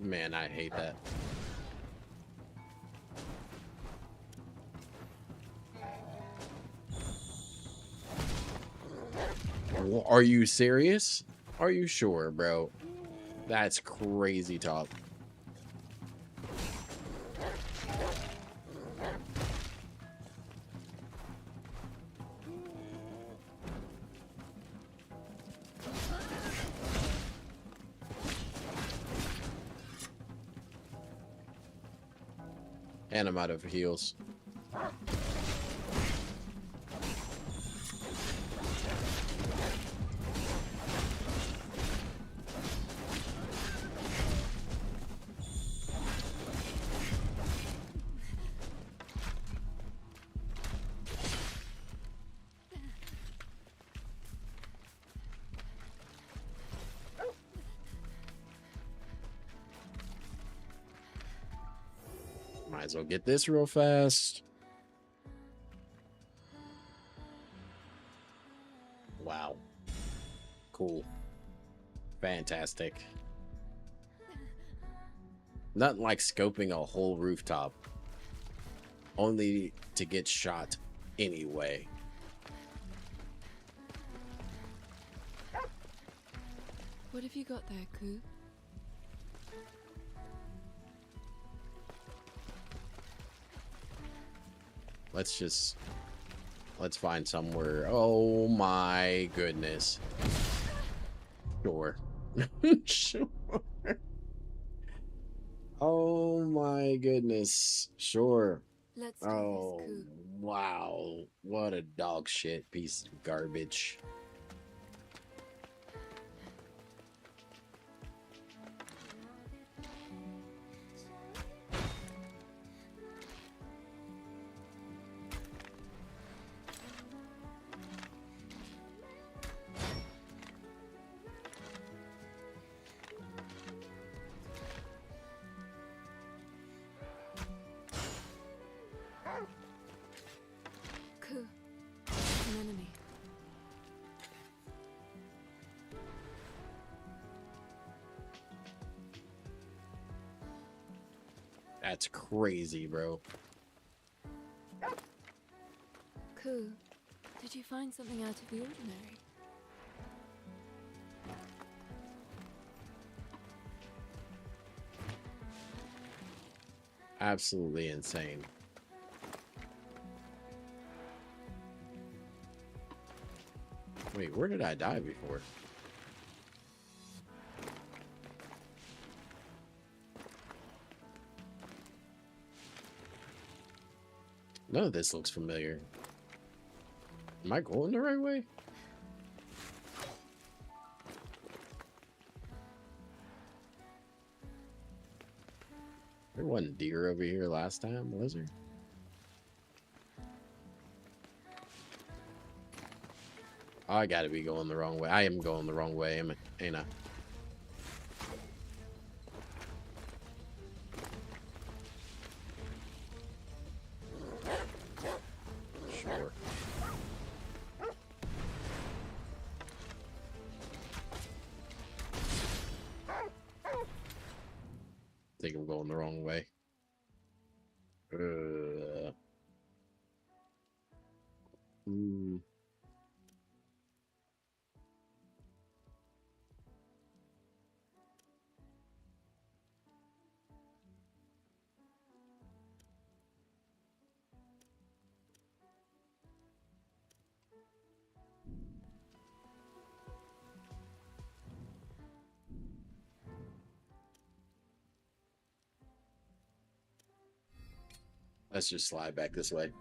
Man, I hate that. Are you serious? Are you sure, bro? That's crazy talk. And I'm out of heals. Might as well get this real fast. Wow. Cool. Fantastic. Nothing like scoping a whole rooftop only to get shot anyway. What have you got there, Ku? Let's find somewhere. Oh my goodness. Sure. Sure. Oh my goodness. Sure. Let's do Oh, this, Ku. wow. What a dog shit piece of garbage. Ku, an enemy. That's crazy, bro. Ku, did you find something out of the ordinary? Absolutely insane. Wait, where did I die before? None of this looks familiar. Am I going the right way? There wasn't deer over here last time, was there? Oh, I gotta be going the wrong way. I am going the wrong way, ain't I? Sure. Think I'm going the wrong way. Hmm. Let's just slide back this way.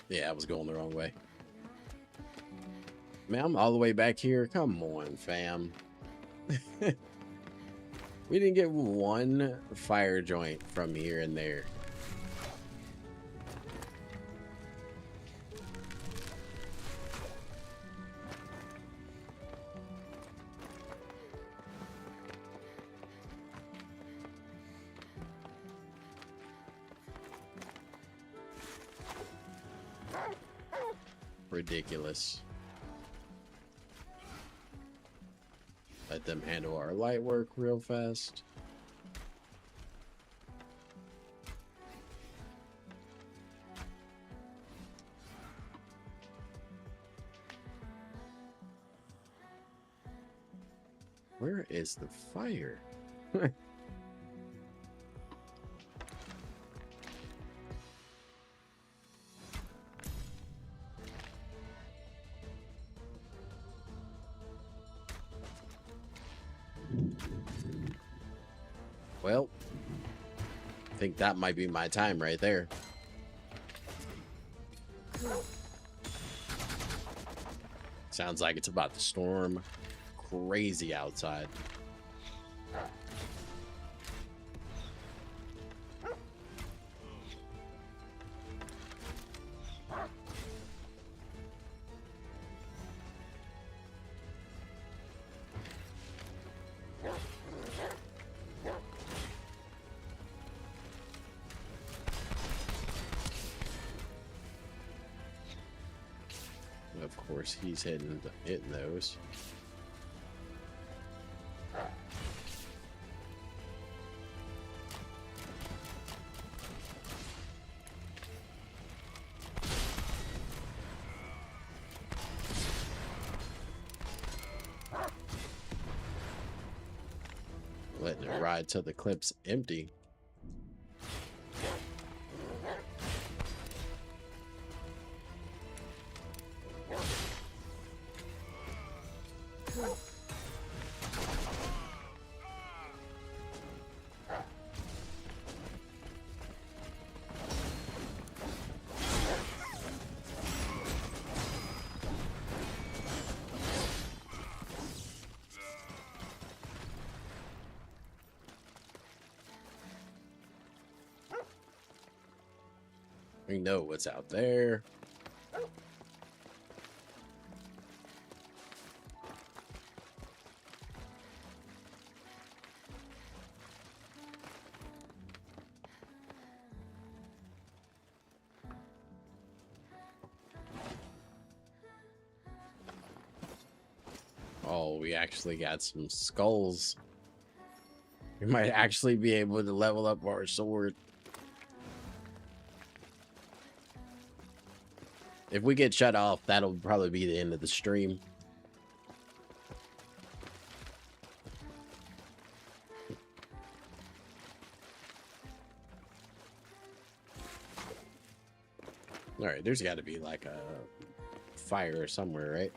Yeah, I was going the wrong way. Man, I'm all the way back here. Come on, fam. We didn't get one fire joint from here and there. Ridiculous. Let them handle our light work real fast. Where is the fire? Well, I think that might be my time right there. Sounds like it's about to storm crazy outside. Of course, he's hitting those. Letting it ride till the clip's empty. We know what's out there. Oh, we actually got some skulls. We might actually be able to level up our sword. If we get shut off, that'll probably be the end of the stream. All right, there's got to be like a fire somewhere, right?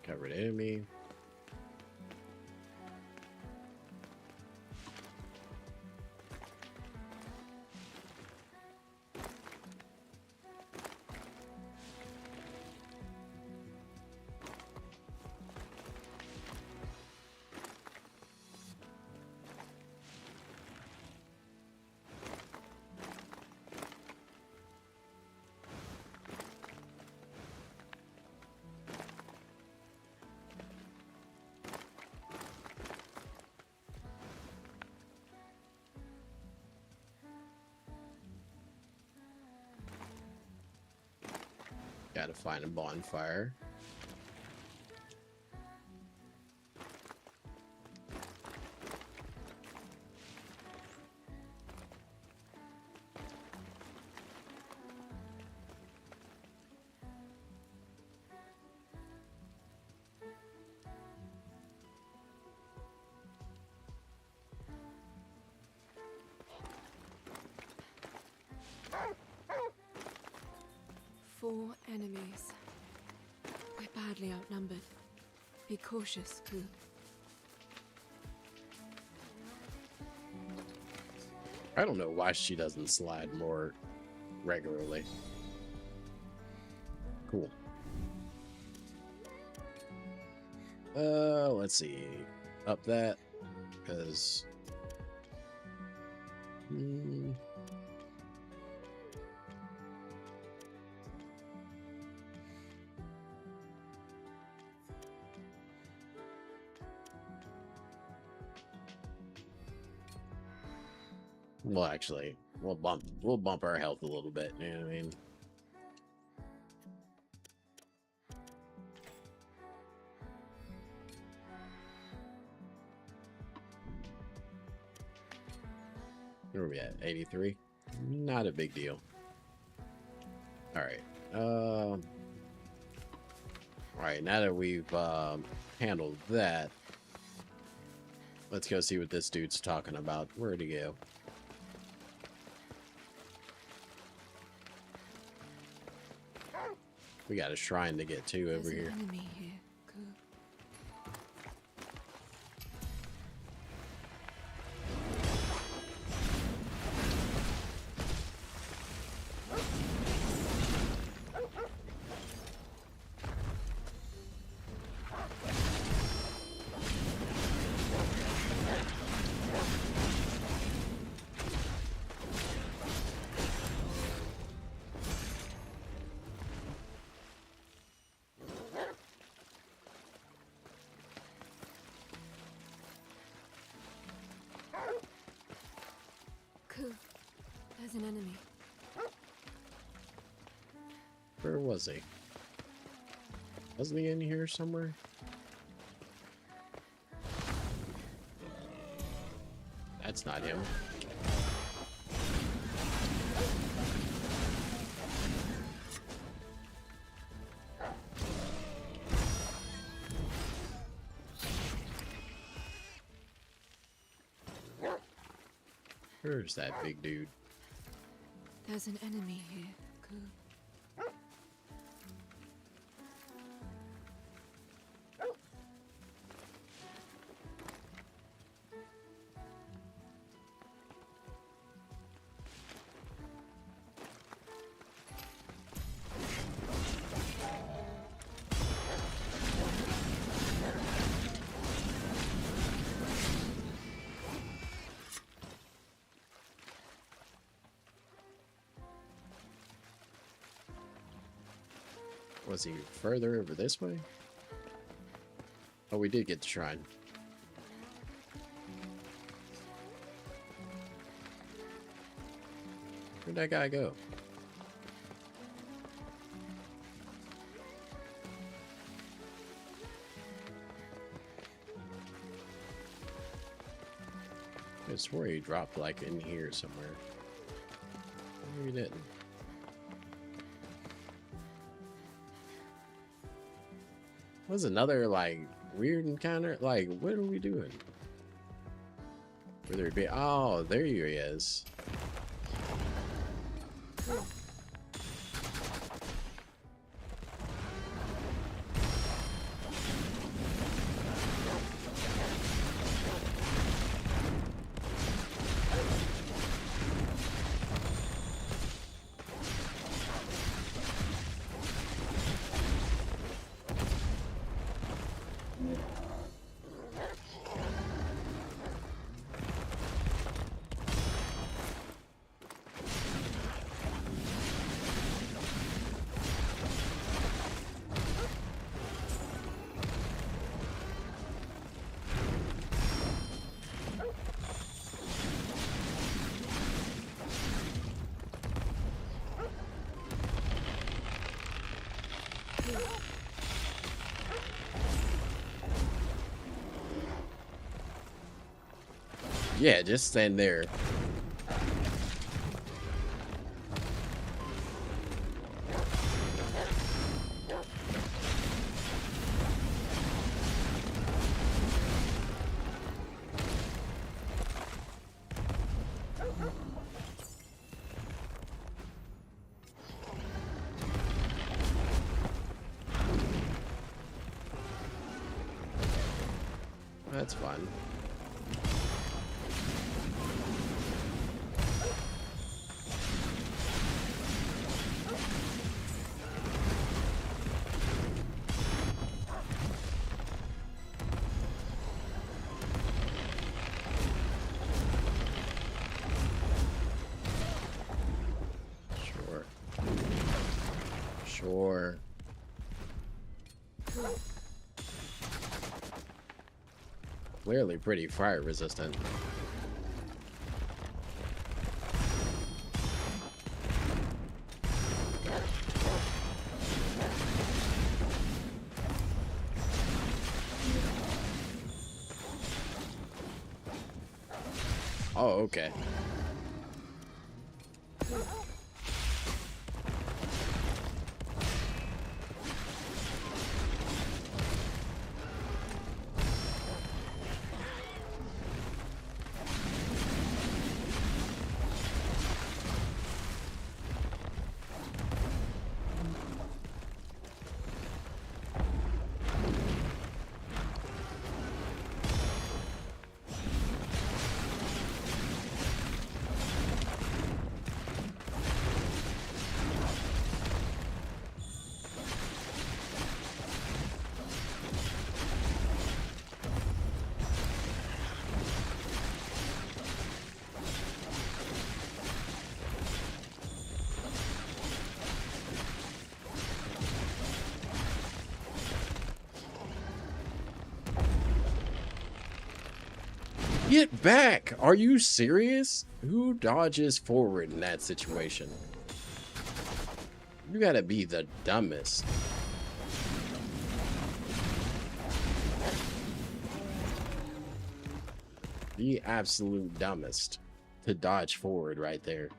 Covered enemy. Gotta find a bonfire. Four enemies. We're badly outnumbered. Be cautious, Ku. I don't know why she doesn't slide more regularly. Cool. Let's see. Up that, because well, actually, we'll bump our health a little bit. You know what I mean? Where are we at? 83? Not a big deal. All right. All right. Now that we've handled that, let's go see what this dude's talking about. Where'd he go? We got a shrine to get to over here. Enemy here, Ku. Ku, there's an enemy. Where was he? Wasn't he in here somewhere? That's not him. Where's that big dude? There's an enemy here, Ku. Was he further over this way? Oh, we did get the shrine. Where'd that guy go? I swear he dropped like in here somewhere. Maybe he didn't. Was another like weird encounter? Like, what are we doing? Where there be? Oh, there he is. Yeah, just stand there. That's fun. Sure. Sure. Clearly pretty fire resistant. Oh, okay. Get back! Are you serious? Who dodges forward in that situation? You gotta be the dumbest. The absolute dumbest to dodge forward right there.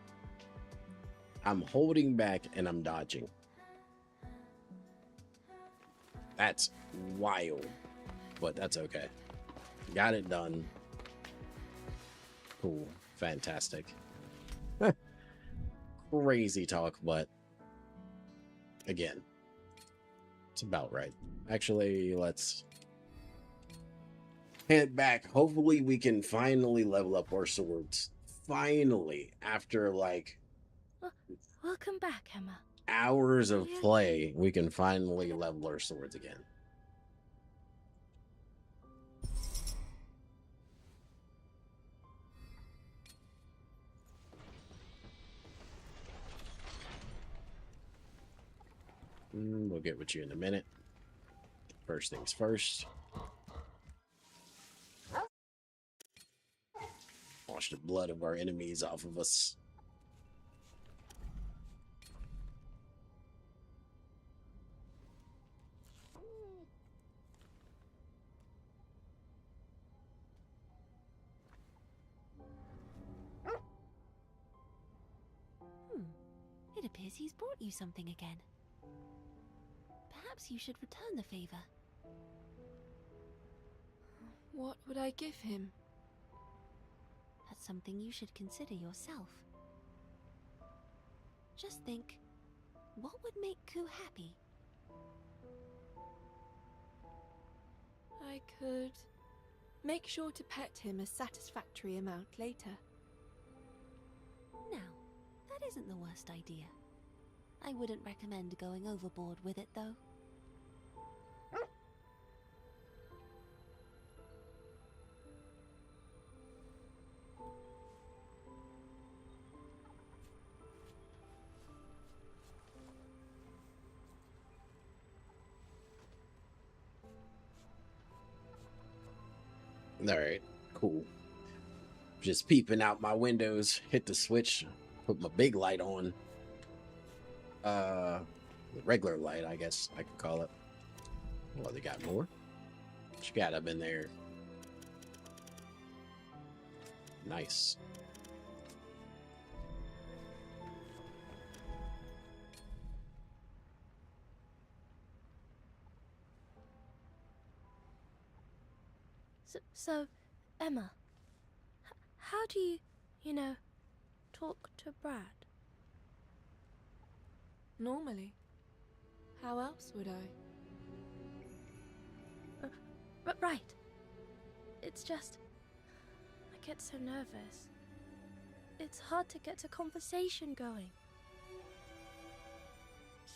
I'm holding back and I'm dodging. That's wild, but that's okay. Got it done. Cool. Fantastic. Crazy talk, but again, it's about right. Actually, let's head back. Hopefully we can finally level up our swords. Finally, after like Welcome back, Emma. hours of play, we can finally level our swords again. We'll get with you in a minute. First things first. Wash the blood of our enemies off of us. It appears he's brought you something again. Perhaps you should return the favor. What would I give him? That's something you should consider yourself. Just think, what would make Ku happy? I could make sure to pet him a satisfactory amount later. Now, that isn't the worst idea. I wouldn't recommend going overboard with it, though. All right, cool. Just peeping out my windows, hit the switch, put my big light on. The regular light, I guess I could call it. Well, they got more. What you got up in there? Nice. So, Emma, how do you, talk to Brad? Normally. How else would I? Right. It's just, I get so nervous. It's hard to get a conversation going.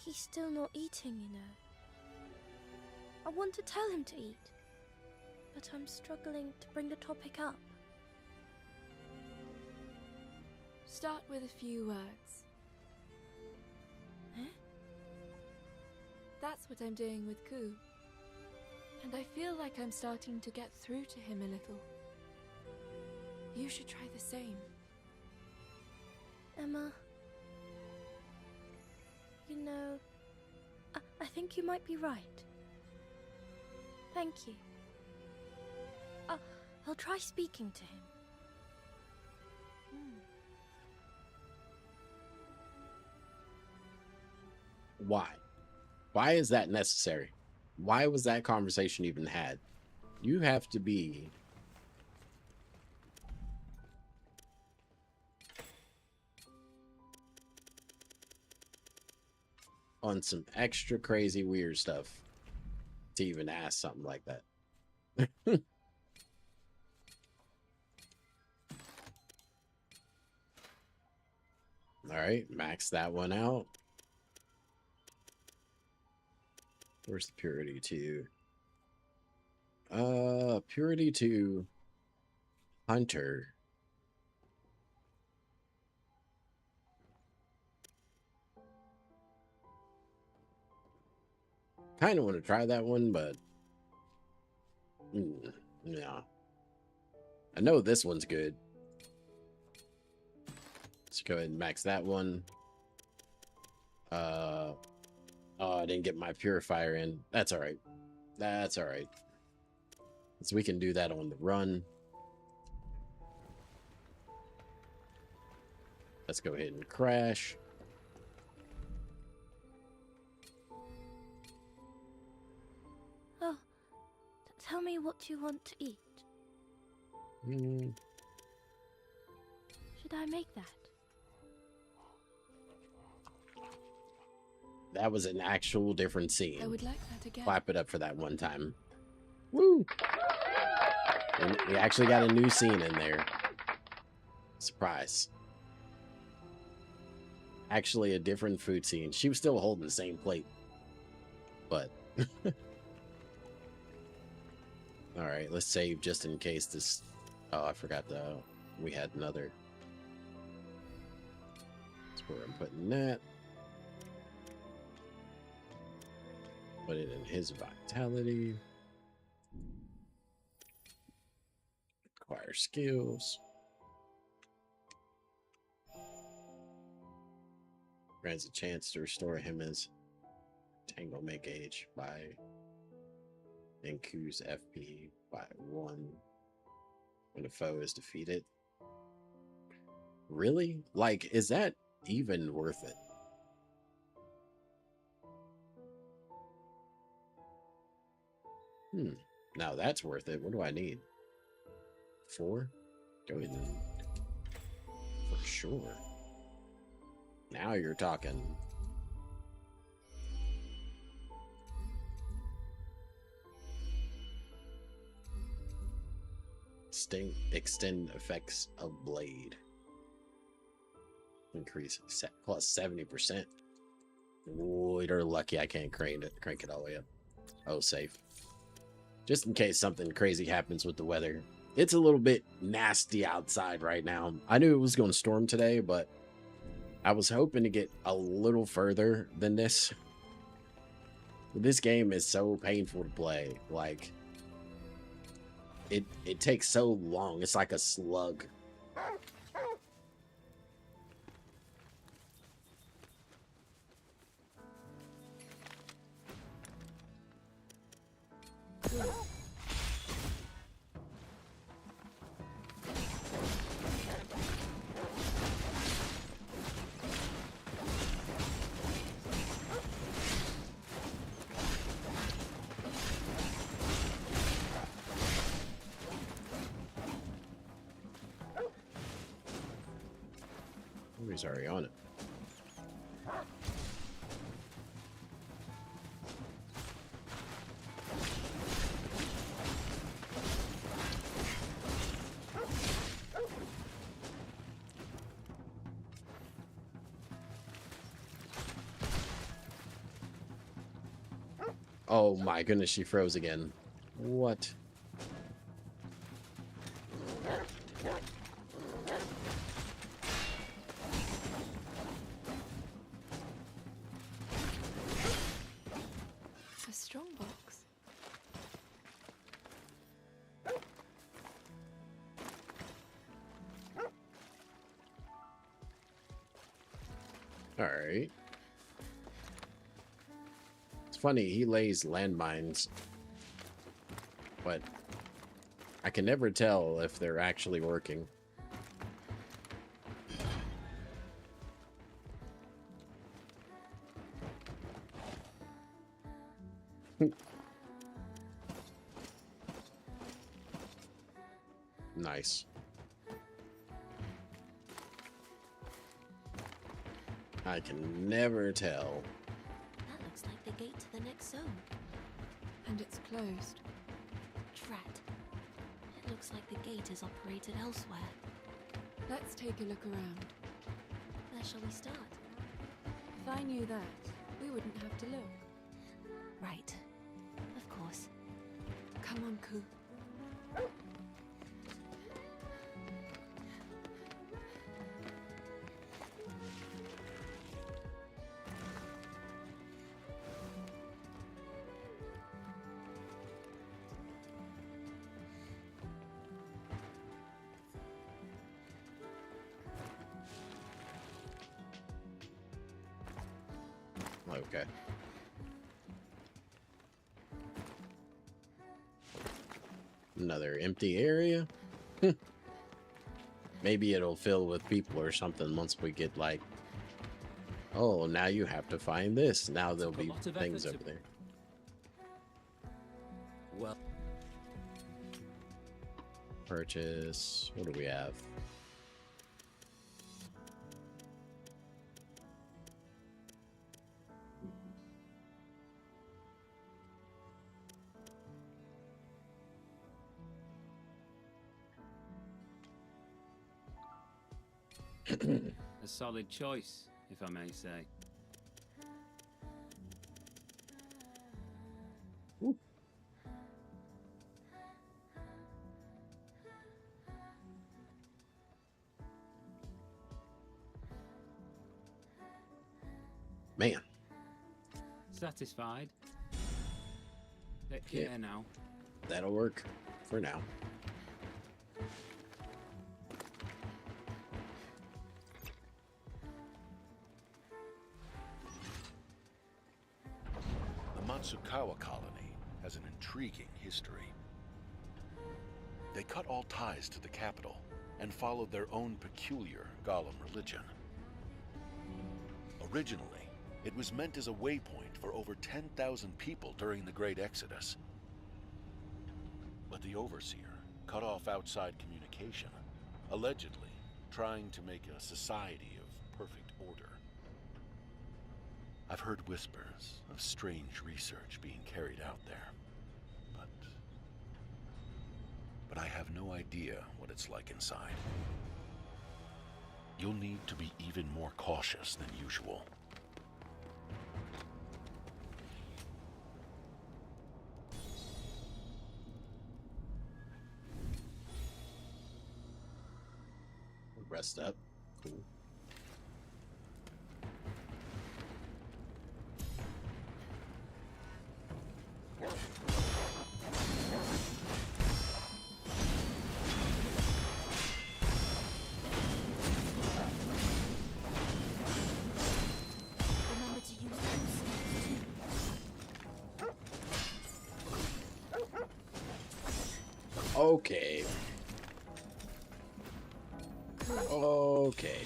He's still not eating. I want to tell him to eat, but I'm struggling to bring the topic up. Start with a few words. Eh? That's what I'm doing with Ku. And I feel like I'm starting to get through to him a little. You should try the same. Emma, I think you might be right. Thank you. I'll try speaking to him. Why? Why is that necessary? Why was that conversation even had? You have to be on some extra crazy weird stuff to even ask something like that. All right, max that one out. Where's the purity 2? Purity 2 Hunter. Kind of want to try that one, but yeah. I know this one's good. Let's go ahead and max that one. Oh, I didn't get my purifier in. That's all right. That's all right. So we can do that on the run. Let's go ahead and crash. Oh, tell me what you want to eat. Should I make that? That was an actual different scene. I would like that again. Clap it up for that one time. Woo! And we actually got a new scene in there. Surprise. Actually a different food scene. She was still holding the same plate. But all right, let's save just in case this. Oh, I forgot we had another. That's where I'm putting that. Put it in his vitality. Acquire skills. Grants a chance to restore him as entanglement gauge by increase FP by 1 when the foe is defeated. Really? Like, is that even worth it? Now that's worth it. What do I need? 4? Go ahead and for sure. Now you're talking. Extend effects of blade. Increase plus 70%. Boy, you're lucky I can't crank it all the way up. Oh, safe. Just in case something crazy happens with the weather. It's a little bit nasty outside right now. I knew it was going to storm today, but I was hoping to get a little further than this. This game is so painful to play. Like, it takes so long. It's like a slug. He's already on it. Oh my goodness, she froze again. What? A strong box. All right. It's funny, he lays landmines, but I can never tell if they're actually working. Nice. I can never tell. That looks like the gate to the next zone. And it's closed. Drat. It looks like the gate is operated elsewhere. Let's take a look around. Where shall we start? If I knew that, we wouldn't have to look. Right. Of course. Come on, Ku. Okay. Another empty area? Maybe it'll fill with people or something once we get like, oh, now you have to find this. Now there'll be things over there. Well, Purchase. What do we have? a solid choice, if I may say. Ooh. Man. Satisfied? Take care now. That'll work for now. The Matsukawa colony has an intriguing history. They cut all ties to the capital and followed their own peculiar Golem religion. Originally, it was meant as a waypoint for over 10,000 people during the Great Exodus. But the Overseer cut off outside communication, allegedly trying to make a society of perfect order. I've heard whispers of strange research being carried out there, but I have no idea what it's like inside. You'll need to be even more cautious than usual. Rest up. Cool. Remember to use those. Okay. Okay.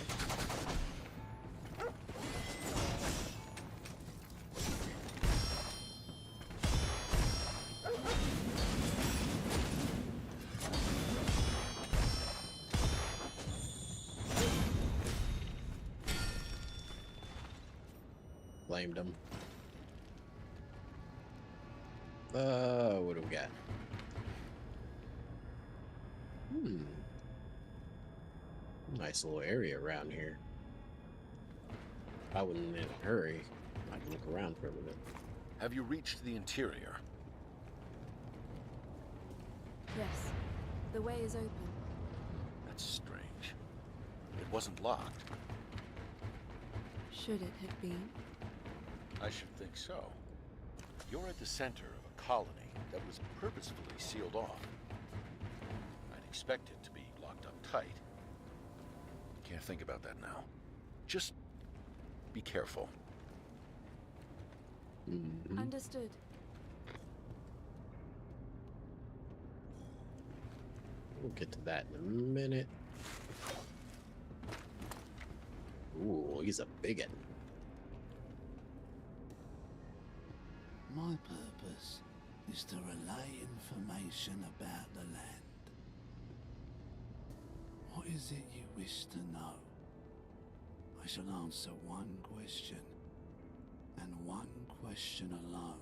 Blamed him. What do we got? Nice little area around here. I wouldn't in a hurry. I can look around for a minute. Have you reached the interior? Yes. The way is open. That's strange. It wasn't locked. Should it have been? I should think so. You're at the center of a colony that was purposefully sealed off. I'd expect it to be locked up tight. Can't think about that now. Just be careful. Understood. We'll get to that in a minute. Ooh, he's a bigot. My purpose is to relay information about the land. What is it you wish to know? I shall answer one question, and one question alone.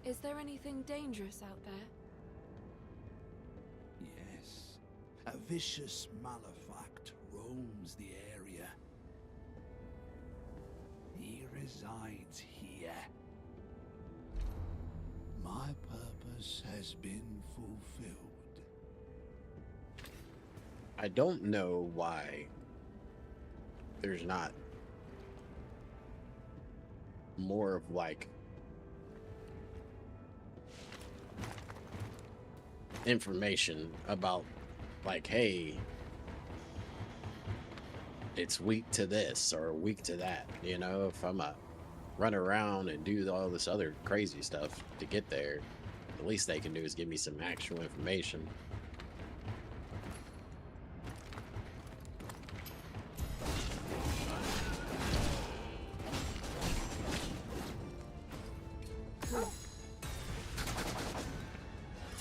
Is there anything dangerous out there? Yes, a vicious malefact roams the area. He resides here. My purpose has been fulfilled. I don't know why there's not more of like information about like, hey, it's weak to this or weak to that. You know, if I'm a run around and do all this other crazy stuff to get there, the least they can do is give me some actual information.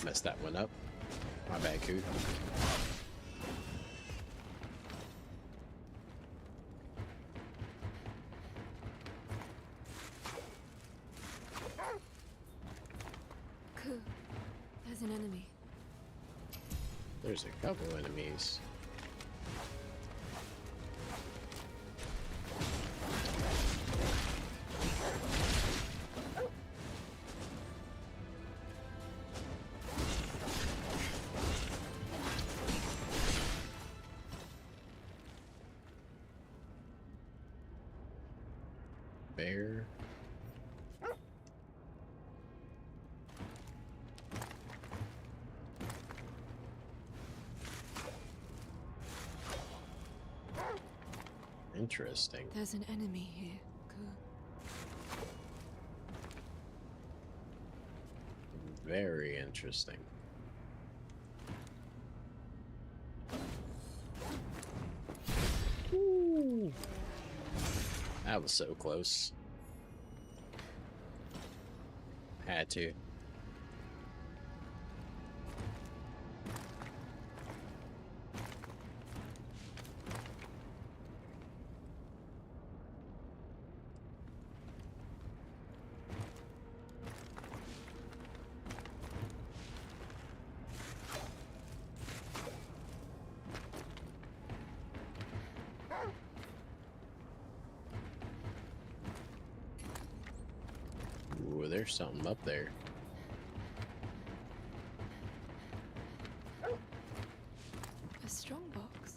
Messed that one up. My bad, Koo. There's an enemy. There's a couple enemies. bear. Interesting. There's an enemy here, Ku. Very interesting. Ooh. That was so close. Had to. Ooh, there's something up there. A strong box.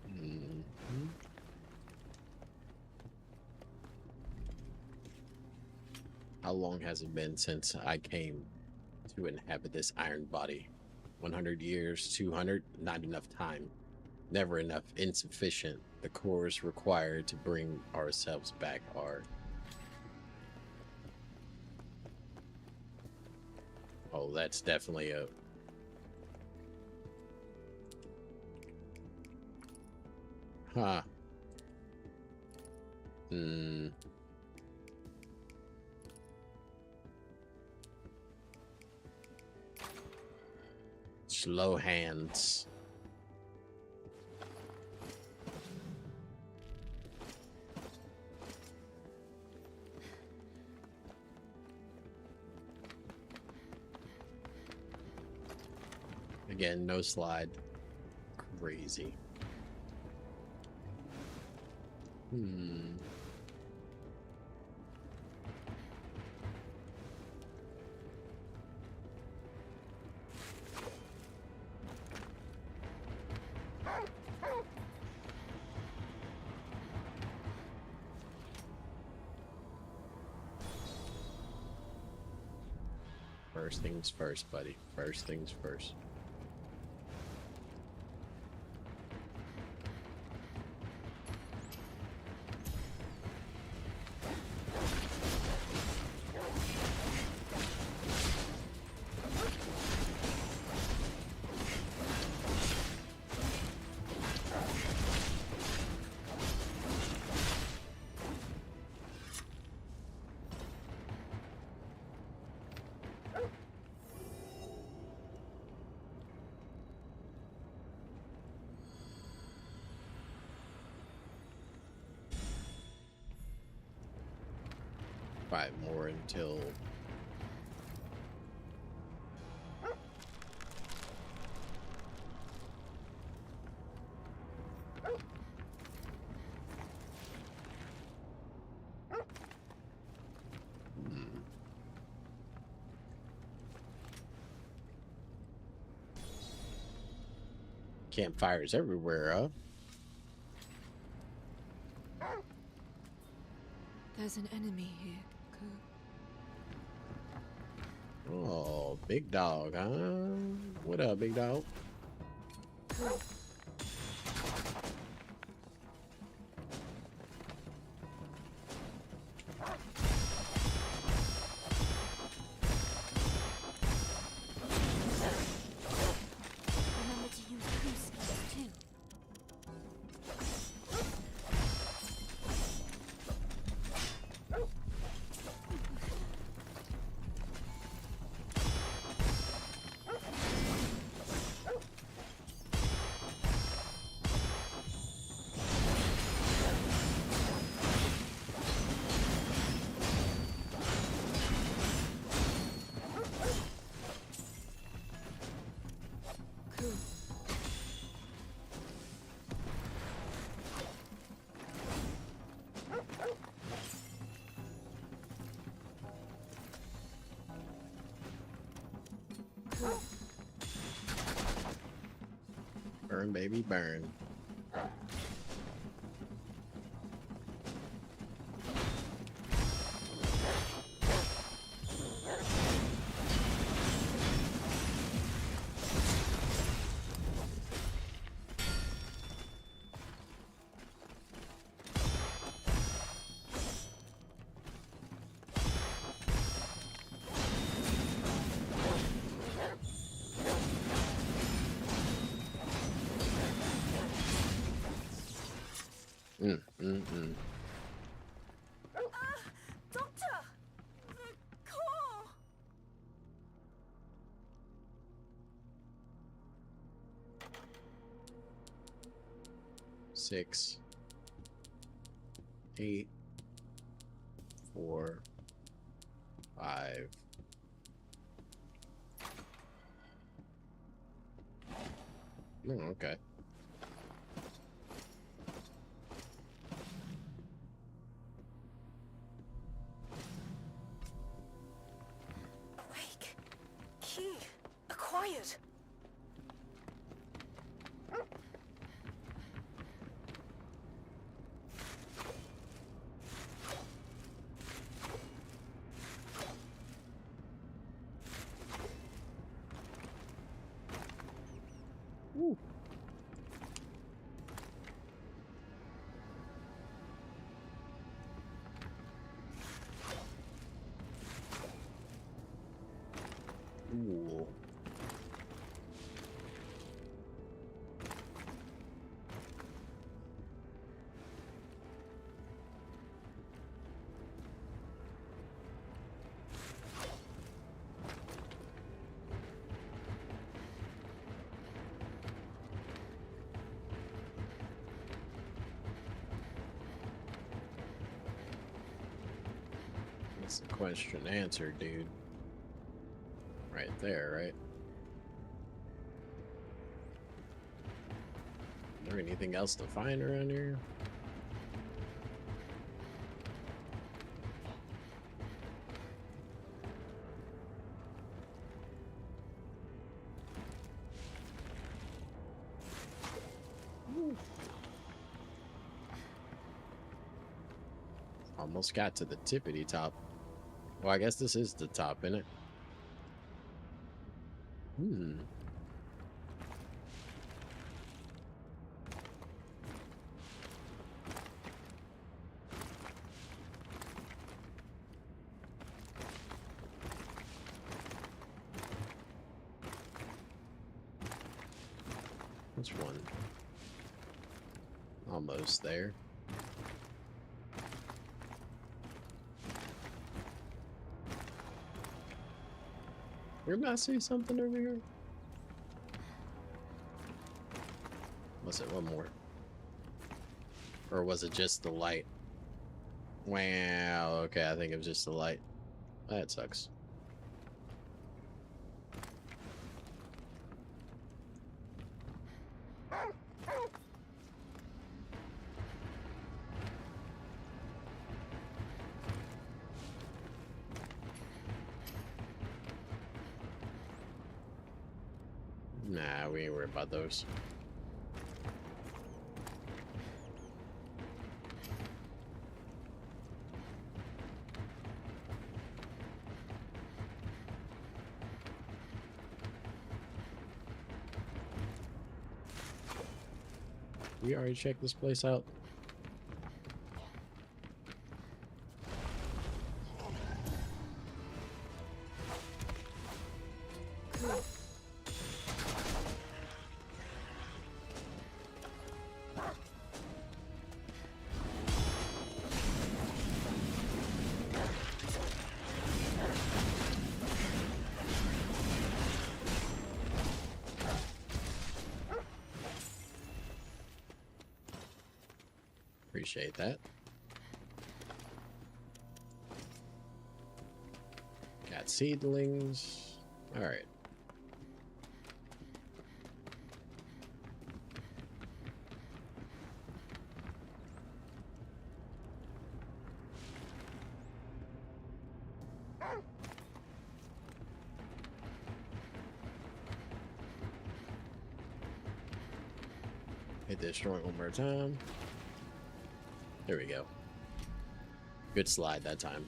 Mhm. How long has it been since I came to inhabit this iron body? 100 years, 200? Not enough time. Never enough, insufficient. The cores required to bring ourselves back are. Oh, that's definitely a. Huh. Hmm. Slow hands. Again, no slide. Crazy. Hmm. First things first, buddy. First things first. Five more until. Campfires everywhere, huh? There's an enemy here, Ku. Oh, big dog, huh? What up, big dog? Remember to use Ku skills too. Burn, baby, burn. Doctor! The core! 6, 8, 4, 5. Oh, okay. Awake. Key. Acquired. Ooh. That's the question answered, dude. Right there, right? Is there anything else to find around here? Almost got to the tippity top. Well, I guess this is the top, isn't it? Hmm. Which one? Almost there. Didn't I see something over here? Was it one more? Or was it just the light? Wow, okay, I think it was just the light. That sucks. Nah, we ain't worried about those. We already checked this place out. Appreciate that. Got seedlings. All right. Hit this joint one more time. There we go. Good slide that time.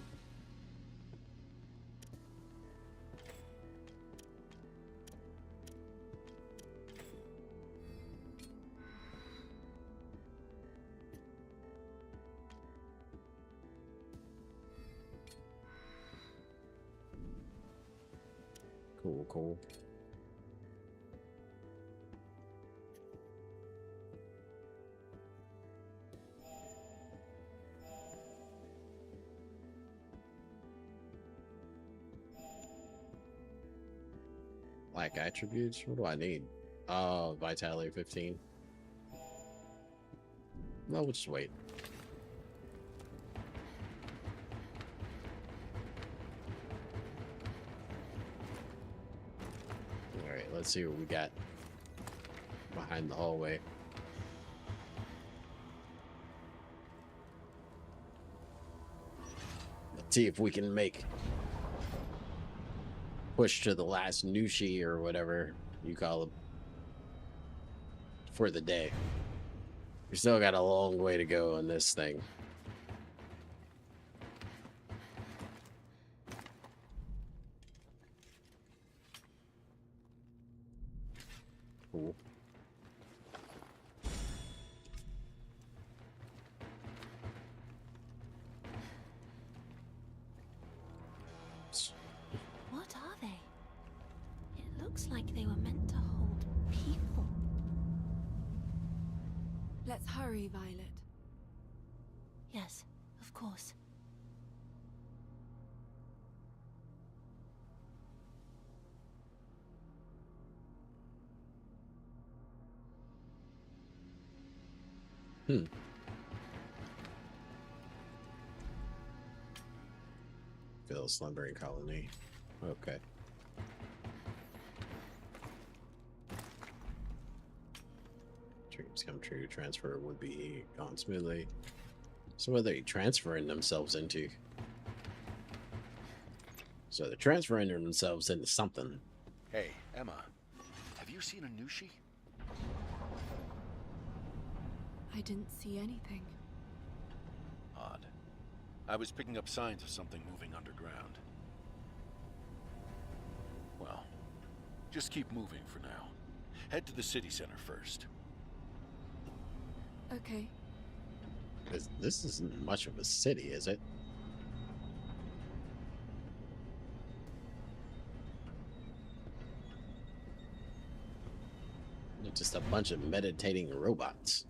Cool, cool. Black attributes? What do I need? Oh, vitality 15. No, we'll just wait. Alright, let's see what we got behind the hallway. Let's see if we can make push to the last Nushi or whatever you call it for the day. We still got a long way to go on this thing. Cool. What are they? It looks like they were meant to hold people. Let's hurry, Violet. Yes, of course. Phil slumbering colony. Okay. Dreams come true. Transfer would be gone smoothly. So what are they transferring themselves into? So they're transferring themselves into something. Hey, Emma, have you seen a Nushi? I didn't see anything. Odd. I was picking up signs of something moving underground. Well, just keep moving for now. Head to the city center first. Okay. This isn't much of a city, is it? It's just a bunch of meditating robots.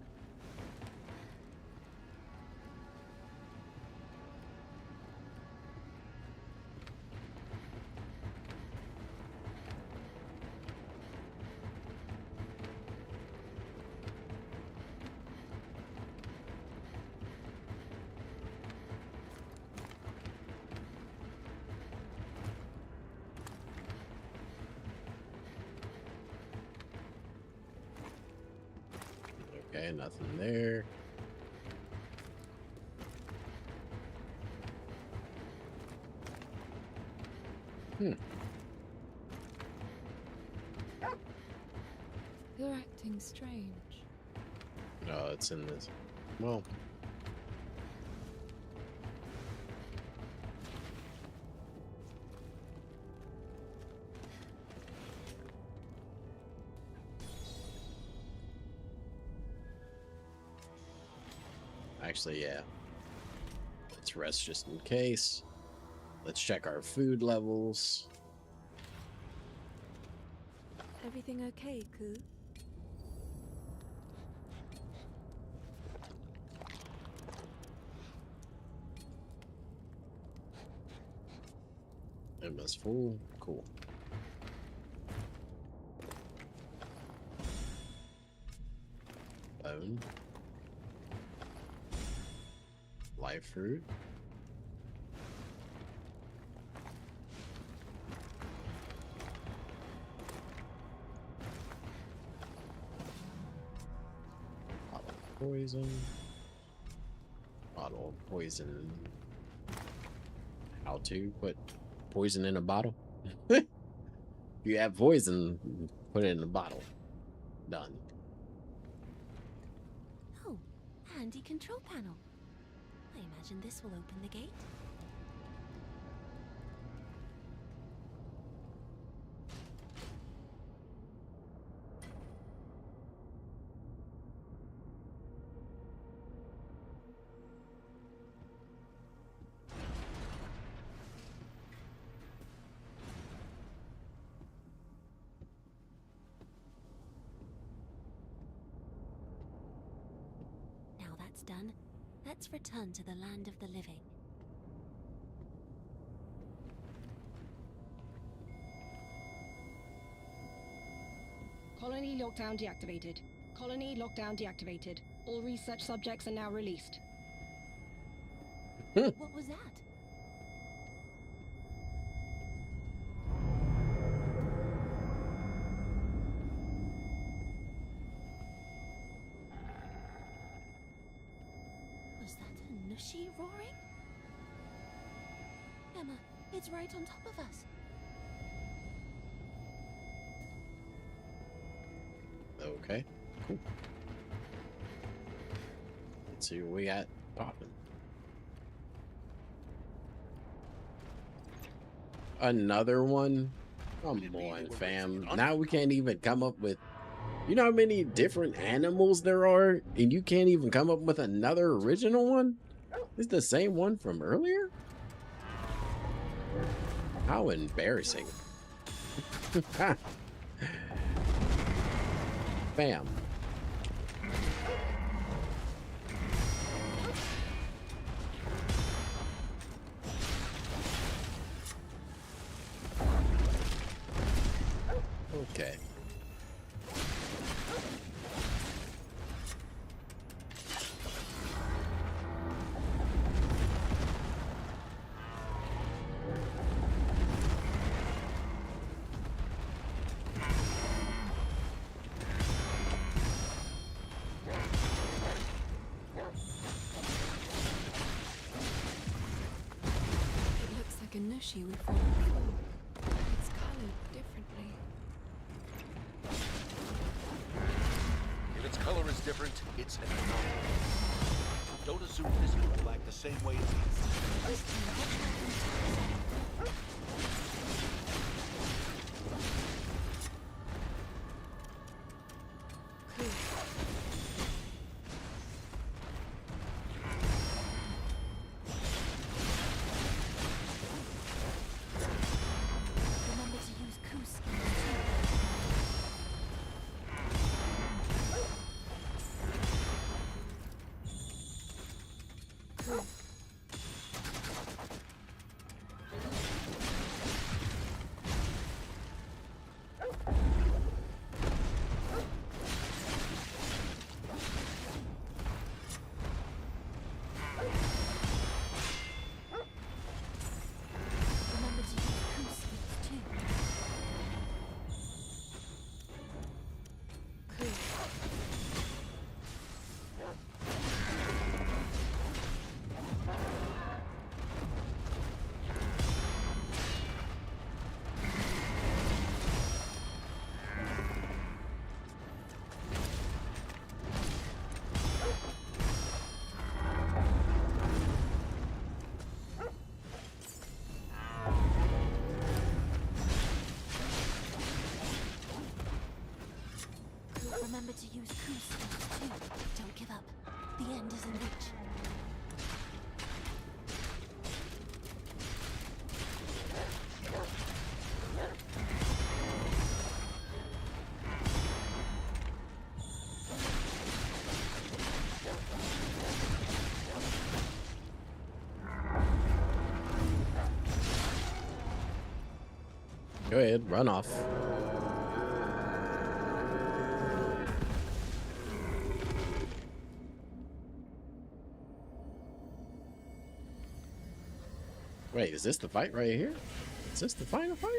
Okay, nothing there. You're acting strange. No, it's in this. Well, actually, yeah. Let's rest just in case. Let's check our food levels. Everything okay, Ku? Emma's full. Cool. Bone. Life fruit. Bottle of poison. Bottle of poison. How to put poison in a bottle? If you have poison, put it in a bottle. Done. handy control panel. I imagine this will open the gate. Now that's done, let's return to the land of the living. Colony lockdown deactivated. Colony lockdown deactivated. All research subjects are now released. What was that? Was that a Nushi roaring? Emma, it's right on top of us. Okay, cool. Let's see what we got popping. Another one? Come on, fam. Now we can't even come up with... You know how many different animals there are? And you can't even come up with another original one? It's the same one from earlier? How embarrassing. Bam. Okay. It looks like a Nushi we've fought before. It's colored differently. If its color is different, it's an anomaly. Don't assume this one will act the same way as these. Remember to use Kuski too. Remember to use Kuski too. Remember to use Kuski too. Don't give up. The end is in reach. Go ahead, run off. Wait, is this the fight right here? Is this the final fight?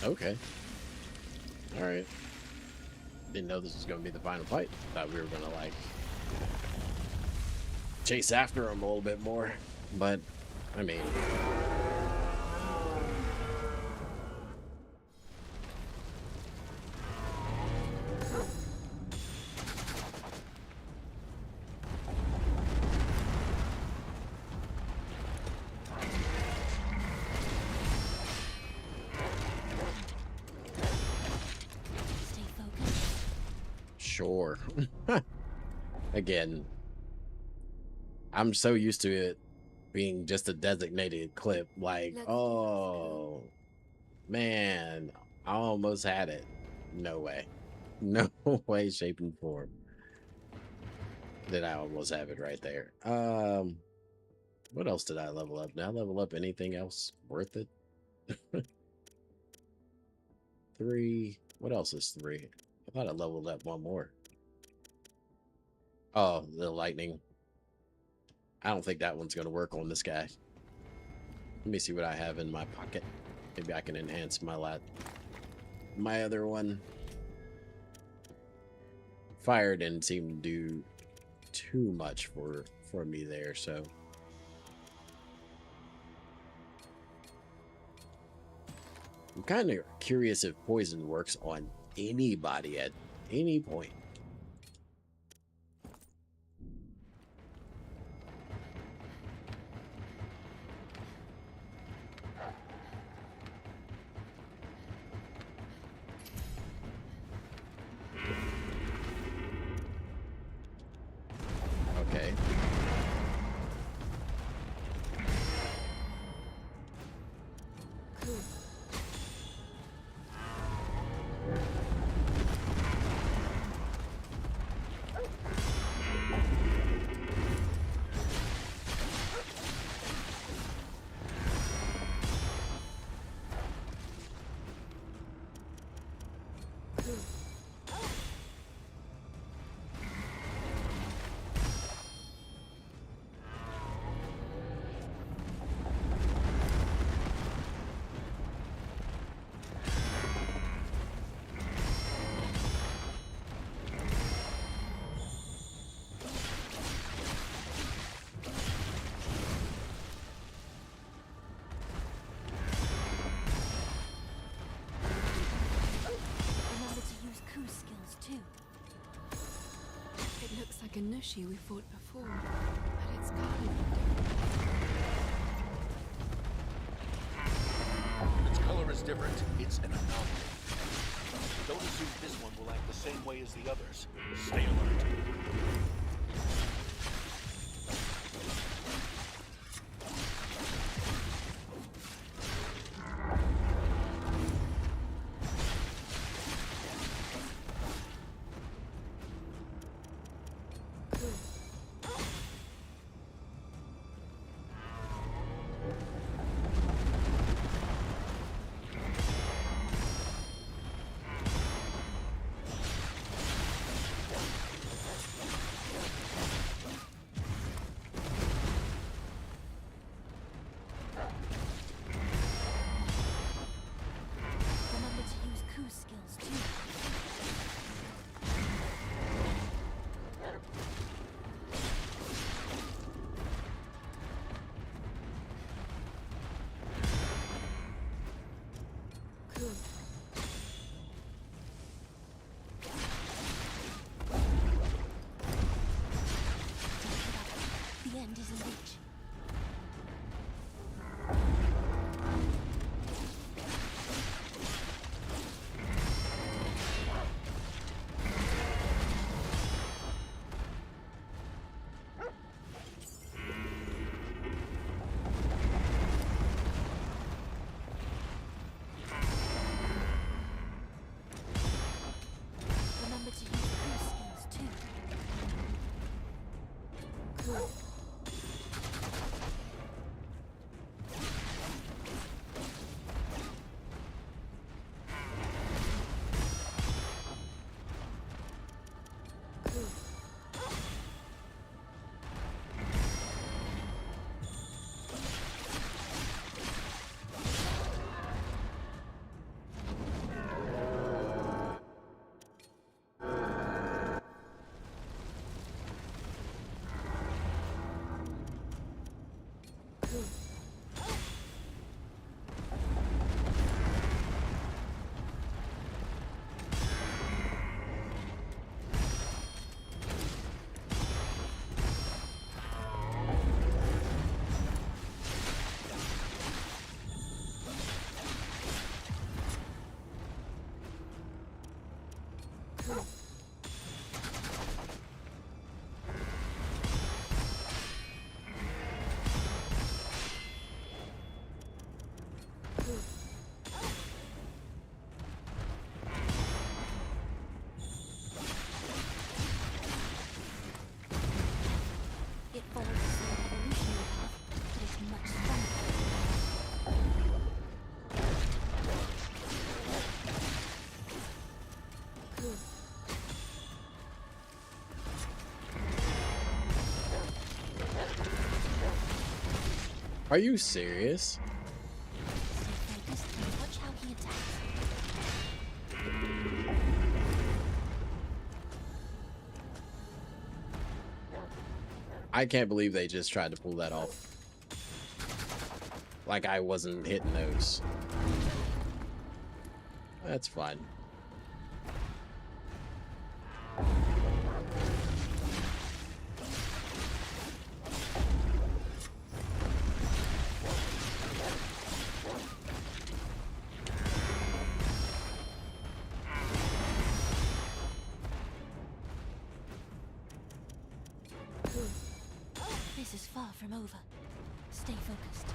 Okay. Alright. Didn't know this was gonna be the final fight. Thought we were gonna like chase after him a little bit more. But I mean, Sure. Again, I'm so used to it being just a designated clip. Like, Let's do this, oh man, I almost had it. No way. No way, shape, and form. Did I almost have it right there? What else did I level up? Did I level up anything else worth it? 3. What else is 3? I thought I leveled up one more. Oh, the lightning. I don't think that one's going to work on this guy. Let me see what I have in my pocket. Maybe I can enhance my other one. Fire didn't seem to do too much for me there, so I'm kind of curious if poison works on anybody at any point. Okay. Cool. Remember to use coup skills too. It looks like a Nushi we fought before, but it's colored different. Its color is different. It's an anomaly. Don't assume this one will act the same way as the others. Stay alert. Are you serious? Stay focused and watch how he attacks. I can't believe they just tried to pull that off. Like I wasn't hitting those. That's fine. This is far from over. Stay focused.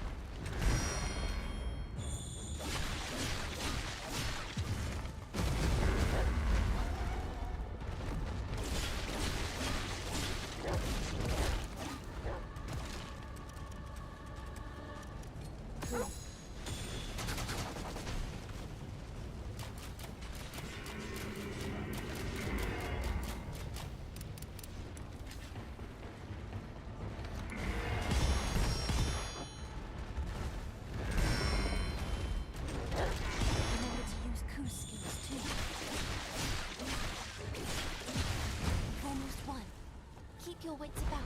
Remember to use Ku's skills too. You've almost won. Keep your wits about you.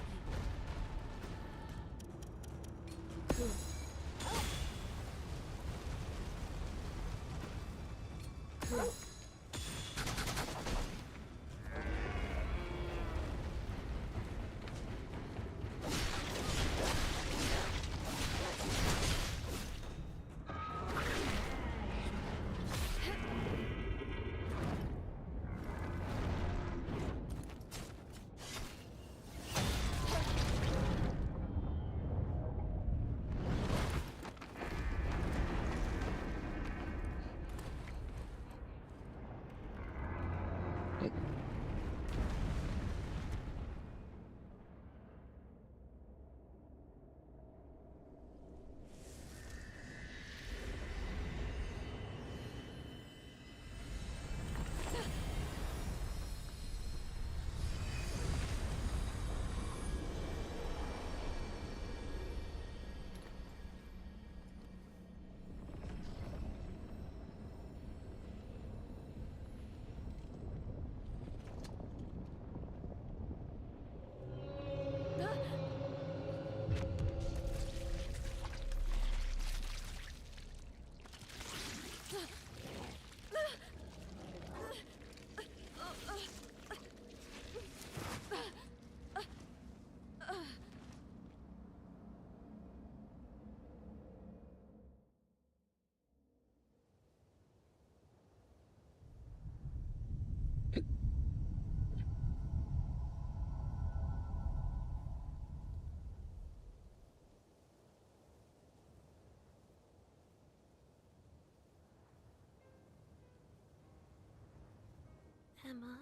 Emma?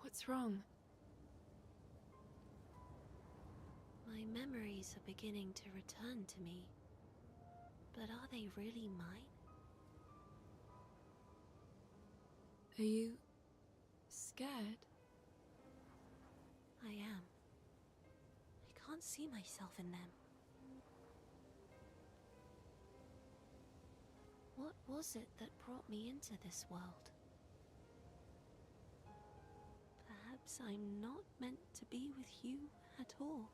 What's wrong? My memories are beginning to return to me. But are they really mine? Are you scared? I am. I can't see myself in them. What was it that brought me into this world? Perhaps I'm not meant to be with you at all.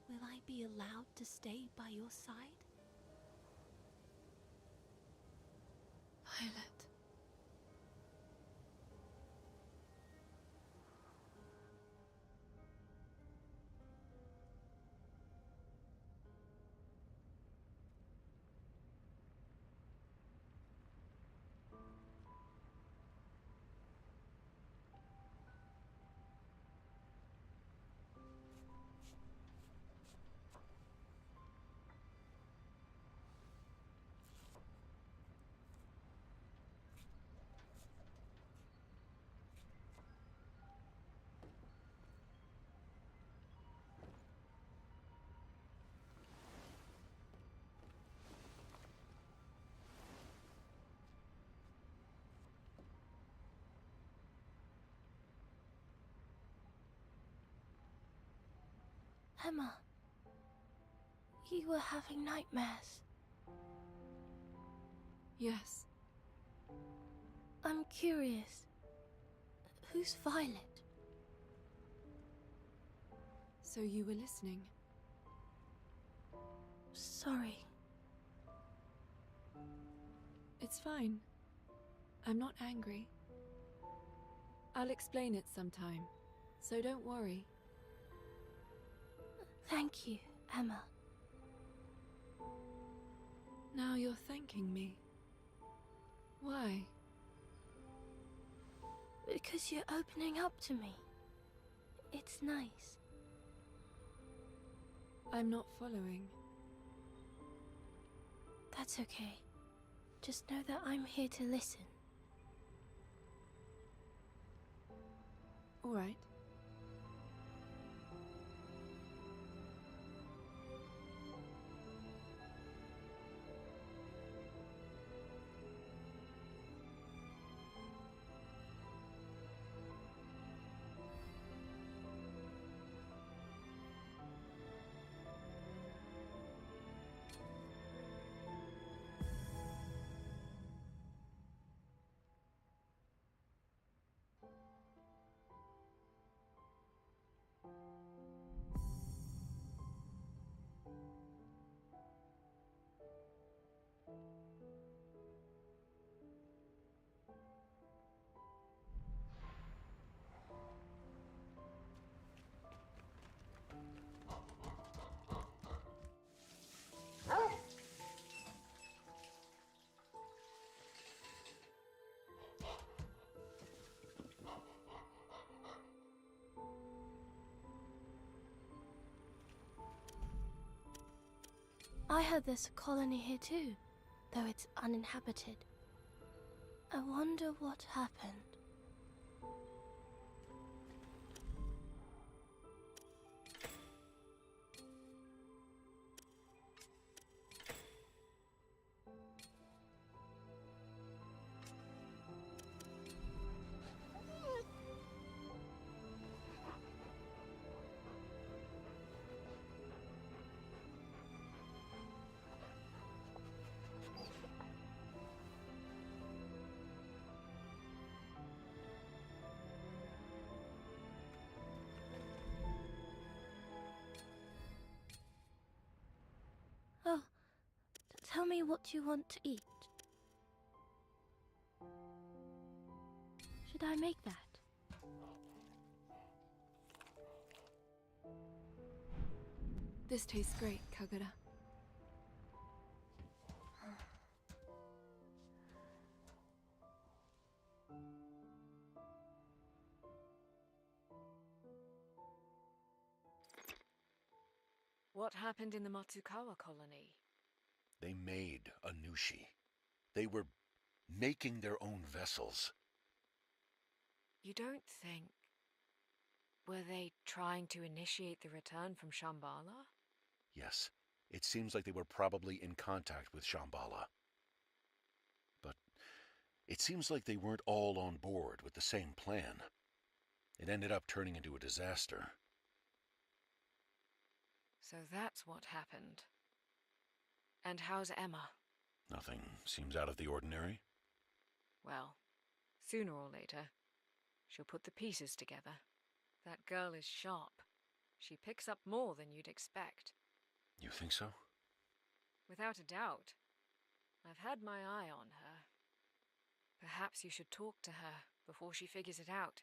Will I be allowed to stay by your side? Violet. Emma, you were having nightmares. Yes. I'm curious. Who's Violet? So you were listening? Sorry. It's fine. I'm not angry. I'll explain it sometime, so don't worry. Thank you, Emma. Now you're thanking me. Why? Because you're opening up to me. It's nice. I'm not following. That's okay. Just know that I'm here to listen. All right. I heard there's a colony here too, though it's uninhabited. I wonder what happened. Oh, tell me what you want to eat. Should I make that? This tastes great, Kagura. What happened in the Matsukawa colony? They made a Nushi. They were making their own vessels. You don't think... Were they trying to initiate the return from Shambhala? Yes, it seems like they were probably in contact with Shambhala. But it seems like they weren't all on board with the same plan. It ended up turning into a disaster. So that's what happened. And how's Emma? Nothing seems out of the ordinary. Well, sooner or later, she'll put the pieces together. That girl is sharp. She picks up more than you'd expect. You think so? Without a doubt. I've had my eye on her. Perhaps you should talk to her before she figures it out.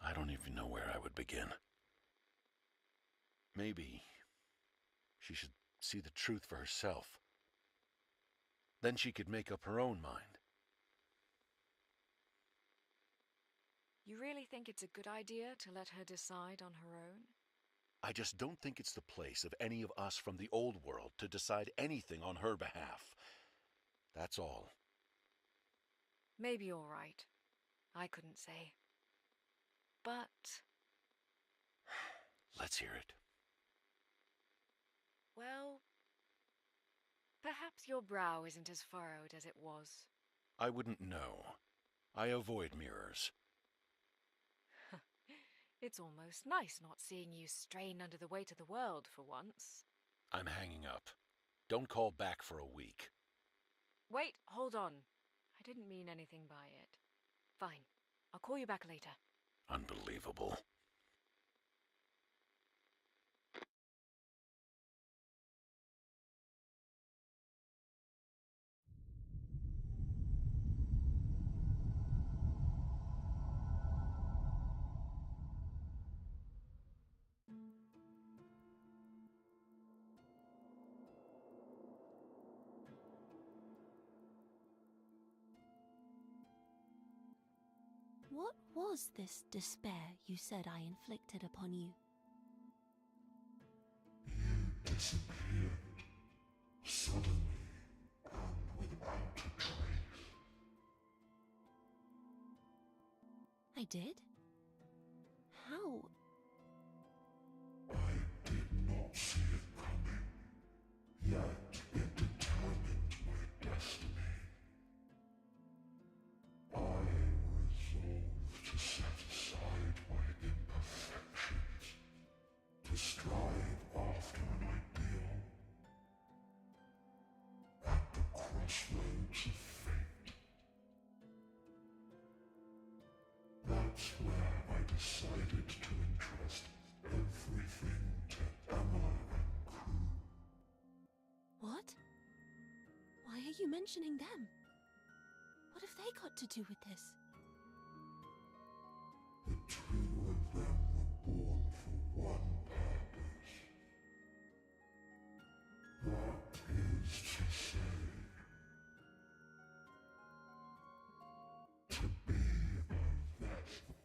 I don't even know where I would begin. Maybe she should see the truth for herself. Then she could make up her own mind. You really think it's a good idea to let her decide on her own? I just don't think it's the place of any of us from the old world to decide anything on her behalf. That's all. Maybe you're right. I couldn't say. But... Let's hear it. Well... Perhaps your brow isn't as furrowed as it was. I wouldn't know. I avoid mirrors. It's almost nice not seeing you strain under the weight of the world for once. I'm hanging up. Don't call back for a week. Wait, hold on. I didn't mean anything by it. Fine. I'll call you back later. Unbelievable. What was this despair you said I inflicted upon you? You disappeared suddenly and without a trace. I did? How? I did not see it coming, yet it determined my destiny. I resolved to set aside my imperfections, to strive after an ideal. At the crossroads of fate. That's where I decided to entrust everything to Emma and crew. What? Why are you mentioning them? What have they got to do with this? The two of them were born for one purpose. That is to say, to be a vessel.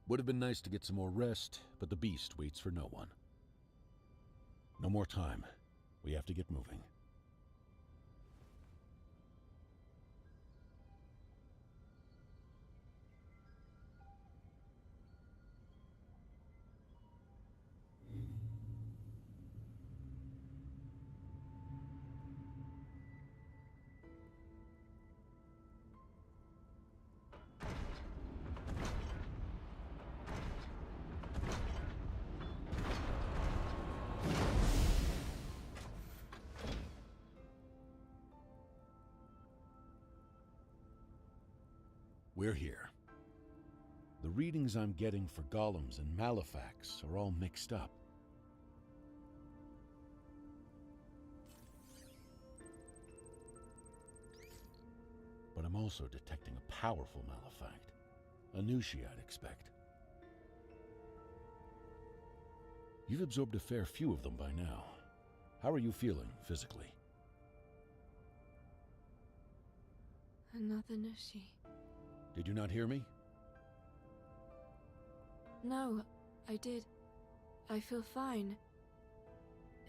Would have been nice to get some more rest, but the beast waits for no one. No more time. We have to get moving. We're here. The readings I'm getting for golems and malefacts are all mixed up. But I'm also detecting a powerful malefact. A Nushi, I'd expect. You've absorbed a fair few of them by now. How are you feeling, physically? Another Nushi. Did you not hear me? No, I did. I feel fine.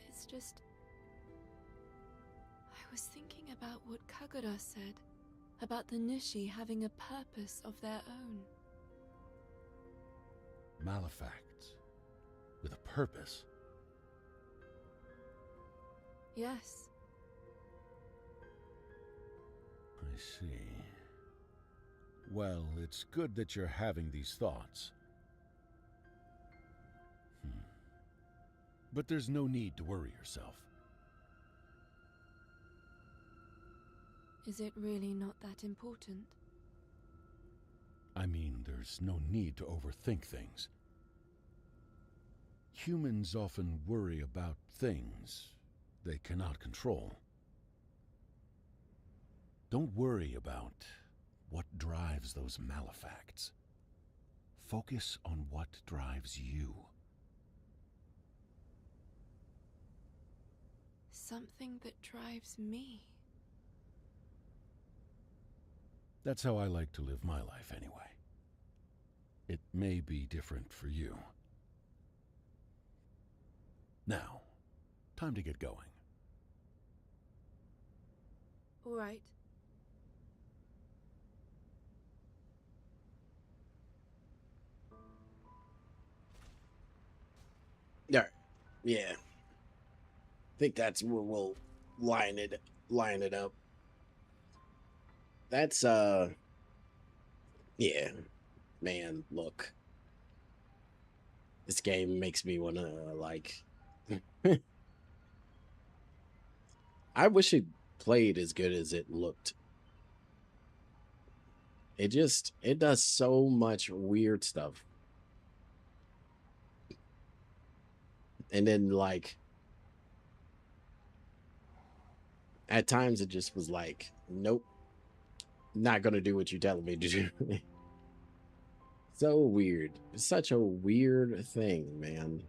It's just... I was thinking about what Kagura said, about the Nushi having a purpose of their own. Malefacts. With a purpose. Yes. I see. Well, it's good that you're having these thoughts. But there's no need to worry yourself. Is it really not that important? I mean, there's no need to overthink things. Humans often worry about things they cannot control. Don't worry about what drives those malefacts. Focus on what drives you. Something that drives me. That's how I like to live my life anyway. It may be different for you. Now, time to get going. All right. Yeah, yeah. I think that's where we'll line it up. That's yeah, man, look. This game makes me want to like I wish it played as good as it looked. It does so much weird stuff. And then like at times it just was like, nope, not gonna do what you telling me to do. So weird. It's such a weird thing, man.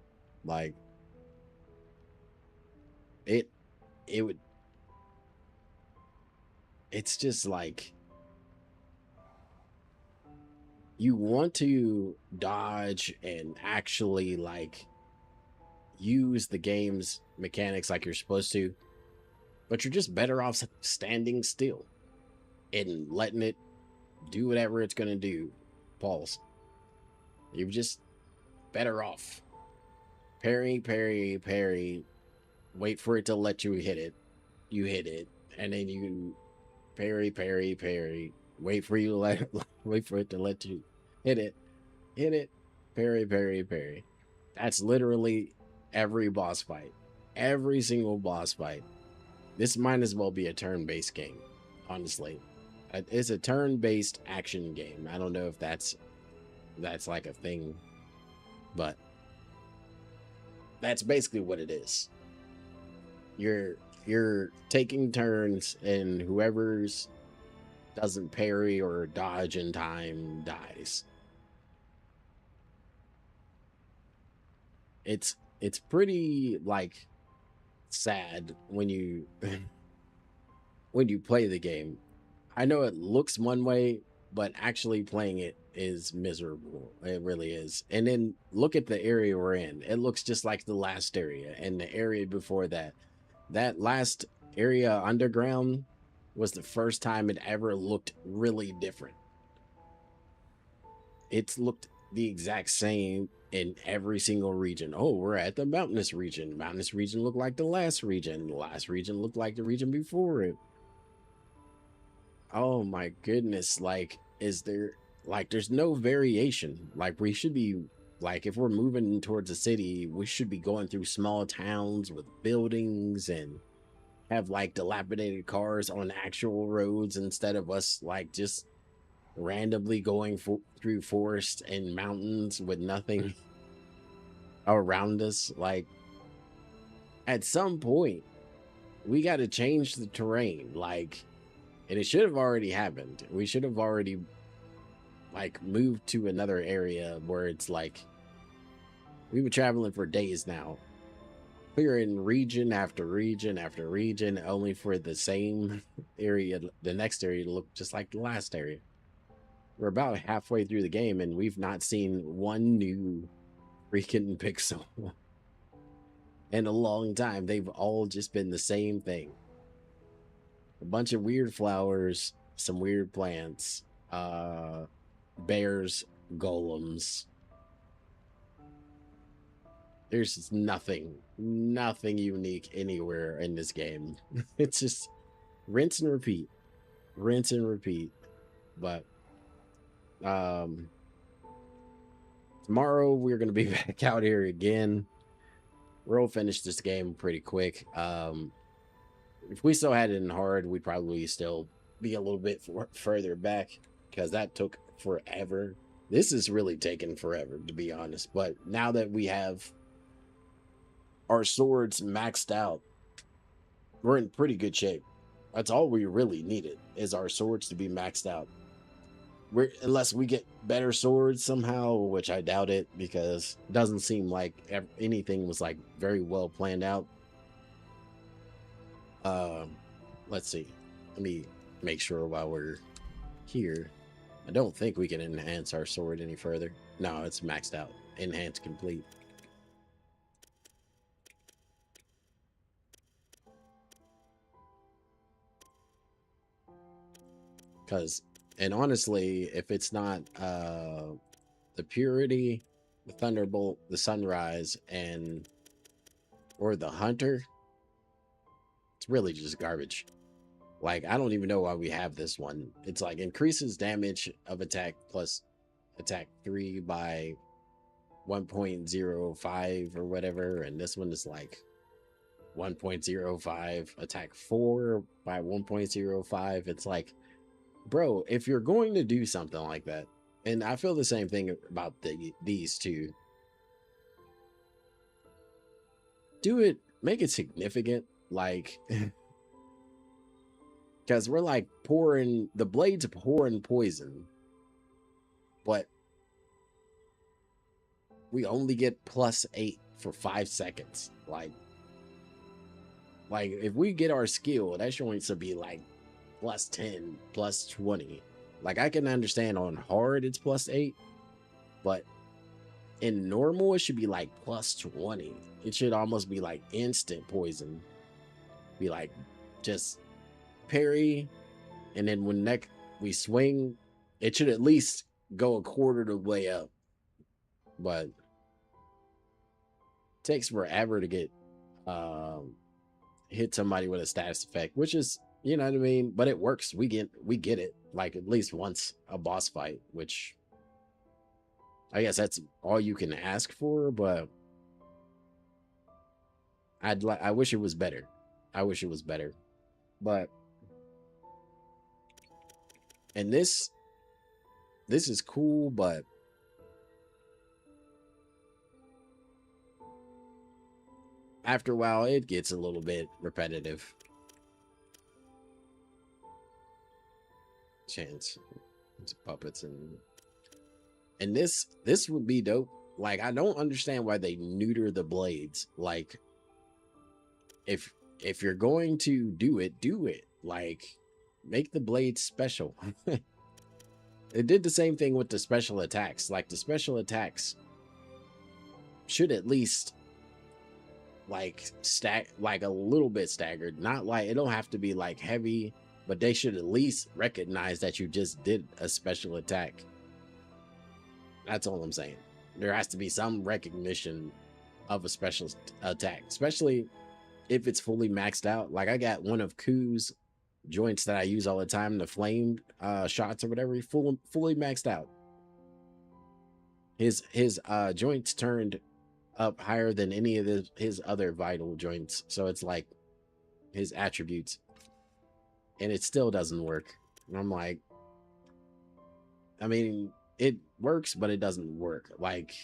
Like it it would it's just like you want to dodge and actually like use the game's mechanics like you're supposed to, but you're just better off standing still and letting it do whatever it's gonna do. Pause. You're just better off. Parry, parry, parry. Wait for it to let you hit it. You hit it, and then you parry, parry, parry. Wait for you to let wait for it to let you hit it. Hit it. Parry, parry, parry. That's literally every boss fight. Every single boss fight. This might as well be a turn-based game, honestly. It's a turn-based action game. I don't know if that's like a thing, but that's basically what it is. You're taking turns, and whoever's doesn't parry or dodge in time dies. It's pretty like sad when you when you play the game. I know it looks one way, but actually playing it is miserable. It really is. And then look at the area we're in. It looks just like the last area and the area before that. That last area underground was the first time it ever looked really different. It's looked the exact same in every single region. Oh, we're at the mountainous region. Mountainous region looked like the last region. The last region looked like the region before it. Oh my goodness. Like, is there like there's no variation? Like we should be like if we're moving towards a city, we should be going through small towns with buildings and have like dilapidated cars on actual roads instead of us like just randomly going through forest and mountains with nothing around us. Like at some point we got to change the terrain, like, and it should have already happened. We should have already like moved to another area where it's like we've been traveling for days now, clearing region after region after region, only for the same area, the next area, to look just like the last area. We're about halfway through the game and we've not seen one new freaking pixel in a long time. They've all just been the same thing. A bunch of weird flowers, some weird plants, bears, golems. There's nothing unique anywhere in this game. It's just rinse and repeat, rinse and repeat. But tomorrow we're gonna be back out here again. We'll finish this game pretty quick. If we still had it in hard, we'd probably still be a little bit further back because that took forever. This is really taking forever, to be honest. But now that we have our swords maxed out, we're in pretty good shape. That's all we really needed, is our swords to be maxed out. Unless we get better swords somehow, which I doubt it, because it doesn't seem like anything was like very well planned out. Let's see. Let me make sure while we're here. I don't think we can enhance our sword any further. No, it's maxed out. Enhance complete. And honestly, if it's not the purity, the Thunderbolt, the Sunrise, and or the Hunter. It's really just garbage. Like, I don't even know why we have this one. It's like increases damage of attack plus attack 3 by 1.05 or whatever. And this one is like 1.05, attack 4 by 1.05. It's like, bro, if you're going to do something like that, and I feel the same thing about these two, do it, make it significant. Like, because we're like pouring, the blades pouring poison, but we only get +8 for 5 seconds. Like if we get our skill, that joint to be like +10, +20. Like, I can understand on hard it's +8, but in normal it should be like +20. It should almost be like instant poison. Be like just parry, and then when we swing, it should at least go a quarter of the way up. But it takes forever to get hit somebody with a status effect, which is, you know what I mean, but it works. We get it like at least once a boss fight, which I guess that's all you can ask for, but I wish it was better. I wish it was better. But and this is cool, but after a while it gets a little bit repetitive. Chance it's puppets, and this would be dope. Like, I don't understand why they neuter the blades. Like, if you're going to do it, like, make the blades special. It did the same thing with the special attacks. Like, the special attacks should at least like like a little bit staggered. Not like, it don't have to be like heavy, but they should at least recognize that you just did a special attack. That's all I'm saying. There has to be some recognition of a special attack, especially if it's fully maxed out. Like, I got one of Ku's joints that I use all the time, the flame shots or whatever, fully maxed out. His joints turned up higher than any of his other vital joints, so it's like his attributes, and it still doesn't work. And I'm like, I mean, it works, but it doesn't work. Like,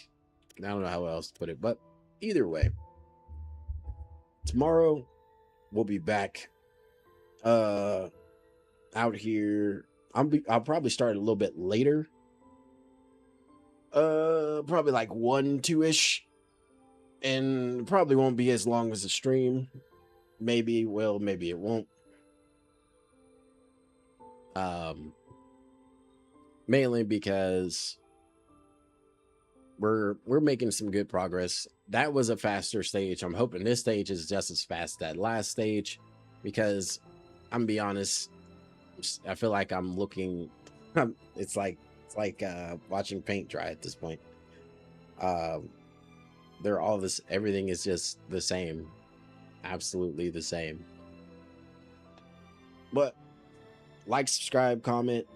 I don't know how else to put it, but either way, tomorrow we'll be back out here. I'll probably start a little bit later, probably like 1-2ish, and probably won't be as long as the stream. Maybe it will, maybe it won't. Mainly because we're making some good progress. That was a faster stage. I'm hoping this stage is just as fast as that last stage, because I'm gonna be honest, I feel like I'm looking it's like watching paint dry at this point. They're all this, everything is just the same, absolutely the same. But like, subscribe, comment,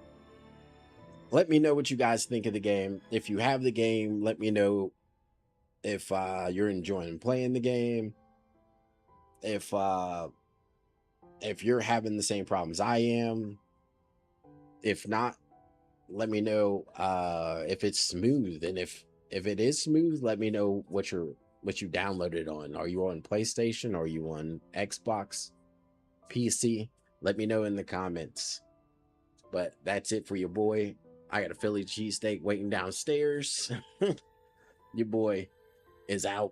let me know what you guys think of the game. If you have the game, let me know if you're enjoying playing the game. If you're having the same problems I am. If not, let me know if it's smooth, and if it is smooth, let me know what you downloaded on. Are you on PlayStation? Are you on Xbox, PC? Let me know in the comments. But that's it for your boy. I got a Philly cheesesteak waiting downstairs. Your boy is out.